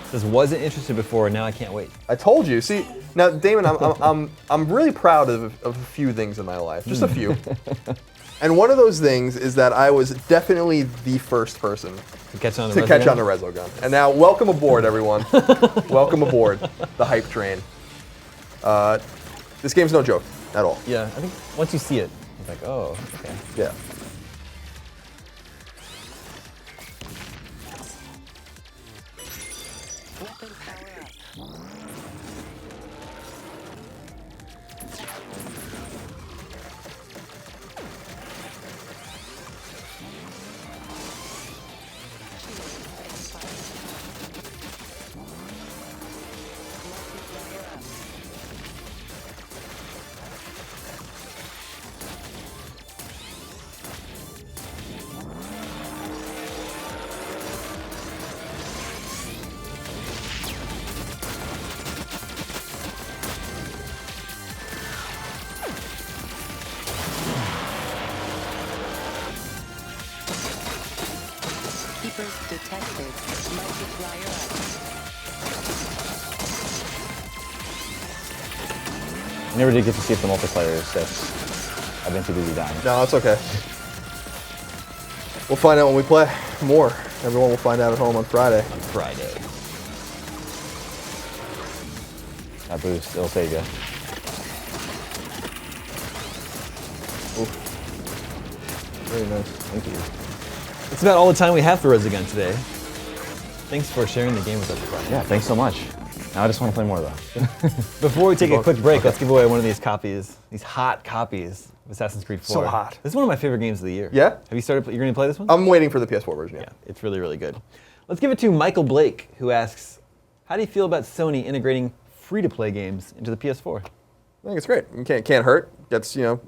Says wasn't interested before, now I can't wait. I told you. See, now Damon, I'm really proud of a few things in my life, just a few. And one of those things is that I was definitely the first person to catch on the Resogun. And now, welcome aboard, everyone. Welcome aboard the hype train. This game's no joke at all. Yeah, I think once you see it, it's like, oh, okay. Yeah. Detected. Multiplier I never did get to see if the multiplayer is 6. I've been too busy dying. No, it's okay. We'll find out when we play more. Everyone will find out at home on Friday. That boost, it'll save you. Oof. Very nice. Thank you. That's about all the time we have for Resogun today. Thanks for sharing the game with us, Brian. Yeah, thanks so much. Now I just want to play more though. Before we take a quick break, let's give away one of these copies, these hot copies of Assassin's Creed 4. So hot. This is one of my favorite games of the year. Yeah? Have you started, you're going to play this one? I'm waiting for the PS4 version, yeah. It's really, really good. Let's give it to Michael Blake, who asks, how do you feel about Sony integrating free-to-play games into the PS4? I think it's great. It can't hurt. That's, you know,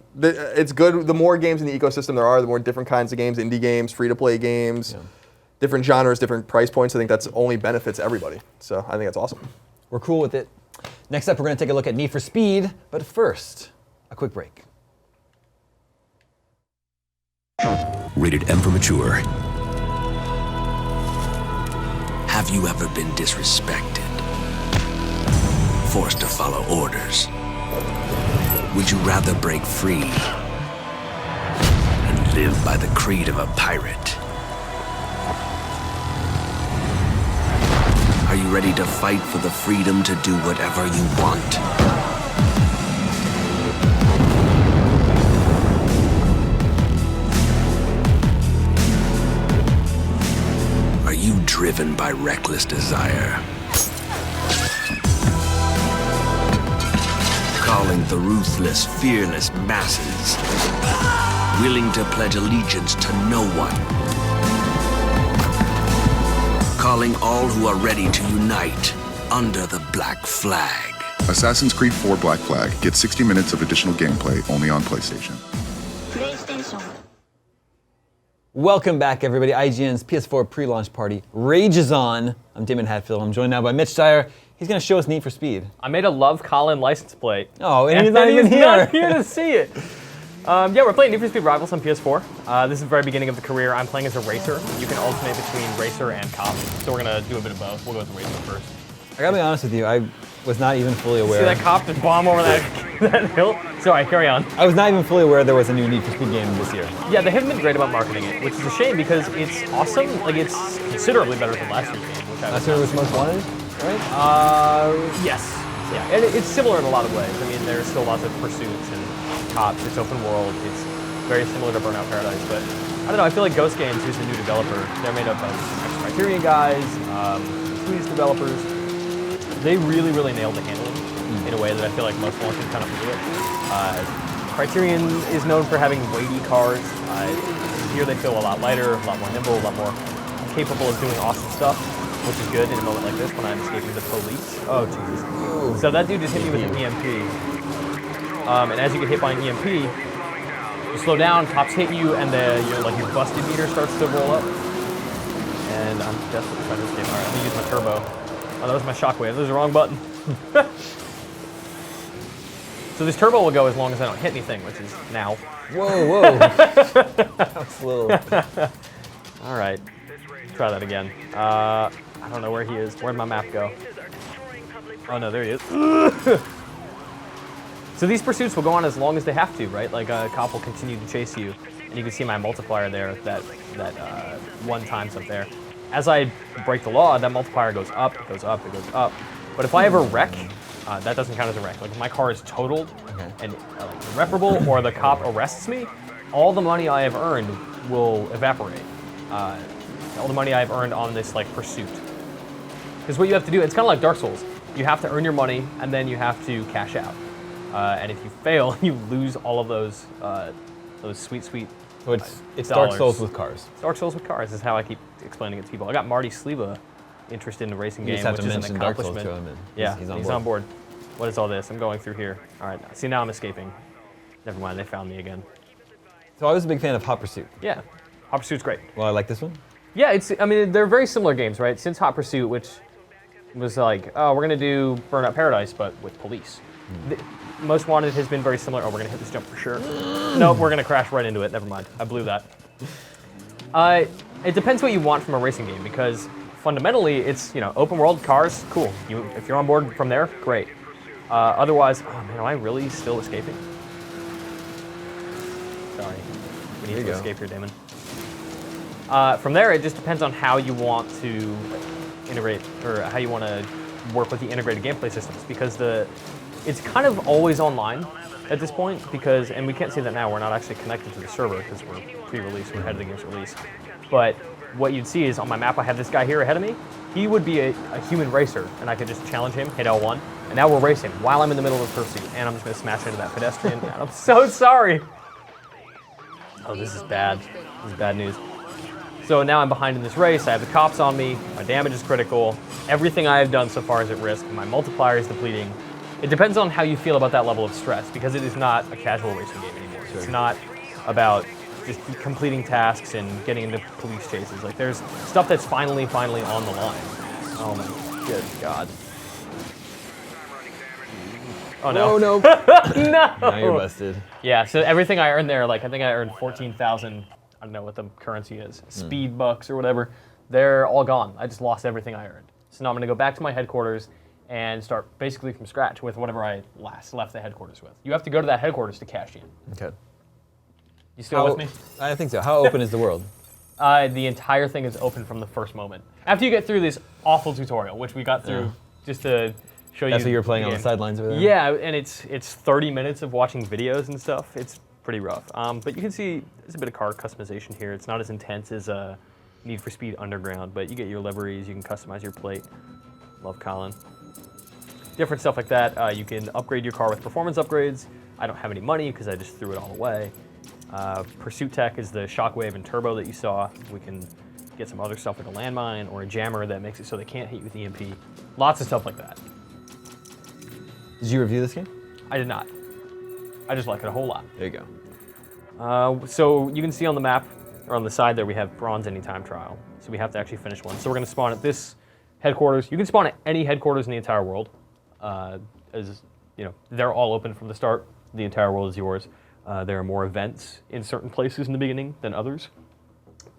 it's good. The more games in the ecosystem there are, the more different kinds of games, indie games, free-to-play games, different genres, different price points. I think that's only benefits everybody. So I think that's awesome. We're cool with it. Next up, we're going to take a look at Need for Speed, but first, a quick break. Rated M for mature. Have you ever been disrespected? Forced to follow orders? Would you rather break free and live by the creed of a pirate? Are you ready to fight for the freedom to do whatever you want? Are you driven by reckless desire? Calling the ruthless, fearless masses, willing to pledge allegiance to no one. Calling all who are ready to unite under the Black Flag. Assassin's Creed 4 Black Flag. Get 60 minutes of additional gameplay only on PlayStation. PlayStation. Welcome back, everybody. IGN's PS4 pre-launch party rages on. I'm Damon Hatfield. I'm joined now by Mitch Dyer. He's going to show us Need for Speed. I made a Love Colin license plate. Oh, and he's not even here. Not here to see it. Yeah, we're playing Need for Speed Rivals on PS4. This is the very beginning of the career. I'm playing as a racer. You can alternate between racer and cop. So we're going to do a bit of both. We'll go with the racer first. I got to be honest with you. I was not even fully aware. See that cop just bomb over that hill? Sorry, carry on. I was not even fully aware there was a new Need for Speed game this year. Yeah, they haven't been great about marketing it, which is a shame because it's awesome. Like, it's considerably better than last year's game. Last year was Most Wanted, right? Yes. Yeah, and it's similar in a lot of ways. I mean, there's still lots of pursuits and cops. It's open world. It's very similar to Burnout Paradise, but I don't know. I feel like Ghost Games, who's the new developer, they're made up of Criterion guys, Swedish developers. They really, really nailed the handling in a way that I feel like most launches kind of blew it. Criterion is known for having weighty cars. Here they feel a lot lighter, a lot more nimble, a lot more capable of doing awesome stuff, which is good in a moment like this when I'm escaping the police. Oh, Jesus. Ooh. So that dude just hit me with an EMP. And as you get hit by an EMP, you slow down, cops hit you, and your busted meter starts to roll up. And I'm desperately trying to escape. All right, let me use my turbo. Oh, that was my shockwave. That was the wrong button. So this turbo will go as long as I don't hit anything, which is now. Whoa, whoa. That was a little... All right. Try that again. I don't know where he is. Where'd my map go? Oh, no, there he is. So these pursuits will go on as long as they have to, right? Like a cop will continue to chase you. And you can see my multiplier there, that 1 times up there. As I break the law, that multiplier goes up, it goes up, it goes up. But if I ever wreck, that doesn't count as a wreck. Like if my car is totaled and irreparable, or the cop arrests me, all the money I have earned will evaporate. All the money I've earned on this pursuit. Because what you have to do, it's kind of like Dark Souls. You have to earn your money and then you have to cash out. And if you fail, you lose all of those sweet. So it's Dark Souls with cars. Dark Souls with cars is how I keep explaining it to people. I got Marty Sleva interested in the racing game, just have which to is an mention Dark Souls accomplishment. to him, Yeah, he's on board. What is all this? I'm going through here. All right, see now I'm escaping. Never mind, they found me again. So I was a big fan of Hot Pursuit. Yeah, Hot Pursuit's great. Well, I like this one. Yeah, I mean, they're very similar games, right? Since Hot Pursuit, which was like, oh, we're gonna do Burnout Paradise, but with police. Most Wanted has been very similar. Oh, we're gonna hit this jump for sure. Nope, we're gonna crash right into it. Never mind, I blew that. It depends what you want from a racing game, because fundamentally it's, open world, cars, cool. If you're on board from there, great. Otherwise, oh man, am I really still escaping? Sorry, we need to escape here, Damon. From there, it just depends on how you want to integrate, or how you want to work with the integrated gameplay systems, because it's kind of always online at this point, and we can't see that now, we're not actually connected to the server because we're pre-release, we're ahead of the game's release. But what you'd see is on my map, I have this guy here ahead of me. He would be a human racer, and I could just challenge him, hit L1, and now we're racing while I'm in the middle of a pursuit, and I'm just going to smash into that pedestrian. And I'm so sorry. Oh, this is bad. This is bad news. So now I'm behind in this race, I have the cops on me, my damage is critical, everything I have done so far is at risk, my multiplier is depleting. It depends on how you feel about that level of stress, because it is not a casual racing game anymore. Sure. It's not about just completing tasks and getting into police chases. Like, there's stuff that's finally on the line. Oh my good God. Oh no. Oh no. No. Now you're busted. Yeah, so everything I earned there, like I think I earned 14,000, I don't know what the currency is, speed bucks or whatever, they're all gone. I just lost everything I earned. So now I'm gonna go back to my headquarters and start basically from scratch with whatever I last left the headquarters with. You have to go to that headquarters to cash in. Okay. You still with me? I think so. How open is the world? The entire thing is open from the first moment. After you get through this awful tutorial, which we got through just to show you. That's what you were playing on game. the sidelines over there? Yeah, and it's 30 minutes of watching videos and stuff. It's pretty rough. But you can see there's a bit of car customization here. It's not as intense as Need for Speed Underground, but you get your liveries, you can customize your plate. Love Colin. Different stuff like that. You can upgrade your car with performance upgrades. I don't have any money because I just threw it all away. Pursuit Tech is the shockwave and turbo that you saw. We can get some other stuff like a landmine or a jammer that makes it so they can't hit you with EMP. Lots of stuff like that. Did you review this game? I did not. I just like it a whole lot. There you go. So you can see on the map, or on the side there, we have bronze anytime trial. So we have to actually finish one. So we're going to spawn at this headquarters. You can spawn at any headquarters in the entire world. As you know, they're all open from the start. The entire world is yours. There are more events in certain places in the beginning than others.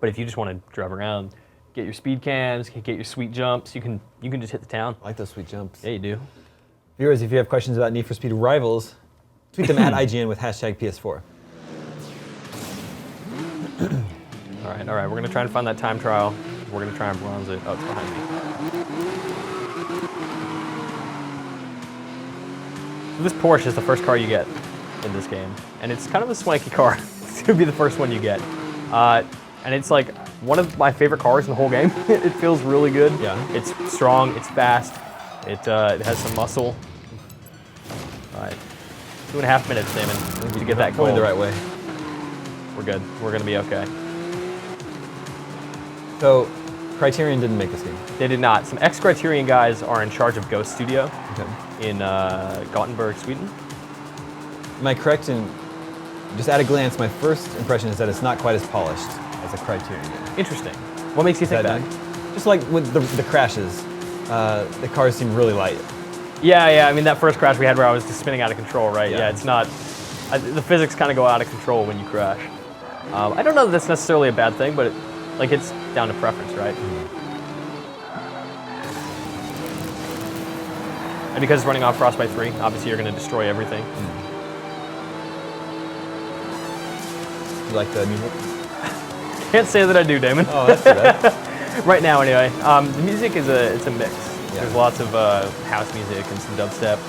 But if you just want to drive around, get your speed cams, get your sweet jumps, you can just hit the town. I like those sweet jumps. Yeah, you do. Viewers, if you have questions about Need for Speed Rivals, tweet them at IGN with hashtag PS4. All right, we're going to try and find that time trial. We're going to try and bronze it. Oh, it's behind me. So this Porsche is the first car you get in this game, and it's kind of a swanky car. It's going to be the first one you get. And it's like one of my favorite cars in the whole game. It feels really good. Yeah. It's strong, it's fast, it has some muscle. All right, 2.5 minutes, Damon, to get that goal. Going the right way. We're good. We're going to be okay. So, Criterion didn't make this game. They did not. Some ex-Criterion guys are in charge of Ghost Studio in Gothenburg, Sweden. Am I correct in, just at a glance, my first impression is that it's not quite as polished as a Criterion game. Interesting. What makes you think that? Just like with the crashes, the cars seem really light. Yeah, I mean, that first crash we had where I was just spinning out of control, right? Yeah, it's not, the physics kind of go out of control when you crash. I don't know that that's necessarily a bad thing, but it's down to preference, right? And because it's running off Frostbite 3, obviously you're going to destroy everything. You like the music? Can't say that I do, Damon. Oh, that's too bad. Right now, anyway. The music is it's a mix. Yeah. There's lots of house music and some dubstep.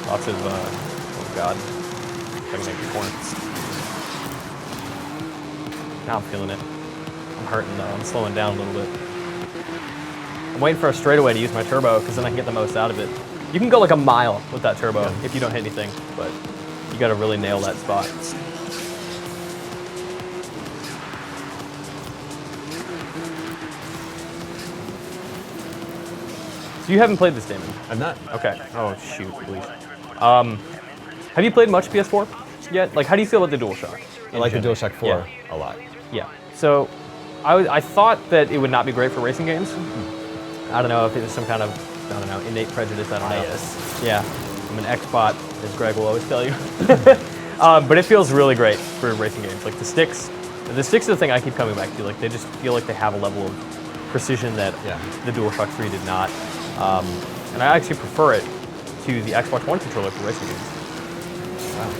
Lots of oh god, if I can make the corner. Now I'm feeling it. I'm hurting though. I'm slowing down a little bit. I'm waiting for a straightaway to use my turbo because then I can get the most out of it. You can go like a mile with that turbo if you don't hit anything, but you got to really nail that spot. So you haven't played this, Damon? I'm not. Okay. Oh shoot, please. Have you played much PS4 yet? Like, how do you feel about the DualShock? I like the DualShock 4 a lot. Yeah. So I thought that it would not be great for racing games. I don't know if it was some kind of, I don't know, innate prejudice, I don't know. Bias. Yeah. I'm an X-bot, as Greg will always tell you. But it feels really great for racing games. Like the sticks are the thing I keep coming back to. Like they just feel like they have a level of precision that the DualShock 3 did not. And I actually prefer it to the Xbox One controller for racing games. Wow.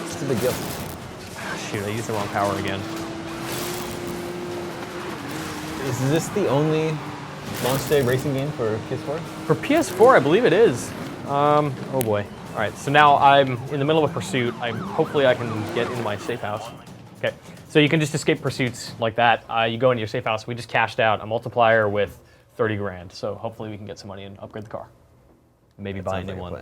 It's a big deal. Shoot, I used the wrong power again. Is this the only launch day racing game for PS4? For PS4, I believe it is. Oh boy. All right, so now I'm in the middle of a pursuit. Hopefully I can get into my safe house. Okay, so you can just escape pursuits like that. You go into your safe house. We just cashed out a multiplier with 30 grand. So hopefully we can get some money and upgrade the car. Maybe buy a new one.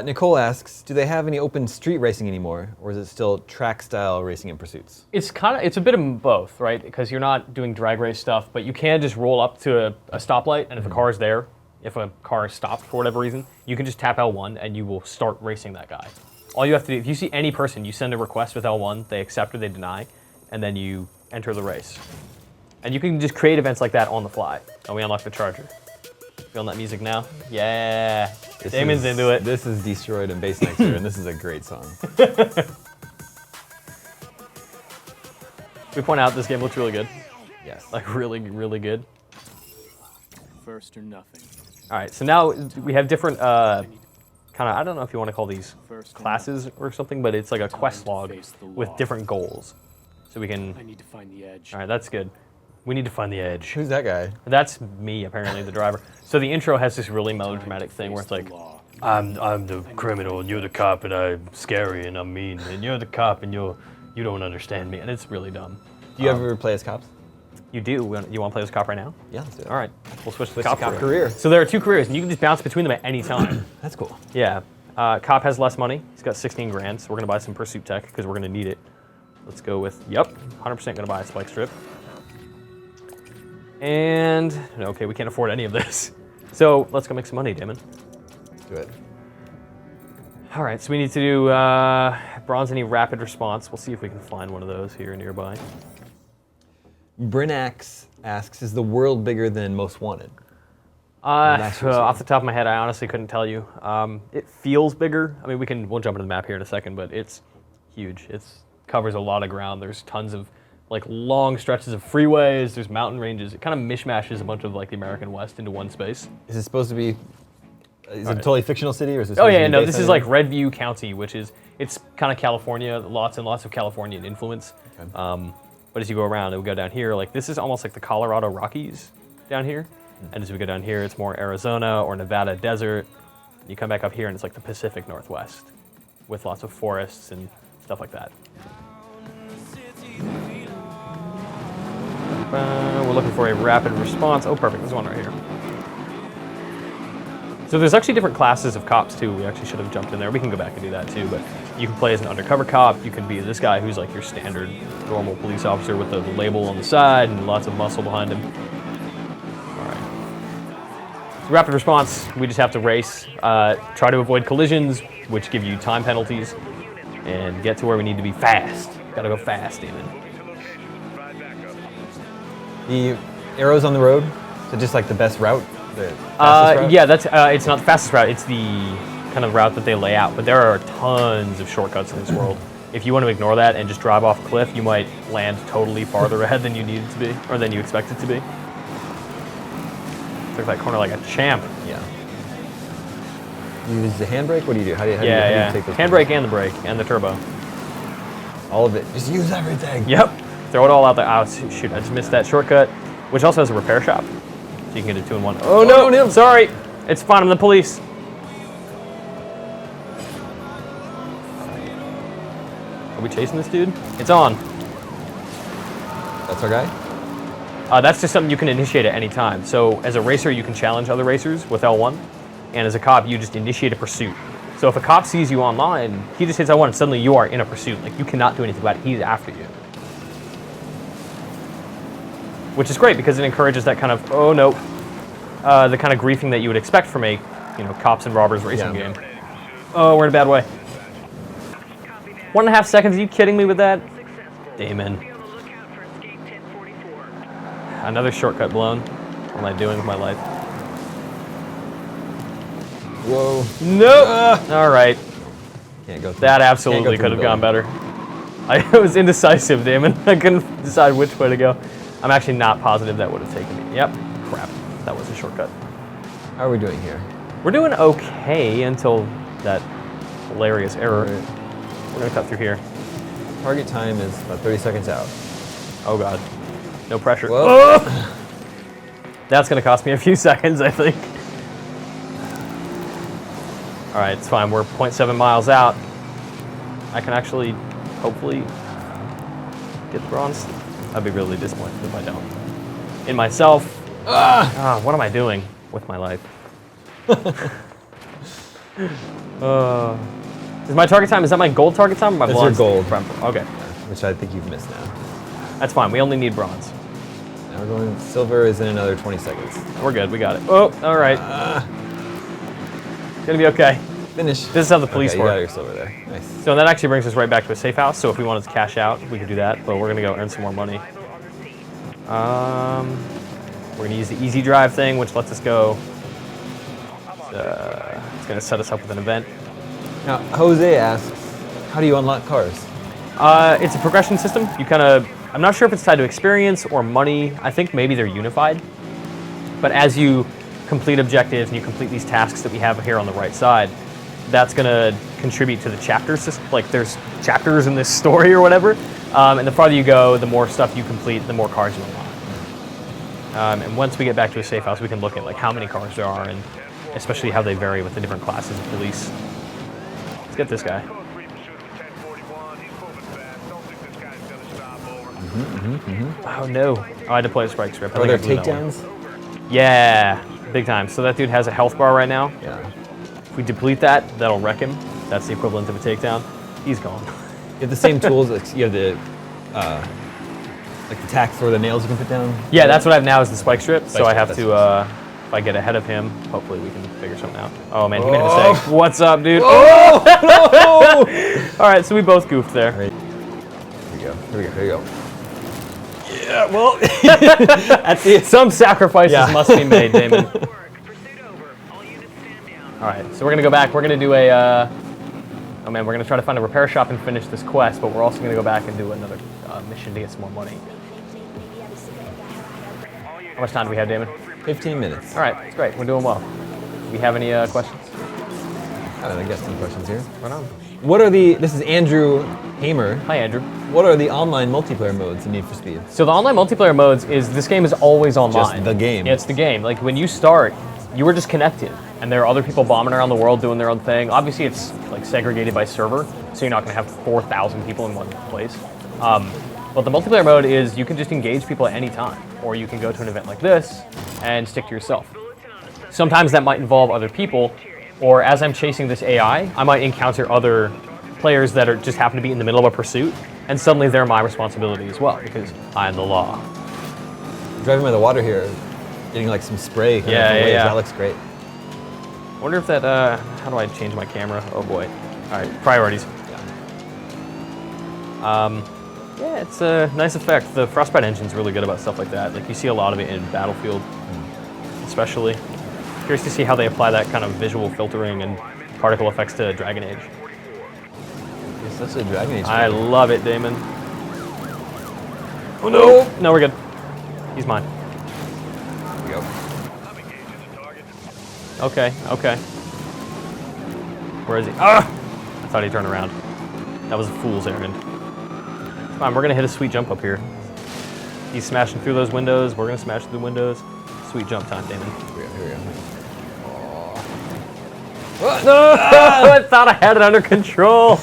Nicole asks, do they have any open street racing anymore, or is it still track style racing in pursuits? It's a bit of both, right? Because you're not doing drag race stuff, but you can just roll up to a stoplight, and if a car is there, if a car is stopped for whatever reason, you can just tap L1 and you will start racing that guy. All you have to do, if you see any person, you send a request with L1, they accept or they deny, and then you enter the race. And you can just create events like that on the fly. And we unlock the Charger. Feeling that music now? Yeah. Damon's into it. This is Destroyed and Bass Next Year, and this is a great song. We point out this game looks really good. Yes. Like really, really good. First or nothing. All right, so now we have different kind of, I don't know if you want to call these classes or something, but it's like a quest log with different goals. So we can... I need to find the edge. All right, that's good. We need to find the edge. Who's that guy? That's me, apparently, the driver. So the intro has this really melodramatic thing where it's like, I'm the criminal, and you're the cop, and I'm scary, and I'm mean, and you're the cop, and you don't understand me, and it's really dumb. Do you ever play as cops? You do. You want to play as a cop right now? Yeah, let's do it. All right, we'll switch to the Switch cop, to career. So there are 2 careers, and you can just bounce between them at any time. That's cool. Yeah. Cop has less money. He's got 16 grand, so we're gonna buy some pursuit tech because we're gonna need it. Let's go with, yep, 100% gonna buy a spike strip. And, okay, we can't afford any of this. So let's go make some money, Damon. Do it. All right, so we need to do bronze any rapid response. We'll see if we can find one of those here nearby. Brinax asks, is the world bigger than Most Wanted? Off the top of my head, I honestly couldn't tell you. It feels bigger. I mean, we'll jump into the map here in a second, but it's huge. It covers a lot of ground. There's tons of like long stretches of freeways. There's mountain ranges. It kind of mishmashes a bunch of like the American West into one space. Is it supposed to be? Is it a totally fictional city, or is this? Oh yeah, no. This is like Redview County, which is it's kind of California. Lots and lots of Californian influence. Okay. But as you go around, it would go down here. Like this is almost like the Colorado Rockies down here. And as we go down here, it's more Arizona or Nevada desert. You come back up here, and it's like the Pacific Northwest, with lots of forests and stuff like that. We're looking for a rapid response. Oh, perfect. There's one right here. So there's actually different classes of cops too. We actually should have jumped in there. We can go back and do that too. But you can play as an undercover cop. You can be this guy who's like your standard normal police officer with the label on the side and lots of muscle behind him. Rapid response, we just have to race, try to avoid collisions, which give you time penalties, and get to where we need to be fast. Gotta go fast, Damon. The arrows on the road, so just like the best route? The fastest route? Yeah, that's it's not the fastest route, it's the kind of route that they lay out, but there are tons of shortcuts in this world. If you want to ignore that and just drive off a cliff, you might land totally farther ahead than you need it to be, or than you expect it to be. Took that corner like a champ. Yeah. You use the handbrake? What do you do? How do you take those? Handbrake and the brake and the turbo. All of it. Just use everything. Yep. Throw it all out there. Oh, shoot, I just missed that shortcut, which also has a repair shop. So you can get a 2-in-1. Oh, no, sorry. It's fine, I'm the police. Are we chasing this dude? It's on. That's our guy? That's just something you can initiate at any time. So as a racer, you can challenge other racers with L1. And as a cop, you just initiate a pursuit. So if a cop sees you online, he just hits L1 and suddenly you are in a pursuit. Like you cannot do anything about it. He's after you. Which is great because it encourages that kind of, oh no, the kind of griefing that you would expect from a, cops and robbers racing game. Oh, we're in a bad way. 1.5 seconds, are you kidding me with that? Damon. Another shortcut blown. What am I doing with my life? Whoa. Nope. All right. Can't go through. That absolutely could have gone better. I was indecisive, Damon. I couldn't decide which way to go. I'm actually not positive that would have taken me. Yep. Crap. That was a shortcut. How are we doing here? We're doing okay until that hilarious error. Right. We're going to cut through here. Target time is about 30 seconds out. Oh, God. No pressure. Oh! That's going to cost me a few seconds, I think. All right, it's fine. We're 0.7 miles out. I can actually, hopefully, get the bronze. I'd be really disappointed if I don't. In myself. What am I doing with my life? Is my target time, is that my gold target time or my bronze? That's your gold. Okay. Which I think you've missed now. That's fine. We only need bronze. Now we're going silver is in another 20 seconds. We're good. We got it. Oh, all right. Gonna be okay. Finish. This is how the police work. work. You got your silver there. Nice. So that actually brings us right back to a safe house. So if we wanted to cash out, we could do that. But we're gonna go earn some more money. We're gonna use the easy drive thing, which lets us go it's going to set us up with an event. Now, Jose asks, how do you unlock cars? It's a progression system. You kind of, I'm not sure if it's tied to experience or money. I think maybe they're unified. But as you complete objectives and you complete these tasks that we have here on the right side, that's going to contribute to the chapter system. Like there's chapters in this story or whatever. And the farther you go, the more stuff you complete, the more cars you unlock. And once we get back to a safe house, we can look at like how many cars there are and especially how they vary with the different classes of police. Let's get this guy. Oh no! Oh, I had to play a spike strip. Are there takedowns? Yeah, big time. So that dude has a health bar right now. Yeah. If we deplete that, that'll wreck him. That's the equivalent of a takedown. He's gone. You have the same tools. You have the like the tacks or the nails you can put down. Yeah, that's what I have now is the spike strip. So I have that's to. If I get ahead of him, hopefully we can figure something out. Oh man, he made a mistake. What's up, dude? Oh! No! All right, so we both goofed there. Right. Here we go. Here we go. Here we go. Yeah. Well, some sacrifices must be made, Damon. All right, so we're gonna go back. We're gonna do a. Oh man, we're gonna try to find a repair shop and finish this quest, but we're also gonna go back and do another mission to get some more money. How much time do we have, Damon? 15 minutes. All right, that's great. We're doing well. Do we have any questions? I got some questions here. Right on. What are this is Andrew Hamer. Hi, Andrew. What are the online multiplayer modes in Need for Speed? So the online multiplayer modes this game is always online. Just the game. Yeah, it's the game. Like when you start, you were just connected and there are other people bombing around the world doing their own thing. Obviously it's like segregated by server, so you're not gonna have 4,000 people in one place. But the multiplayer mode is you can just engage people at any time, or you can go to an event like this and stick to yourself. Sometimes that might involve other people, or as I'm chasing this AI, I might encounter other players that are just happen to be in the middle of a pursuit, and suddenly they're my responsibility as well, because I'm the law. Driving by the water here, getting like some spray. Yeah. That looks great. I wonder if that, how do I change my camera? Oh boy. All right, priorities. Yeah, it's a nice effect. The Frostbite engine's really good about stuff like that. Like you see a lot of it in Battlefield, especially. Curious to see how they apply that kind of visual filtering and particle effects to Dragon Age. It's such a Dragon Age. I love it, Damon. Oh no! No, we're good. He's mine. Here we go. Okay. Where is he? Ah! I thought he turned around. That was a fool's errand. Come on, we're gonna hit a sweet jump up here. He's smashing through those windows. We're gonna smash through the windows. Sweet jump time, Damon. Here we go. No! I thought I had it under control.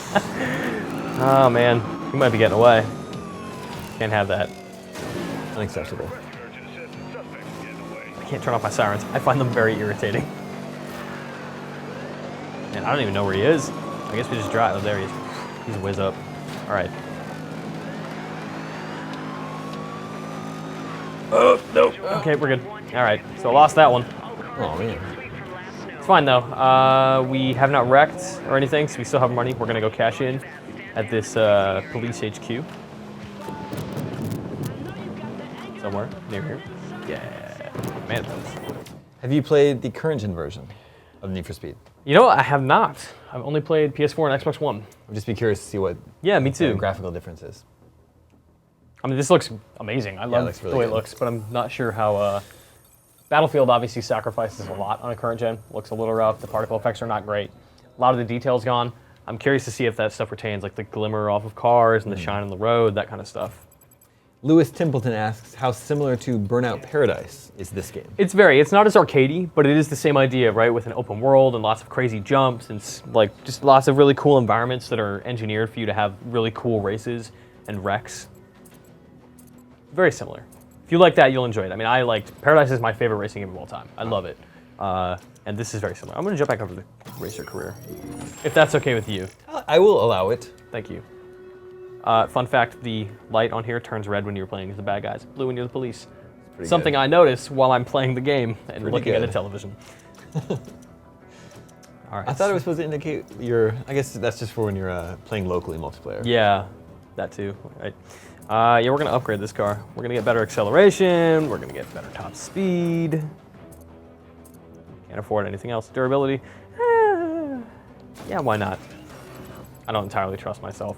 Oh man, he might be getting away. Can't have that. Unacceptable. I can't turn off my sirens. I find them very irritating. Man, I don't even know where he is. I guess we just drive. Oh, there he is. He's a whiz up. All right. Oh, nope. Okay, we're good. All right, so I lost that one. Oh, man. It's fine, though. We have not wrecked or anything, so we still have money. We're going to go cash in at this police HQ. Somewhere near here. Yeah. Man, have you played the current gen version of Need for Speed? You know, I have not. I've only played PS4 and Xbox One. I'd just be curious to see what me too. The graphical difference is. I mean, this looks amazing. I love the way it looks, but I'm not sure how... Battlefield obviously sacrifices a lot on a current gen. Looks a little rough. The particle effects are not great. A lot of the details gone. I'm curious to see if that stuff retains, like the glimmer off of cars and the shine on the road, that kind of stuff. Lewis Templeton asks, how similar to Burnout Paradise is this game? It's not as arcadey, but it is the same idea, right? With an open world and lots of crazy jumps and like just lots of really cool environments that are engineered for you to have really cool races and wrecks. Very similar. If you like that, you'll enjoy it. I mean, Paradise is my favorite racing game of all time. I love it. And this is very similar. I'm gonna jump back over to the racer career, if that's okay with you. I will allow it. Thank you. Fun fact, the light on here turns red when you're playing as the bad guys, blue when you're the police. Something I notice while I'm playing the game and looking at a television. All right. I thought it was supposed to indicate I guess that's just for when you're playing locally multiplayer. Yeah, that too, right. Yeah, we're gonna upgrade this car. We're gonna get better acceleration, we're gonna get better top speed. Can't afford anything else. Durability, yeah, why not? I don't entirely trust myself.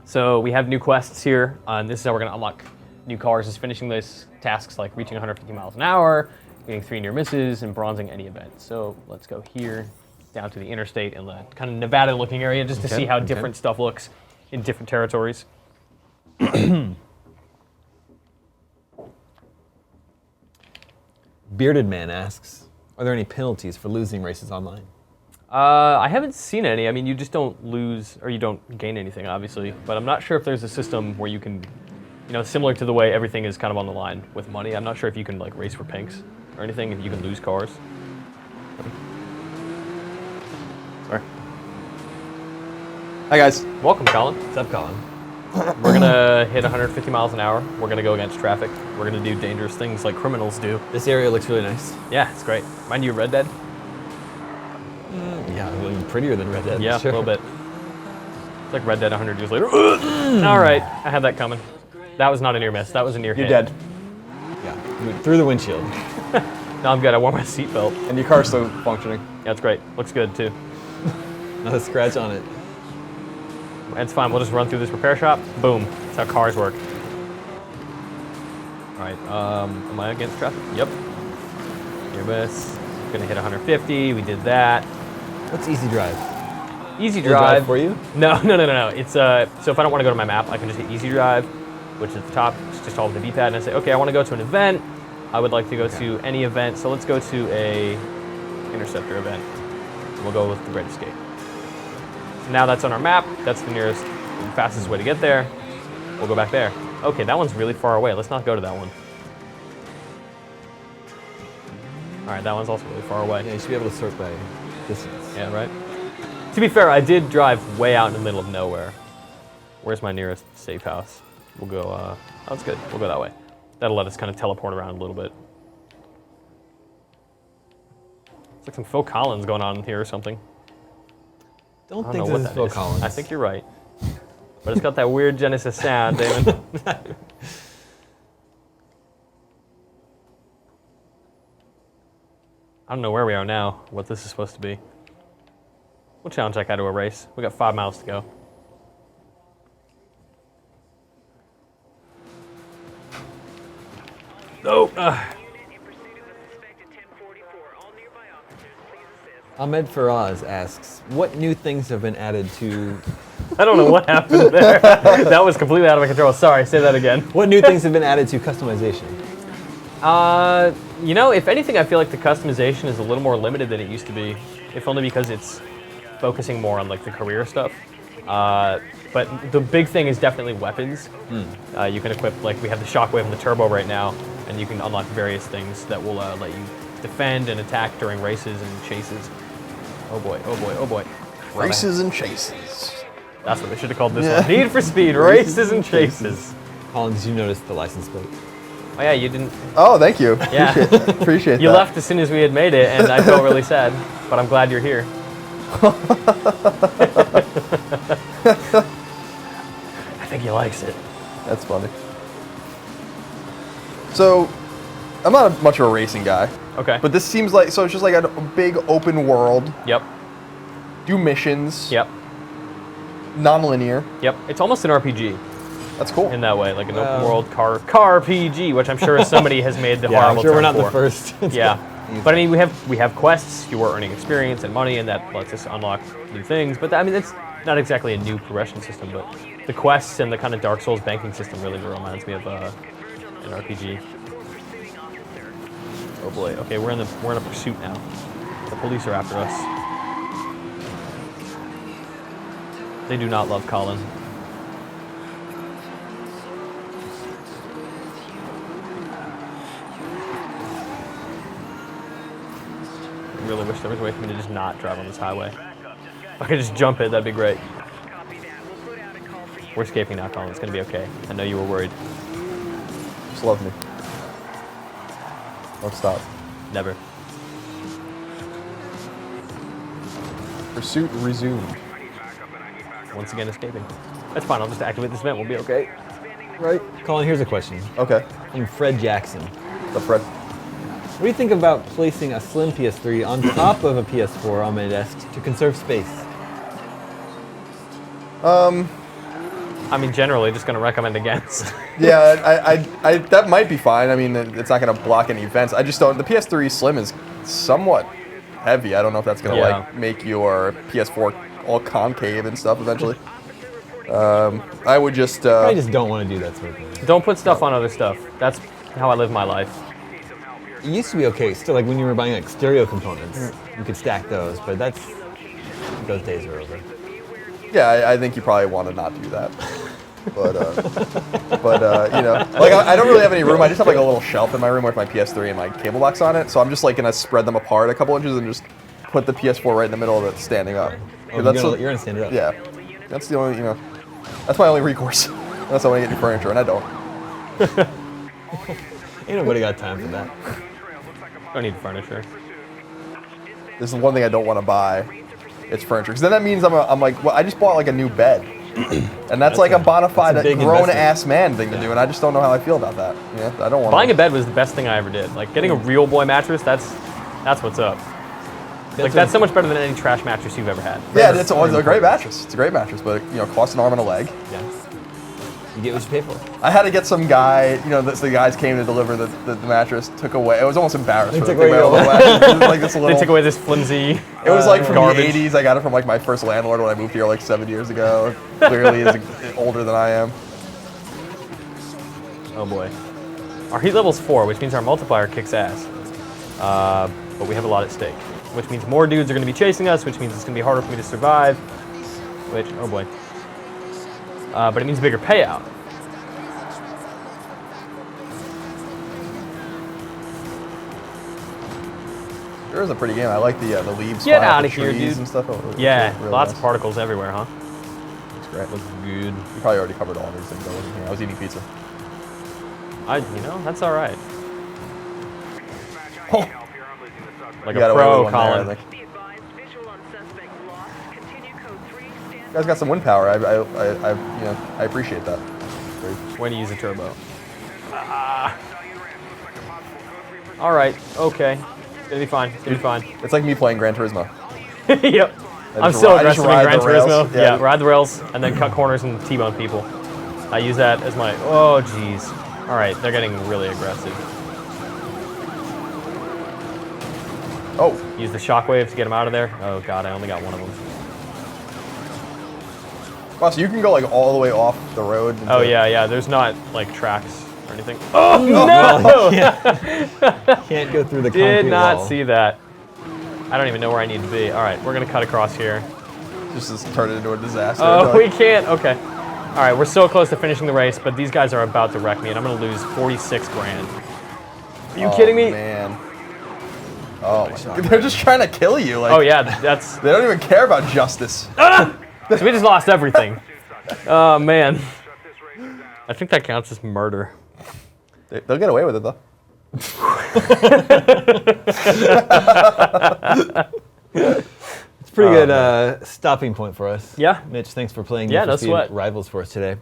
So we have new quests here, and this is how we're gonna unlock new cars, is finishing those tasks like reaching 150 miles an hour, getting 3 near misses, and bronzing any event. So let's go here, down to the interstate in the kind of Nevada-looking area, just to see how different stuff looks in different territories. Bearded Man asks, are there any penalties for losing races online? I haven't seen any. I mean, you just don't lose, or you don't gain anything, obviously. But I'm not sure if there's a system where you can, you know, similar to the way everything is kind of on the line with money. I'm not sure if you can like race for pinks or anything, if you can lose cars. Sorry. Hi guys. Welcome, Colin. What's up, Colin? We're gonna hit 150 miles an hour. We're gonna go against traffic. We're gonna do dangerous things like criminals do. This area looks really nice. Yeah, it's great. Mind you, Red Dead? Yeah, really prettier than Red Dead. Yeah, sure. a little bit. It's like Red Dead 100 years later. All right, I had that coming. That was not a near miss. That was a near hit. You're dead. Yeah, through the windshield. No, I'm good. I wore my seatbelt. And your car's still functioning. Yeah, it's great. Looks good too. Not a scratch on it. It's fine. We'll just run through this repair shop. Boom. That's how cars work. All right. Am I against traffic? Yep. Near miss. Gonna hit 150. We did that. What's Easy Drive? Easy Will it drive Drive for you? No. It's so if I don't want to go to my map, I can just hit Easy Drive, which is at the top. It's just all of the D-pad, and I say, okay, I want to go to an event. I would like to go to any event. So let's go to a Interceptor event. We'll go with the Great Escape. Now that's on our map. That's the nearest, the fastest way to get there. We'll go back there. Okay, that one's really far away. Let's not go to that one. All right, that one's also really far away. Yeah, you should be able to sort by distance. Yeah, right? To be fair, I did drive way out in the middle of nowhere. Where's my nearest safe house? We'll go, oh, that's good. We'll go that way. That'll let us kind of teleport around a little bit. It's like some Phil Collins going on here or something. Don't I think know this what is that Phil is. Collins. I think you're right. But it's got that weird Genesis sound, Damon. I don't know where we are now, what this is supposed to be. We'll challenge that guy to a race. We got 5 miles to go. Nope. Ahmed Faraz asks, what new things have been added to... I don't know what happened there. That was completely out of my control. Sorry, say that again. What new things have been added to customization? You know, if anything, I feel like the customization is a little more limited than it used to be, if only because it's focusing more on like the career stuff. But the big thing is definitely weapons. You can equip, like we have the Shockwave and the Turbo right now, and you can unlock various things that will let you defend and attack during races and chases. Oh boy, oh boy, oh boy. Races and chases. That's what they should have called this one. Need for Speed, Races and Chases. Colin, did you notice the license plate? Oh yeah, you didn't. Oh, thank you. Yeah. Appreciate You that. left as soon as we had made it, and I felt really sad, but I'm glad you're here. I think he likes it. That's funny. So, I'm not much of a racing guy. Okay. But this seems like, so it's just like a big open world. Yep. Do missions. Yep. Non-linear. Yep. It's almost an RPG. That's cool. In that way, like an open world car PG, which I'm sure somebody has made the horrible I'm sure we're term not the for. first. Yeah. But I mean, we have quests. You are earning experience and money, and that lets us unlock new things. But I mean, it's not exactly a new progression system, but the quests and the kind of Dark Souls banking system really reminds me of an RPG. Oh boy. Okay, we're in a pursuit now. The police are after us. They do not love Colin. I really wish there was a way for me to just not drive on this highway. If I could just jump it, that'd be great. We're escaping now, Colin. It's gonna be okay. I know you were worried. Just love me. Don't stop. Never. Pursuit resumed. Once again escaping. That's fine. I'll just activate this event. We'll be okay. Right. Colin, here's a question. Okay. From Fred Jackson. The Fred. do you think about placing a slim PS3 on top of a PS4 on my desk to conserve space? I mean, generally, just going to recommend against. Yeah, I that might be fine. I mean, it's not going to block any events. I just don't. The PS3 Slim is somewhat heavy. I don't know if that's going to like make your PS4 all concave and stuff eventually. I would just. I just don't want to do that sort of thing. Don't put stuff on other stuff. That's how I live my life. It used to be okay. Still, like when you were buying like stereo components, you could stack those, but those days are over. Yeah, I think you probably want to not do that. But you know, like I don't really have any room. I just have like a little shelf in my room with my PS3 and my cable box on it. So I'm just like gonna spread them apart a couple inches and just put the PS4 right in the middle of it, standing up. Oh, you're gonna stand it up. Yeah, that's the only, you know, that's my only recourse. Unless I want to get new furniture, and I don't. Ain't nobody got time for that. Don't need furniture. This is one thing I don't want to buy. It's furniture, because then that means I'm like, well, I just bought like a new bed, and that's like a bona fide grown-ass man thing to do, and I just don't know how I feel about that. Yeah, I don't want. Buying a bed was the best thing I ever did. Like getting a real boy mattress, that's what's up. Like that's so much better than any trash mattress you've ever had. Yeah, it's a great mattress. It's a great mattress, but you know, it costs an arm and a leg. Yes. You get what you pay for. I had to get some guy, you know, the guys came to deliver the mattress, took away. It was almost embarrassing. They took away like this little, they took away this flimsy. It was like from garbage. the 80s. I got it from like my first landlord when I moved here like 7 years ago. Clearly is older than I am. Oh boy. Our heat level's 4, which means our multiplier kicks ass. But we have a lot at stake. Which means more dudes are going to be chasing us, which means it's going to be harder for me to survive. Which, oh boy. But it means bigger payout. Sure is a pretty game. I like the leaves. Get out of here, trees dude. And stuff. Yeah, really lots nice. of particles everywhere, huh? Looks great. Looks good. You probably already covered all these things. I was eating pizza. You know, that's all right. Oh. Like a pro, Colin. You guys got some wind power. I you know, I appreciate that. When you use a turbo. All right. Okay. It's gonna be fine. It's gonna be fine. It's like me playing Gran Turismo. Yep. I'm so aggressive in Gran Turismo. Yeah, ride the rails and then cut corners and T-bone people. I use that as my. Oh, jeez. All right. They're getting really aggressive. Oh. Use the shockwave to get them out of there. Oh god, I only got one of them. Wow, so you can go like all the way off the road. Oh yeah. There's not like tracks or anything. Oh no! Can't go through the concrete Did not wall. see that. I don't even know where I need to be. All right, we're gonna cut across here. Just turn it into a disaster. Oh, we can't. Okay. All right, we're so close to finishing the race, but these guys are about to wreck me, and I'm gonna lose 46 grand. Are you kidding me? Man. Oh, they're just trying to kill you. Like, oh yeah, that's. They don't even care about justice. So we just lost everything. Oh man. I think that counts as murder. They'll get away with it though. It's a pretty good stopping point for us. Yeah. Mitch, thanks for playing Yeah, Need for no Speed sweat. Rivals for us today.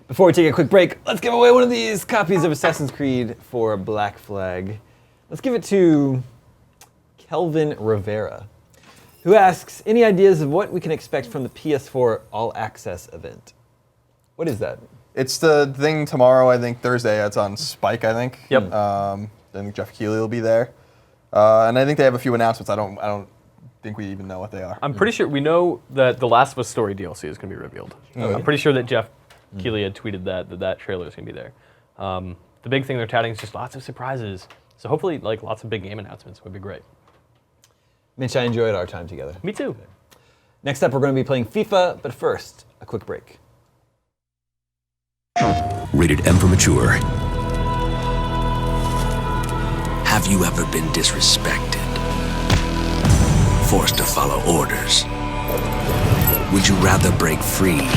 Before we take a quick break, let's give away one of these copies of Assassin's Creed for Black Flag. Let's give it to Kelvin Rivera, who asks, any ideas of what we can expect from the PS4 All Access event? What is that? It's the thing tomorrow, I think Thursday. It's on Spike, I think. Yep. I think Jeff Keighley will be there. And I think they have a few announcements. I don't think we even know what they are. I'm pretty sure we know that the Last of Us story DLC is going to be revealed. Okay. I'm pretty sure that Jeff Keighley had tweeted that trailer is going to be there. The big thing they're touting is just lots of surprises. So hopefully, like lots of big game announcements would be great. Mitch, I enjoyed our time together. Me too. Next up, we're going to be playing FIFA, but first, a quick break. Rated M for mature. Have you ever been disrespected? Forced to follow orders? Would you rather break free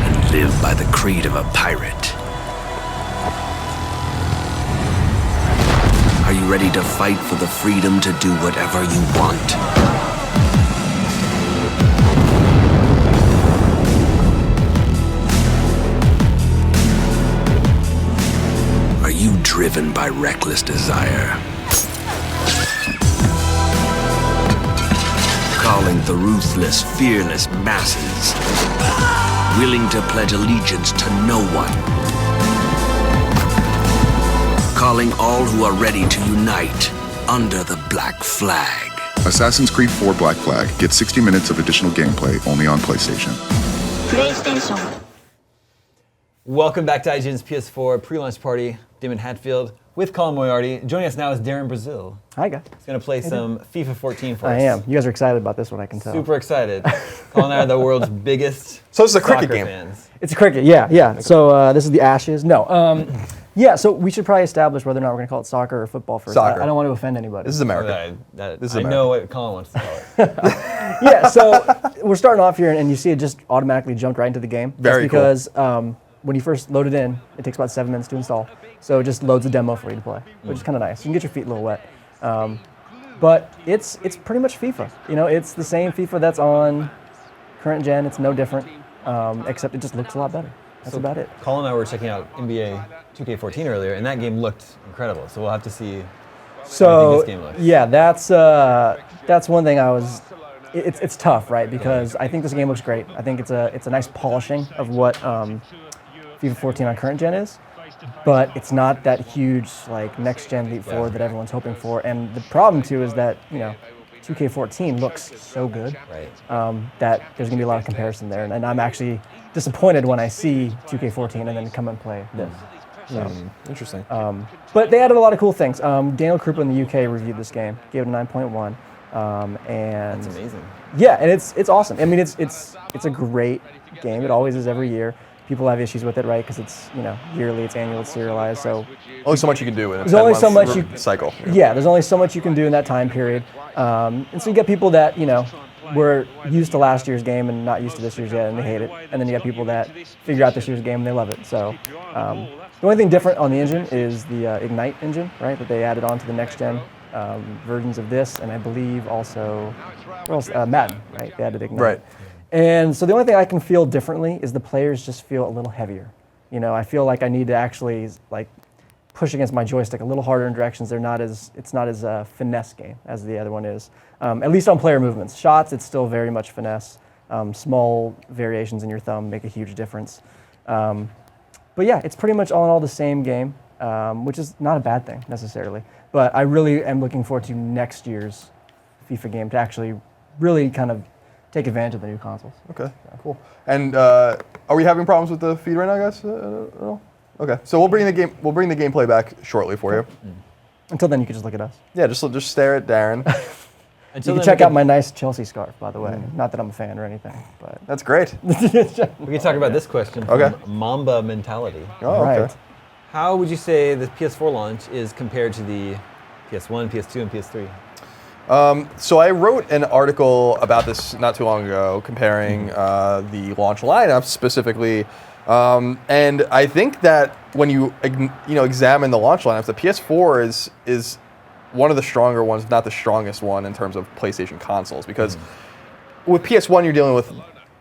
and live by the creed of a pirate? Are you ready to fight for the freedom to do whatever you want? Are you driven driven by reckless desire. Calling the ruthless, fearless masses, willing to pledge allegiance to no one. Calling all who are ready to unite under the Black Flag. Assassin's Creed 4 Black Flag. Get 60 minutes of additional gameplay only on PlayStation. PlayStation. Welcome back to IGN's PS4 pre-launch party. Damon Hatfield with Colin Moriarty. Joining us now is Darren Brazil. Hi, guys. He's going to play some FIFA 14 for us. I am. You guys are excited about this one, I can tell. Super excited. Colin and I are the world's biggest So this is a cricket game. fans. It's a cricket, yeah. So this is the Ashes. No. Yeah, so we should probably establish whether or not we're going to call it soccer or football first. Soccer. I don't want to offend anybody. This is America. I know what Colin wants to call it. Yeah, so we're starting off here, and you see it just automatically jumped right into the game. Very cool. That's because when you first load it in, it takes about 7 minutes to install. So it just loads a demo for you to play, which is kind of nice. You can get your feet a little wet. But it's pretty much FIFA. You know, it's the same FIFA that's on current gen. It's no different, except it just looks a lot better. That's about it. Colin and I were checking out NBA 2K14 earlier, and that game looked incredible. So we'll have to see how this game looks. Yeah, that's one thing I was. It's tough, right? Because I think this game looks great. I think it's a nice polishing of what FIFA 14 on current gen is, but it's not that huge like next gen leap forward that everyone's hoping for. And the problem too is that 2K14 looks so good that there's gonna be a lot of comparison there, and I'm actually disappointed when I see 2K14 and then come and play this. Interesting. But they added a lot of cool things. Daniel Krupa in the UK reviewed this game, gave it a 9.1, and that's amazing. Yeah, and it's awesome. I mean, it's a great game. It always is every year. People have issues with it, right? Because it's yearly, it's annual, it's serialized. So only so much you can do in a there's only so much cycle. Yeah, there's only so much you can do in that time period, and so you get people that were used to last year's game and not used to this year's yet, and they hate it. And then you got people that figure out this year's game and they love it. So the only thing different on the engine is the Ignite engine, right? That they added on to the next gen versions of this, and I believe also Madden, right? They added Ignite. Right. And so the only thing I can feel differently is the players just feel a little heavier. I feel like I need to actually push against my joystick a little harder in directions. It's not as a finesse game as the other one is. At least on player movements. Shots, it's still very much finesse. Small variations in your thumb make a huge difference. But yeah, it's pretty much all in all the same game, which is not a bad thing necessarily. But I really am looking forward to next year's FIFA game to actually really kind of take advantage of the new consoles. Okay, cool. And are we having problems with the feed right now, guys? Okay, so we'll bring the gameplay back shortly for you. Until then, you can just look at us. Yeah, just stare at Darren. You can check out my nice Chelsea scarf, by the way. Not that I'm a fan or anything, but that's great. We can talk about this question. Okay. From Mamba Mentality. Oh, okay. Right. How would you say the PS4 launch is compared to the PS1, PS2, and PS3? So I wrote an article about this not too long ago, comparing the launch lineup specifically, and I think that when you examine the launch lineups, the PS4 is one of the stronger ones, if not the strongest one in terms of PlayStation consoles, because with PS1 you're dealing with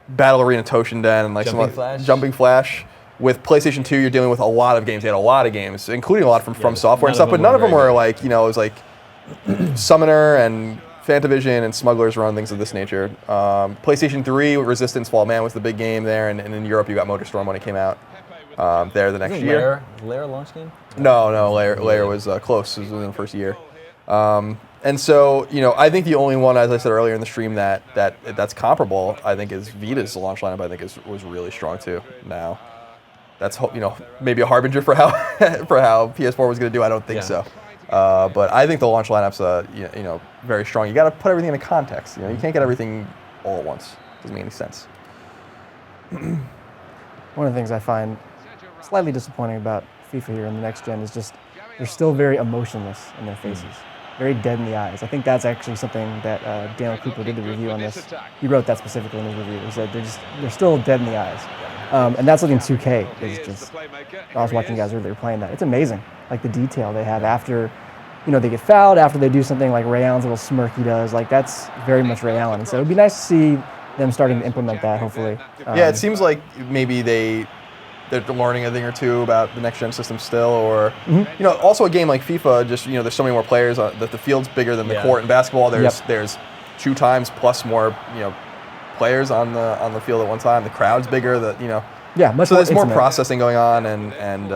Battle Arena Toshinden and Jumping Flash. With PlayStation 2 you're dealing with a lot of games. They had a lot of games, including a lot from Software and stuff, but none of them were like it was like Summoner and Fantavision and Smugglers Run, things of this nature. PlayStation 3, Resistance Fall Man was the big game there, and in Europe you got MotorStorm when it came out there the next year. Lair a launch game? No, Lair was close. It was within the first year. And so, I think the only one, as I said earlier in the stream, that's comparable, I think, is Vita's launch lineup. I think was really strong too. Now, that's maybe a harbinger for how PS4 was going to do. I don't think so. But I think the launch lineup's very strong. You got to put everything in context. You can't get everything all at once. Doesn't make any sense. One of the things I find slightly disappointing about FIFA here in the next gen is just they're still very emotionless in their faces, very dead in the eyes. I think that's actually something that Daniel Cooper did the review on this. He wrote that specifically in his review. He said they're still dead in the eyes, and that's something 2K is just. I was watching guys earlier playing that. It's amazing, like the detail they have after. They get fouled, after they do something like Ray Allen's little smirk he does. Like, that's very much Ray Allen. And so it would be nice to see them starting to implement that, hopefully. Yeah, it seems like maybe they're learning a thing or two about the next gen system still, or also a game like FIFA, just there's so many more players. The field's bigger than the court in basketball. There's 2 times plus more players on the field at one time. The crowd's bigger. Much so more there's more intimate. processing going on, and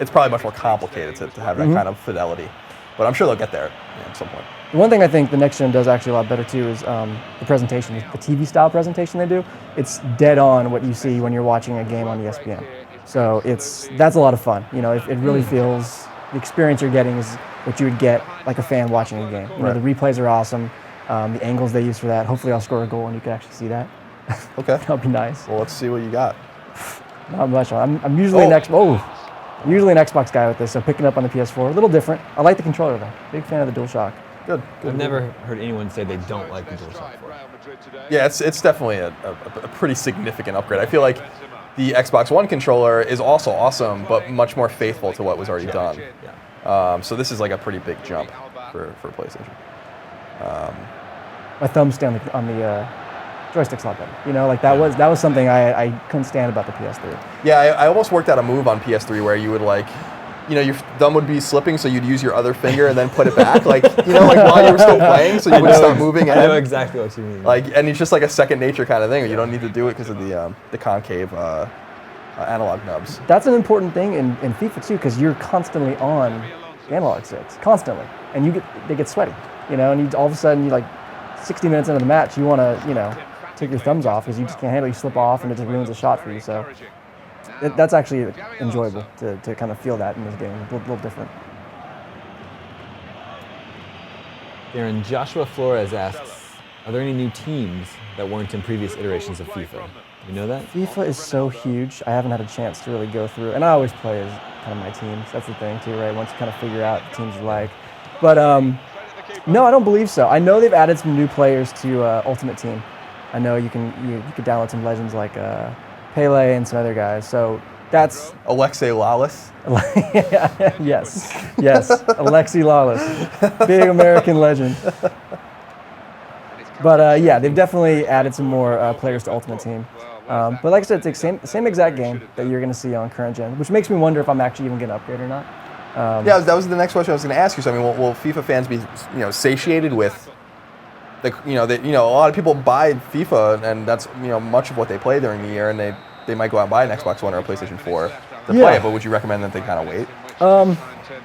it's probably much more complicated to have that kind of fidelity. But I'm sure they'll get there at some point. The one thing I think the next gen does actually a lot better too is the presentation, the TV style presentation they do. It's dead on what you see when you're watching a game on ESPN. So that's a lot of fun. It really feels, the experience you're getting is what you would get like a fan watching a game. The replays are awesome. The angles they use for that. Hopefully I'll score a goal and you can actually see that. Okay. That'll be nice. Well, let's see what you got. Not much. I'm usually I'm usually an Xbox guy with this, so picking up on the PS4, a little different. I like the controller though. Big fan of the DualShock. Good. I've never heard anyone say they don't like the DualShock 4. Yeah, it's definitely a pretty significant upgrade. I feel like the Xbox One controller is also awesome, but much more faithful to what was already done. So this is like a pretty big jump for PlayStation. My thumbs on the joystick's a lot better. That was something I couldn't stand about the PS3. Yeah, I almost worked out a move on PS3 where you would your thumb would be slipping, so you'd use your other finger and then put it back, like while you were still playing, so you wouldn't stop moving. I know exactly what you mean. And it's just like a second nature kind of thing. You don't need to do it because of the concave analog nubs. That's an important thing in FIFA too, because you're constantly on analog sticks, constantly, and they get sweaty, and all of a sudden 60 minutes into the match, you want to take your thumbs off because you just can't handle it. You slip off and it just ruins the shot for you. So that's actually enjoyable to kind of feel that in this game. A little different. Darren, Joshua Flores asks, are there any new teams that weren't in previous iterations of FIFA? You know that? FIFA is so huge. I haven't had a chance to really go through, and I always play as kind of my teams. That's the thing too, right? Once you kind of figure out the teams you like. But no, I don't believe so. I know they've added some new players to Ultimate Team. I know you can download some legends like Pele and some other guys. So that's Alexei Lalas. yes, Alexei Lalas, big American legend. But yeah, they've definitely added some more players to Ultimate Team. But like I said, it's the same exact game that you're going to see on current gen, which makes me wonder if I'm actually even going to upgrade or not. Yeah, that was the next question I was going to ask you. So I mean, will FIFA fans be satiated with a lot of people buy FIFA and that's much of what they play during the year, and they might go out and buy an Xbox One or a PlayStation 4 to play it. But would you recommend that they kind of wait?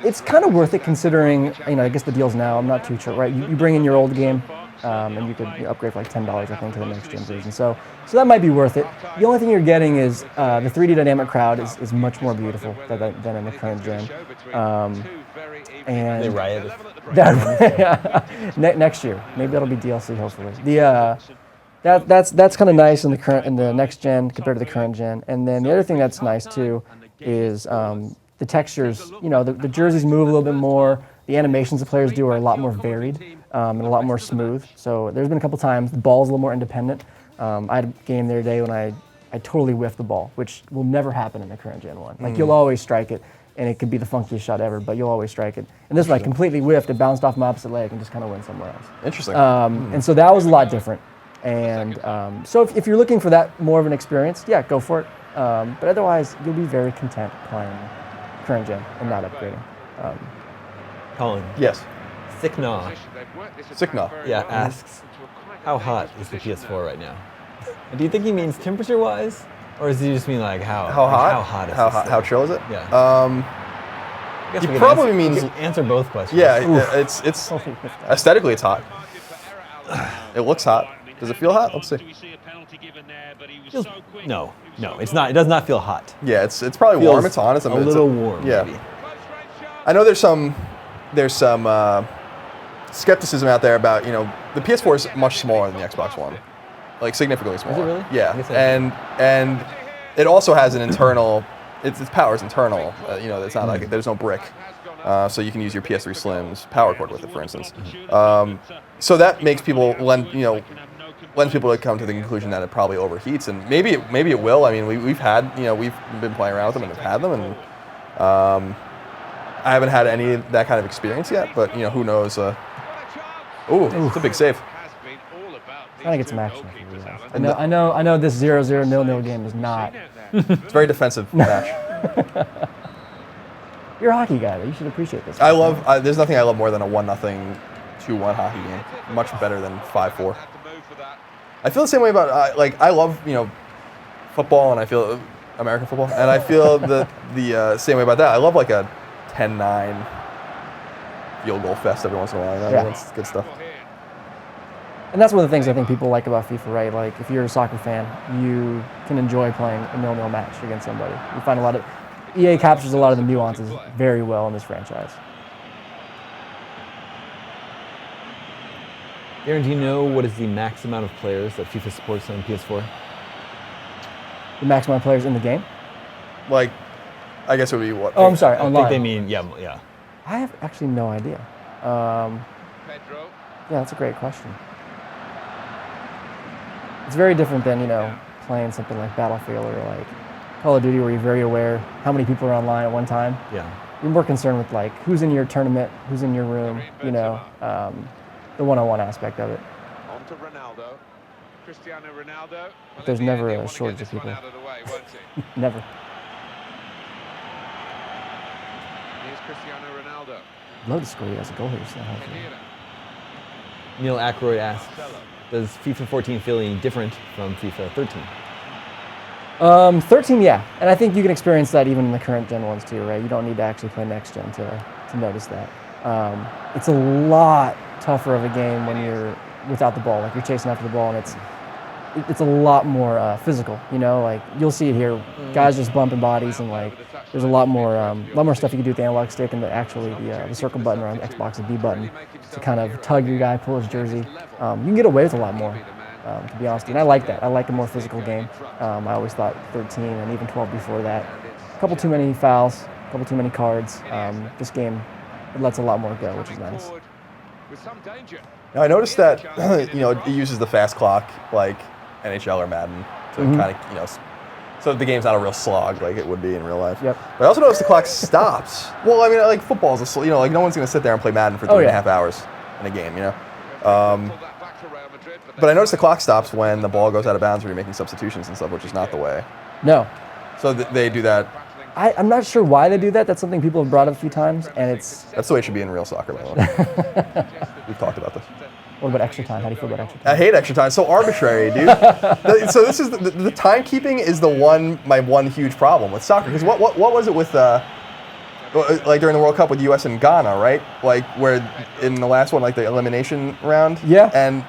It's kind of worth it considering I guess the deals now. I'm not too sure, right? You bring in your old game. And you could upgrade for like $10, I think, to the next gen version. So that might be worth it. The only thing you're getting is the 3D dynamic crowd is much more beautiful than in the current gen. And they rioted. Next year, maybe that'll be DLC. Hopefully, that's kind of nice in the next gen compared to the current gen. And then the other thing that's nice too is the textures. The jerseys move a little bit more. The animations the players do are a lot more varied and a lot more smooth. So there's been a couple times the ball's a little more independent. I had a game the other day when I totally whiffed the ball, which will never happen in the current gen one. Like you'll always strike it, and it could be the funkiest shot ever, but you'll always strike it. And this one I completely whiffed, it bounced off my opposite leg and just kind of went somewhere else. Interesting. And so that was a lot different. And so if you're looking for that more of an experience, yeah, go for it. But otherwise, you'll be very content playing current gen and not upgrading. Colin. Yes. Sicknaw. Yeah, asks, how hot is the PS4 right now? And do you think he means temperature-wise, or does he just mean like how hot? How hot is how chill is it? Yeah. He probably means answer both questions. Yeah, it's aesthetically it's hot. It looks hot. Does it feel hot? Let's see. No, it's not. It does not feel hot. Yeah, it's probably warm. It's honest. A little warm. Yeah. Maybe. I know there's some skepticism out there about the PS4 is much smaller than the Xbox One, like significantly smaller. Is it really? Yeah, and it also has an internal. Its power is internal. It's not like there's no brick, so you can use your PS3 Slim's power cord with it, for instance. So that makes people lends people to come to the conclusion that it probably overheats, and maybe it will. I mean, we've had we've been playing around with them and have had them, and I haven't had any of that kind of experience yet. But who knows? It's a big save. I think it's some action. I know this 0-0 0-0 game is not It's a very defensive match. You're a hockey guy, though. You should appreciate this. There's nothing I love more than a 1-0, 2-1 hockey game. Much better than 5-4. I feel the same way about I love football, and I feel American football, and I feel the same way about that. I love like a 10-9 field goal fest every once in a while. That's good stuff. And that's one of the things I think people like about FIFA, right? Like, if you're a soccer fan, you can enjoy playing a 0-0 match against somebody. You find EA captures a lot of the nuances very well in this franchise. Aaron, do you know what is the max amount of players that FIFA supports on PS4? The max amount of players in the game? Like, I guess it would be what? Oh, I'm sorry, online. I think they mean, yeah. I have actually no idea. Yeah, that's a great question. It's very different than, playing something like Battlefield or like Call of Duty, where you're very aware how many people are online at one time. Yeah. You're more concerned with like who's in your tournament, who's in your room, the one-on-one aspect of it. On to Ronaldo. Cristiano Ronaldo. There's never a shortage of people. Never. Here's Cristiano Ronaldo. Love to score you as a goal here. Neil Ackroyd asks, does FIFA 14 feel any different from FIFA 13? 13, yeah. And I think you can experience that even in the current gen ones too, right? You don't need to actually play next gen to notice that. It's a lot tougher of a game when you're without the ball. Like, you're chasing after the ball, and it's a lot more physical. Like, you'll see it here. Guys just bumping bodies, and like there's a lot more stuff you can do with the analog stick and the circle button or on Xbox, the B button, to kind of tug your guy, pull his jersey. You can get away with a lot more, to be honest. And I like that. I like a more physical game. I always thought 13 and even 12 before that, a couple too many fouls, a couple too many cards. This game, it lets a lot more go, which is nice. Now, I noticed that it uses the fast clock like NHL or Madden to kind of so the game's not a real slog like it would be in real life. Yep. But I also noticed the clock stops. Well, I mean, like football is like no one's going to sit there and play Madden for 3.5 hours in a game, But I noticed the clock stops when the ball goes out of bounds when you're making substitutions and stuff, which is not the way. No. So they do that. I'm not sure why they do that. That's something people have brought up a few times, and that's the way it should be in real soccer, by the way. We've talked about this. What about extra time? How do you feel about extra time? I hate extra time. It's so arbitrary, dude. So this is the timekeeping is my one huge problem with soccer. Because what was it with like during the World Cup with U.S. and Ghana, right? Like where in the last one, like the elimination round. Yeah. And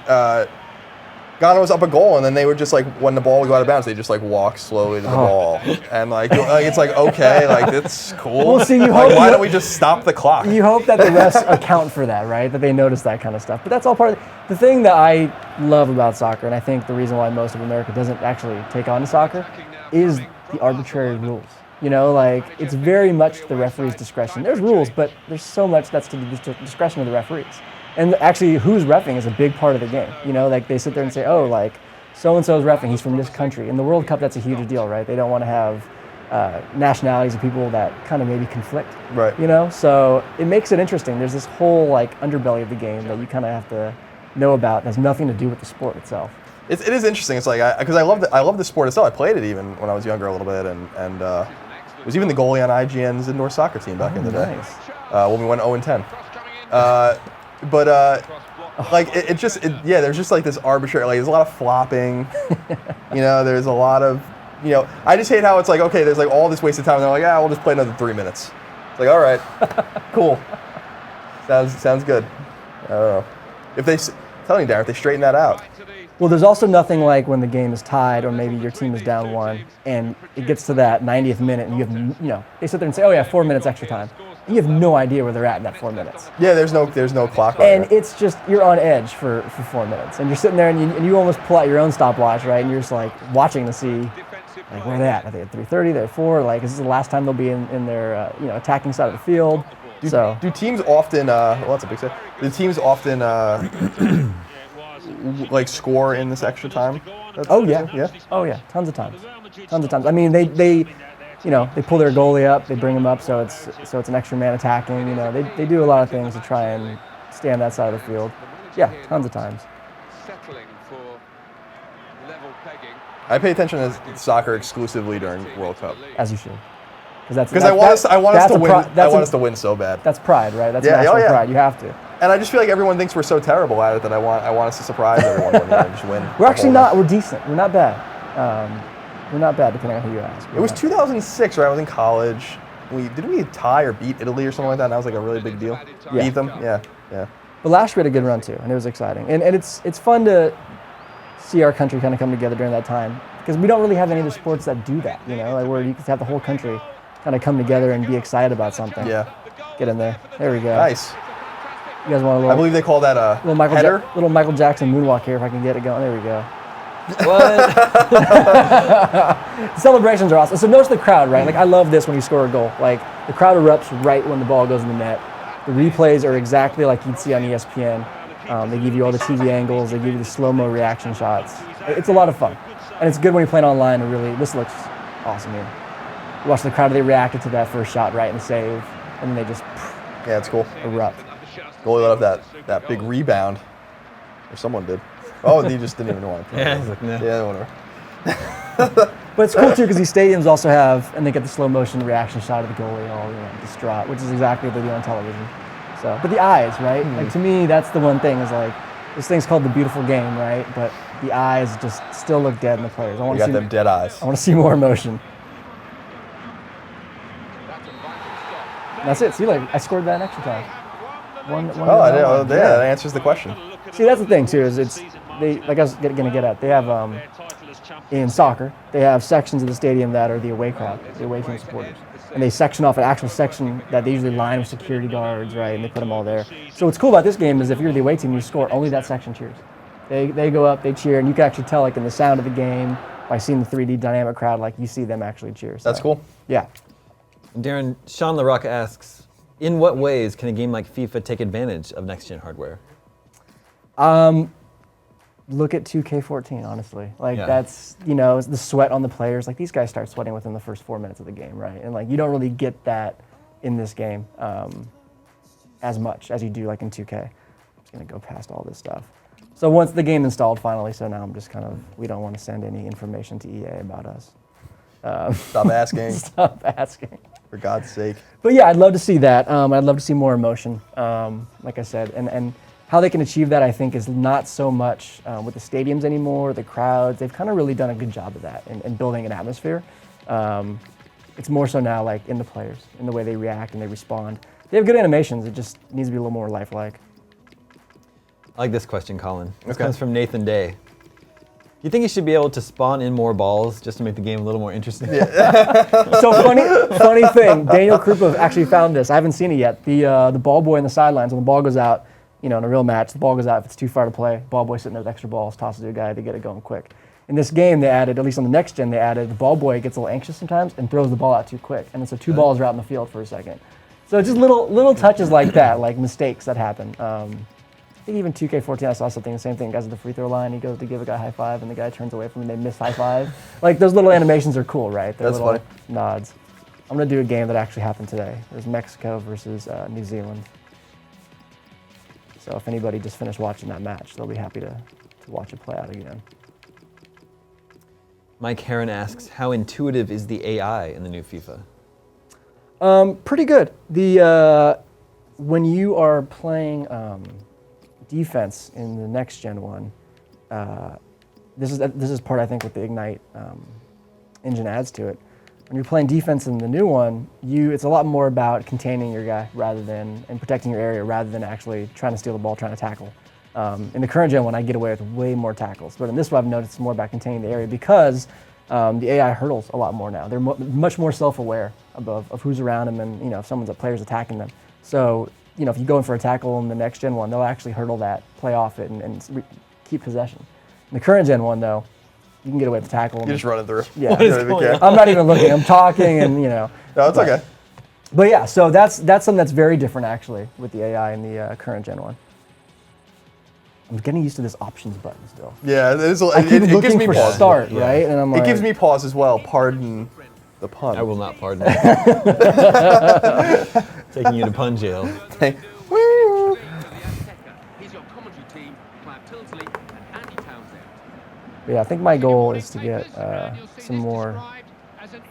Ghana was up a goal, and then they would just like when the ball would go out of bounds, they just like walk slowly to the ball, and like it's like okay, like that's cool. Well, see, why don't we just stop the clock? You hope that the refs account for that, right? That they notice that kind of stuff. But that's all part of the thing that I love about soccer, and I think the reason why most of America doesn't actually take on to soccer is the arbitrary rules. Like it's very much the referee's discretion. There's rules, but there's so much that's to the discretion of the referees. And actually, who's reffing is a big part of the game. Like they sit there and say, oh, like so-and-so's reffing, he's from this country. In the World Cup, that's a huge deal, right? They don't want to have nationalities of people that kind of maybe conflict. Right. So it makes it interesting. There's this whole like underbelly of the game that you kind of have to know about. It has nothing to do with the sport itself. It is interesting. It's like because I love the sport itself. I played it even when I was younger a little bit, and was even the goalie on IGN's indoor soccer team back in the day. Nice. When we went 0-10. But like there's just like this arbitrary, like there's a lot of flopping, there's a lot of, I just hate how it's like, okay, there's like all this wasted time, and they're like, we'll just play another 3 minutes. It's like, all right, cool, sounds good. I don't know. Telling you, Darren, if they straighten that out. Well, there's also nothing like when the game is tied, or maybe your team is down 1, and it gets to that 90th minute, and you have, they sit there and say, oh yeah, 4 minutes extra time. You have no idea where they're at in that 4 minutes. Yeah, there's no clock. And it's just, you're on edge for 4 minutes. And you're sitting there and you almost pull out your own stopwatch, right? And you're just like watching to see, like, where are they at? Are they at 3:30? They're at 4? Like, is this the last time they'll be in their attacking side of the field? Do teams often, well, that's a big set. Do teams often like score in this extra time? Oh yeah, tons of times. I mean, they pull their goalie up, they bring him up, so it's an extra man attacking. They do a lot of things to try and stay on that side of the field. Yeah, tons of times. Settling for level pegging. I pay attention to soccer exclusively during World Cup. As you should. Because I want us to win. I want us to win so bad. That's pride, right? That's yeah, national pride. You have to. And I just feel like everyone thinks we're so terrible at it that I want us to surprise everyone when we just win. We're actually not. We're decent. We're not bad. We're not bad, depending on who you ask. It was 2006, right? I was in college. Did we tie or beat Italy or something like that? And that was like a really big deal. Yeah. Beat them, yeah. But last year we had a good run too, and it was exciting. And it's fun to see our country kind of come together during that time, because we don't really have any other sports that do that. You know, like where you can have the whole country kind of come together and be excited about something. Yeah. Get in there. There we go. Nice. You guys want a little? I believe they call that a header. Little Michael Jackson moonwalk here if I can get it going. There we go. What? Celebrations are awesome. So notice the crowd, right? Like I love this when you score a goal. Like the crowd erupts right when the ball goes in the net. The replays are exactly like you'd see on ESPN. They give you all the TV angles. They give you the slow-mo reaction shots. It's a lot of fun, and it's good when you're playing online. And really, this looks awesome here. You watch the crowd; they reacted to that first shot right in the save, and then they just yeah, it's cool. Erupt. Goalie let up that big rebound, or someone did. Oh, he just didn't even want to play. Yeah, he's like, no. Yeah, whatever. But it's cool too because these stadiums also have, and they get the slow motion reaction shot of the goalie all distraught, which is exactly what they do on television. So, but the eyes, right? Like to me, that's the one thing is like this thing's called the beautiful game, right? But the eyes just still look dead in the players. I want to see them dead eyes. I want to see more emotion. That's it. See, like I scored that in extra time. That answers the question. See, that's the thing too. Is like I was going to get at. They have in soccer, they have sections of the stadium that are the away crowd, the away team supporters, and they section off an actual section that they usually line with security guards, right? And they put them all there. So what's cool about this game is if you're the away team, you score, only that section cheers. They go up, they cheer, and you can actually tell like in the sound of the game by seeing the 3D dynamic crowd, like you see them actually cheer. So, that's cool. Yeah. Darren, Sean LaRocca asks, in what ways can a game like FIFA take advantage of next-gen hardware? Look at 2K14, honestly. Like that's, the sweat on the players. Like these guys start sweating within the first 4 minutes of the game, right? And like you don't really get that in this game as much as you do like in 2K. I'm just gonna go past all this stuff. So once the game installed finally, so now I'm just we don't want to send any information to EA about us. Stop asking. Stop asking. For God's sake. But yeah, I'd love to see that. I'd love to see more emotion, like I said. And how they can achieve that, I think, is not so much with the stadiums anymore, the crowds. They've kind of really done a good job of that and building an atmosphere. It's more so now like in the players, in the way they react and they respond. They have good animations. It just needs to be a little more lifelike. I like this question, Colin. This comes from Nathan Day. Do you think you should be able to spawn in more balls just to make the game a little more interesting? Yeah. So funny thing, Daniel Krupa actually found this. I haven't seen it yet. The ball boy in the sidelines, when the ball goes out, in a real match, the ball goes out if it's too far to play. Ball boy sitting there with extra balls, tosses to a guy to get it going quick. In this game, they added, at least on the next gen, the ball boy gets a little anxious sometimes and throws the ball out too quick. And then so two balls are out in the field for a second. So just little touches like that, like mistakes that happen. I think even 2K14, I saw something, the same thing. Guys at the free throw line, he goes to give a guy a high five, and the guy turns away from him, they miss high five. Like those little animations are cool, right? They're That's little funny. nods. I'm gonna do a game that actually happened today. There's Mexico versus New Zealand. So if anybody just finished watching that match, they'll be happy to watch it play out again. Mike Heron asks, how intuitive is the AI in the new FIFA? Pretty good. When you are playing defense in the next gen one, this is part I think what the Ignite engine adds to it. When you're playing defense in the new one, it's a lot more about containing your guy and protecting your area rather than actually trying to steal the ball, trying to tackle. In the current gen one, I get away with way more tackles, but in this one I've noticed it's more about containing the area because the AI hurdles a lot more now. They're much more self-aware of who's around them and if a player's attacking them. So if you go in for a tackle in the next gen one, they'll actually hurdle that, play off it, and keep possession. In the current gen one though, you can get away with the tackle. You're just running through. Yeah, I'm not even looking. I'm talking, and No, it's okay. But yeah, so that's something that's very different actually with the AI in the current gen one. I'm getting used to this options button still. Yeah, it is. I keep it looking gives me for pause. start, right? And I'm like, it gives me pause as well. Pardon the pun. I will not pardon. Taking you to pun jail. But yeah, I think my goal is to get some more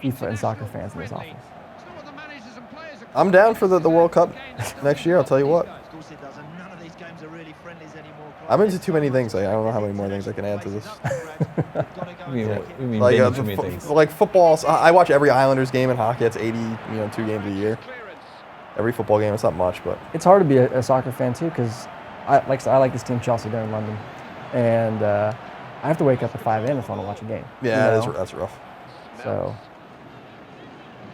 FIFA and soccer fans in this office. I'm down for the World Cup next year, I'll tell you what. I'm into too many things. Like, I don't know how many more things I can add to this. Like football, I watch every Islanders game in hockey. It's 2 games a year. Every football game, it's not much, but it's hard to be a soccer fan too, because I like this team Chelsea. They're in London, and I have to wake up at 5 a.m. if I want to watch a game. Yeah, that's rough. So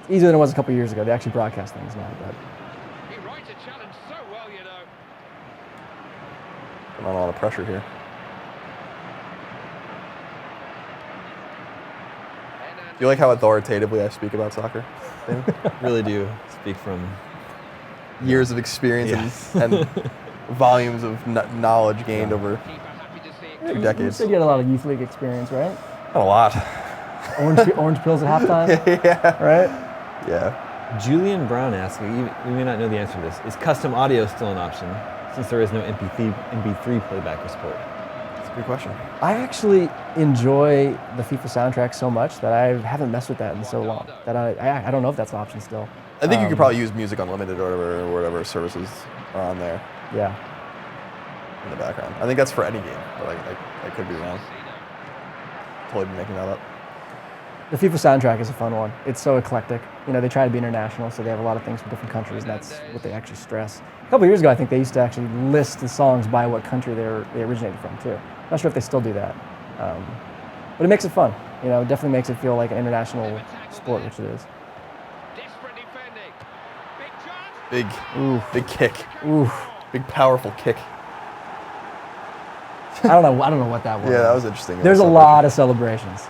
it's easier than it was a couple years ago. They actually broadcast things now, but. Not a lot of pressure here. Do you like how authoritatively I speak about soccer? Really do speak from years of experience and volumes of knowledge gained over 2 decades. You said you had a lot of youth league experience, right? Not a lot. Orange pills at halftime. Yeah. Right. Yeah. Julian Brown asks, you may not know the answer to this. Is custom audio still an option, since there is no MP3 playback or support? That's a good question. I actually enjoy the FIFA soundtrack so much that I haven't messed with that in so long that I don't know if that's an option still. I think you could probably use Music Unlimited or whatever services are on there. Yeah. In the background. I think that's for any game, but I could be wrong. Totally be making that up. The FIFA soundtrack is a fun one. It's so eclectic. They try to be international, so they have a lot of things from different countries, and that's what they actually stress. A couple of years ago, I think they used to actually list the songs by what country they originated from, too. Not sure if they still do that. But it makes it fun. It definitely makes it feel like an international sport, which it is. Big kick. Oof. Big powerful kick. I don't know what that was. Yeah, that was interesting. There's a lot of celebrations.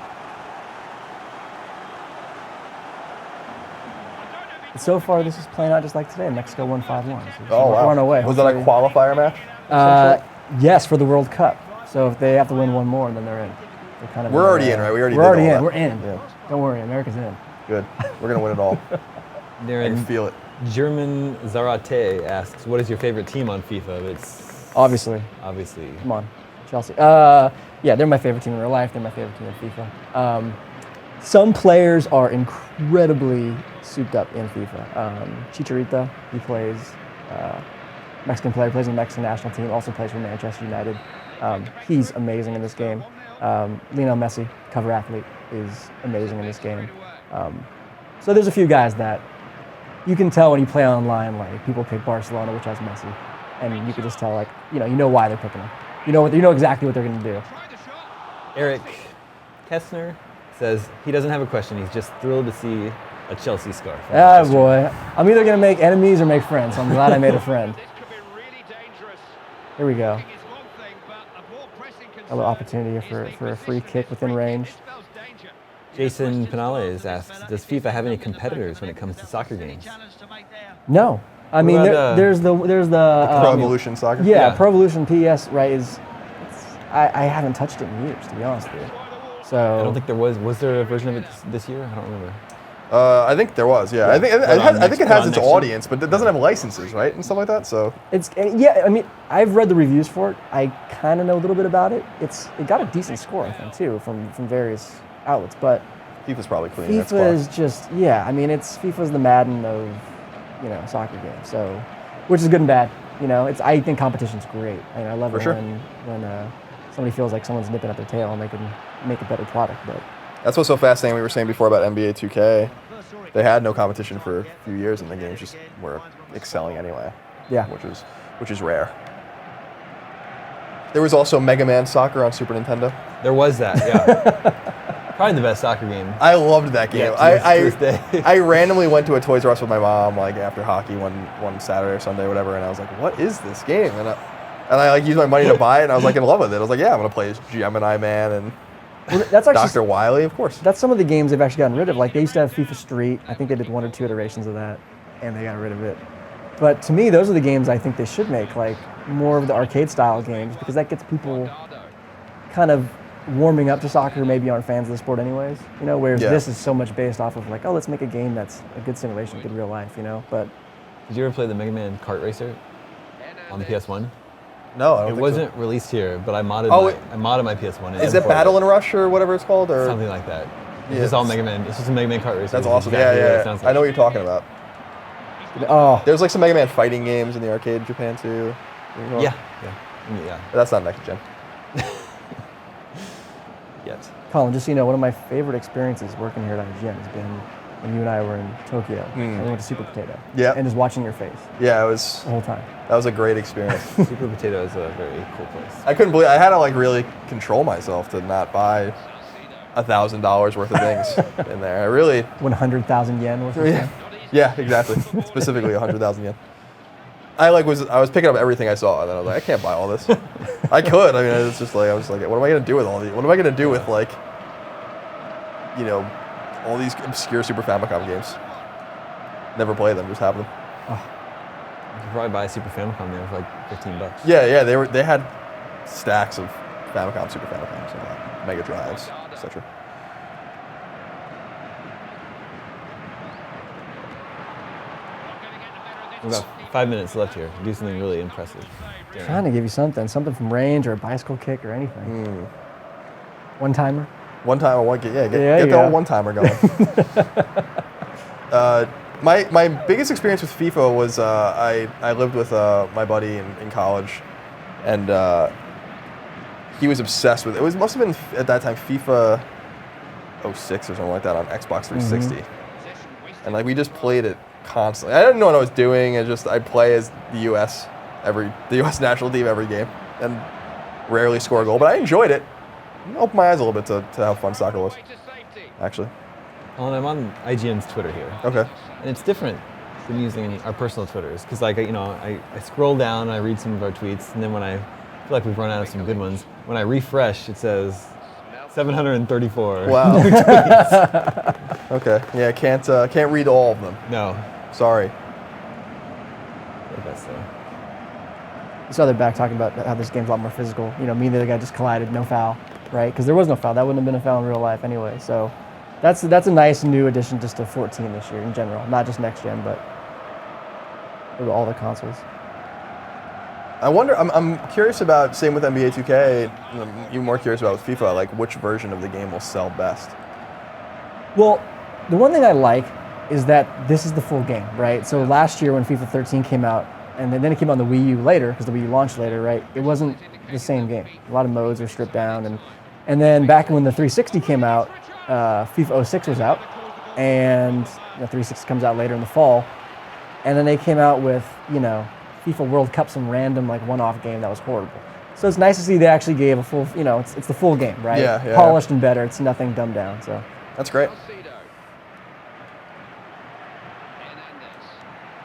So far, this is playing out just like today. Mexico won 5-1. So wow. We're on our way. Was that a qualifier match? Yes, for the World Cup. So if they have to win one more, then they're in. We're already in, right? We're already in. We're in. Yeah. Don't worry, America's in. Good. We're going to win it all. I can feel it. German Zarate asks, what is your favorite team on FIFA? It's Obviously. Come on, Chelsea. Yeah, they're my favorite team in real life. They're my favorite team in FIFA. Some players are incredibly souped up in FIFA. Chicharito, he plays, Mexican player, plays in the Mexican national team, also plays for Manchester United. He's amazing in this game. Lionel Messi, cover athlete, is amazing in this game. So there's a few guys that you can tell when you play online, like people pick Barcelona, which has Messi, and you can just tell, like, you know why they're picking him. You know exactly what they're going to do. Eric Kessner says he doesn't have a question. He's just thrilled to see a Chelsea scarf. Ah, boy. I'm either going to make enemies or make friends, so I'm glad I made a friend. Here we go. A little opportunity for a free kick within range. Jason Penales asks, does FIFA have any competitors when it comes to soccer games? No. I mean, there's the Pro Evolution Soccer? Yeah, Pro Evolution PES, right, I haven't touched it in years, to be honest with you. So I don't think there was there a version of it this year? I don't remember. I think there was, yeah. I think it has its audience, but it doesn't have licenses, right, and stuff like that. So I mean, I've read the reviews for it. I kind of know a little bit about it. It got a decent score, I think, too, from various outlets. But FIFA's probably clean. FIFA is just FIFA's the Madden of soccer games. So, which is good and bad. I think competition's great. I love it when somebody feels like someone's nipping at their tail and they can make a better product, but. That's what's so fascinating. We were saying before about NBA 2K. They had no competition for a few years, and the games just were excelling anyway. Yeah, which is rare. There was also Mega Man Soccer on Super Nintendo. There was that, yeah. Probably the best soccer game. I loved that game. Yeah, I randomly went to a Toys R Us with my mom, like after hockey one Saturday or Sunday or whatever, and I was like, "What is this game?" And I used my money to buy it, and I was like in love with it. I was like, "Yeah, I'm gonna play as Gemini Man and." Well, that's actually, Dr. Wily, of course. That's some of the games they've actually gotten rid of. Like, they used to have FIFA Street. I think they did 1 or 2 iterations of that, and they got rid of it. But to me, those are the games I think they should make, like more of the arcade-style games, because that gets people kind of warming up to soccer, maybe aren't fans of the sport anyways. Whereas this is so much based off of like, oh, let's make a game that's a good simulation, good real life. But did you ever play the Mega Man Kart Racer on the PS1? No, I don't It think wasn't released here, but I modded my PS1. Is it Battle and Rush or whatever it's called, or something like that? It's Yeah, just all Mega Man. It's just a Mega Man kart racer. That's which is awesome. exactly what it Yeah. sounds like. I know what you're talking about. Oh, There's like some Mega Man fighting games in the arcade in Japan too. Yeah. But that's not next gen. Yet. Colin, just so you know, one of my favorite experiences working here at IGN has been when you and I were in Tokyo and we went to Super Potato. Yeah. And just watching your face. Yeah, it was the whole time. That was a great experience. Super Potato is a very cool place. I couldn't believe I had to like really control myself to not buy $1,000 worth of things in there. I really 100,000 yen worth of stuff. Yeah, exactly. Specifically 100,000 yen. I was picking up everything I saw, and then I was like, I can't buy all this. I could. I mean, it's just like I was like, what am I gonna do with all these? What am I gonna do with like, all these obscure Super Famicom games? Never play them, just have them. You could probably buy a Super Famicom there for like $15. Yeah, they had stacks of Famicom, Super Famicoms, and Mega Drives, etc. We've got 5 minutes left here. Do something really impressive. Darren. Trying to give you something from range or a bicycle kick or anything. One timer. One timer, get you the go. old one timer going. My biggest experience with FIFA was I lived with my buddy in college, and he was obsessed with it. Must have been at that time FIFA 06 or something like that on Xbox 360, and like we just played it constantly. I didn't know what I was doing. I'd play as the U.S. the U.S. national team every game, and rarely score a goal, but I enjoyed it. It opened my eyes a little bit to how fun soccer was, actually. Well, I'm on IGN's Twitter here. Okay. And it's different than using our personal Twitters, because like I scroll down and I read some of our tweets, and then when I feel like we've run out of some good ones, when I refresh, it says 734. Wow. Okay. Yeah, can't read all of them. No. Sorry. I guess so. You saw they're back talking about how this game's a lot more physical. Me and the other guy just collided, no foul, right? Because there was no foul. That wouldn't have been a foul in real life anyway. So that's a nice new addition just to 14 this year in general. Not just next gen, but for all the consoles. I wonder, I'm curious about, same with NBA 2K, I'm even more curious about with FIFA, like which version of the game will sell best. Well, the one thing I like is that this is the full game, right? So last year when FIFA 13 came out, and then it came on the Wii U later, because the Wii U launched later, right? It wasn't the same game. A lot of modes were stripped down. And then back when the 360 came out, FIFA 06 was out, and 360 comes out later in the fall. And then they came out with, FIFA World Cup, some random one-off game that was horrible. So it's nice to see they actually gave a full, it's the full game, right? Yeah. Polished and better. It's nothing dumbed down. So that's great.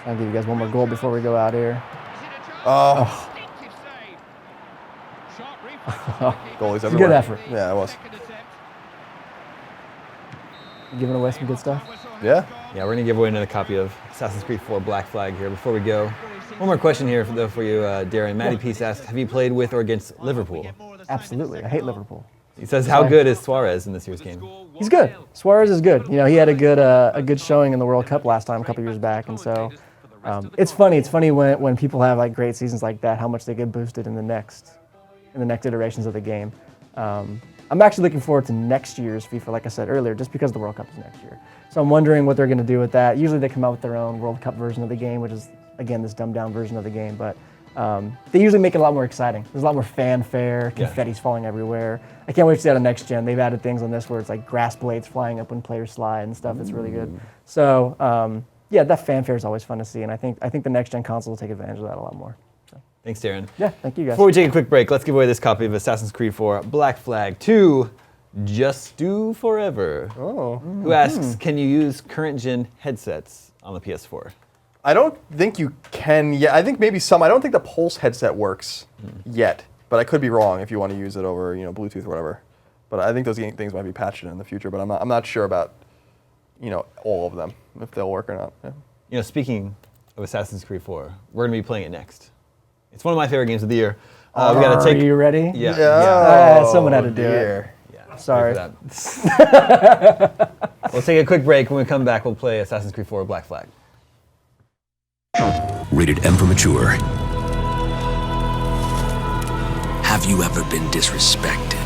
I'll give you guys one more goal before we go out here. Oh. Goalies everywhere. Good effort. Yeah, it was. Giving away some good stuff. Yeah. Yeah, we're gonna give away another copy of Assassin's Creed 4 Black Flag here before we go. One more question here for you, Darren. Matty Peace asked, have you played with or against Liverpool? Absolutely. I hate Liverpool. He says, how good is Suarez in this year's game? He's good. Suarez is good. He had a good showing in the World Cup last time, a couple years back, and so it's funny. It's funny when people have great seasons like that, how much they get boosted in the next iterations of the game. I'm actually looking forward to next year's FIFA, like I said earlier, just because the World Cup is next year. So I'm wondering what they're going to do with that. Usually they come out with their own World Cup version of the game, which is, again, this dumbed-down version of the game. But they usually make it a lot more exciting. There's a lot more fanfare, confetti's falling everywhere. I can't wait to see that on next gen. They've added things on this where it's like grass blades flying up when players slide and stuff. It's really good. So, yeah, that fanfare is always fun to see, and I think the next gen console will take advantage of that a lot more. Thanks, Darren. Yeah, thank you guys. Before we take a quick break, let's give away this copy of Assassin's Creed 4 Black Flag 2 Just Do Forever. Oh. Who asks, can you use current gen headsets on the PS4? I don't think you can yet. I think maybe some. I don't think the Pulse headset works yet, but I could be wrong if you want to use it over Bluetooth or whatever. But I think those things might be patched in the future, but I'm not sure about all of them, if they'll work or not. Yeah. Speaking of Assassin's Creed 4, we're going to be playing it next. It's one of my favorite games of the year. We gotta take. Are you ready? Yeah. Someone had to do it. Yeah. Sorry. We'll take a quick break. When we come back, we'll play Assassin's Creed 4 Black Flag. Rated M for mature. Have you ever been disrespected?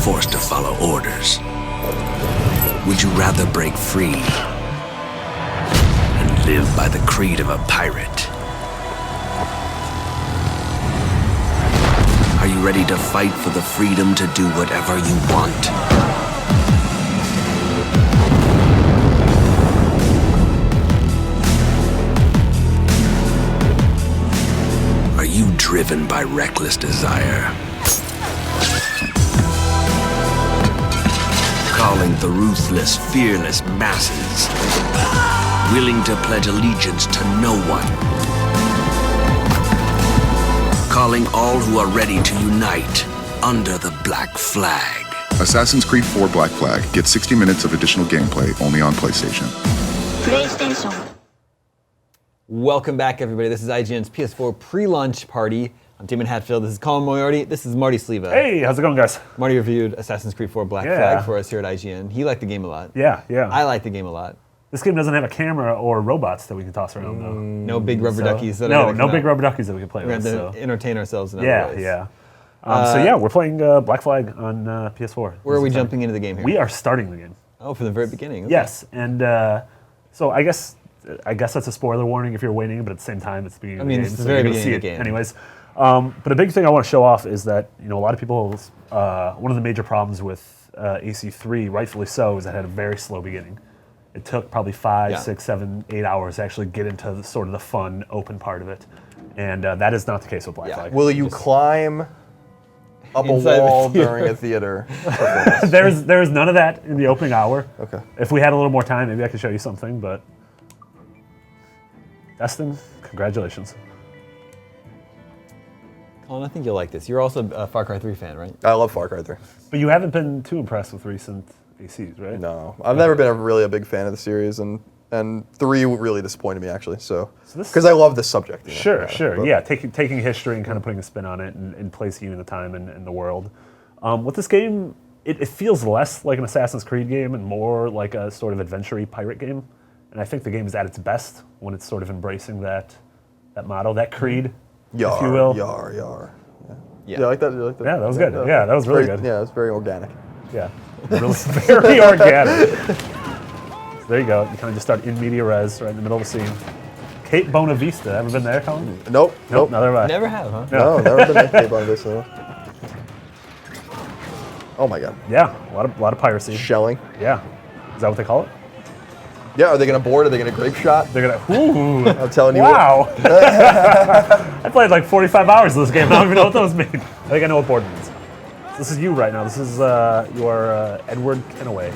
Forced to follow orders? Would you rather break free and live by the creed of a pirate? Are you ready to fight for the freedom to do whatever you want? Are you driven by reckless desire? Calling the ruthless, fearless masses, willing to pledge allegiance to no one. Calling all who are ready to unite under the Black Flag. Assassin's Creed 4 Black Flag. Get 60 minutes of additional gameplay only on PlayStation. PlayStation. Welcome back, everybody. This is IGN's PS4 pre-launch party. I'm Damon Hatfield. This is Colin Moriarty. This is Marty Sleva. Hey, how's it going, guys? Marty reviewed Assassin's Creed 4 Black Flag for us here at IGN. He liked the game a lot. Yeah. I like the game a lot. This game doesn't have a camera or robots that we can toss around, though. No big rubber duckies. No big rubber duckies that we can play We're with. going to entertain ourselves in other ways. Yeah. We're playing Black Flag on PS4. Where are we jumping into the game here? We are starting the game. Oh, from the very beginning. Okay. Yes, and so I guess that's a spoiler warning if you're waiting, but at the same time, it's the beginning of the game. It's the very beginning of the game. Anyways, but a big thing I want to show off is that a lot of people, one of the major problems with AC3, rightfully so, is that it had a very slow beginning. It took probably 5, 6, 7, 8 hours to actually get into the sort of the fun, open part of it, and that is not the case with Black Flag. Will you climb up a wall during a theater performance? There's none of that in the opening hour. Okay. If we had a little more time, maybe I could show you something, but Destin, congratulations. Colin, I think you'll like this. You're also a Far Cry 3 fan, right? I love Far Cry 3. But you haven't been too impressed with recent ACs, right? No, I've never been really a big fan of the series, and 3 really disappointed me actually. So because I love the subject. Sure. Yeah, taking history and kind of putting a spin on it and placing you in the time and the world. With this game, it feels less like an Assassin's Creed game and more like a sort of adventure-y pirate game. And I think the game is at its best when it's sort of embracing that motto, that creed, if you will. Yar. Yeah. You like that? Yeah, that was good. Yeah, that was really good. Yeah, it was very organic. Yeah, really very organic. So there you go. You kind of just start in media res, right in the middle of the scene. Cape Bonavista. Ever been there, Colin? Nope. Neither have I. Never have, huh? No, never been to Cape Bonavista. Oh my God. Yeah, a lot of piracy. Shelling. Yeah. Is that what they call it? Yeah, are they going to board? Are they going to grape shot? They're going to, ooh. I'm telling you. Wow. I played like 45 hours of this game. I don't even know what those mean. I think I know what board means. This is you right now. This is your Edward Kenaway.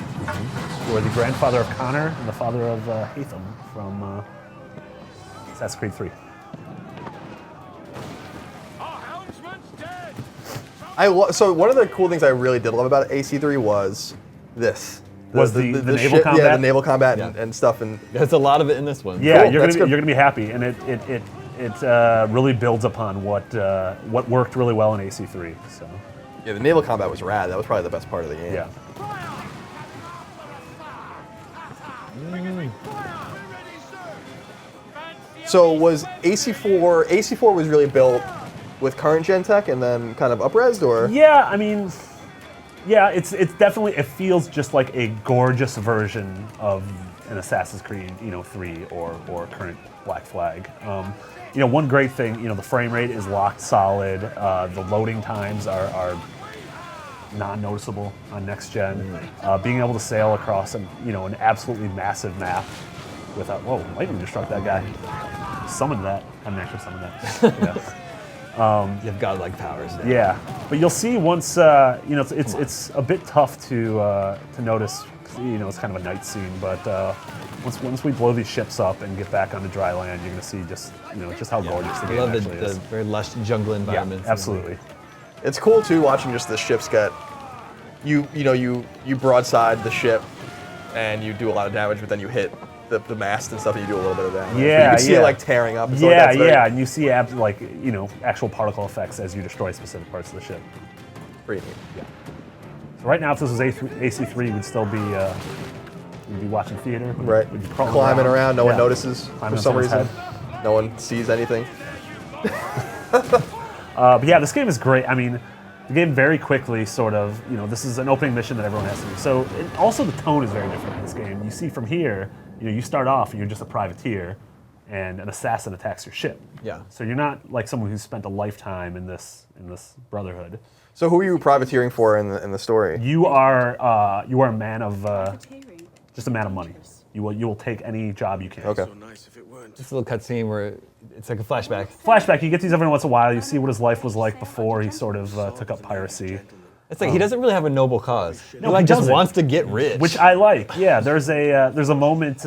You are the grandfather of Connor and the father of Hatham from Assassin's Creed 3. So one of the cool things I really did love about AC3 was this. The naval ship, combat? Yeah, the naval combat and stuff. And there's a lot of it in this one. Yeah, cool. you're gonna be happy, and it really builds upon what worked really well in AC3. So. Yeah, the naval combat was rad. That was probably the best part of the game. Yeah. So was AC4 was really built with current gen tech and then kind of up-resed, or? Yeah, I mean, yeah, it's definitely, it feels just like a gorgeous version of an Assassin's Creed, 3 or current Black Flag. One great thing, the frame rate is locked solid. The loading times are non-noticeable on next gen. Being able to sail across an absolutely massive map without, whoa, lightning just struck that guy. Summoned that. I didn't actually summon that. Yeah. You have godlike powers now. Yeah, but you'll see once, it's a bit tough to notice. It's kind of a night scene, but once we blow these ships up and get back onto dry land, you're going to see just how gorgeous the game actually is. The very lush jungle environments. Yeah, absolutely. It's cool too watching just the ships get you broadside the ship and you do a lot of damage, but then you hit the mast and stuff and you do a little bit of damage. Yeah, you can see it like tearing up. And you see actual particle effects as you destroy specific parts of the ship. Pretty neat. Yeah. So right now, if this was AC3, we'd still be we'd be watching theater. Right. We'd be climbing around. No one notices climbing for some reason. head. No one sees anything. But yeah, this game is great. I mean, the game very quickly sort of, this is an opening mission that everyone has to do. So also the tone is very different in this game. You see from here, you start off and you're just a privateer, and an assassin attacks your ship. Yeah. So you're not like someone who's spent a lifetime in this brotherhood. So who are you privateering for in the story? You are a man of just a man of money. You will take any job you can. Okay. Just a little cutscene where it's like a flashback. Flashback. You get these every once in a while. You see what his life was like before he sort of took up piracy. It's like he doesn't really have a noble cause. No, he like just doesn't. wants to get rich, which I like. Yeah, there's a moment.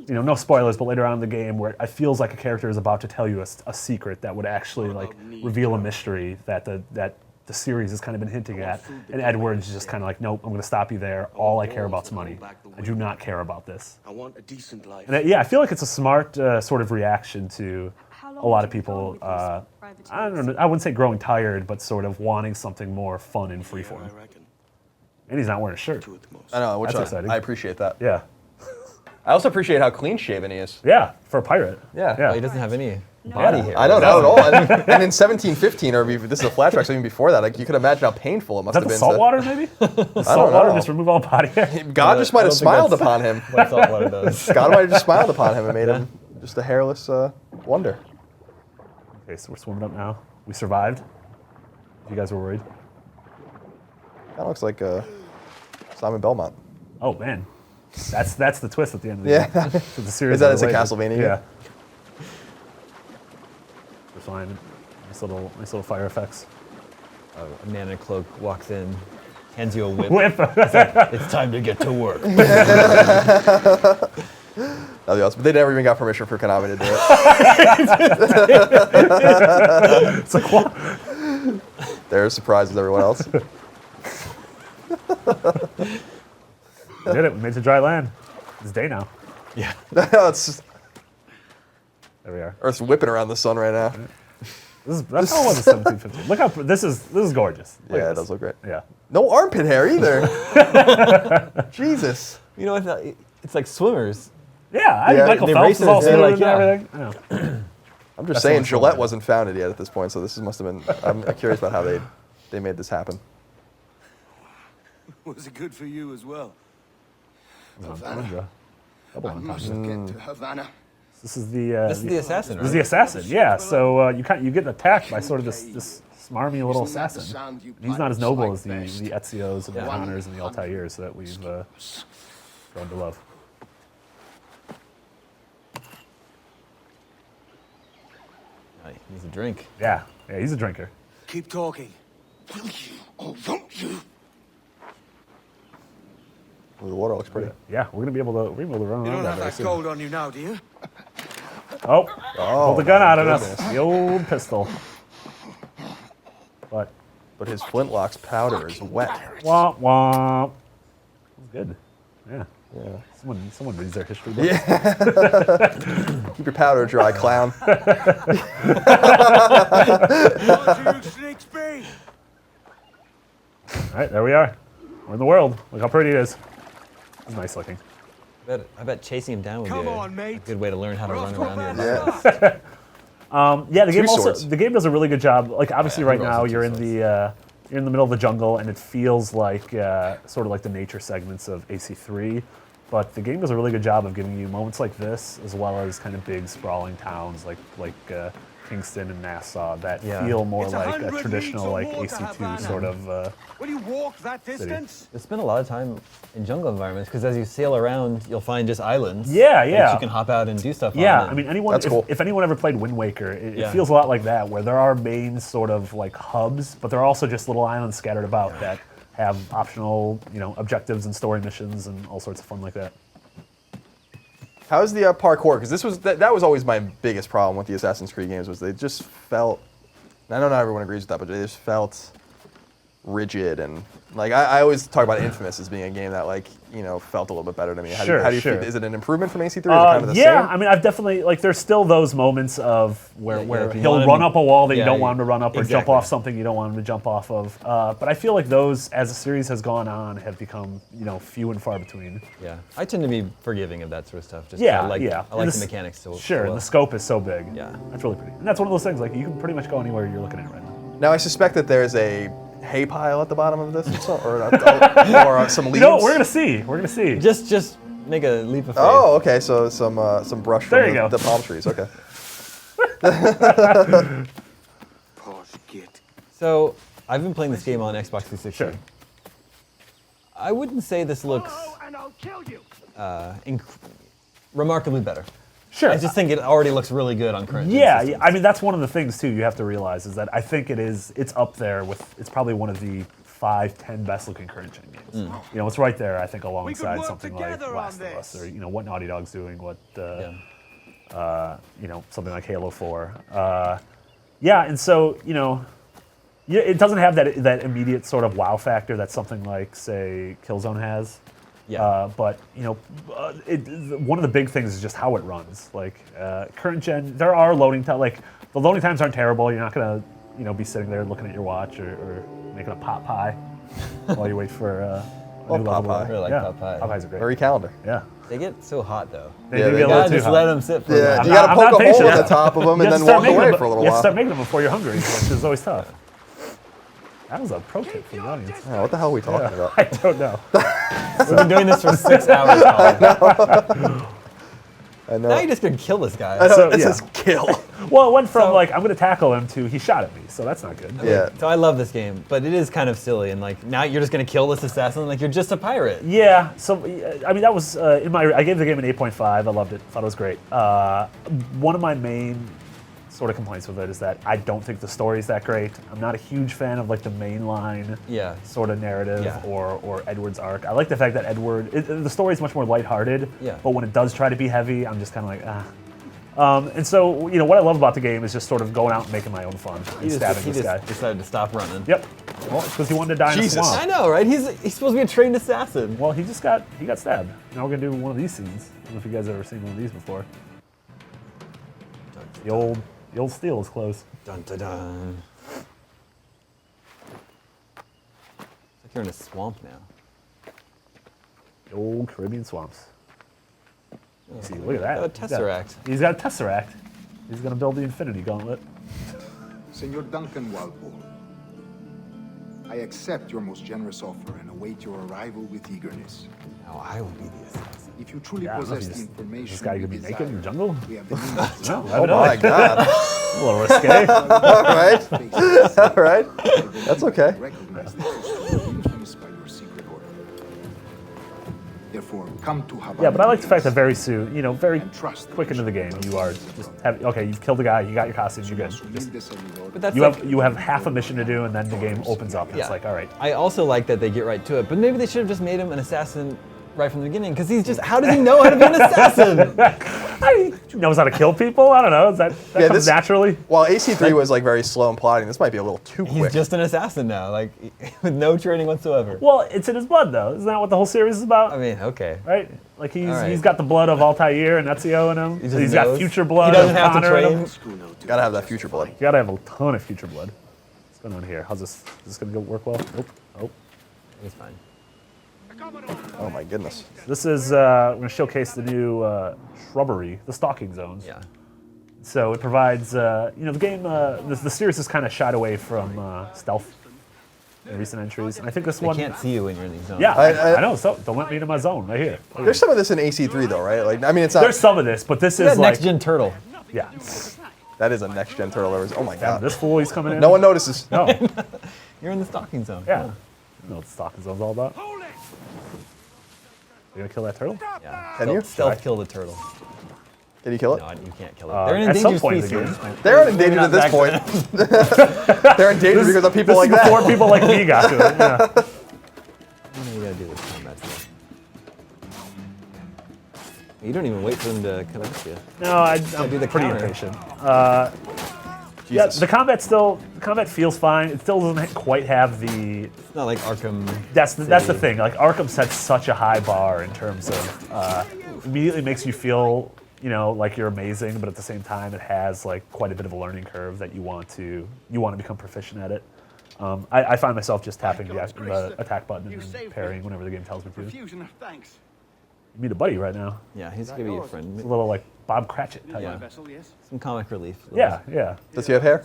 No spoilers, but later on in the game where it feels like a character is about to tell you a secret that would actually like reveal a mystery that the series has kind of been hinting at, and Edward's just kind of like, nope, I'm going to stop you there. All I care about is money. I do not care about this. I want a decent life. And I feel like it's a smart sort of reaction to a lot of people. I don't know. I wouldn't say growing tired, but sort of wanting something more fun and freeform. And he's not wearing a shirt. I know, which That's exciting. I appreciate that. Yeah. I also appreciate how clean shaven he is. Yeah, for a pirate. Yeah. Well, he doesn't have any body hair. I don't know at all. And in 1715, or this is a flashback, so even before that, like you could imagine how painful it must have been. Is that the salt water, maybe? I Salt don't water know. just remove all body hair. God just might have smiled upon him. What salt water does. God might have just smiled upon him and made him just a hairless wonder. Okay, so we're swimming up now. We survived. You guys were worried. That looks like Simon Belmont. Oh man, that's the twist at the end of the Yeah. game. So the series Is that is it's a related. Castlevania game? Yeah. We're fine. Nice little fire effects. A man in a cloak walks in, hands you a whip. Whip. It's like, it's time to get to work. That'd be awesome. But they never even got permission for Konami to do it. It's like, what? They're as surprised as everyone else. We did it. We made it to dry land. It's day now. Yeah. That's There we are. Earth's whipping around the sun right now. That's how it was in 1715. Look how this is gorgeous. Look Yeah, at it does look great. Yeah. No armpit hair either. Jesus. You know, it's like swimmers. Yeah, I mean, Michael Phelps is all smooth and everything. Yeah. I'm just That's saying, what's Gillette going on. wasn't founded yet at this point, so this must have been. I'm curious about how they made this happen. Was it good for you as well? Havana. Double I must entendre. get to Havana. This is the assassin, This is the assassin. Yeah. So you get attacked by sort of this smarmy little assassin. And he's not as noble as the Ezios and the Connors and the Altairs that we've grown to love. He's a drink. Yeah, he's a drinker. Keep talking. Will you or won't you? Well, the water looks pretty. Yeah, we're gonna be able to run You around don't that have very that soon. gold on you now, do you? Oh, pulled the gun out on us. goodness. The old pistol. But his flintlock's powder is wet. womp womp. That's good. Yeah. Yeah. Someone reads their history books. Yeah. Keep your powder dry, clown. All right, there we are. We're in the world. Look how pretty it is. It's nice looking. I bet chasing him down would Come be on, a mate. good way to learn how to run around here. Yeah. The game Two also swords. the game does a really good job. Like obviously, right who now knows you're in the middle of the jungle, and it feels like sort of like the nature segments of AC3. But the game does a really good job of giving you moments like this, as well as kind of big sprawling towns like Kingston and Nassau that Yeah. feel more It's like a 100 traditional like leagues or more to AC2 Havana. sort of. Will you walk that distance? They spend a lot of time in jungle environments because as you sail around, you'll find just islands. Yeah, that yeah. you can hop out and do stuff on. Yeah, and- I mean, anyone That's cool. if anyone ever played Wind Waker, it Yeah. feels a lot like that, where there are main sort of like hubs, but there are also just little islands scattered about that have optional, objectives and story missions and all sorts of fun like that. How's the parkour? Because that was always my biggest problem with the Assassin's Creed games, was they just felt. I know not everyone agrees with that, but they just felt rigid, and like I always talk about Infamous as being a game that felt a little bit better to me. How do you Sure. feel? Is it an improvement from AC3? Is it kind of the Yeah, same? I mean, I've definitely there's still those moments of where if you he'll want him run to- up a wall that you yeah, don't want him to run up, or jump exactly. off something you don't want him to jump off of. But I feel like those, as the series has gone on, have become few and far between. Yeah, I tend to be forgiving of that sort of stuff. Just Yeah, I like yeah. I like And the the mechanics so Sure, well. and the scope is so big. Yeah. That's really pretty. And that's one of those things, like, you can pretty much go anywhere you're looking at right now. Now I suspect that there's a hay pile at the bottom of this, or some leaves. No, we're gonna see. We're gonna see. Just make a leap of faith. Oh, okay. So some brush There from you the palm trees. Okay. So I've been playing this game on Xbox 360. Sure. I wouldn't say this looks remarkably better. Sure. I just think it already looks really good on current. Yeah, I mean that's one of the things too you have to realize is that I think it's up there with, it's probably one of the 5-10 best looking current gen games. You know, it's right there I think alongside something like Last of Us or what Naughty Dog's doing, what something like Halo 4. And so it doesn't have that immediate sort of wow factor that something like say Killzone has. Yeah. But one of the big things is just how it runs. Like current gen, there are loading times. Like the loading times aren't terrible. You're not gonna be sitting there looking at your watch or making a pot pie while you wait for a new level. Popeye. I really like Popeye. Popeyes are great. Marie Calendar. Yeah. They get so hot though. They do get a little too just hot. let them sit for a while. You gotta poke a hole in the top of them and then walk away for a little while. You have to start making them before you're hungry, which is always tough. That was a pro tip for the audience. Yeah, what the hell are we talking about? I don't know. We've been doing this for 6 hours. I know. Now you're just gonna kill this guy. I know, this is kill. Well, it went from I'm gonna tackle him to he shot at me, so that's not good. Yeah. So I love this game, but it is kind of silly, and like now you're just gonna kill this assassin, like you're just a pirate. Yeah. So I mean that was I gave the game an 8.5. I loved it. Thought it was great. One of my main sort of complaints with it is that I don't think the story's that great. I'm not a huge fan of like the mainline sort of narrative or Edward's arc. I like the fact that the story's much more lighthearted, but when it does try to be heavy, I'm just kind of like, and so, what I love about the game is just sort of going out and making my own fun and stabbing this guy. He decided to stop running. Yep. Well, because he wanted to die in a swamp. I know, right? He's supposed to be a trained assassin. Well, he got stabbed. Now we're gonna do one of these scenes. I don't know if you guys have ever seen one of these before. The old steel is close. Dun dun dun. It's like you're in a swamp now. The old Caribbean swamps. See, look at that. Got a tesseract. He's got a tesseract. He's gonna build the Infinity Gauntlet. Senor Duncan Walpole, I accept your most generous offer and await your arrival with eagerness. Now I will be the assassin. If you truly possess the information, this guy gonna be naked in the jungle? we have the means. No, Oh my God. A little risque. All right. That's okay. Recognize that you're influenced by your secret order. Therefore, come to Havana. Yeah, but I like the fact that very soon, very quick into the game, you are just okay. You've killed a guy, you got your costume, you're good. But that's you have half a mission to do, and then the game opens up. And it's like, all right. I also like that they get right to it, but maybe they should have just made him an assassin right from the beginning, because he's just, how does he know how to be an assassin? He knows how to kill people. I don't know. That comes naturally. While AC3 was like very slow in plotting, this might be a little too quick. He's just an assassin now, like with no training whatsoever. Well, it's in his blood, though. Isn't that what the whole series is about? I mean, okay. Right? Like he's got the blood of Altair and Ezio in him. He's got future blood. He doesn't of have Connor to in train. him. Gotta have that future blood. You gotta have a ton of future blood. What's going on here? Is this gonna work well? Oh. It's fine. Oh my goodness. This is we're gonna showcase the new shrubbery, the stalking zones. Yeah. So it provides, the game, the series has kind of shied away from stealth in recent entries, and I think this one. They can't see you when you're in these zones. Yeah, I know. So don't let me into my zone right here. There's some of this in AC3 though, right? Like, I mean, it's not. There's some of this, but this is like next gen turtle. Yeah. That is a next gen turtle. Oh my God. This fool, he's coming in. No one notices. No. You're in the stalking zone. Yeah. You know what the stalking zone's all about? You gonna kill that turtle? Yeah. Can you? Stealth kill the turtle. Can you kill it? No, you can't kill it. They're an at some endangered point in the species. game. They're endangered at this point. They're endangered because of people like that. Before people like me got to it. Yeah. What do you gotta do with combat stuff? You don't even wait for them to come at you. No, I'm do the pretty counter. impatient. Yeah, the combat feels fine. It still doesn't quite have the. It's not like Arkham. That's the thing. Like Arkham sets such a high bar in terms of immediately makes you feel like you're amazing, but at the same time it has like quite a bit of a learning curve that you want to become proficient at it. I find myself just tapping the attack button and then parrying whenever the game tells me to. You meet a buddy right now. Yeah, he's gonna be a friend. It's a little like Bob Cratchit type. Yeah. Some comic relief. Yeah, yeah. Does he have hair?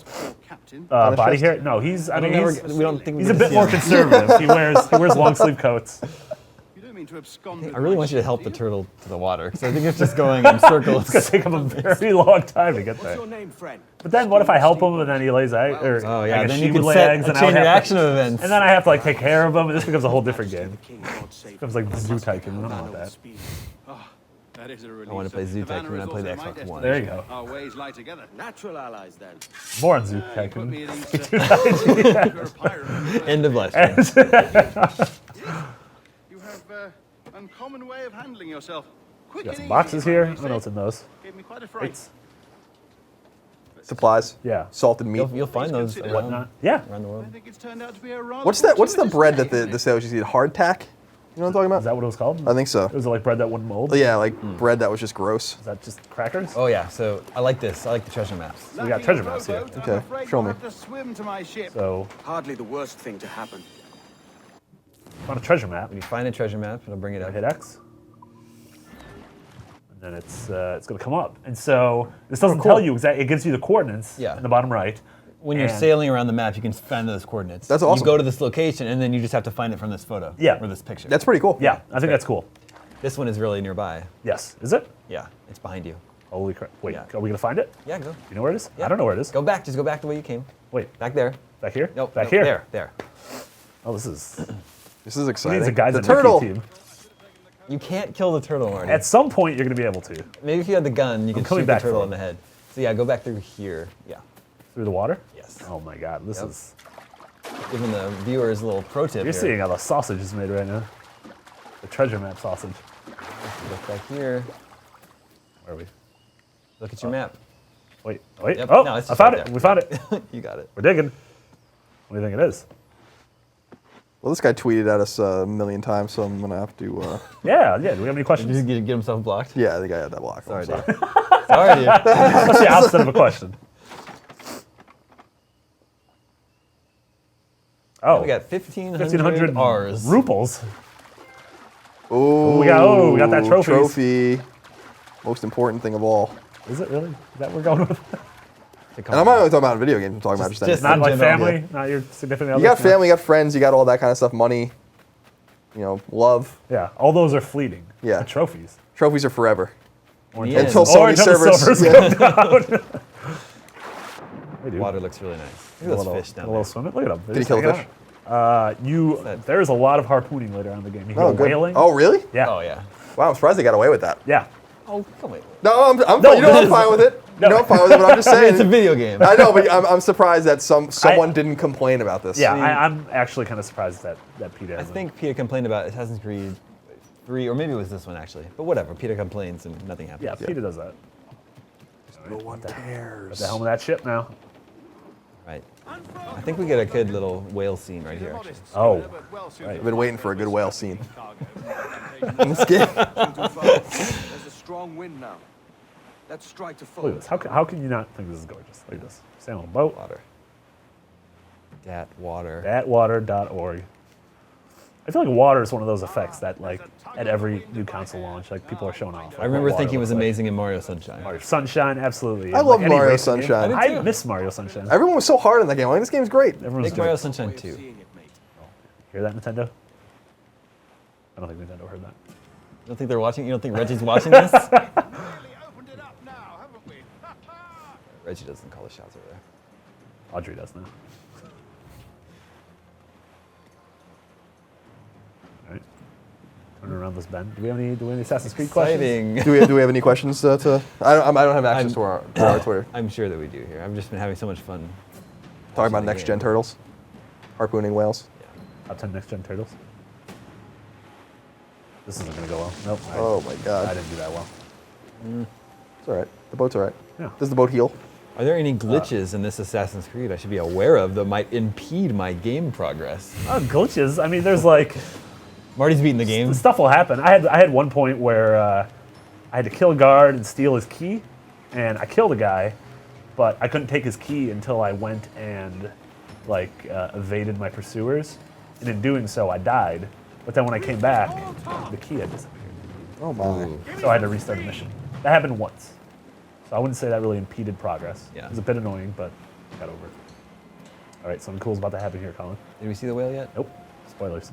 Body hair? No, he's. I mean, we don't think he's a bit more conservative. He wears long sleeve coats. I really want you to help the turtle to the water because I think it's just going in circles. It's gonna take him a very long time to get there. What's your name, friend? But then, what if I help him and then he lays eggs? Or Oh, yeah, I guess then she you would could lay set eggs, a and I chain would have reaction to, of events. And then I have to like take care of them, and this becomes a whole different game. It becomes like Zoo Tycoon. I don't want that. That is a relief. I want to play Zoo Tycoon when I play the Xbox One. There you go. Our ways lie together. Natural allies, then. More on Zoo Tycoon. End of life. You have uncommon way of handling yourself. Quick Got and some easy, boxes if I here. may I don't know say. what's in those. Gave me quite a fright. It's Supplies. Yeah. Salted meat. You'll find those around, whatnot. Yeah. around the world. I think it's turned out to be a rather What's the fortuitous bread day, that the isn't it? sailors used to eat? Hardtack? You know what I'm talking about? Is that what it was called? I think so. Was it like bread that wouldn't mold? Yeah, like bread that was just gross. Is that just crackers? Oh yeah, so I like this. I like the treasure maps. We got treasure maps here. I'm Okay, afraid show you'll me. have to swim to my ship. So, Hardly the worst thing to happen. on a treasure map, When you find a treasure map, it'll bring it I up. hit X. And then it's going to come up. And so this doesn't tell you exactly. It gives you the coordinates Yeah. in the bottom right. When you're And- sailing around the map, you can find those coordinates. That's awesome. You go to this location, and then you just have to find it from this photo. Yeah. Or this picture. That's pretty cool. Yeah, I think that's cool. This one is really nearby. Yes. Is it? Yeah, it's behind you. Holy crap. Wait, Yeah. are we going to find it? Yeah, go. You know where it is? Yeah. I don't know where it is. Go back. Just go back the way you came. Wait, Back there. back here? Nope. Back nope, here? There. Oh, this is... This is It exciting. needs a guys the and Mickey turtle. team. You can't kill the turtle, Marty. At some point, you're going to be able to. Maybe if you had the gun, you could coming shoot the back turtle for in it. the head. So yeah, go back through here. Yeah. Through the water? Yes. Oh my god, this Yep. is... Giving the viewers a little pro tip You're here. seeing how the sausage is made right now. The treasure map sausage. Look back here. Where are we? Look at your map. Wait. Yep. Oh, No, it's I just found right it. there. We found it. You got it. We're digging. What do you think it is? Well, this guy tweeted at us a million times, so I'm gonna have to. Yeah. Do we have any Did questions? he get himself blocked? Yeah, I think I had that block. Sorry, So. dude. Sorry, dude. That's the opposite of a question. Oh, We got 1,500 1,500 R's. Ruples. Oh, we got that trophies. Trophy. Most important thing of all. Is it really? Is that what we're going with? And I'm not only talking about video games. I'm talking about just anything. Not like in general. family, not your significant other. You got family, you got friends, you got all that kind of stuff. Money, love. Yeah, all those are fleeting. Yeah. The trophies. Trophies are forever. Yeah. Until Or Sony until the servers. servers go down. Hey, dude. Water looks really nice. A Look at little, those fish down a little there. swim. Look at them. Did he kill a fish? There's a lot of harpooning later on in the game. You hear Oh, good. whaling. Oh, really? Yeah. Oh, yeah. Wow, I'm surprised they got away with that. Yeah. Oh, come on. No, I'm No, fine. this I'm is- fine with it. No. I'm fine with it, but I'm just saying. It's a video game. I know, but I'm surprised that someone didn't complain about this. Yeah, I'm actually kind of surprised that PETA I hasn't. think Peter complained about Assassin's Creed 3, or maybe it was this one actually. But whatever, Peter complains and nothing happens. Yeah, PETA does that. No one cares. At the helm of that ship now. Right. I think we get a good little whale scene right here. Actually. Oh, right. I've been waiting for a good whale scene in this game. There's a strong wind now. Let's strike to Look full. at this. How can you not think this is gorgeous? Look at this. Stand on a boat. Water. Dat water. Thatwater.org. I feel like water is one of those effects that, like, at every new console launch, like people are showing off. Like, I remember what water thinking it was looks like. amazing in Mario Sunshine. Mario Sunshine, absolutely. I And, love like, any Mario racing game. Sunshine. I did I too. miss Mario Sunshine. Everyone was so hard in that game. Like, this game's great. Everyone's Make doing Mario it. Sunshine 2. Hear that, Nintendo? I don't think Nintendo heard that. You don't think they're watching? You don't think Reggie's watching this? Reggie doesn't call the shots over there. Audrey does now. All right. Turning around this bend. Do we have any Assassin's Creed questions? Exciting. Do we have any questions to? I don't have access to our Twitter. I'm sure that we do here. I've just been having so much fun. Talking about watching the next gen game. turtles, harpooning whales. Top 10 next gen turtles. This isn't gonna go well. Nope. Oh my god. I didn't do that well. It's all right. The boat's all right. Yeah. Does the boat heal? Are there any glitches in this Assassin's Creed I should be aware of that might impede my game progress? Glitches. I mean, there's like Marty's beating the game. stuff will happen. I had one point where I had to kill a guard and steal his key, and I killed a guy, but I couldn't take his key until I went and evaded my pursuers, and in doing so, I died. But then when I came back, the key had disappeared. Oh my. So I had to restart a mission. That happened once. So I wouldn't say that really impeded progress. Yeah. It was a bit annoying, but I got over it. All right, something cool's about to happen here, Colin. Did we see the whale yet? Nope. Spoilers.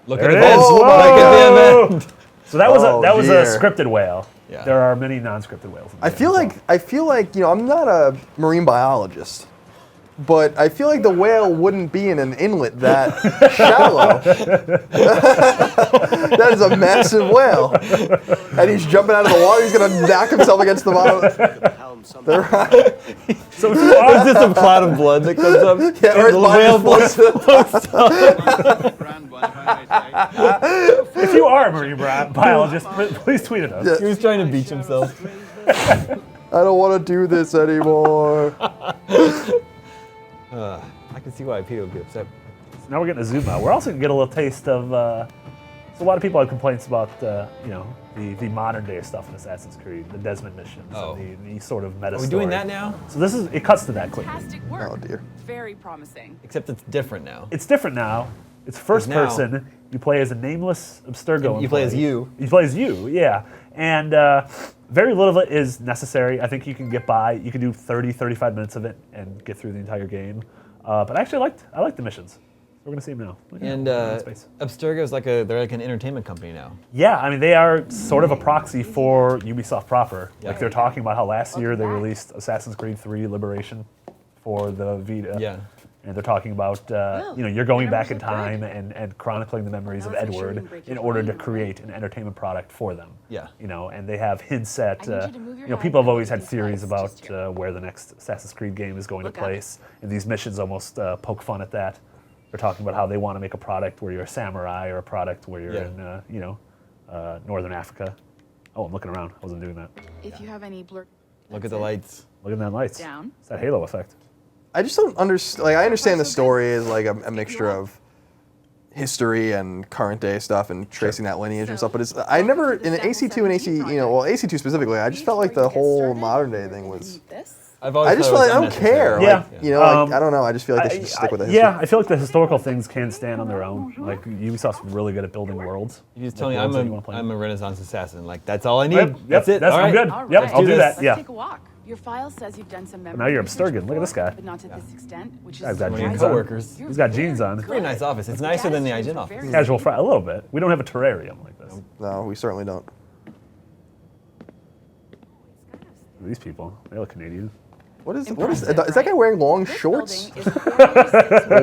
Look There at it it. is. Oh, Whoa! look at the end. So that was a dear. scripted whale. Yeah. There are many non-scripted whales. In the I game feel as like I'm not a marine biologist, but I feel like the whale wouldn't be in an inlet that shallow. That is a massive whale, and he's jumping out of the water. He's gonna knock himself against the bottom. So if Or is this a cloud of blood that comes up? Yeah, or And the whale floats if you are a marine biologist, please tweet at us. He was trying to beach himself. I don't want to do this anymore. I can see why Peter would be upset. So now we're getting a zoom out. We're also going to get a little taste of. So a lot of people have complaints about the modern day stuff in Assassin's Creed, the Desmond missions, and the sort of meta. Are we doing that now? So it cuts to that quickly. Fantastic work. Oh dear. Very promising. Except it's different now. It's different now. It's first now- person. You play as a nameless Abstergo. You play as you. You play as you, yeah. And very little of it is necessary. I think you can get by. You can do 30, 35 minutes of it and get through the entire game. But I actually liked the missions. We're gonna see them now. Look at And that. Space. Abstergo is they're like an entertainment company now. Yeah, I mean they are sort of a proxy for Ubisoft proper. Yeah. Like they're talking about how last year they released Assassin's Creed 3 Liberation for the Vita. Yeah. And they're talking about you're going back in time and chronicling the memories of Edward in order to create an entertainment product for them. Yeah. And they have hints at people have always had theories about where the next Assassin's Creed game is going to place, and these missions almost poke fun at that. They're talking about how they want to make a product where you're a samurai or a product where you're in Northern Africa. Oh, I'm looking around. I wasn't doing that. If you have any blur. Look at the lights. Look at that lights. Down. It's that halo effect. I just don't understand. Like, I understand the story is like a mixture of history and current day stuff and tracing that lineage and stuff. But I never in AC2 and AC2 specifically. I just felt like the whole modern day thing was. I just feel like I don't care. Yeah. Like, I don't know. I just feel like they should stick with the history. Yeah, I feel like the historical things can stand on their own. Like Ubisoft's really good at building worlds. You just tell me Like worlds that you wanna play. I'm a Renaissance assassin. Like that's all I need. Yep, That's it. I'm All right. good. All Yep, right. I'll do that. Let's Yeah. take a walk. Your file says you've done some memory. Now you're research Abstergo. Look at this before, guy. But not to this extent, which Guy's is got One of your jeans on. coworkers. He's got jeans on. Pretty nice office. It's nicer than the IGN office. Casual fry, a little bit. We don't have a terrarium like this. No, we certainly don't. These people, they look Canadian. What is that guy wearing long shorts? building is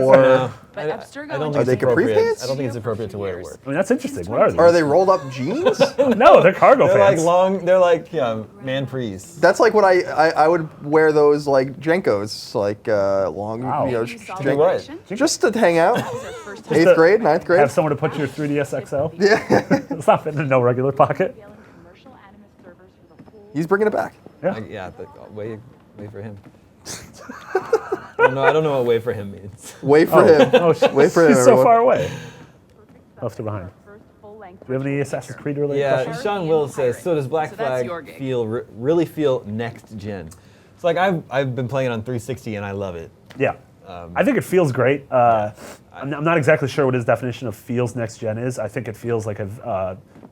Or But Abstergo I don't and think Are they it's appropriate. capri pants? I don't think it's appropriate to wear at work. I mean, that's interesting. What are these? are they rolled up jeans? No, they're cargo They're pants. like long. They're like man prees. That's like what I would wear those like Jenkos, like long, Wow. just to hang out. Just 8th to grade, 9th grade. Have someone to put your 3DS XL. Yeah. It's not fitting in no regular pocket. He's bringing it back. Yeah. But wait for him. I don't know what wait for him means. Wait for him. Wait for him. He's so everyone. far away. Left her behind. Do we have any Assassin's Creed related Yeah, questions? Sean Will says, so does Black So that's Flag your gig. really feel next gen? It's like I've been playing it on 360 and I love it. Yeah. I think it feels great. I'm not exactly sure what his definition of feels next gen is. I think it feels like an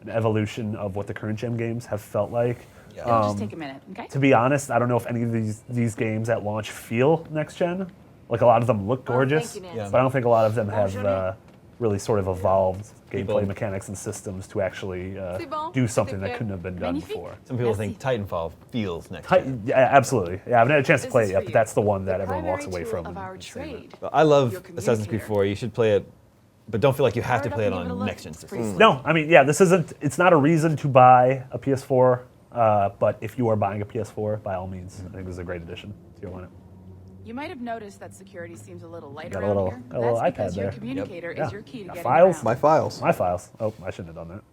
evolution of what the current gen games have felt like. It'll just take a minute, okay? To be honest, I don't know if any of these games at launch feel next gen. Like a lot of them look gorgeous, thank you, Nancy. but I don't think a lot of them have really sort of evolved gameplay mechanics and systems to actually do something that couldn't have been done before. Some people think Titanfall feels next gen. Yeah, absolutely. Yeah, I haven't had a chance to This play is it yet, for but you. that's the one that The everyone walks primary away tool from. of our and saying trade. But I love Your Assassin's Creed communicator. 4. You should play it, but don't feel like you have to Fire it play up it and give it a on look. next gen It's systems. pretty No, I mean, yeah, it's not a reason to buy a PS4, but if you are buying a PS4, by all means, I think this is a great addition to your lineup. You might have noticed that security seems a little light Got a around little, here. got a little That's iPad because there. your communicator Yeah. is your key to Yeah, getting files. around. My files. My files. Oh, I shouldn't have done that.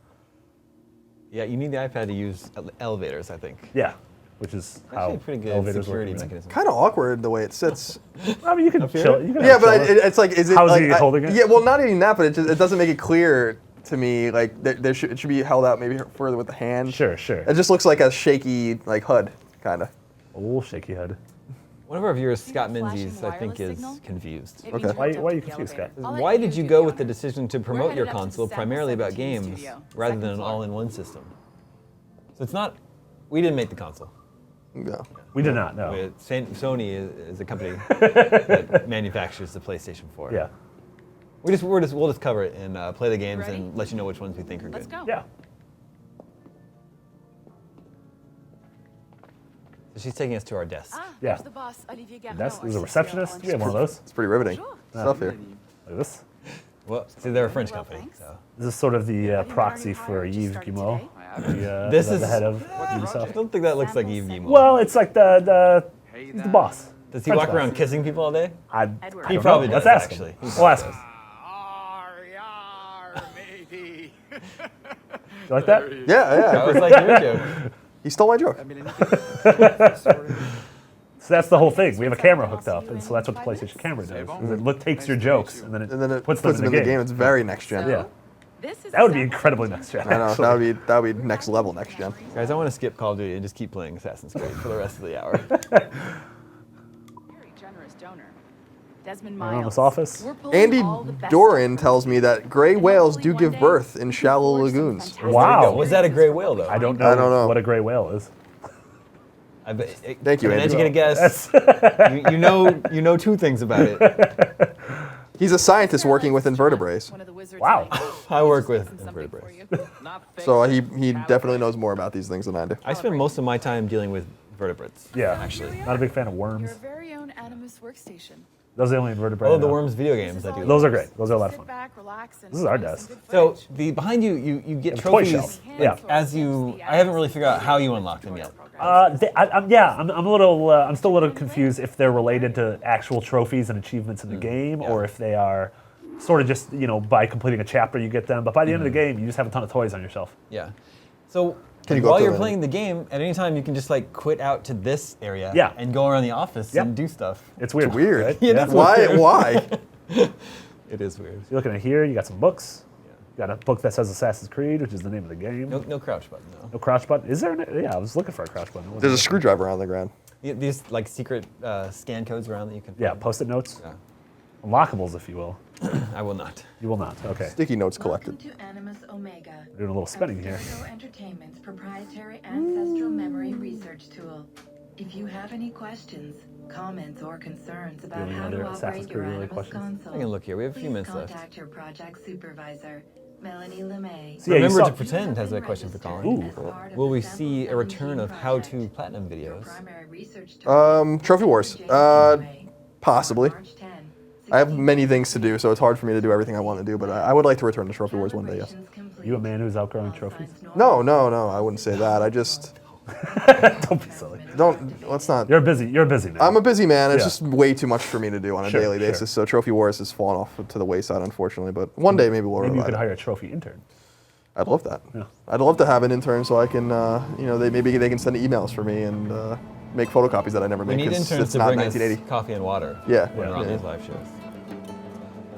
Yeah, you need the iPad to use elevators, I think. Yeah, which is Actually, how a pretty good elevators security work. mechanism. Kind of awkward the way it sits. I mean, you can Up here? chill. You can Yeah, have but chill. it's like, is it How's like he holding it? Yeah, well, not even that, but it doesn't make it clear to me. Like it should be held out maybe further with the hand. Sure. It just looks like a shaky like HUD kind of. Oh, shaky head. One of our viewers, Scott Menzies, I think is confused. Okay. Why are you confused, Scott? Why did you go with the decision to promote your console primarily about games rather than an all-in-one system? So it's not, we didn't make the console. No. We did not, no. Sony is a company that manufactures the PlayStation 4. Yeah. We'll just cover it and play the games and let you know which ones we think are good. Let's go. Yeah. So she's taking us to our desk. Yeah. The boss, Olivier There's a receptionist. We have one of those. It's pretty riveting stuff here. Like this. Well, see, they're a French company. So. This is sort of the proxy for Yves Guillemot. This is the head of Ubisoft. I don't think that looks like Yves Guillemot. Well, it's like he's the boss. Does he walk around kissing people all day? He probably does. Let's ask actually. him. We'll ask him. Maybe. You like that? Yeah. That was like your joke. He stole my joke. So that's the whole thing. We have a camera hooked up, and so that's what the PlayStation camera does. Is it takes your jokes and then it puts them in the game. It's very next gen. Yeah. That would be incredibly next gen. I know. That would be next level next gen. Guys, I want to skip Call of Duty and just keep playing Assassin's Creed for the rest of the hour. Very generous donor. Desmond Anonymous office. Andy Doran tells me that gray whales do give birth in shallow lagoons. Wow. Was that a gray whale though? I don't know what a gray whale is. Thank you, Andy. Did you get a guess? you know two things about it. He's a scientist working with invertebrates. Wow. I work with invertebrates. So he definitely knows more about these things than I do. I spend most of my time dealing with vertebrates. Yeah, actually. Not a big fan of worms. Your very own Animus workstation. Those are the only invertebrates. Oh, the worms video games I do. Those are great. Those are a lot of fun. Back, relax, and This is our desk. So behind you, you get a toy trophies. shelf. Yeah. As you, I haven't really figured out how you unlock them yet. I'm a little. I'm still a little confused if they're related to actual trophies and achievements in the game, or if they are sort of just by completing a chapter you get them. But by the end of the game, you just have a ton of toys on your shelf. Yeah. So Can you go while up to you're the- playing the game, at any time you can just like quit out to this area and go around the office Yep. and do stuff. It's weird. It's weird. Right? Yeah, that's Why? weird. Why? It is weird. So you're looking at here. You got some books. You got a book that says Assassin's Creed, which is the name of the game. No crouch button though. No crouch button. Is there? Yeah, I was looking for a crouch button. There's a screwdriver on the ground. These like secret scan codes around that you can. Yeah, post-it notes. Yeah. Unlockables, if you will. I will not. You will not. Okay. Sticky notes collected. Welcome to Animus Omega. We're doing a little spinning here. Abstergo Entertainment's proprietary ancestral memory research tool. If you have any questions, comments, or concerns about any how other to Assassin's operate your Creed Animus questions? console, I can look here. We have a few please minutes left. contact your project supervisor, Melanie LeMay. So, yeah, you Remember saw- to pretend has a question for Colin. Ooh. Will we see a return of how-to platinum videos? Trophy Wars. Possibly. I have many things to do, so it's hard for me to do everything I want to do, but I would like to return to Trophy Wars one day, yes. You a man who's outgrowing trophies? No, I wouldn't say that. I just... Don't be silly. Let's not... You're busy man. I'm a busy man. It's Yeah. just way too much for me to do on a Sure, daily sure. basis, so Trophy Wars has fallen off to the wayside, unfortunately, but one day maybe we'll Maybe you revive could it. hire a trophy intern. I'd love that. Yeah. I'd love to have an intern so I can, maybe they can send emails for me and make photocopies that I never We make need 'cause interns it's to not bring 1980. us coffee and water Yeah. when we're on Yeah. these live shows.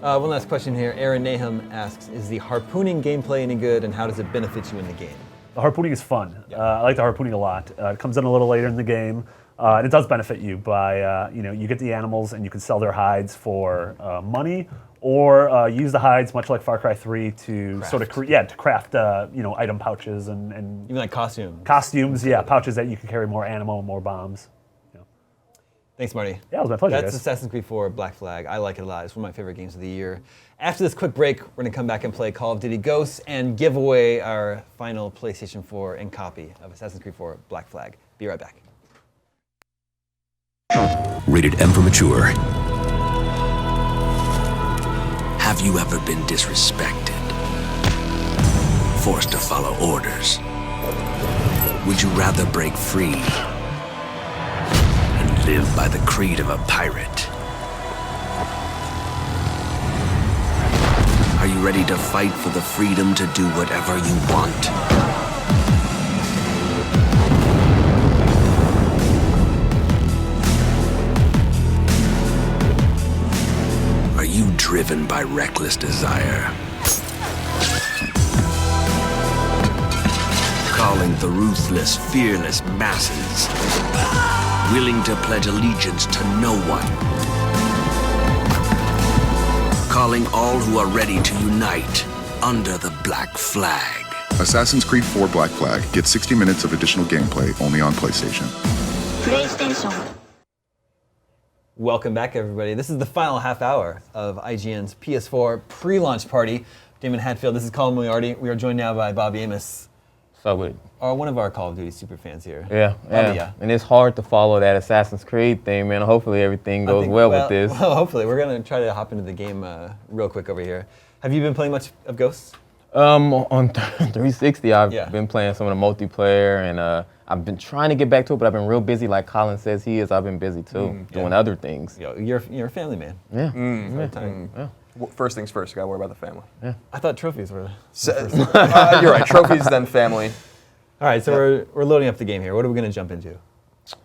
One last question here. Aaron Nahum asks, is the harpooning gameplay any good and how does it benefit you in the game? The harpooning is fun. I like the harpooning a lot. It comes in a little later in the game, and it does benefit you by you get the animals and you can sell their hides for money, or use the hides much like Far Cry 3 to sort of craft item pouches and even like costumes. Costumes, yeah, pouches that you can carry more ammo, more bombs. Thanks, Marty. Yeah, it was my pleasure, That's guys. Assassin's Creed 4 Black Flag. I like it a lot. It's one of my favorite games of the year. After this quick break, we're going to come back and play Call of Duty Ghosts and give away our final PlayStation 4 and copy of Assassin's Creed 4 Black Flag. Be right back. Rated M for mature. Have you ever been disrespected? Forced to follow orders? Would you rather break free and live by the creed of a pirate? Are you ready to fight for the freedom to do whatever you want? Are you driven by reckless desire? Call calling the ruthless, fearless masses, willing to pledge allegiance to no one, calling all who are ready to unite under the black flag. Assassin's Creed 4 Black Flag gets 60 minutes of additional gameplay only on PlayStation. PlayStation. Welcome back, everybody. This is the final half hour of IGN's PS4 pre-launch party. Damon Hatfield, this is Colin Moriarty. We are joined now by Bobby Amos. So good. One of our Call of Duty super fans here. Yeah, Bobby, yeah. And it's hard to follow that Assassin's Creed thing, man. Hopefully everything goes well with this. Well, hopefully. We're going to try to hop into the game real quick over here. Have you been playing much of Ghosts? On 360, I've been playing some of the multiplayer, and I've been trying to get back to it, but I've been real busy, like Colin says he is. I've been busy too, doing other things. You're a family man. Yeah. Yeah. Well, first things first, you gotta worry about the family. Yeah. I thought trophies were. You're right. Trophies, then family. All right, so we're loading up the game here. What are we gonna jump into?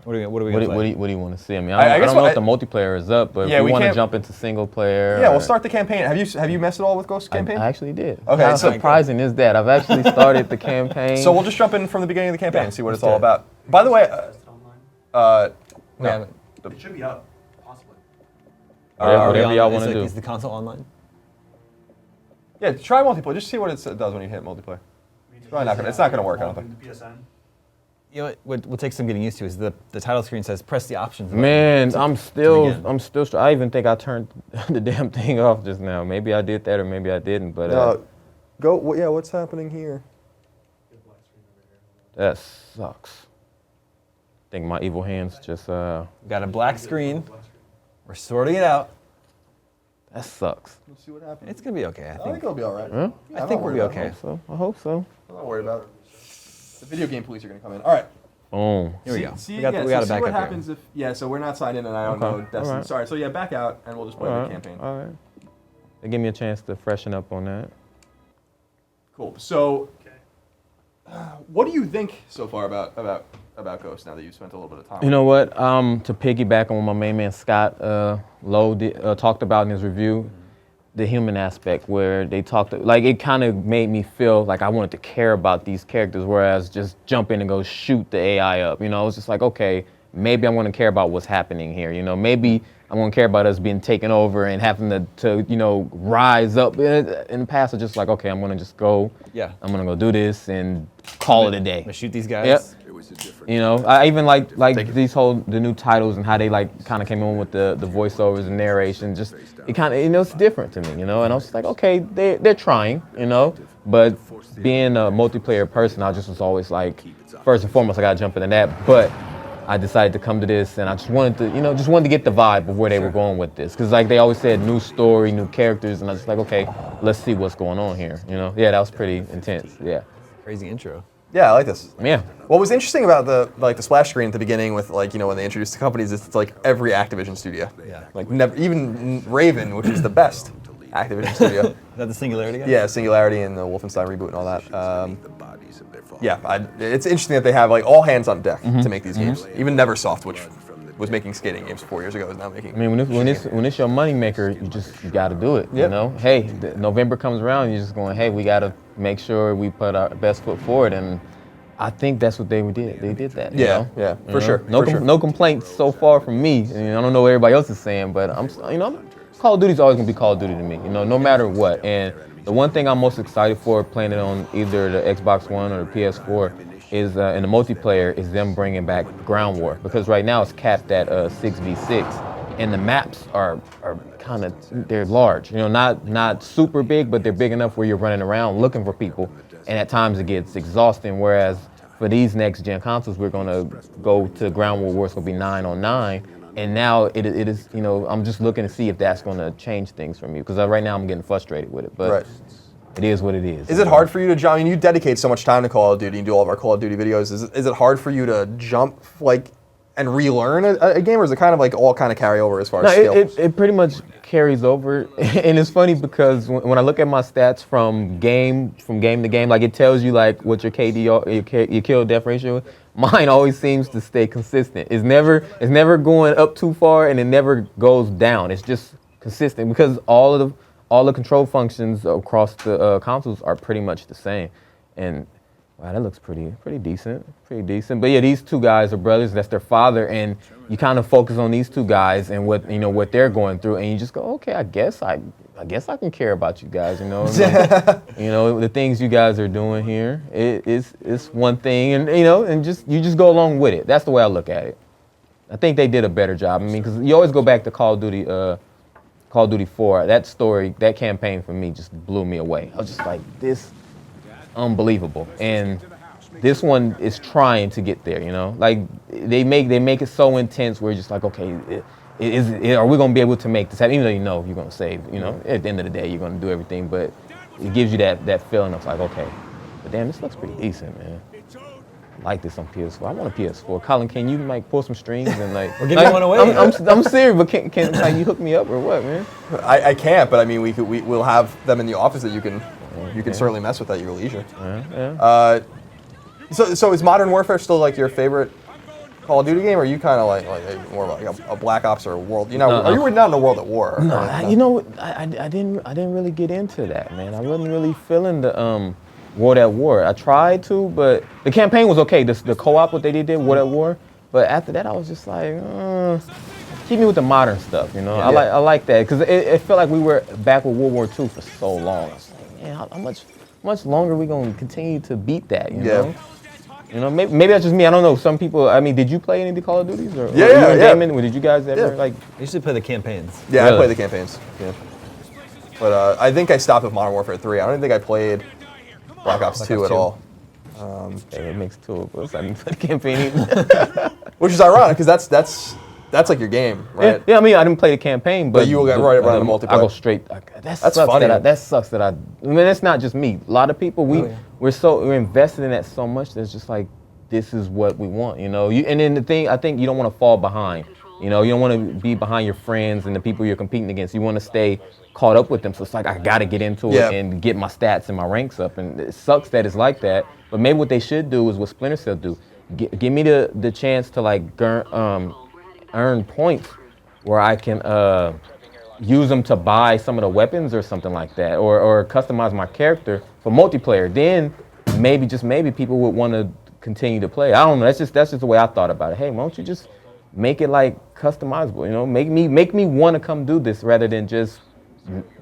What are we gonna play? What do you want to see? I mean, I don't know if the multiplayer is up, but if we want to jump into single player. Yeah, we'll start the campaign. Have you messed at all with Ghost campaign? I actually did. Okay, How surprising is that? I've actually started the campaign. So we'll just jump in from the beginning of the campaign and see what it's all about. By the way, no. It should be up, possibly. Whatever y'all want to do. Is the console online? Yeah, try multiplayer. Just see what it does when you hit multiplayer. It's not gonna work, I don't think. PSN. You know what will take some getting used to is the title screen says press the options. Man, I'm still. I even think I turned the damn thing off just now. Maybe I did that or maybe I didn't. But what's happening here? That sucks. I think my evil hands just. Got a black screen. We're sorting it out. That sucks. We'll see what happens. It's gonna be okay. I think it'll be all right. Huh? I think we'll be okay. I hope so. I'm not worried about it. The video game police are gonna come in. All right. Boom. Here we go. See, we got to back see what up happens if so we're not signed in and I don't know Destiny. Right. Sorry. So yeah, back out and we'll just play the campaign. All right. They give me a chance to freshen up on that. Cool. So, what do you think so far about Ghost now that you've spent a little bit of time? You know what? To piggyback on what my main man Scott Lowe talked about in his review, the human aspect where they talked, like it kind of made me feel like I wanted to care about these characters, whereas just jump in and go shoot the AI up. You know, it was just like, okay, maybe I'm going to care about what's happening here. You know, maybe I'm going to care about us being taken over and having to rise up. In the past, it's just like, okay, I'm going to just go. Yeah. I'm going to go do this and call it a day. Shoot these guys. Yep. You know, I even like the new titles and how they like kind of came in with the voiceovers and narration. Just it kind of it's different to me, you know. And I was like, okay, they're trying, you know. But being a multiplayer person, I just was always like, first and foremost, I gotta jump into that. But I decided to come to this, and I just wanted to get the vibe of where they were going with this, because like they always said, new story, new characters, and I was just like, okay, let's see what's going on here, you know. Yeah, that was pretty intense. Yeah. Crazy intro. Yeah, I like this. Yeah. What was interesting about the splash screen at the beginning with when they introduced the companies is it's like every Activision studio. Yeah. Like never, even Raven, which is the best Activision studio. Is that the Singularity guy? Yeah, Singularity and the Wolfenstein reboot and all that. It's interesting that they have like all hands on deck to make these games. Even Neversoft, which was making skating games 4 years ago, is now making. I mean, when it's your money maker, you got to do it. Yep. You know, hey, November comes around, you're just going, hey, we got to make sure we put our best foot forward, and I think that's what they did. They did that. Yeah, you know? yeah, for sure. No complaints so far from me. I mean, I don't know what everybody else is saying, but Call of Duty's always gonna be Call of Duty to me. You know, no matter what. And the one thing I'm most excited for playing it on either the Xbox One or the PS4 is in the multiplayer is them bringing back ground war, because right now it's capped at 6v6, and the maps are kind of, they're large. You know, not super big, but they're big enough where you're running around looking for people, and at times it gets exhausting. Whereas for these next gen consoles, we're gonna go to ground war where it's gonna be 9-on-9, and now it is. You know, I'm just looking to see if that's gonna change things for me, because right now I'm getting frustrated with it, but. Right. It is what it is. Is it hard for you to jump? I mean, you dedicate so much time to Call of Duty and do all of our Call of Duty videos. Is it hard for you to jump and relearn a game, or is it kind of like all kind of carry over as far as skill? It pretty much carries over, and it's funny because when I look at my stats from game to game, like it tells you like what your KD, your kill death ratio. Mine always seems to stay consistent. It's never going up too far, and it never goes down. It's just consistent because all the control functions across the consoles are pretty much the same, and Wow, that looks pretty decent, But yeah, these two guys are brothers. That's their father, and you kind of focus on these two guys and what they're going through, and you just go, okay, I guess I can care about you guys, the things you guys are doing here. It's one thing, and you just go along with it. That's the way I look at it. I think they did a better job. I mean, because you always go back to Call of Duty 4. That story, that campaign for me just blew me away. I was just like, this. Unbelievable, and this one is trying to get there. Like they make it so intense. Where you're just like, okay, are we gonna be able to make this happen? Even though you're gonna save. At the end of the day, you're gonna do everything, but it gives you that feeling of like, okay, but damn, this looks pretty decent, man. I like this on PS4. I want a PS4. Colin, can you pull some strings and we're giving one away? I'm serious, but can you hook me up or what, man? I can't, but I mean we'll have them in the office that you can certainly mess with at your leisure. So is Modern Warfare still like your favorite Call of Duty game, or are you kind of like more like a Black Ops or a World? Are you not in a World at War? No, I didn't really get into that, man. I wasn't really feeling the World at War. I tried to, but the campaign was okay. The co-op, what they did, World at War. But after that, I was just like, keep me with the modern stuff, I like that because it felt like we were back with World War II for so long. I was like, man, how much longer are we gonna continue to beat that? You know, maybe that's just me. I don't know. Some people. I mean, did you play any of the Call of Duties or Damon? Or did you guys ever like? I used to play the campaigns. Yeah, really? I play the campaigns. Yeah, but I think I stopped with Modern Warfare 3. I don't think I played Black Ops 2 at all. It makes two of us. I didn't play the campaign Which is ironic because that's like your game, right? Yeah, I mean, I didn't play the campaign, but you will get right around the multiplayer. I go straight. That's funny. That sucks that I mean, that's not just me. A lot of people, we're invested in that so much that it's just like, this is what we want, and then the thing, I think you don't want to fall behind. You don't want to be behind your friends and the people you're competing against. You want to stay caught up with them. So it's like, I got to get into it and get my stats and my ranks up. And it sucks that it's like that. But maybe what they should do is what Splinter Cell do. Give me the chance to like earn points where I can use them to buy some of the weapons or something like that, or customize my character for multiplayer. Then maybe, just maybe, people would want to continue to play. I don't know. That's just the way I thought about it. Hey, why don't you just make it like customizable? Make me want to come do this rather than just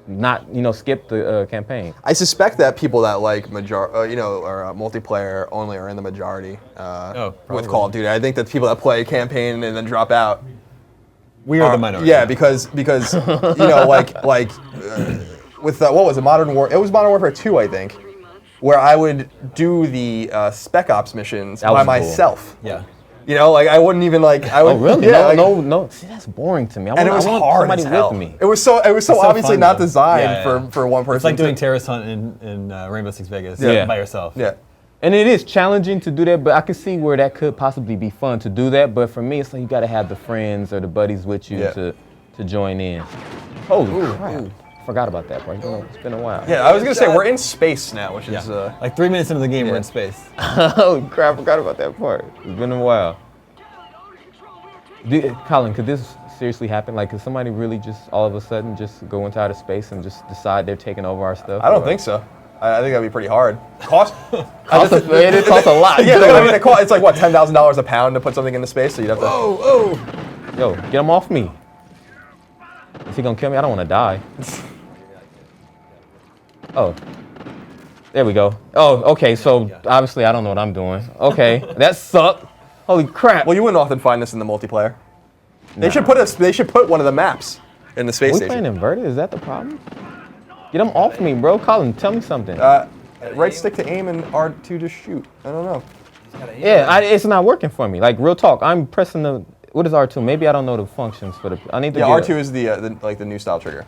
not skip the campaign. I suspect that people that like multiplayer only are in the majority with Call of Duty. I think that people that play campaign and then drop out, we are the minority. Yeah, because with what was it, Modern War? It was Modern Warfare 2, I think, where I would do the Spec Ops missions by myself. Yeah. I wouldn't even like. Oh really? Yeah, no. See, that's boring to me. And it was hard as hell. With me. It was so obviously fun, not though. designed for one person. It's like doing Terrorist Hunt in Rainbow Six Vegas by yourself. Yeah. And it is challenging to do that, but I can see where that could possibly be fun to do that. But for me, it's like you got to have the friends or the buddies with you to join in. Holy crap. Forgot about that part. It's been a while. Yeah, I was gonna say we're in space now, which is like 3 minutes into the game, we're in space. Holy crap! Forgot about that part. It's been a while. Colin, could this seriously happen? Like, could somebody really just all of a sudden just go into outer space and just decide they're taking over our stuff? I don't think so. I think that'd be pretty hard. It costs a lot. Yeah, I mean, it's like what, $10,000 a pound to put something into space, so you'd have to. Yo, get him off me. Is he gonna kill me? I don't want to die. Oh, there we go. Oh, okay. So obviously I don't know what I'm doing. Okay, that sucked. Holy crap! Well, you wouldn't often find this in the multiplayer. They should put one of the maps in the space station. We playing inverted? Is that the problem? Get them off me, bro. Colin, tell me something. Right stick to aim and R2 to shoot. I don't know. Yeah, it's not working for me. Like real talk, I'm pressing the. What is R2? Maybe I don't know the functions for the. I need to. Yeah, R2 is the new style trigger.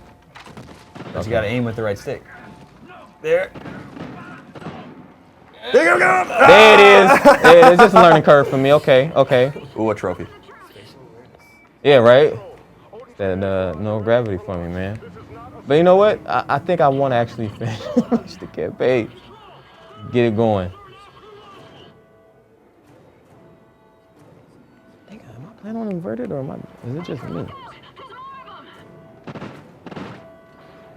But you gotta aim with the right stick. There. There you go. There it is. Yeah, it's just a learning curve for me. Okay. Ooh, a trophy. Yeah, right? That no gravity for me, man. But you know what? I think I want to actually finish the campaign. Get it going. Am I playing on inverted or is it just me?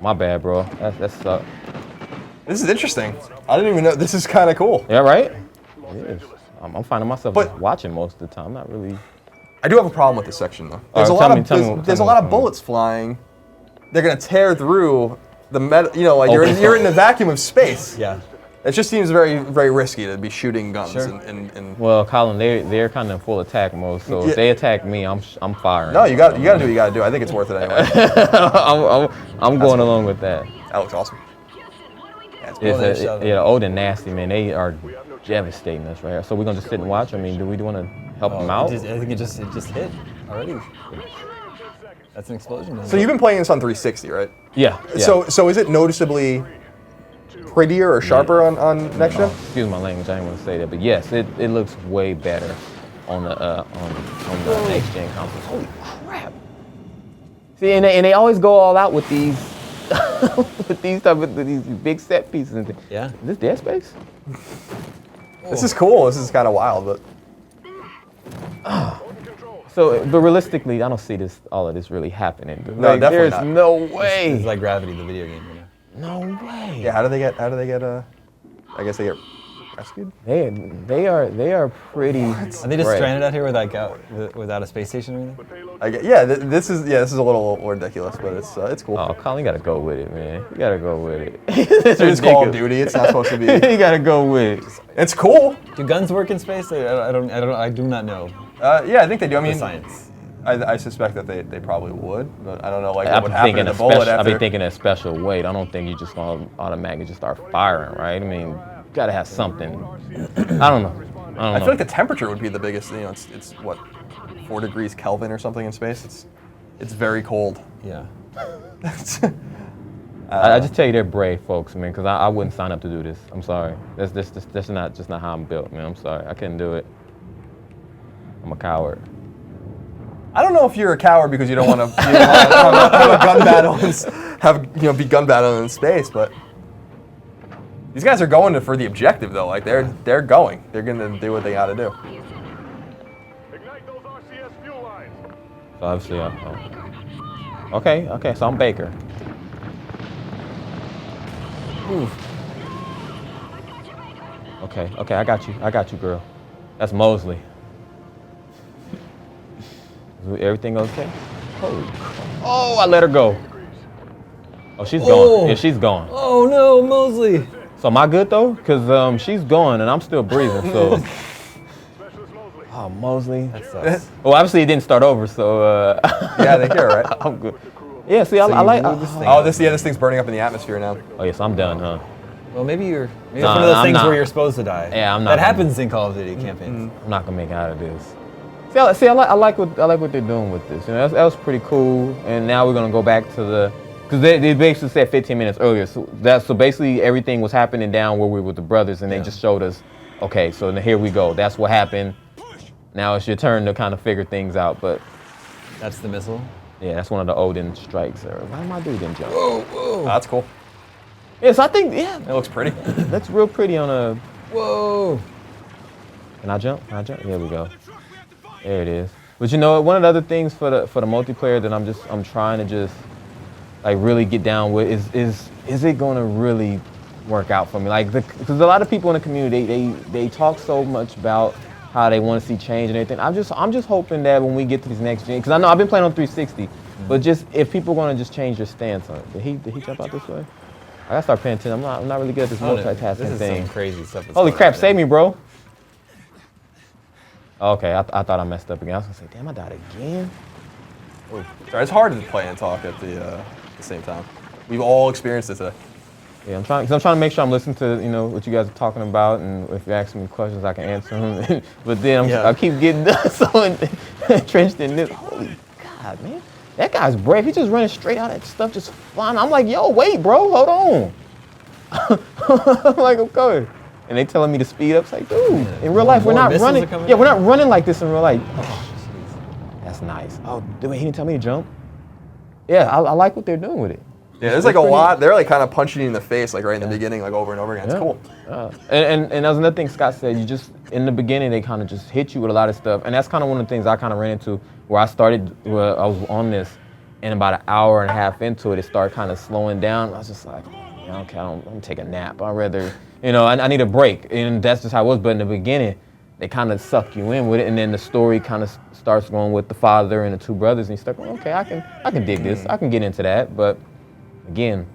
My bad, bro. That sucked. This is interesting. I didn't even know. This is kind of cool. Yeah, right? It is. I'm finding myself watching most of the time. Not really. I do have a problem with this section though. There's a lot of bullets flying. They're gonna tear through the metal. You know, like you're in the vacuum of space. Yeah. It just seems very, very risky to be shooting guns. And well, Colin, they're kind of full attack mode. So if they attack me, I'm firing. No, you got to do what you got to do. I think it's worth it anyway. I'm going along with that. That looks awesome. Yeah, old and nasty, man. They are devastating us right here. So we're gonna just sit and watch. I mean, do we want to help them out? I think it just hit already. That's an explosion. So you've been playing this on 360, right? Yeah. So is it noticeably prettier or sharper on next gen? Excuse my language. I didn't want to say that, but yes, it looks way better on the next gen consoles. Holy crap! See, and they always go all out with these. with these big set pieces and things. Yeah. Is this Dead Space? This is cool. This is kind of wild, but. But realistically, I don't see all of this really happening. No, definitely there's not. no way. It's like Gravity, the video game. No way. Yeah. How do they get? I guess they get rescued. They are pretty. Are they just stranded out here without a space station or anything? This is a little ridiculous, but it's cool. Oh, Colin, you gotta go with it, man. You gotta go with it. It's Call of Duty. It's not supposed to be. You gotta go with it. It's cool. Do guns work in space? I do not know. Yeah, I think they do. I mean, the science. I suspect that they probably would, but I don't know what would happen to the bullet after. I've been thinking a special weight. I don't think you just gonna automatically just start firing, right? I mean, you gotta have something. I don't know. I feel like the temperature would be the biggest. You know, it's what 4 degrees Kelvin or something in space. It's very cold. Yeah. I just tell you they're brave folks, man, because I wouldn't sign up to do this. I'm sorry. That's not how I'm built, man. I'm sorry. I couldn't do it. I'm a coward. I don't know if you're a coward because you don't want to have a gun battle be gun battling in space, but these guys are going for the objective though. Like they're going. They're gonna do what they got to do. So obviously, okay. So I'm Baker. Ooh. Okay. I got you, girl. That's Mosley. Is everything okay? Holy crap. Oh, I let her go. Oh, she's gone. Yeah, she's gone. Oh no, Mosley. So am I good though? Because she's gone and I'm still breathing. So. Oh, Mosley. That sucks. Well, obviously it didn't start over, so. Yeah, I think you're right. I'm good. Yeah. See, I like. This thing's burning up in the atmosphere now. Oh yes, I'm done, huh? Well, maybe it's one of those things where you're supposed to die. Yeah, I'm not. That happens in Call of Duty campaigns. I'm not gonna make it out of this. I like what they're doing with this. You know, that was pretty cool. And now we're gonna go back to because they basically said 15 minutes earlier. So basically everything was happening down where we were with the brothers, and they just showed us, okay, so here we go. That's what happened. Now it's your turn to kind of figure things out. But that's the missile. Yeah, that's one of the Odin strikes. Why my dude didn't jump? Whoa. Oh, that's cool. Yeah, so I think it looks pretty. That's real pretty on a. Whoa. Can I jump? There we go. There it is. But you know, one of the other things for the multiplayer that I'm trying to just like really get down with is it going to really work out for me? Like because a lot of people in the community they talk so much about how they want to see change and everything. I'm just hoping that when we get to these next gen, because I know I've been playing on 360, but just if people are going to just change their stance on it. Did he jump out this way? I gotta start paying attention. I'm not really good at this multitasking this is thing. Some crazy stuff. Holy crap! Save me, bro. Okay, I thought I messed up again. I was gonna say, damn, I died again. Ooh. Sorry, it's hard to play and talk at the same time. We've all experienced it today. Yeah, I'm trying to make sure I'm listening to what you guys are talking about, and if you ask me questions, I can answer them. But then I keep getting so entrenched in this. Holy God, man, that guy's brave. He's just running straight out. That stuff just flying. I'm like, yo, wait, bro, hold on. I'm like, I'm coming. And they telling me to speed up. It's like, dude, in real life, we're not running. Yeah, we're not running like this in real life. Oh, that's nice. Oh, dude, he didn't tell me to jump. Yeah, I like what they're doing with it. Yeah, there's like a lot. They're like kind of punching you in the face, like right in the beginning, like over and over again. It's cool. And that was another thing Scott said. You just in the beginning they kind of just hit you with a lot of stuff, and that's kind of one of the things I kind of ran into where I was on this, and about an hour and a half into it, it started kind of slowing down. I was just like, okay, I'm gonna take a nap. I'd rather, I need a break. And that's just how it was. But in the beginning, they kind of suck you in with it, and then the story kind of starts going with the father and the two brothers, and you start going, okay, I can dig this. I can get into that. But again,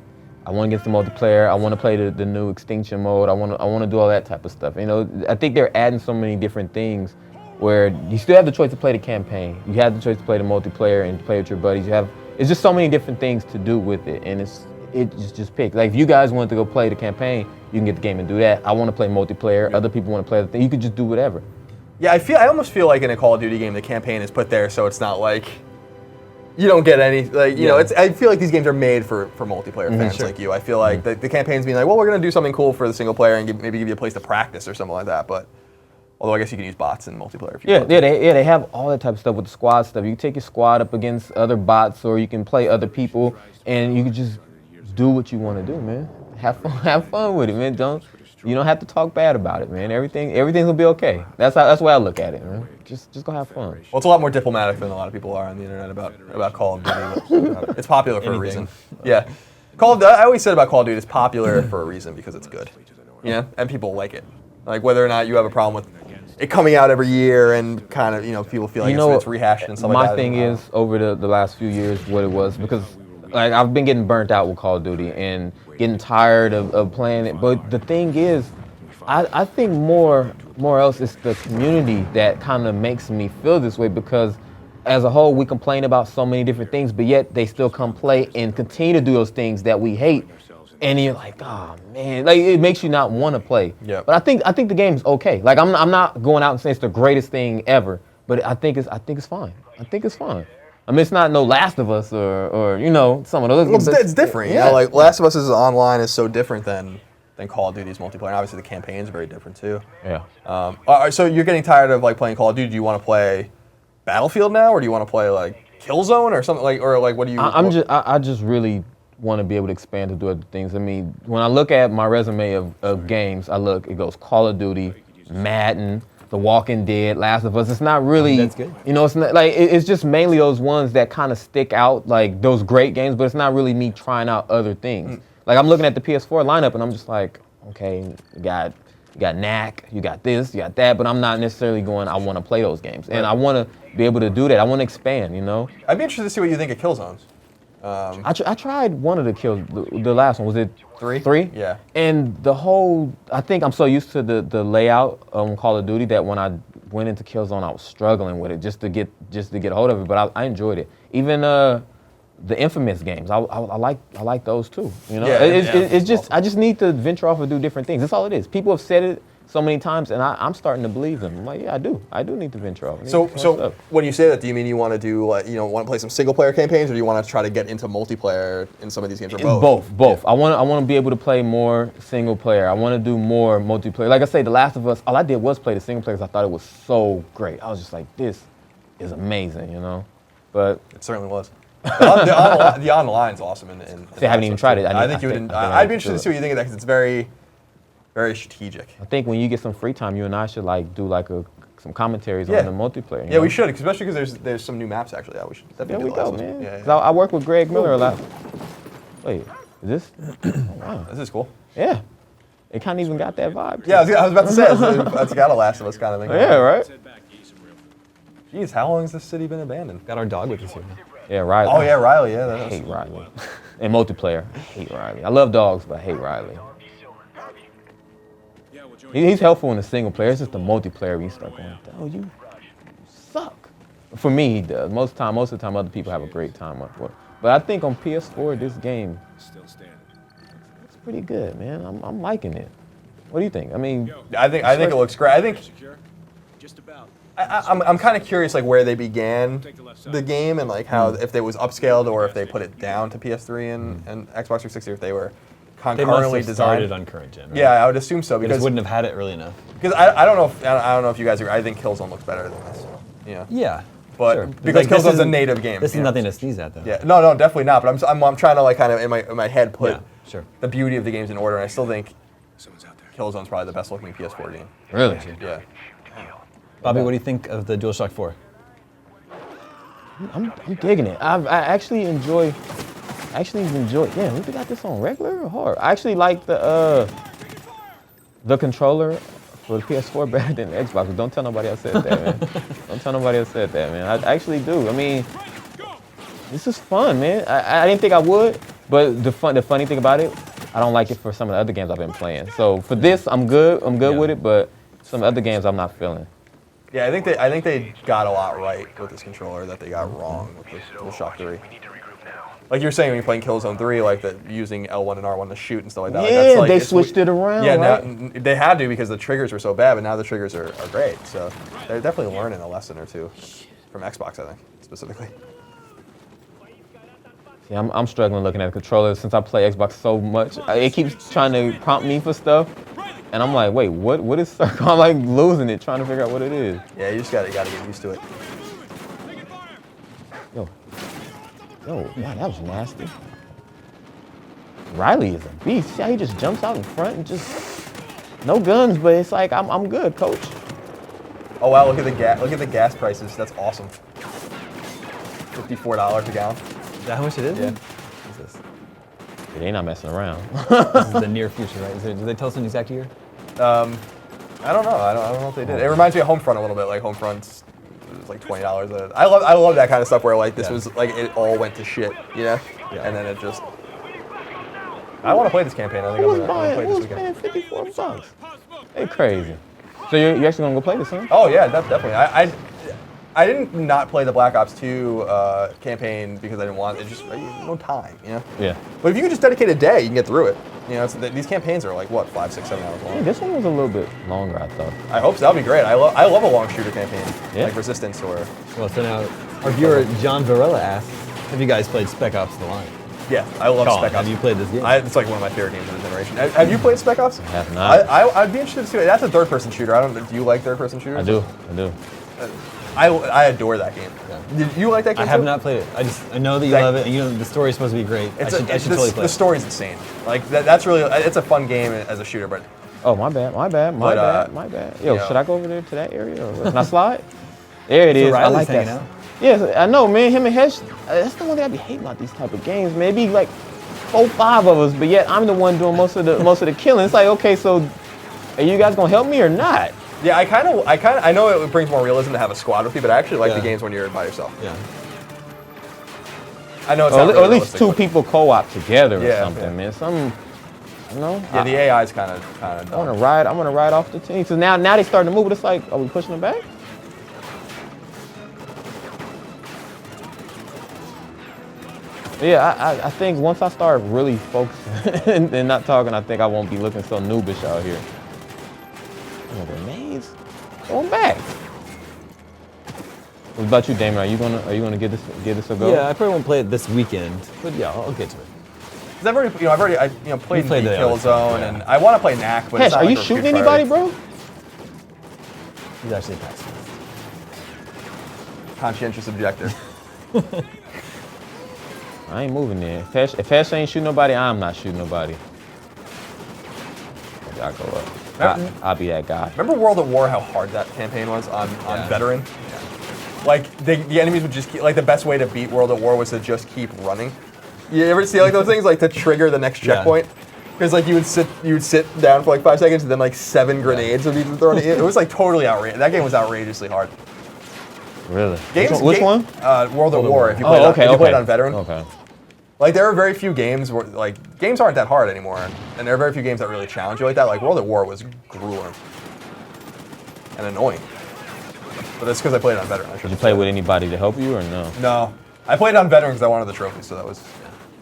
I want to get some multiplayer. I want to play the new Extinction mode. I want to do all that type of stuff. I think they're adding so many different things where you still have the choice to play the campaign. You have the choice to play the multiplayer and play with your buddies. It's just so many different things to do with it, and it's just pick. Like if you guys want to go play the campaign, you can get the game and do that. I want to play multiplayer. Other people want to play the thing. You could just do whatever. Yeah, I almost feel like in a Call of Duty game, the campaign is put there so it's not like you don't get any, I feel like these games are made for multiplayer fans like you. I feel like the campaign's being like, well, we're going to do something cool for the single player and maybe give you a place to practice or something like that. But although I guess you can use bots in multiplayer if you want. They have all that type of stuff with the squad stuff. You can take your squad up against other bots, or you can play other people, and you can just do what you want to do, man. Have fun with it, man. You don't have to talk bad about it, man. Everything's gonna be okay. That's the way I look at it, man. Just go have fun. Well, it's a lot more diplomatic than a lot of people are on the internet about Call of Duty. But it's popular for a reason. Yeah, I always said about Call of Duty, it's popular for a reason because it's good. Yeah, and people like it. Like whether or not you have a problem with it coming out every year and kind of people feel like it's rehashed and stuff like that. My thing is over the last few years what it was, because like I've been getting burnt out with Call of Duty and getting tired of playing it. But the thing is, I think more else it's the community that kind of makes me feel this way, because as a whole we complain about so many different things, but yet they still come play and continue to do those things that we hate. And you're like, oh man, like it makes you not want to play. Yeah. But I think the game's okay. Like I'm not going out and saying it's the greatest thing ever, but I think it's fine. I think it's fine. I mean, it's not no Last of Us or some of those. Well, it's different. Yeah. Like Last of Us online is so different than Call of Duty's multiplayer. And obviously, the campaign is very different too. Yeah. So you're getting tired of like playing Call of Duty. Do you want to play Battlefield now, or do you want to play like Killzone or something what do you? I just really want to be able to expand to do other things. I mean, when I look at my resume of games, it goes Call of Duty, Madden, The Walking Dead, Last of Us. It's not really, that's good. It's not like it's just mainly those ones that kind of stick out, like those great games. But it's not really me trying out other things. Like I'm looking at the PS4 lineup and I'm just like, okay, you got Knack, you got this, you got that, but I'm not necessarily going, I want to play those games. And I want to be able to do that. I want to expand, I'd be interested to see what you think of Killzones. I tried one of the kills, the last one. Was it 3? 3? Yeah. And I think I'm so used to the layout on Call of Duty that when I went into Killzone, I was struggling with it just to get a hold of it. But I enjoyed it. Even the Infamous games, I like those too. It's just I just need to venture off and do different things. That's all it is. People have said it so many times, and I'm starting to believe them. I'm like, yeah, I do need to venture off. So when you say that, do you mean you want to do want to play some single player campaigns, or do you want to try to get into multiplayer in some of these games, or both? Both. Yeah. I want to be able to play more single player. I want to do more multiplayer. Like I say, The Last of Us, all I did was play the single player because I thought it was so great. I was just like, this is amazing, But it certainly was. The online's awesome. I haven't even tried it. I'd be interested to see what you think of that, because it's very, very strategic. I think when you get some free time, you and I should do some commentaries on the multiplayer. Yeah, we should, especially because there's some new maps actually. Yeah, we should. There we go, man. Yeah. I work with Greg Miller a lot. Wait, is this? Wow, this is cool. Yeah, it kind of even got that vibe. Yeah, I was about to say it's got a Last of Us kind of thing. Yeah, right. Jeez, how long has this city been abandoned? Got our dog with us here. Yeah, Riley. Oh yeah, Riley. Yeah, I hate Riley. And multiplayer, I hate Riley. I love dogs, but I hate Riley. He's helpful in the single player. It's just the multiplayer we start going, oh, you suck. For me, he does. Most of the time, other people have a great time with it. But I think on PS4, this game, it's pretty good, man. I'm liking it. What do you think? I mean, I think it looks great. I think I'm kind of curious, like where they began the game and like how if it was upscaled or if they put it down to PS3 and Xbox 360, or if they were concurrently designed. Started on current gen. Right? Yeah, I would assume so, because they just wouldn't have had it early enough. Because I don't know if you guys agree. I think Killzone looks better than this. Yeah. Yeah. But sure. because like, Killzone's a native game. This is nothing to sneeze at, though. Yeah. No, definitely not. But I'm trying to like kind of in my head put the beauty of the games in order, and I still think Killzone's probably the best looking PS4 game. Really? Yeah. Bobby, what do you think of the DualShock 4? I'm digging it. I actually enjoy I actually enjoy. Yeah, we got this on regular or hard. I actually like the controller for the PS4 better than the Xbox. But don't tell nobody I said that, man. Don't tell nobody I said that, man. I actually do. I mean, this is fun, man. I didn't think I would, but the funny thing about it, I don't like it for some of the other games I've been playing. So for this, I'm good. I'm good with it, but some other games I'm not feeling. Yeah, I think they got a lot right with this controller that they got wrong with the Shock 3. Like you were saying when you're playing Killzone 3, like using L1 and R1 to shoot and stuff like that. Yeah, like, that's like, they switched it around. Yeah, right? now, they had to because the triggers were so bad, but now the triggers are great. So they're definitely learning a lesson or two from Xbox, I think, specifically. Yeah, I'm struggling looking at the controller since I play Xbox so much. It keeps trying to prompt me for stuff, and I'm like, wait, what is circle? I'm like losing it, trying to figure out what it is. Yeah, you just gotta get used to it. Yo, yeah, that was nasty. Riley is a beast. See how he just jumps out in front and just no guns, but it's like I'm good, coach. Oh wow, look at the gas prices. That's awesome. $54 a gallon. Is that how much it is? Yeah. What's this? Yeah, they not messing around. This is the near future, right? Did they tell us an exact year? I don't know. I don't know if they did. It reminds me of Homefront a little bit. Like Homefront's was like $20. I love that kind of stuff where like this was like it all went to shit, you know? Yeah. And then it just. I want to play this campaign. I think I'm gonna play this weekend. $54. They crazy. So you're actually gonna go play this, huh? Oh yeah, definitely. I didn't not play the Black Ops 2 campaign because I didn't want it. Just no time, you know. Yeah. But if you can just dedicate a day, you can get through it. You know, these campaigns are like what 5, 6, 7 hours long. Yeah, this one was a little bit longer, I thought. I hope so. That'll be great. I love a long shooter campaign, yeah. like Resistance or. Well, so now our viewer John Varela asks, "Have you guys played Spec Ops: The Line?" Yeah, I love Colin, Spec Ops. Have you played this game? It's like one of my favorite games of the generation. Have you played Spec Ops? I have not. I'd be interested to see. That's a third-person shooter. Do you like third-person shooters? I do. I adore that game. Yeah. Did you like that game? I have not played it. I know that you love it, and you know the story is supposed to be great. I should totally play it. The story's insane. Like that's really it's a fun game as a shooter, but. Oh my bad. Yo, should I go over there to that area? Or can I slide? There it is. I like that. Out. Yes, I know, man. Him and Hesh. That's the one thing I be hating about these type of games. Maybe like 4, 5 of us, but yet I'm the one doing most of the killing. It's like, okay, so are you guys gonna help me or not? Yeah, I know it brings more realism to have a squad with you, but I actually like the games when you're by yourself. Yeah. I know it's not really or at least 2 people co-op together or something, man. You know. Yeah, the AI is kind of dumb. I'm gonna ride off the team. So now they starting to move, but it's like, are we pushing them back? Yeah, I think once I start really focusing and not talking, I think I won't be looking so noobish out here. Oh, grenades? Going back. What about you, Damon? Are you gonna give this a go? Yeah, I probably won't play it this weekend, but yeah, I'll get to it. Cause I've already played the Killzone, and I want to play NAC, but Hesh, it's not are like you a shooting huge anybody, priority. bro? He's actually a pacifist. Conscientious objector. I ain't moving there. If Hesh ain't shooting nobody, I'm not shooting nobody. I'll go up. I'll be that guy. Remember World at War, how hard that campaign was on Veteran? Yeah. Like, the enemies would just keep, like, the best way to beat World at War was to just keep running. You ever see, like, those things, like, to trigger the next checkpoint? Because, like, you would sit down for, like, 5 seconds, and then, like, 7 grenades would be thrown at you. It was, like, totally outrageous. That game was outrageously hard. Really? Which one? World at War, if you played it on Veteran. Okay. Like, there are very few games where, like, games aren't that hard anymore, and there are very few games that really challenge you like that. Like, World at War was grueling and annoying. But that's because I played it on Veteran. Did you play with anybody to help you or no? No. I played on Veteran because I wanted the trophies, so that was...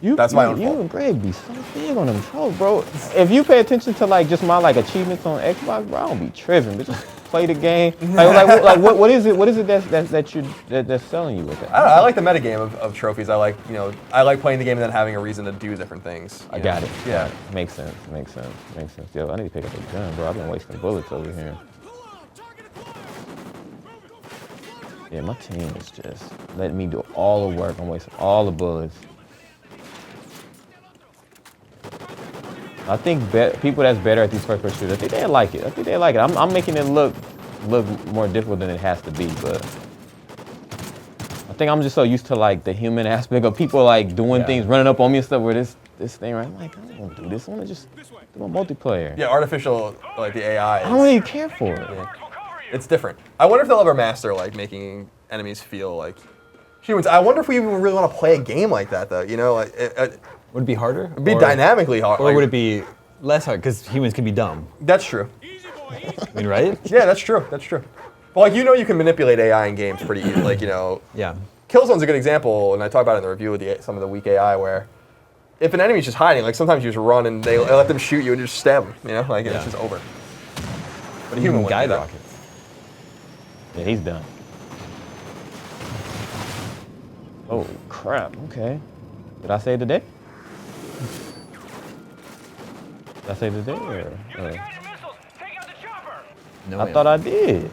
that's my own fault. You and Greg be so big on them trolls, bro. If you pay attention to, like, just my, like, achievements on Xbox, bro, I don't be tripping, but just play the game. What is it that's selling you with that? I don't know. I like the metagame of trophies. I like playing the game and then having a reason to do different things. I got it. Yeah. Makes sense. Yo, I need to pick up a gun, bro. I've been wasting bullets over here. Yeah, my team is just letting me do all the work. I'm wasting all the bullets. I think people that's better at these first-person shooters, I think they like it. I'm making it look more difficult than it has to be, but I think I'm just so used to like the human aspect of people like doing things, running up on me and stuff where this thing, right? I'm like, I don't want to do this. I want to just do my multiplayer. Yeah, artificial, like the AI. I don't really care for it. Yeah. It's different. I wonder if they'll ever master like making enemies feel like humans. I wonder if we even really want to play a game like that, though. You know, like, would it be harder? It'd be dynamically hard. Or would it be less hard? Because humans can be dumb. That's true. I mean, right? Yeah, that's true. That's true. Well, like, you know, you can manipulate AI in games pretty easily. Like, you know, yeah. Killzone's a good example, and I talk about it in the review with some of the weak AI, where if an enemy's just hiding, like sometimes you just run and they let them shoot you and just stab them. You know, like it's just over. But a human guide would rockets. Yeah, he's done. Oh crap! Okay. Did I save the day? Did I save the day? Or? No, I thought I did.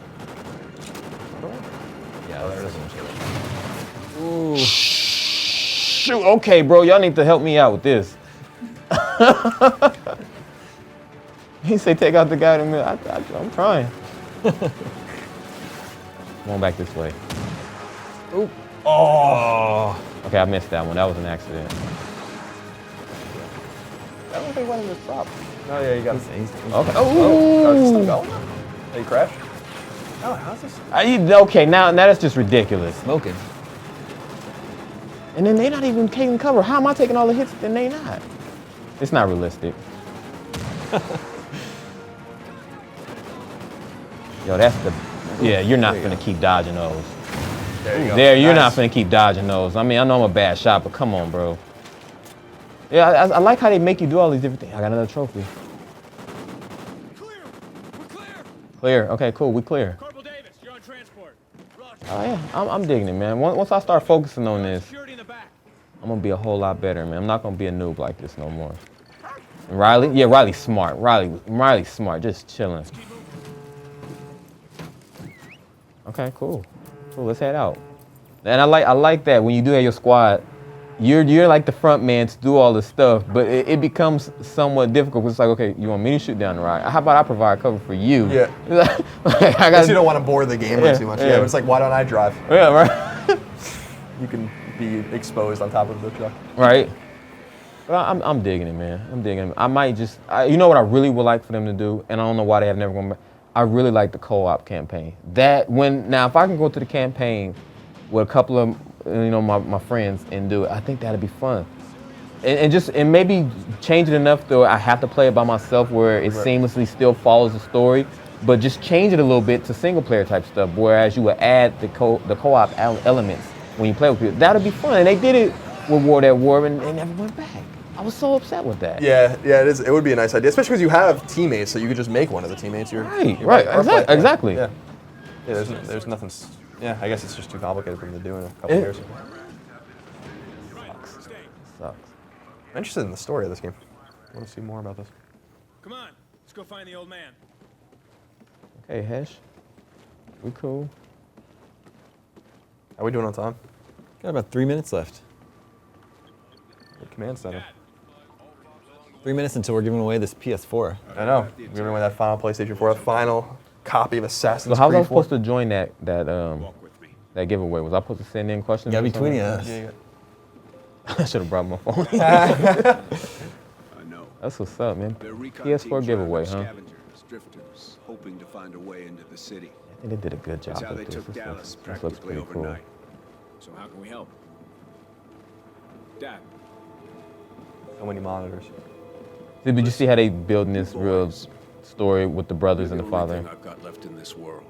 Yeah, there is. Ooh. Shoot. Okay, bro. Y'all need to help me out with this. He say take out the guy in the middle. I'm trying. Come on back this way. Oop. Oh. Okay, I missed that one. That was an accident. I don't think one of them dropped. Oh yeah, you got it. Okay. Oh, it's still going? Oh, you crashed? Oh, how's this? Okay, now that's just ridiculous. Smoking. And then they not even taking cover. How am I taking all the hits and they not? It's not realistic. Yo, that's the. Yeah, you're not gonna keep dodging those. There you go. You're not gonna keep dodging those. I mean, I know I'm a bad shot, but come on, bro. Yeah, I like how they make you do all these different things. I got another trophy. Clear. Okay, cool. We clear. Corporal Davis, you're on transport. Oh yeah, I'm digging it, man. Once I start focusing on this, I'm gonna be a whole lot better, man. I'm not gonna be a noob like this no more. And Riley, yeah, Riley's smart. Riley's smart, just chilling. Okay, cool. Let's head out. And I like that when you do have your squad, you're like the front man to do all this stuff, but it becomes somewhat difficult because it's like, okay, you want me to shoot down the right? How about I provide cover for you? Yeah. I guess you don't want to bore the game too much. Yeah, but it's like, why don't I drive? Yeah, right. You can be exposed on top of the truck. Right. Well, I'm digging it, man. I'm digging it. I might just, you know what I really would like for them to do, and I don't know why they have never gone back. I really like the co-op campaign. Now if I can go to the campaign with a couple of my friends and do it, I think that'd be fun. And maybe change it enough though I have to play it by myself where it seamlessly still follows the story, but just change it a little bit to single player type stuff, whereas you would add the co-op elements when you play with people. That'd be fun. And they did it with World at War and they never went back. I was so upset with that. Yeah, it is. It would be a nice idea, especially because you have teammates, so you could just make one of the teammates. Right. Exactly. Yeah. There's nothing. Yeah, I guess it's just too complicated for them to do in a couple years. Sucks. I'm interested in the story of this game. I want to see more about this. Come on, let's go find the old man. Okay, Hesh. We cool. How we doing on time? Got about 3 minutes left. Good command center. 3 minutes until we're giving away this PS4. I know. We're giving away that final PlayStation 4, the final copy of Assassin's Creed 4. So how was I supposed to join that giveaway? Was I supposed to send in questions? Yeah, between us. Yeah. I should have brought my phone. That's what's up, man. PS4 giveaway, huh? Drifters, hoping to find a way into the city. I think they did a good job That's how with they this. took Dallas This looks practically pretty cool. overnight. So how can we help? Dad. So many monitors. Did you see how they building this real story with the brothers and the father? I've got left in this world.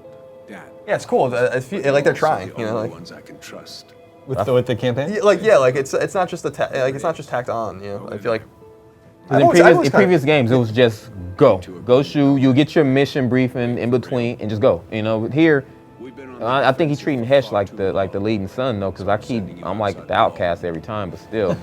Dad. Yeah, it's cool. I feel like they're trying. You know, like ones I can trust. With the campaign. Yeah, it's not just it's not just tacked on. You know, I feel like. In previous games, it was just go shoot. You get your mission briefing in between and just go. You know, here, I think he's treating Hesh like the leading son though, because I'm like the outcast every time, but still,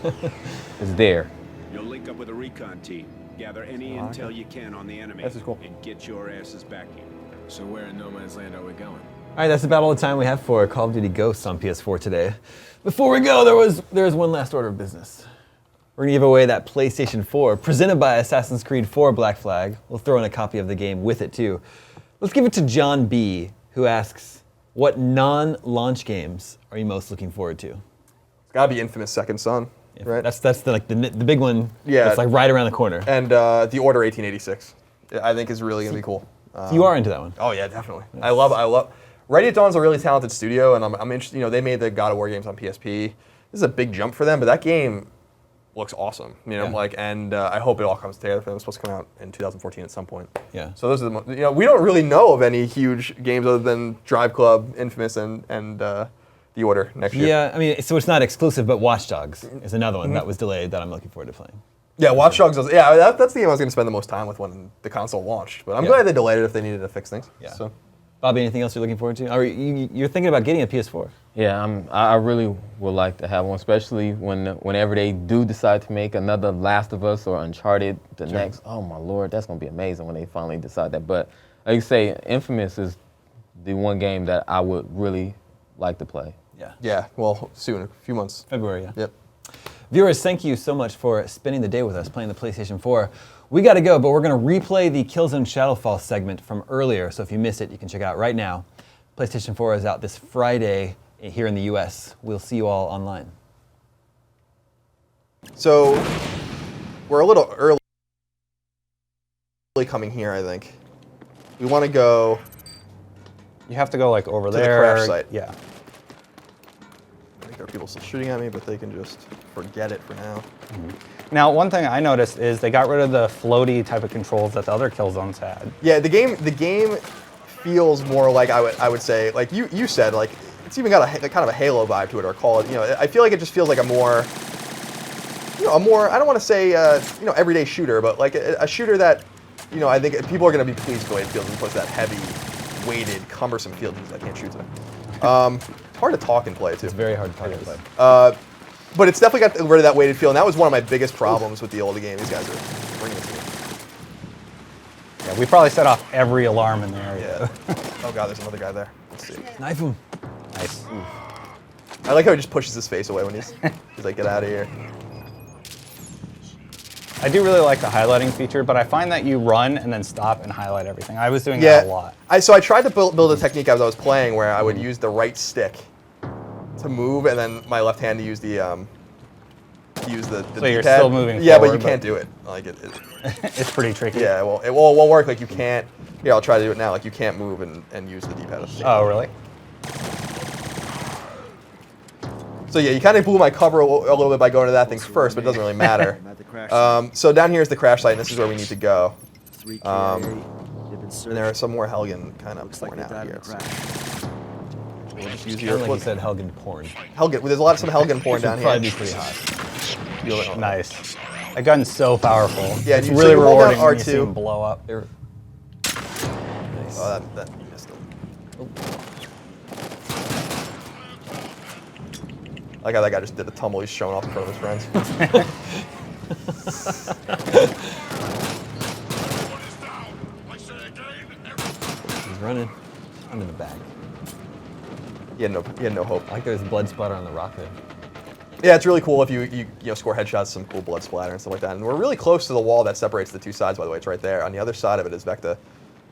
it's there. You'll link up with a recon team, gather any intel you can on the enemy, This is cool. and get your asses back here. So where in no man's land are we going? All right, that's about all the time we have for Call of Duty Ghosts on PS4 today. Before we go, there's one last order of business. We're gonna give away that PlayStation 4 presented by Assassin's Creed 4 Black Flag. We'll throw in a copy of the game with it too. Let's give it to John B, who asks, What non-launch games are you most looking forward to? It's gotta be Infamous Second Son, right? That's the big one. Yeah. That's like right around the corner. And The Order 1886, I think is really gonna be cool. So you are into that one. Oh yeah, definitely. I love. Ready at Dawn's a really talented studio, and I'm interested. You know, they made the God of War games on PSP. This is a big jump for them, but that game looks awesome. You know, I hope it all comes together for them. It's supposed to come out in 2014 at some point. Yeah. So those are the we don't really know of any huge games other than Drive Club, Infamous, and The Order next year. Yeah, I mean, so it's not exclusive, but Watch Dogs is another one that was delayed that I'm looking forward to playing. Yeah, Watch Dogs. That's the game I was going to spend the most time with when the console launched. But I'm glad they delayed it if they needed to fix things. Yeah. So. Bobby, anything else you're looking forward to? Or you're thinking about getting a PS4? Yeah, I really would like to have one, especially whenever they do decide to make another Last of Us or Uncharted, next. Oh my Lord, that's gonna be amazing when they finally decide that. But like you say, Infamous is the one game that I would really like to play. Yeah. Yeah. Well, soon, a few months. February. Yeah. Yep. Viewers, thank you so much for spending the day with us playing the PlayStation 4. We got to go, but we're going to replay the Killzone Shadowfall segment from earlier, so if you missed it, you can check it out right now. PlayStation 4 is out this Friday here in the US. We'll see you all online. So, we're a little early coming here, I think. We want to go... You have to go like over to there. the crash site. Yeah. I think there are people still shooting at me, but they can just forget it for now. Now, one thing I noticed is they got rid of the floaty type of controls that the other Killzones had. Yeah, the game feels more like I would say, like you said, like it's even got a kind of a Halo vibe to it, or call it. I feel like it just feels like a more I don't want to say everyday shooter, but like a shooter that I think people are going to be pleased with the way it feels as opposed to that heavy, weighted, cumbersome feel. I can't shoot today. It's hard to talk and play too. It's very hard to talk and play. But it's definitely got rid of that weighted feel, and that was one of my biggest problems with the older game. These guys are bringing it to me. Yeah, we probably set off every alarm in the area. Yeah. Oh god, there's another guy there. Let's see. Knife him. Nice. I like how he just pushes his face away when he's like, get out of here. I do really like the highlighting feature, but I find that you run and then stop and highlight everything. I was doing that a lot. So I tried to build a technique as I was playing where I would use the right stick to move, and then my left hand to use the So D-pad. you're still moving Yeah, forward, but you can't do it. Like it's pretty tricky. Yeah, well, it won't work. Like you can't. Yeah, I'll try to do it now. Like you can't move and use the D-pad. Oh, really? So yeah, you kind of blew my cover a little bit by going to that thing first, but it doesn't really matter. So down here is the crash site, and this is where we need to go. And there are some more Helgen kind of pouring out here. We'll just use your like you said, Helgen porn. Helgen. There's some Helgen porn down here. Probably be pretty hot. Nice. That gun's so powerful. Yeah, it's so really you hold down rewarding when you R2. see them blow up. Nice. Oh, that you missed it. I like how that guy just did a tumble. He's showing off in front of his friends. He's running. I'm in the back. He had no hope. I like there's blood splatter on the rock there. Yeah, it's really cool if you score headshots, some cool blood splatter and stuff like that. And we're really close to the wall that separates the two sides, by the way. It's right there. On the other side of it is Vecta.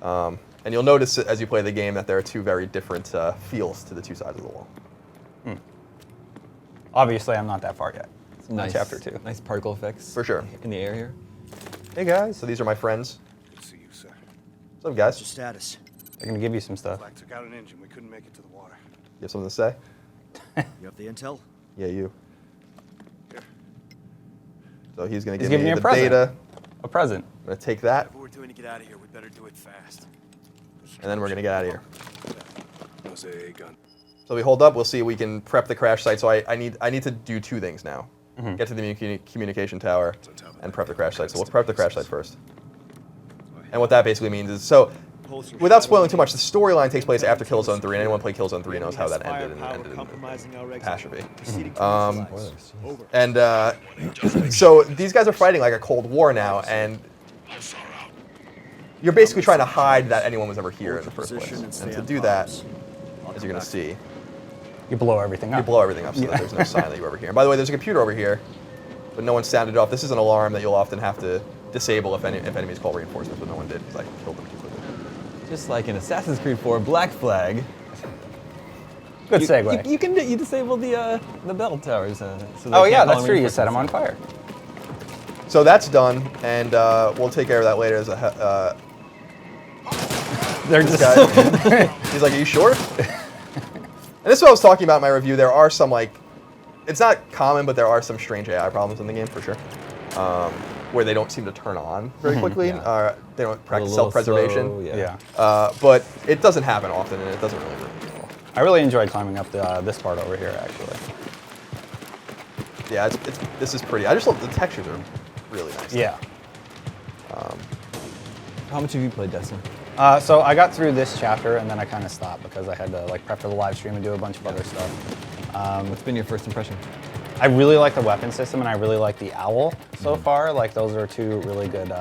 And you'll notice as you play the game that there are two very different feels to the two sides of the wall. Obviously, I'm not that far yet. It's Nice. chapter 2. Nice particle effects. For sure. In the air here. Hey, guys. So these are my friends. Good to see you, sir. What's up, guys? What's your status? They're going to give you some stuff. Black took out an engine. We couldn't make it to the water. You have something to say? You have the intel? Yeah, you. Here. So he's going to He's give giving me you the a present. data. A present. I'm going to take that, Whatever we're doing to get out of here, we better do it fast. and then we're going to get out of here. Jose a gun. So we hold up. We'll see if we can prep the crash site. So I need to do two things now. Get to the communication tower and prep the crash site. So we'll prep the crash site first. And what that basically means is, so without spoiling too much, the storyline takes place after Killzone 3, and anyone played Killzone 3 knows how that ended in catastrophe. So these guys are fighting like a Cold War now, and you're basically trying to hide that anyone was ever here in the first place. And to do that, as you're going to see, You blow everything up. you blow everything up so that there's no sign that you were ever here. And by the way, there's a computer over here, but no one sounded it off. This is an alarm that you'll often have to disable if enemies call reinforcements, but no one did because I killed them too quickly. Just like in Assassin's Creed 4 Black Flag. Good segue. You disable the bell towers. So Oh they yeah, can't that's call true. You reinforcements. set them on fire. So that's done, and we'll take care of that later. As a They're this just guy, he's like, "Are you sure?" And this is what I was talking about in my review. There are some it's not common, but there are some strange AI problems in the game for sure, where they don't seem to turn on very quickly. Yeah. They don't practice little self-preservation. slow, yeah. But it doesn't happen often, and it doesn't really hurt people. I really enjoyed climbing up this part over here, actually. Yeah, this is pretty. I just love the textures are really nice. Yeah. How much have you played Destiny? So I got through this chapter and then I kind of stopped because I had to prep for the live stream and do a bunch of other stuff. What's been your first impression? I really like the weapon system and I really like the owl so far. Those are two really good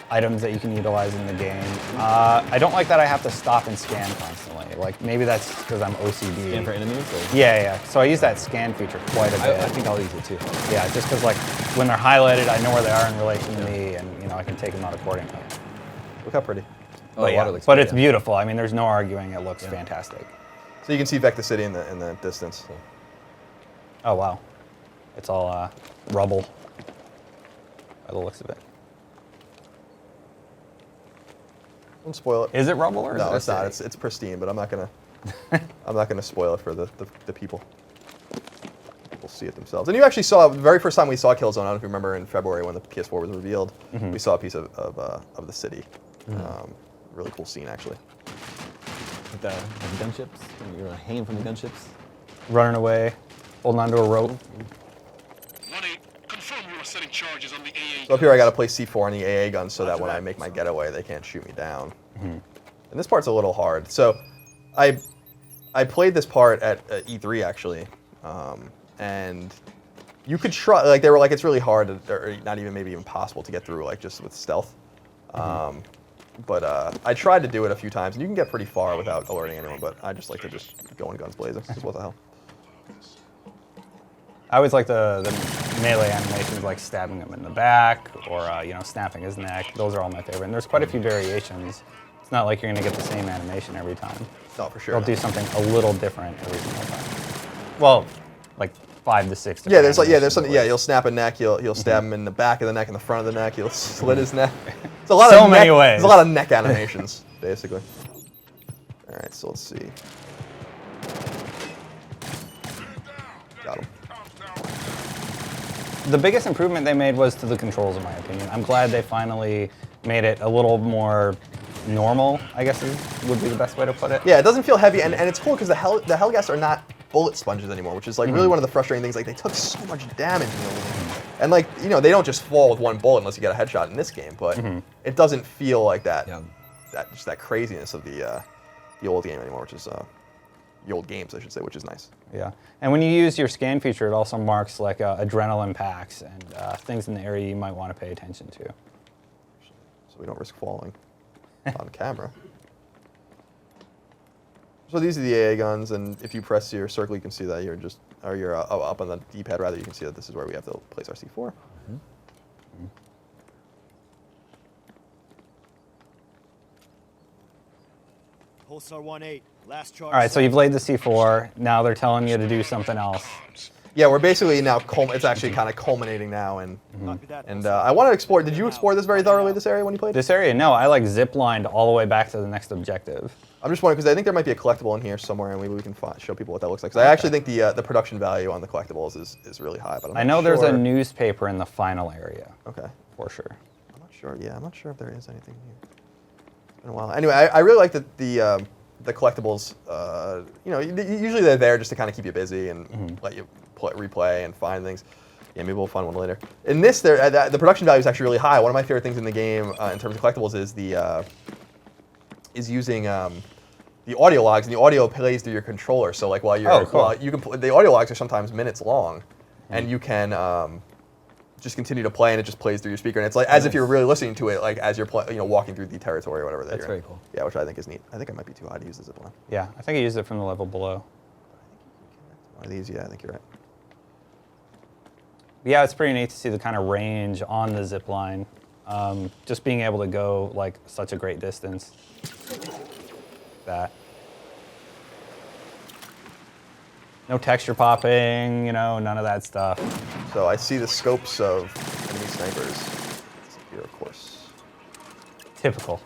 items that you can utilize in the game. I don't like that I have to stop and scan constantly. Maybe that's because I'm OCD. Scan for enemies? Or? Yeah. So I use that scan feature quite a bit. I think I'll use it too. Yeah, just because when they're highlighted, I know where they are in relation to me, and I can take them out accordingly. Look how pretty. But it's beautiful. I mean, there's no arguing. It looks fantastic. So you can see Vector City in the distance. So. Oh wow, it's all rubble by the looks of it. Don't spoil it. Is it rubble or no? Is It's not. It's pristine, but I'm not gonna spoil it for the people. We'll see it themselves. And you actually saw the very first time we saw Killzone. I don't know if you remember in February when the PS4 was revealed. We saw a piece of the city. Really cool scene actually. With the gunships, when you're hanging from the gunships, running away, holding onto a rope. Confirm you are setting charges on the AA. So up here I got to place C4 on the AA gun so that when I make my getaway, they can't shoot me down. And this part's a little hard. So I played this part at E3 actually, and you could try. They were like, it's really hard, or not even maybe even possible to get through just with stealth. But I tried to do it a few times, and you can get pretty far without alerting anyone. But I just like to just go in guns blazing. Just what the hell. I always like the melee animations, like stabbing him in the back or snapping his neck. Those are all my favorite. And there's quite a few variations. It's not like you're going to get the same animation every time. No, for sure. They'll do something a little different every single time. Well, like 5 to 6. Yeah, there's something. Yeah, you'll snap a neck. You'll stab him in the back of the neck, in the front of the neck. You'll slit his neck. It's a lot so of many neck, ways. There's a lot of neck animations, basically. All right, so let's see. Got him. The biggest improvement they made was to the controls, in my opinion. I'm glad they finally made it a little more normal, I guess would be the best way to put it. Yeah, it doesn't feel heavy, and it's cool because the Hellgas are not bullet sponges anymore, which is really one of the frustrating things. They took so much damage in the old game, and they don't just fall with one bullet unless you get a headshot in this game. But it doesn't feel like that. Just that craziness of the old game anymore, which is the old games, I should say, which is nice. Yeah, and when you use your scan feature, it also marks adrenaline packs and things in the area you might want to pay attention to. So we don't risk falling on camera. So these are the AA guns, and if you press your circle, you can see that you're up on the D-pad rather. You can see that this is where we have to place our C4. Pulsar 1-8, last charge. All right, so you've laid the C4. Now they're telling you to do something else. Yeah, we're basically now, it's actually kind of culminating now, and I want to explore. Did you explore this very thoroughly, this area, when you played? This area? No, I zip-lined all the way back to the next objective. I'm just wondering, because I think there might be a collectible in here somewhere, and maybe we can show people what that looks like. Because I actually think the production value on the collectibles is really high, but I'm not I know sure. there's a newspaper in the final area. Okay. For sure. I'm not sure. Yeah, I'm not sure if there is anything here. It's been a while. Anyway, I really like the collectibles. Usually they're there just to kind of keep you busy and let you replay and find things. Yeah, maybe we'll find one later. In this, the production value is actually really high. One of my favorite things in the game in terms of collectibles is using the audio logs, and the audio plays through your controller. So while you're, the audio logs are sometimes minutes long, and you can just continue to play, and it just plays through your speaker, and it's as if you're really listening to it, as you're walking through the territory or whatever. That's very cool. Yeah, which I think is neat. I think it might be too high to use the zipline. Yeah, I think I used it from the level below. One of these, yeah, I think you're right. Yeah, it's pretty neat to see the kind of range on the zip line. Just being able to go such a great distance. That. No texture popping, you know, none of that stuff. So I see the scopes of enemy snipers. Here, of course. Typical.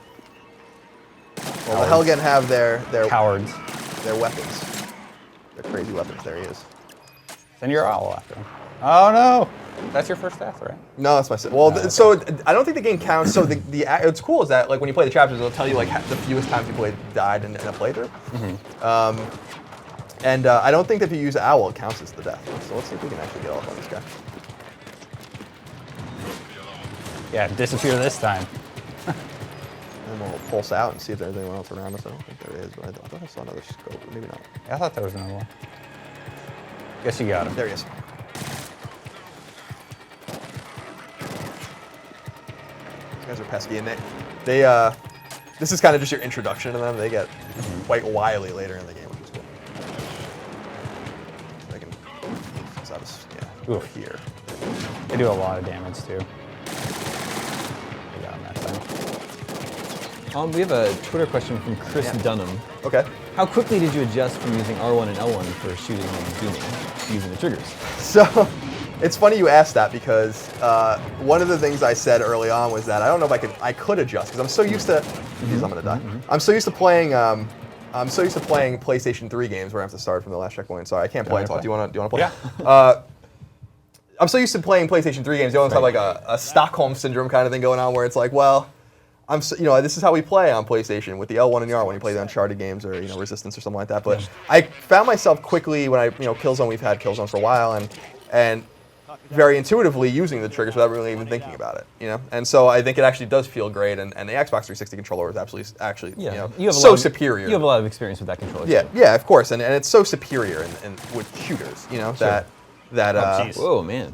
Well, the Helgen have their cowards. Their weapons. Their crazy weapons. There he is. Send your owl after him. Oh no! That's your first death, right? No, that's my well. So I don't think the game counts. So it's cool is that like when you play the chapters, it'll tell you like the fewest times you died in a playthrough. And I don't think that if you use owl, it counts as the death. So let's see if we can actually get off on this guy. Yeah, disappear this time. And we'll pulse out and see if there's anyone else around us. I don't think there is, but I thought I saw another scope. Maybe not. Yeah, I thought there was another one. Guess you got him. There he is. These guys are pesky, and they this is kind of just your introduction to them. They get quite wily later in the game, which is cool. I can, so yeah, Oof. here. They do a lot of damage too. We got him that time. We have a Twitter question from Chris Dunham. Okay. How quickly did you adjust from using R1 and L1 for shooting and zooming using the triggers? So, it's funny you asked that because one of the things I said early on was that I don't know if I could adjust because I'm so used to. Geez, I'm gonna die. I'm so used to playing. I'm so used to playing PlayStation 3 games where I have to start from the last checkpoint. Sorry, I can't play until. Do you want to play? Yeah. I'm so used to playing PlayStation 3 games. You almost have like a Stockholm syndrome kind of thing going on where it's like, well, this is how we play on PlayStation with the L1 and the R1 when you play the Uncharted games or Resistance or something like that. But I found myself quickly when I Killzone, we've had Killzone for a while and very intuitively using the triggers without really even thinking about it, And so I think it actually does feel great, and the Xbox 360 controller is actually so superior. You have a lot of experience with that controller. Yeah, of course, and it's so superior in with shooters, that whoa, man.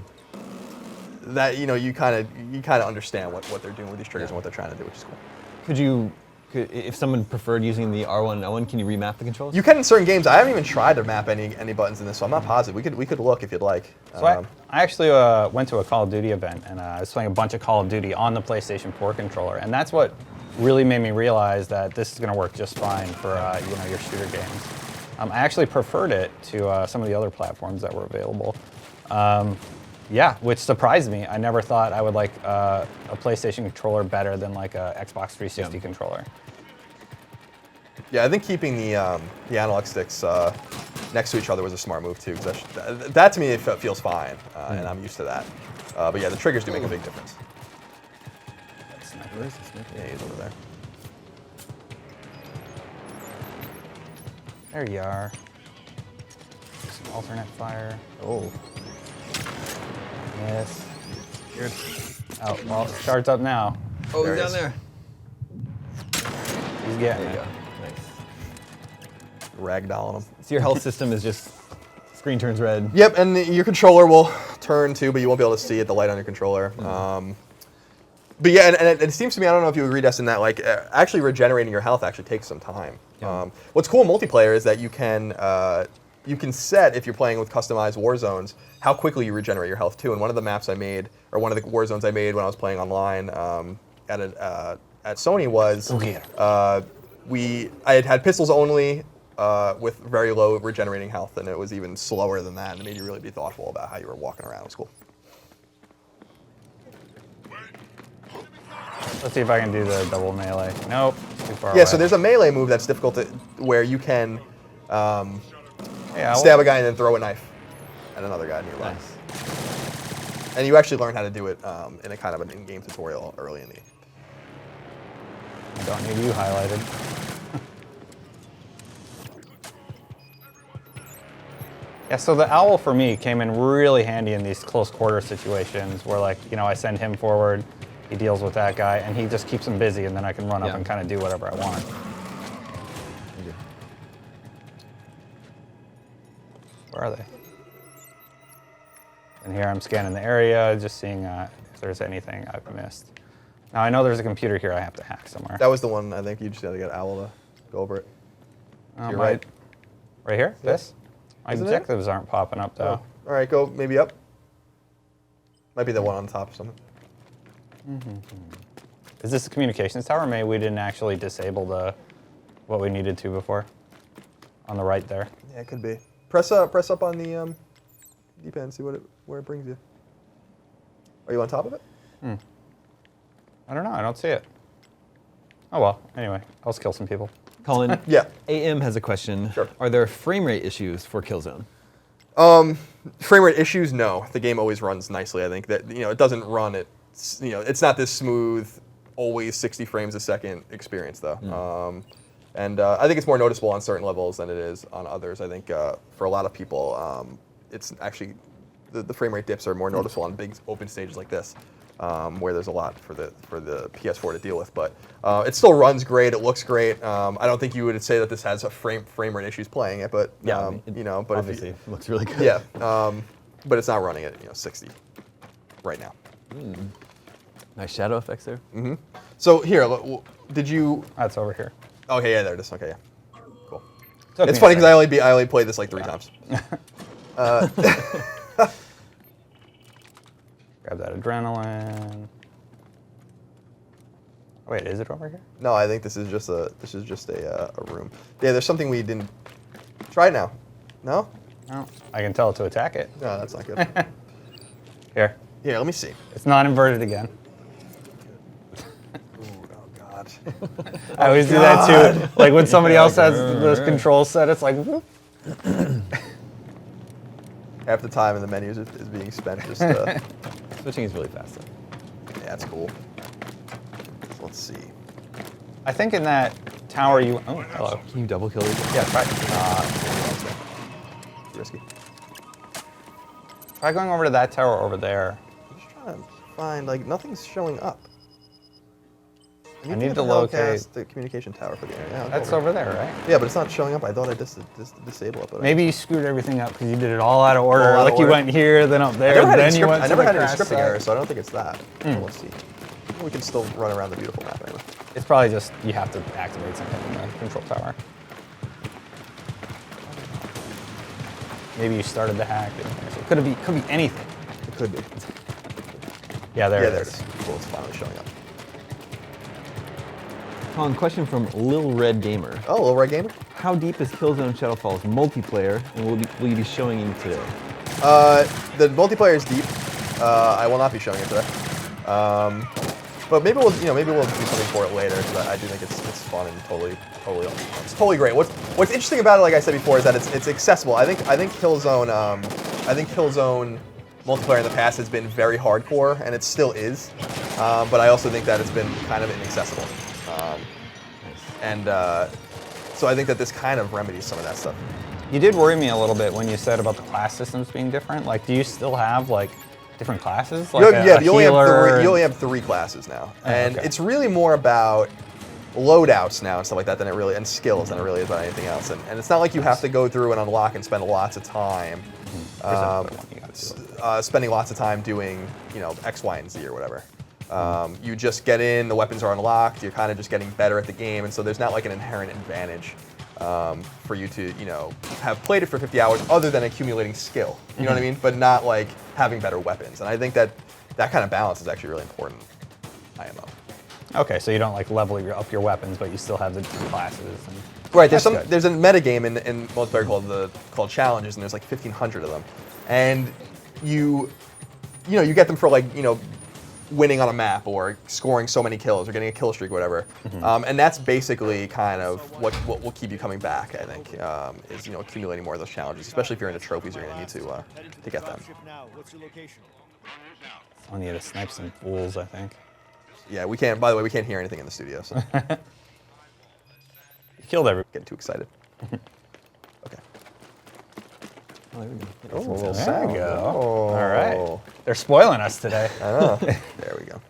That you kind of understand what they're doing with these triggers and what they're trying to do, which is cool. Could you, if someone preferred using the R1 and L1, can you remap the controls? You can in certain games. I haven't even tried to map any buttons in this, so I'm not positive. We could look if you'd like. So I actually went to a Call of Duty event, and I was playing a bunch of Call of Duty on the PlayStation 4 controller, and that's what really made me realize that this is going to work just fine for your shooter games. I actually preferred it to some of the other platforms that were available. Yeah, which surprised me. I never thought I would like a PlayStation controller better than like a Xbox 360 controller. Yeah, I think keeping the analog sticks next to each other was a smart move too, because that to me it feels fine, and I'm used to that. But yeah, the triggers do make a big difference. Where is the sniper? Yeah, he's over there. There you are. Some alternate fire. Oh. Yes. Good. Oh, well, it starts up now. Oh, he's down there. He's getting there. it. Nice. Ragdolling him. So your health system is just screen turns red. Yep, and your controller will turn too, but you won't be able to see it, the light on your controller. But yeah, and it seems to me, I don't know if you agree, Destin, that like actually regenerating your health actually takes some time. Yeah. What's cool in multiplayer is that you can set, if you're playing with customized war zones, how quickly you regenerate your health too. And one of the maps I made, or one of the war zones I made when I was playing online at Sony was I had pistols only with very low regenerating health, and it was even slower than that, and it made you really be thoughtful about how you were walking around. It was cool. Let's see if I can do the double melee. Nope, it's too far away. Yeah, so there's a melee move that's difficult to, where you can stab a guy and then throw a knife at another guy nearby. Nice. And you actually learn how to do it in a kind of an in-game tutorial early in the game. I don't need you highlighted. Yeah, so the owl for me came in really handy in these close quarter situations where I send him forward, he deals with that guy, and he just keeps him busy, and then I can run up and kind of do whatever I want. Where are they? And here I'm scanning the area, just seeing if there's anything I've missed. Now I know there's a computer here I have to hack somewhere. That was the one, I think you just had to get Owl to go over it. You're right. Right here? Yeah. This? My objectives aren't popping up though. All right, go maybe up. Might be the one on top or something. Is this a communications tower? Maybe we didn't actually disable what we needed to before. On the right there. Yeah, it could be. Press up on the D-pad and see where it brings you. Are you on top of it? I don't know. I don't see it. Oh well. Anyway, I'll kill some people. Colin, Yeah. AM has a question. Sure. Are there frame rate issues for Killzone? Frame rate issues? No. The game always runs nicely. I think that it doesn't run at it's not this smooth, always 60 frames a second experience though. And I think it's more noticeable on certain levels than it is on others. I think for a lot of people, it's actually the frame rate dips are more noticeable on big open stages like this, where there's a lot for the PS4 to deal with. But it still runs great. It looks great. I don't think you would say that this has a frame rate issues playing it, but Yeah, but obviously it looks really good. Yeah, but it's not running at 60 right now. Nice shadow effects there. So here, did you? That's over here. Okay, yeah, there it is. Okay, yeah, cool. Took It's me funny a because I only played this like 3 times. Grab that adrenaline. Wait, is it over here? No, I think this is just a room. Yeah, there's something we didn't try now. No? No. I can tell it to attack it. No, that's not good. Here. Yeah, let me see. It's not inverted again. Oh God. I always do that too. Like when somebody else has those controls set, it's like whoop. Half the time in the menus is being spent just switching is really fast though. Yeah, that's cool. So let's see. I think in that tower you. Oh, hello. Can you double kill it? Yeah, try. Risky. Try going over to that tower over there. I'm just trying to find like nothing's showing up. I need to locate the communication tower for the area. Yeah, that's over there, right? Yeah, but it's not showing up. I thought I just disabled it. But maybe you screwed everything up because you did it all out of order. Like you went here, then up there, then you went to the I never had any crash scripting site. errors, so I don't think it's that. Well, let's see. We can still run around the beautiful map anyway. It's probably just you have to activate something in the control tower. Maybe you started the hack. It could be anything. It could be. Yeah, there it it is. is. Cool, it's finally showing up. Colin, question from Lil Red Gamer. Oh, Lil Red Gamer? How deep is Killzone Shadowfall's multiplayer, and will you be showing him today? The multiplayer is deep. I will not be showing it today. But maybe we'll do something for it later because I do think it's fun and it's totally great. What's interesting about it, like I said before, is that it's accessible. I think Killzone multiplayer in the past has been very hardcore, and it still is. But I also think that it's been kind of inaccessible. So I think that this kind of remedies some of that stuff. You did worry me a little bit when you said about the class systems being different. Like, do you still have like different classes? Like you only have 3 classes now, and it's really more about loadouts now and stuff like that and skills than it really is about anything else. And it's not like you have to go through and unlock and spend lots of time, spending lots of time doing X, Y, and Z or whatever. You just get in, the weapons are unlocked, you're kind of just getting better at the game, and so there's not like an inherent advantage for you to, have played it for 50 hours other than accumulating skill, you know what I mean? But not like having better weapons. And I think that kind of balance is actually really important in IMO. Okay, so you don't like level up your weapons, but you still have the different classes. Right, there's a meta game in multiplayer called Challenges, and there's like 1,500 of them. And you get them for like, winning on a map or scoring so many kills or getting a kill streak or whatever. And that's basically kind of what will keep you coming back, I think, is accumulating more of those challenges, especially if you're into trophies, you're going to need to get them. What's your location? I need to snipe some fools, I think. Yeah, we can't, by the way, we can't hear anything in the studio, so. You killed everyone. Getting too excited. Okay. Oh, there we go. Oh, Some there sound. we go. Oh. All right. They're spoiling us today. I know. There we go.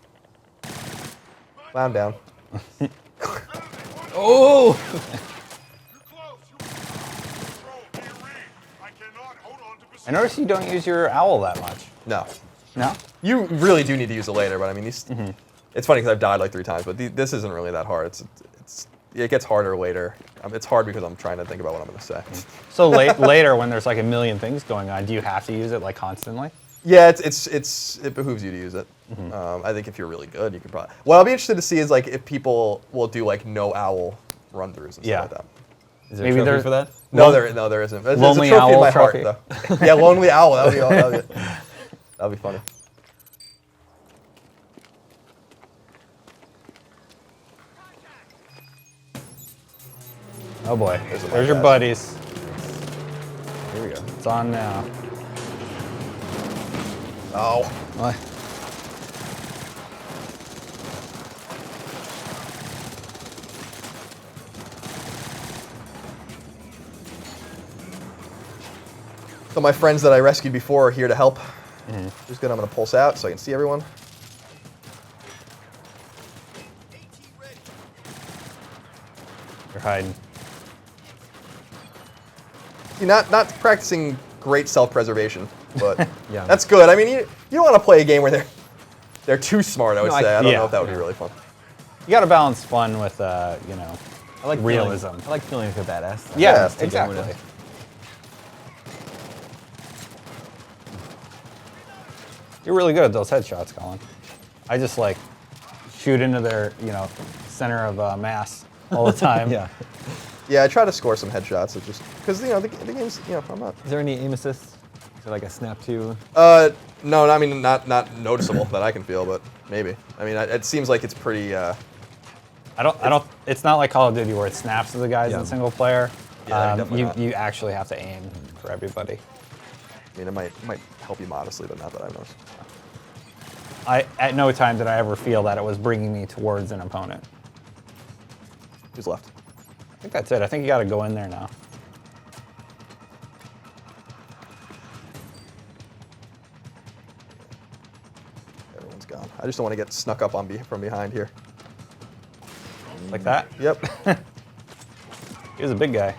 Clown down. Oh! I noticed you don't use your owl that much. No. No? You really do need to use it later, but I mean, these. It's funny because I've died like 3 times, but this isn't really that hard. It gets harder later. It's hard because I'm trying to think about what I'm going to say. So later, when there's like a million things going on, do you have to use it like constantly? Yeah, it behooves you to use it. I think if you're really good, you can probably. What I'll be interested to see is like if people will do like no owl run-throughs and stuff like that. Is there a trophy for that? No, there isn't. There's Lonely a trophy in Owl my trophy. heart, though. Yeah, Lonely Owl. That'd be funny. Oh boy, there's your buddies. Here we go. It's on now. Oh. What? So my friends that I rescued before are here to help. Just good. I'm going to pulse out so I can see everyone. You're hiding. See, not practicing great self-preservation, but Yeah. that's good. I mean, you don't want to play a game where they're too smart. I would say. I don't know if that would be really fun. You got to balance fun with, you know, I like realism. I like feeling like a badass. Yeah, Take everyone exactly. out. You're really good at those headshots, Colin. I just like shoot into their, you know, center of mass all the time. Yeah. Yeah, I try to score some headshots. Just because the game's, I'm not. Is there any aim assists? Is there like a snap to? No, I mean not noticeable that I can feel, but maybe. I mean, it seems like it's pretty. I don't. It's not like Call of Duty where it snaps to the guys in single player. Yeah, definitely not. You actually have to aim for everybody. I mean, it might help you modestly, but not that I've noticed. At no time did I ever feel that it was bringing me towards an opponent. Who's left? I think that's it. I think you got to go in there now. Everyone's gone. I just don't want to get snuck up on from behind here. Like that? Yep. He was a big guy.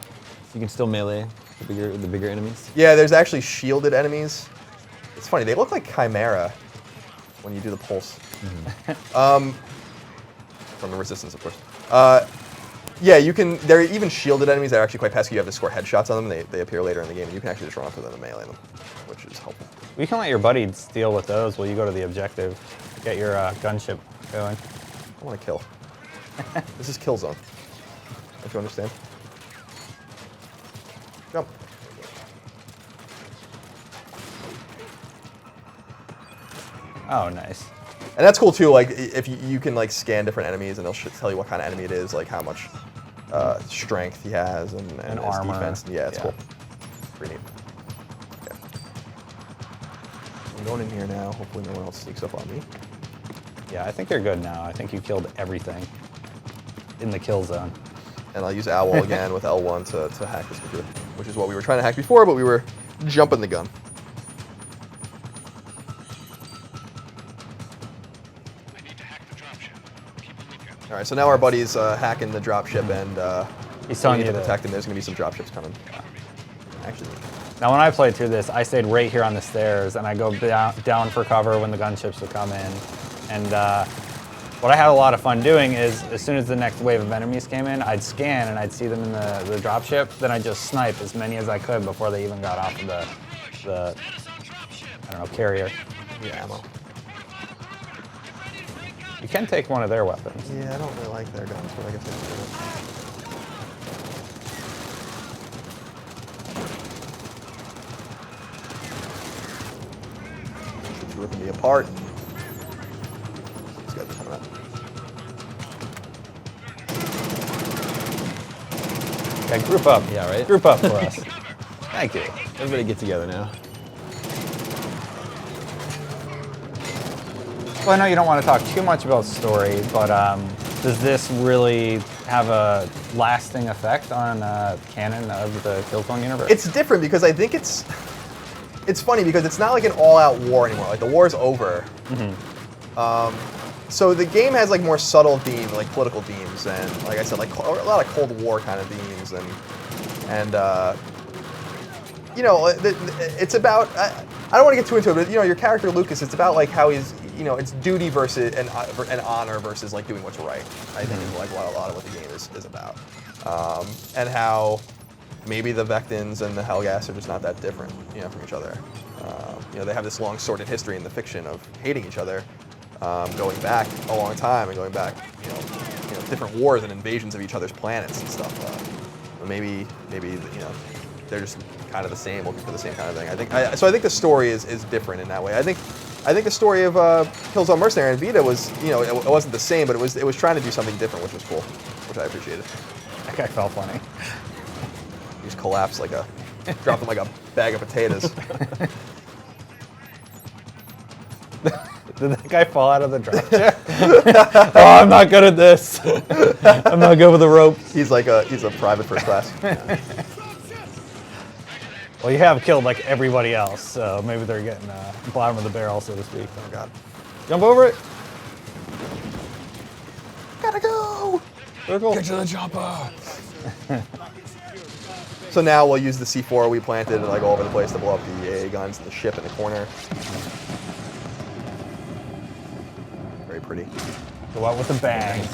You can still melee the bigger enemies. Yeah, there's actually shielded enemies. It's funny. They look like Chimera when you do the pulse. From the resistance, of course. Yeah, you can. There are even shielded enemies that are actually quite pesky. You have to score headshots on them. They appear later in the game, and you can actually just run up to them and melee them, which is helpful. You can let your buddies deal with those while you go to the objective. Get your gunship going. I want to kill. This is kill zone. If you understand. Jump. Oh, nice. And that's cool too. Like if you can like scan different enemies, and they'll tell you what kind of enemy it is, like how much strength he has and his armor. defense. Yeah, it's cool. Pretty neat. Okay. I'm going in here now. Hopefully no one else sneaks up on me. Yeah, I think you're good now. I think you killed everything in the kill zone. And I'll use Owl again with L1 to hack this computer, which is what we were trying to hack before, but we were jumping the gun. All right, so now our buddy's hacking the dropship, and he's telling you you to to protect him. There's going to be some dropships coming. Actually, now when I played through this, I stayed right here on the stairs, and I go down for cover when the gunships would come in. And what I had a lot of fun doing is, as soon as the next wave of enemies came in, I'd scan and I'd see them in the dropship. Then I'd just snipe as many as I could before they even got off of the I don't know, carrier. Yeah, ammo. You can take one of their weapons. Yeah, I don't really like their guns, but I guess I can do it. It's ripping me apart. These guys are coming up. Yeah, group up. Yeah, right? Group up for us. Thank you. Everybody get together now. Well, I know you don't want to talk too much about story, but does this really have a lasting effect on canon of the Killzone universe? It's different because I think it's funny because it's not like an all-out war anymore. Like the war's over. So the game has like more subtle themes, like political themes, and like I said, like a lot of Cold War kind of themes, and you know, it's about. I don't want to get too into it, but you know, your character Lucas, it's about like how he's, you know, it's duty versus and honor versus like doing what's right. I think is like a lot of what the game is about, and how maybe the Vectans and the Helghast are just not that different, you know, from each other. You know, they have this long sordid history in the fiction of hating each other, going back a long time and going back, you know, different wars and invasions of each other's planets and stuff. maybe they're just kind of the same, looking for the same kind of thing. I think the story is different in that way. I think the story of Killzone Mercenary and Vita was, it wasn't the same, but it was trying to do something different, which was cool, which I appreciated. That guy felt funny. He just collapsed dropped him like a bag of potatoes. Did that guy fall out of the drop chair? Oh, I'm not good at this. I'm not good with the rope. He's a private first class. Well, you have killed like everybody else, so maybe they're getting bottom of the barrel, so to speak. Oh God! Jump over it. Gotta go. Get to the chopper. So now we'll use the C4 we planted all over the place to blow up the AA guns and the ship in the corner. Very pretty. Go out with a bang.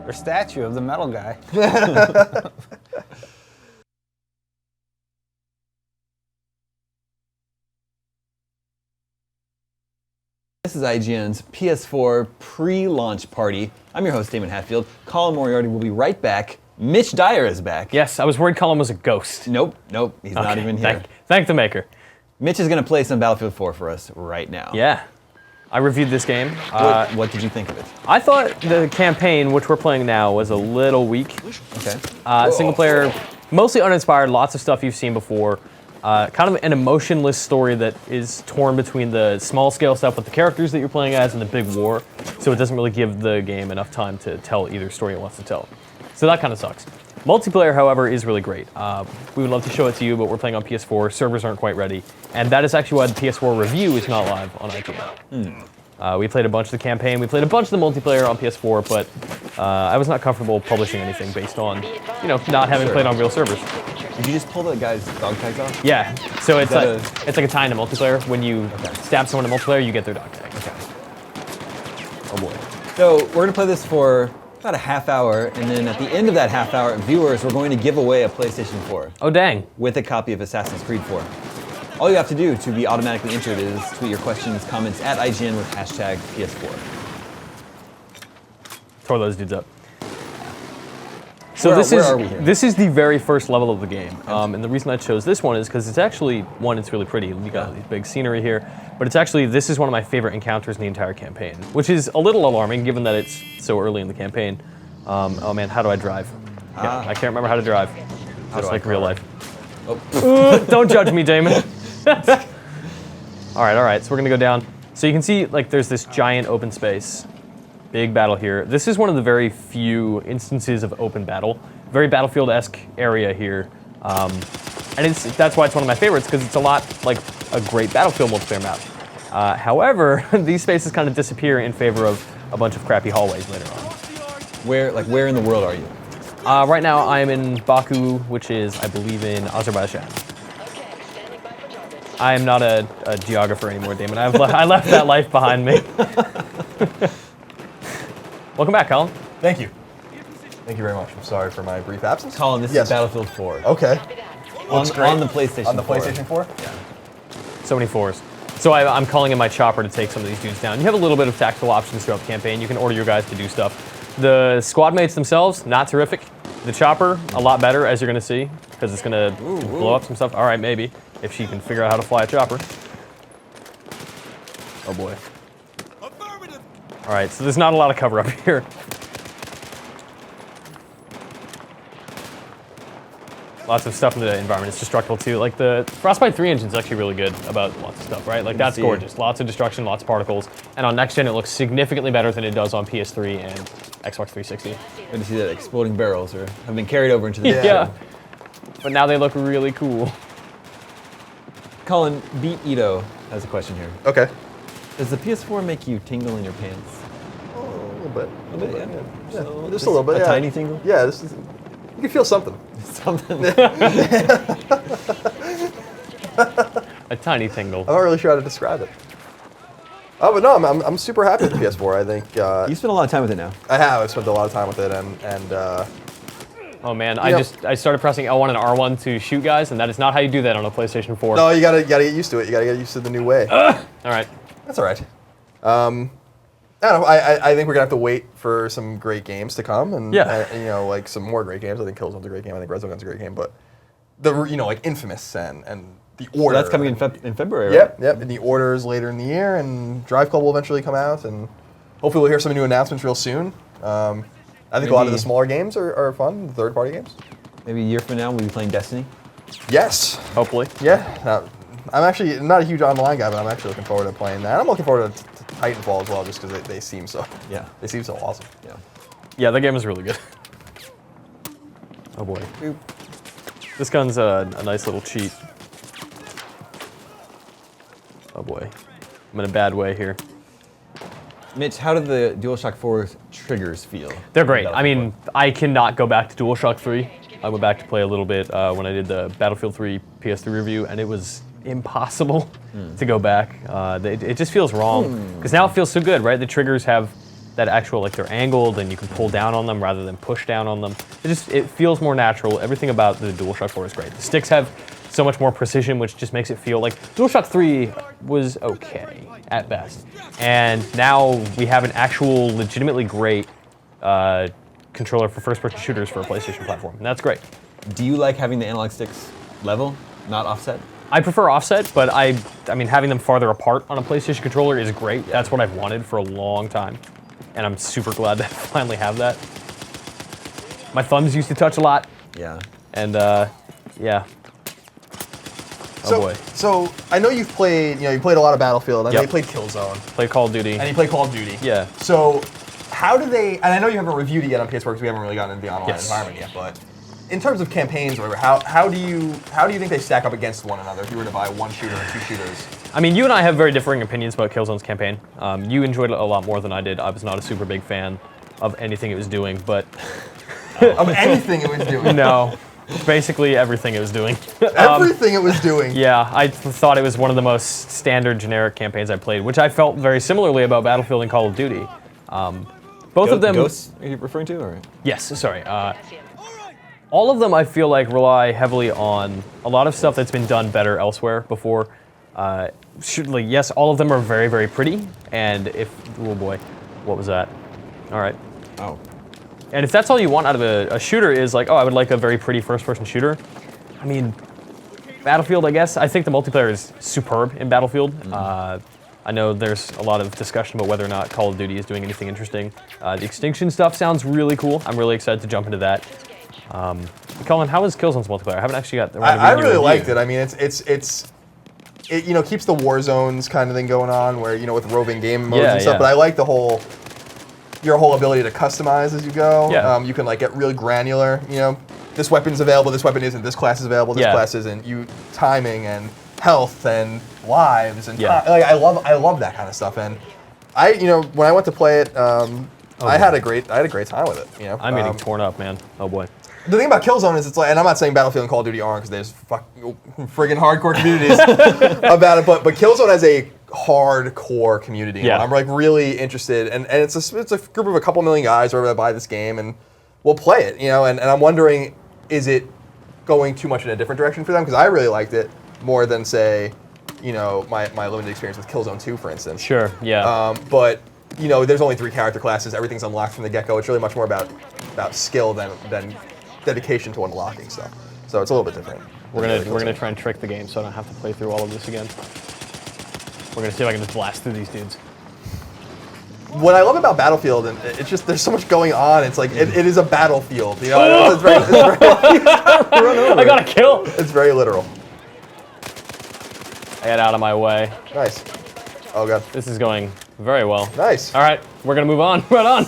Or statue of the metal guy. This is IGN's PS4 pre-launch party. I'm your host, Damon Hatfield. Colin Moriarty will be right back. Mitch Dyer is back. Yes, I was worried Colin was a ghost. Nope, he's not even here. Thank the maker. Mitch is going to play some Battlefield 4 for us right now. Yeah. I reviewed this game. What did you think of it? I thought the campaign, which we're playing now, was a little weak. Okay. Single player, mostly uninspired, lots of stuff you've seen before. Kind of an emotionless story that is torn between the small scale stuff with the characters that you're playing as and the big war. So it doesn't really give the game enough time to tell either story it wants to tell. So that kind of sucks. Multiplayer, however, is really great. We would love to show it to you, but we're playing on PS4. Servers aren't quite ready. And that is actually why the PS4 review is not live on IGN. We played a bunch of the campaign. We played a bunch of the multiplayer on PS4, but I was not comfortable publishing anything based on, not having played on real servers. Did you just pull the guy's dog tags off? Yeah. So it's like a tie into multiplayer. When you stab someone in multiplayer, you get their dog tag. Okay. Oh boy. So we're gonna play this for about a half hour, and then at the end of that half hour, viewers, we're going to give away a PlayStation 4. Oh dang. With a copy of Assassin's Creed 4. All you have to do to be automatically entered is tweet your questions, comments at IGN with hashtag PS4. Tore those dudes up. So this is the very first level of the game, and the reason I chose this one is because it's actually, it's really pretty. You got these big scenery here, but this is one of my favorite encounters in the entire campaign, which is a little alarming given that it's so early in the campaign. Oh man, how do I drive? Yeah, I can't remember how to drive. Just like real life. Oh. Don't judge me, Damon. All right, so we're gonna go down. So you can see there's this giant open space. Big battle here. This is one of the very few instances of open battle. Very Battlefield-esque area here. And that's why it's one of my favorites, because it's a lot like a great Battlefield multiplayer map. However, these spaces kind of disappear in favor of a bunch of crappy hallways later on. Where in the world are you? Right now I am in Baku, which is, I believe, in Azerbaijan. I am not a geographer anymore, Damon. I left that life behind me. Welcome back, Colin. Thank you. Thank you very much. I'm sorry for my brief absence. Colin, this is Battlefield 4. Okay. On the PlayStation 4. On the PlayStation 4? Yeah. So many 4s. So I'm calling in my chopper to take some of these dudes down. You have a little bit of tactical options throughout the campaign. You can order your guys to do stuff. The squad mates themselves, not terrific. The chopper, a lot better, as you're going to see, because it's going to blow up some stuff. All right, maybe, if she can figure out how to fly a chopper. Oh boy. All right, so there's not a lot of cover up here. Lots of stuff in the environment. It's destructible too. Like the Frostbite 3 engine is actually really good about lots of stuff, right? Like that's gorgeous. Lots of destruction, lots of particles. And on next gen, it looks significantly better than it does on PS3 and Xbox 360. Good to see that exploding barrels have been carried over into the yeah. But now they look really cool. Colin, Beat Ito has a question here. Okay. Does the PS4 make you tingle in your pants? Oh, a little bit. A little bit, yeah. So just a little bit. A tiny tingle? Yeah, you can feel something. Something. A tiny tingle. I'm not really sure how to describe it. Oh, but no, I'm super happy with the PS4. I think you spent a lot of time with it now. I have. I spent a lot of time with it, and Oh man, I started pressing L1 and R1 to shoot guys, and that is not how you do that on a PlayStation 4. No, you gotta get used to it. You gotta get used to the new way. All right. That's all right. I don't know. I think we're gonna have to wait for some great games to come, and you know, like some more great games. I think Killzone's a great game. I think Resogun's a great game, but you know, like Infamous and the Order. So that's coming in February, right? right? Yep. And the Order's later in the year, and Drive Club will eventually come out, and hopefully we'll hear some new announcements real soon. I think a lot of the smaller games are fun, the third-party games. Maybe a year from now we'll be playing Destiny. Yes. Hopefully. Yeah. I'm actually not a huge online guy, but I'm actually looking forward to playing that. I'm looking forward to Titanfall as well, just because they seem so. Yeah. They seem so awesome. Yeah. Yeah, that game is really good. Oh boy. This gun's a nice little cheat. Oh boy. I'm in a bad way here. Mitch, how do the DualShock 4's triggers feel? They're great. I mean, I cannot go back to DualShock 3. I went back to play a little bit when I did the Battlefield 3 PS3 review, and it was impossible to go back. It just feels wrong, because now it feels so good, right? The triggers have that actual, like, they're angled, and you can pull down on them rather than push down on them. It feels more natural. Everything about the DualShock 4 is great. The sticks have so much more precision, which just makes it feel like DualShock 3 was okay at best. And now we have an actual legitimately great controller for first-person shooters for a PlayStation platform, and that's great. Do you like having the analog sticks level, not offset? I prefer offset, but I mean, having them farther apart on a PlayStation controller is great. That's what I've wanted for a long time, and I'm super glad to finally have that. My thumbs used to touch a lot. Yeah. And yeah. So, oh boy. So I know you've played, you played a lot of Battlefield. I know Yep. you played Killzone. Played Call of Duty. And you played Call of Duty. Yeah. So how do they, and I know you haven't reviewed it yet on PS4 because we haven't really gotten into the online Yes. environment yet, but in terms of campaigns or whatever, how do you think they stack up against one another if you were to buy one shooter or two shooters? I mean, you and I have very differing opinions about Killzone's campaign. You enjoyed it a lot more than I did. I was not a super big fan of anything it was doing, but... Of anything it was doing? No. Basically everything it was doing. Everything it was doing? Yeah, I thought it was one of the most standard generic campaigns I played, which I felt very similarly about Battlefield and Call of Duty. Both of them... Ghosts are you referring to? Or? Yes, sorry. All of them I feel like rely heavily on a lot of stuff that's been done better elsewhere before. Yes, all of them are very, very pretty, and oh boy, what was that? All right. Oh. And if that's all you want out of a shooter is like, oh, I would like a very pretty first-person shooter. I mean, Battlefield, I guess. I think the multiplayer is superb in Battlefield. I know there's a lot of discussion about whether or not Call of Duty is doing anything interesting. The Extinction stuff sounds really cool. I'm really excited to jump into that. Colin, how is Killzone's multiplayer? I haven't actually got the I really liked it. I mean, it keeps the war zones kind of thing going on, where with roving game modes and stuff. Yeah. But I like your whole ability to customize as you go. Yeah. You can like get really granular. This weapon's available, this weapon isn't. This class is available, this class isn't. Timing and health and lives and like I love that kind of stuff. And when I went to play it, I had a great time with it. I'm getting torn up, man. Oh boy. The thing about Killzone is it's like, and I'm not saying Battlefield and Call of Duty aren't, because there's friggin' hardcore communities about it, but Killzone has a hardcore community. Yeah. I'm like really interested, and it's a group of a couple million guys who that buy this game and will play it, and I'm wondering, is it going too much in a different direction for them? Because I really liked it more than say, my limited experience with Killzone 2, for instance. Sure, yeah. But there's only 3 character classes. Everything's unlocked from the get-go. It's really much more about skill than dedication to unlocking stuff. So it's a little bit different. We're gonna try and trick the game so I don't have to play through all of this again. We're gonna see if I can just blast through these dudes. What I love about Battlefield, and it's just there's so much going on. It's like it is a battlefield. It's very I got a kill. It's very literal. I got out of my way. Nice. Oh god. This is going very well. Nice. All right, we're gonna move on. Right on.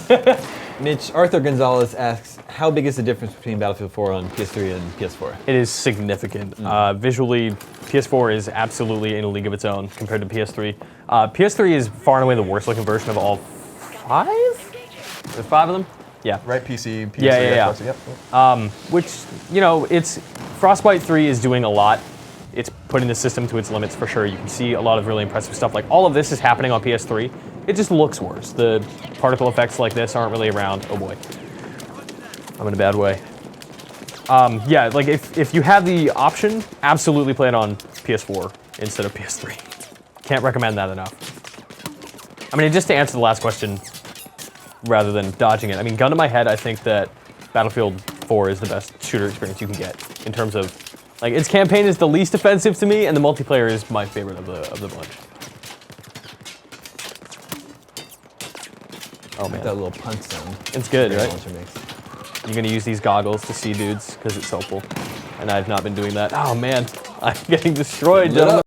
Mitch, Arthur Gonzalez asks, how big is the difference between Battlefield 4 on PS3 and PS4? It is significant. Visually, PS4 is absolutely in a league of its own compared to PS3. PS3 is far and away the worst looking version of all 5? There's 5 of them? Yeah. Right, PC, PS3, yeah. Xbox, yep. Which, it's Frostbite 3 is doing a lot. It's putting the system to its limits for sure. You can see a lot of really impressive stuff. Like all of this is happening on PS3. It just looks worse. The particle effects like this aren't really around. Oh boy. I'm in a bad way. Yeah, like if you have the option, absolutely play it on PS4 instead of PS3. Can't recommend that enough. I mean, just to answer the last question, rather than dodging it, I mean, gun to my head, I think that Battlefield 4 is the best shooter experience you can get in terms of, like, its campaign is the least offensive to me, and the multiplayer is my favorite of the bunch. Oh man, that little punch sound. It's good, right? You're gonna use these goggles to see dudes because it's helpful, and I've not been doing that. Oh man, I'm getting destroyed, gentlemen.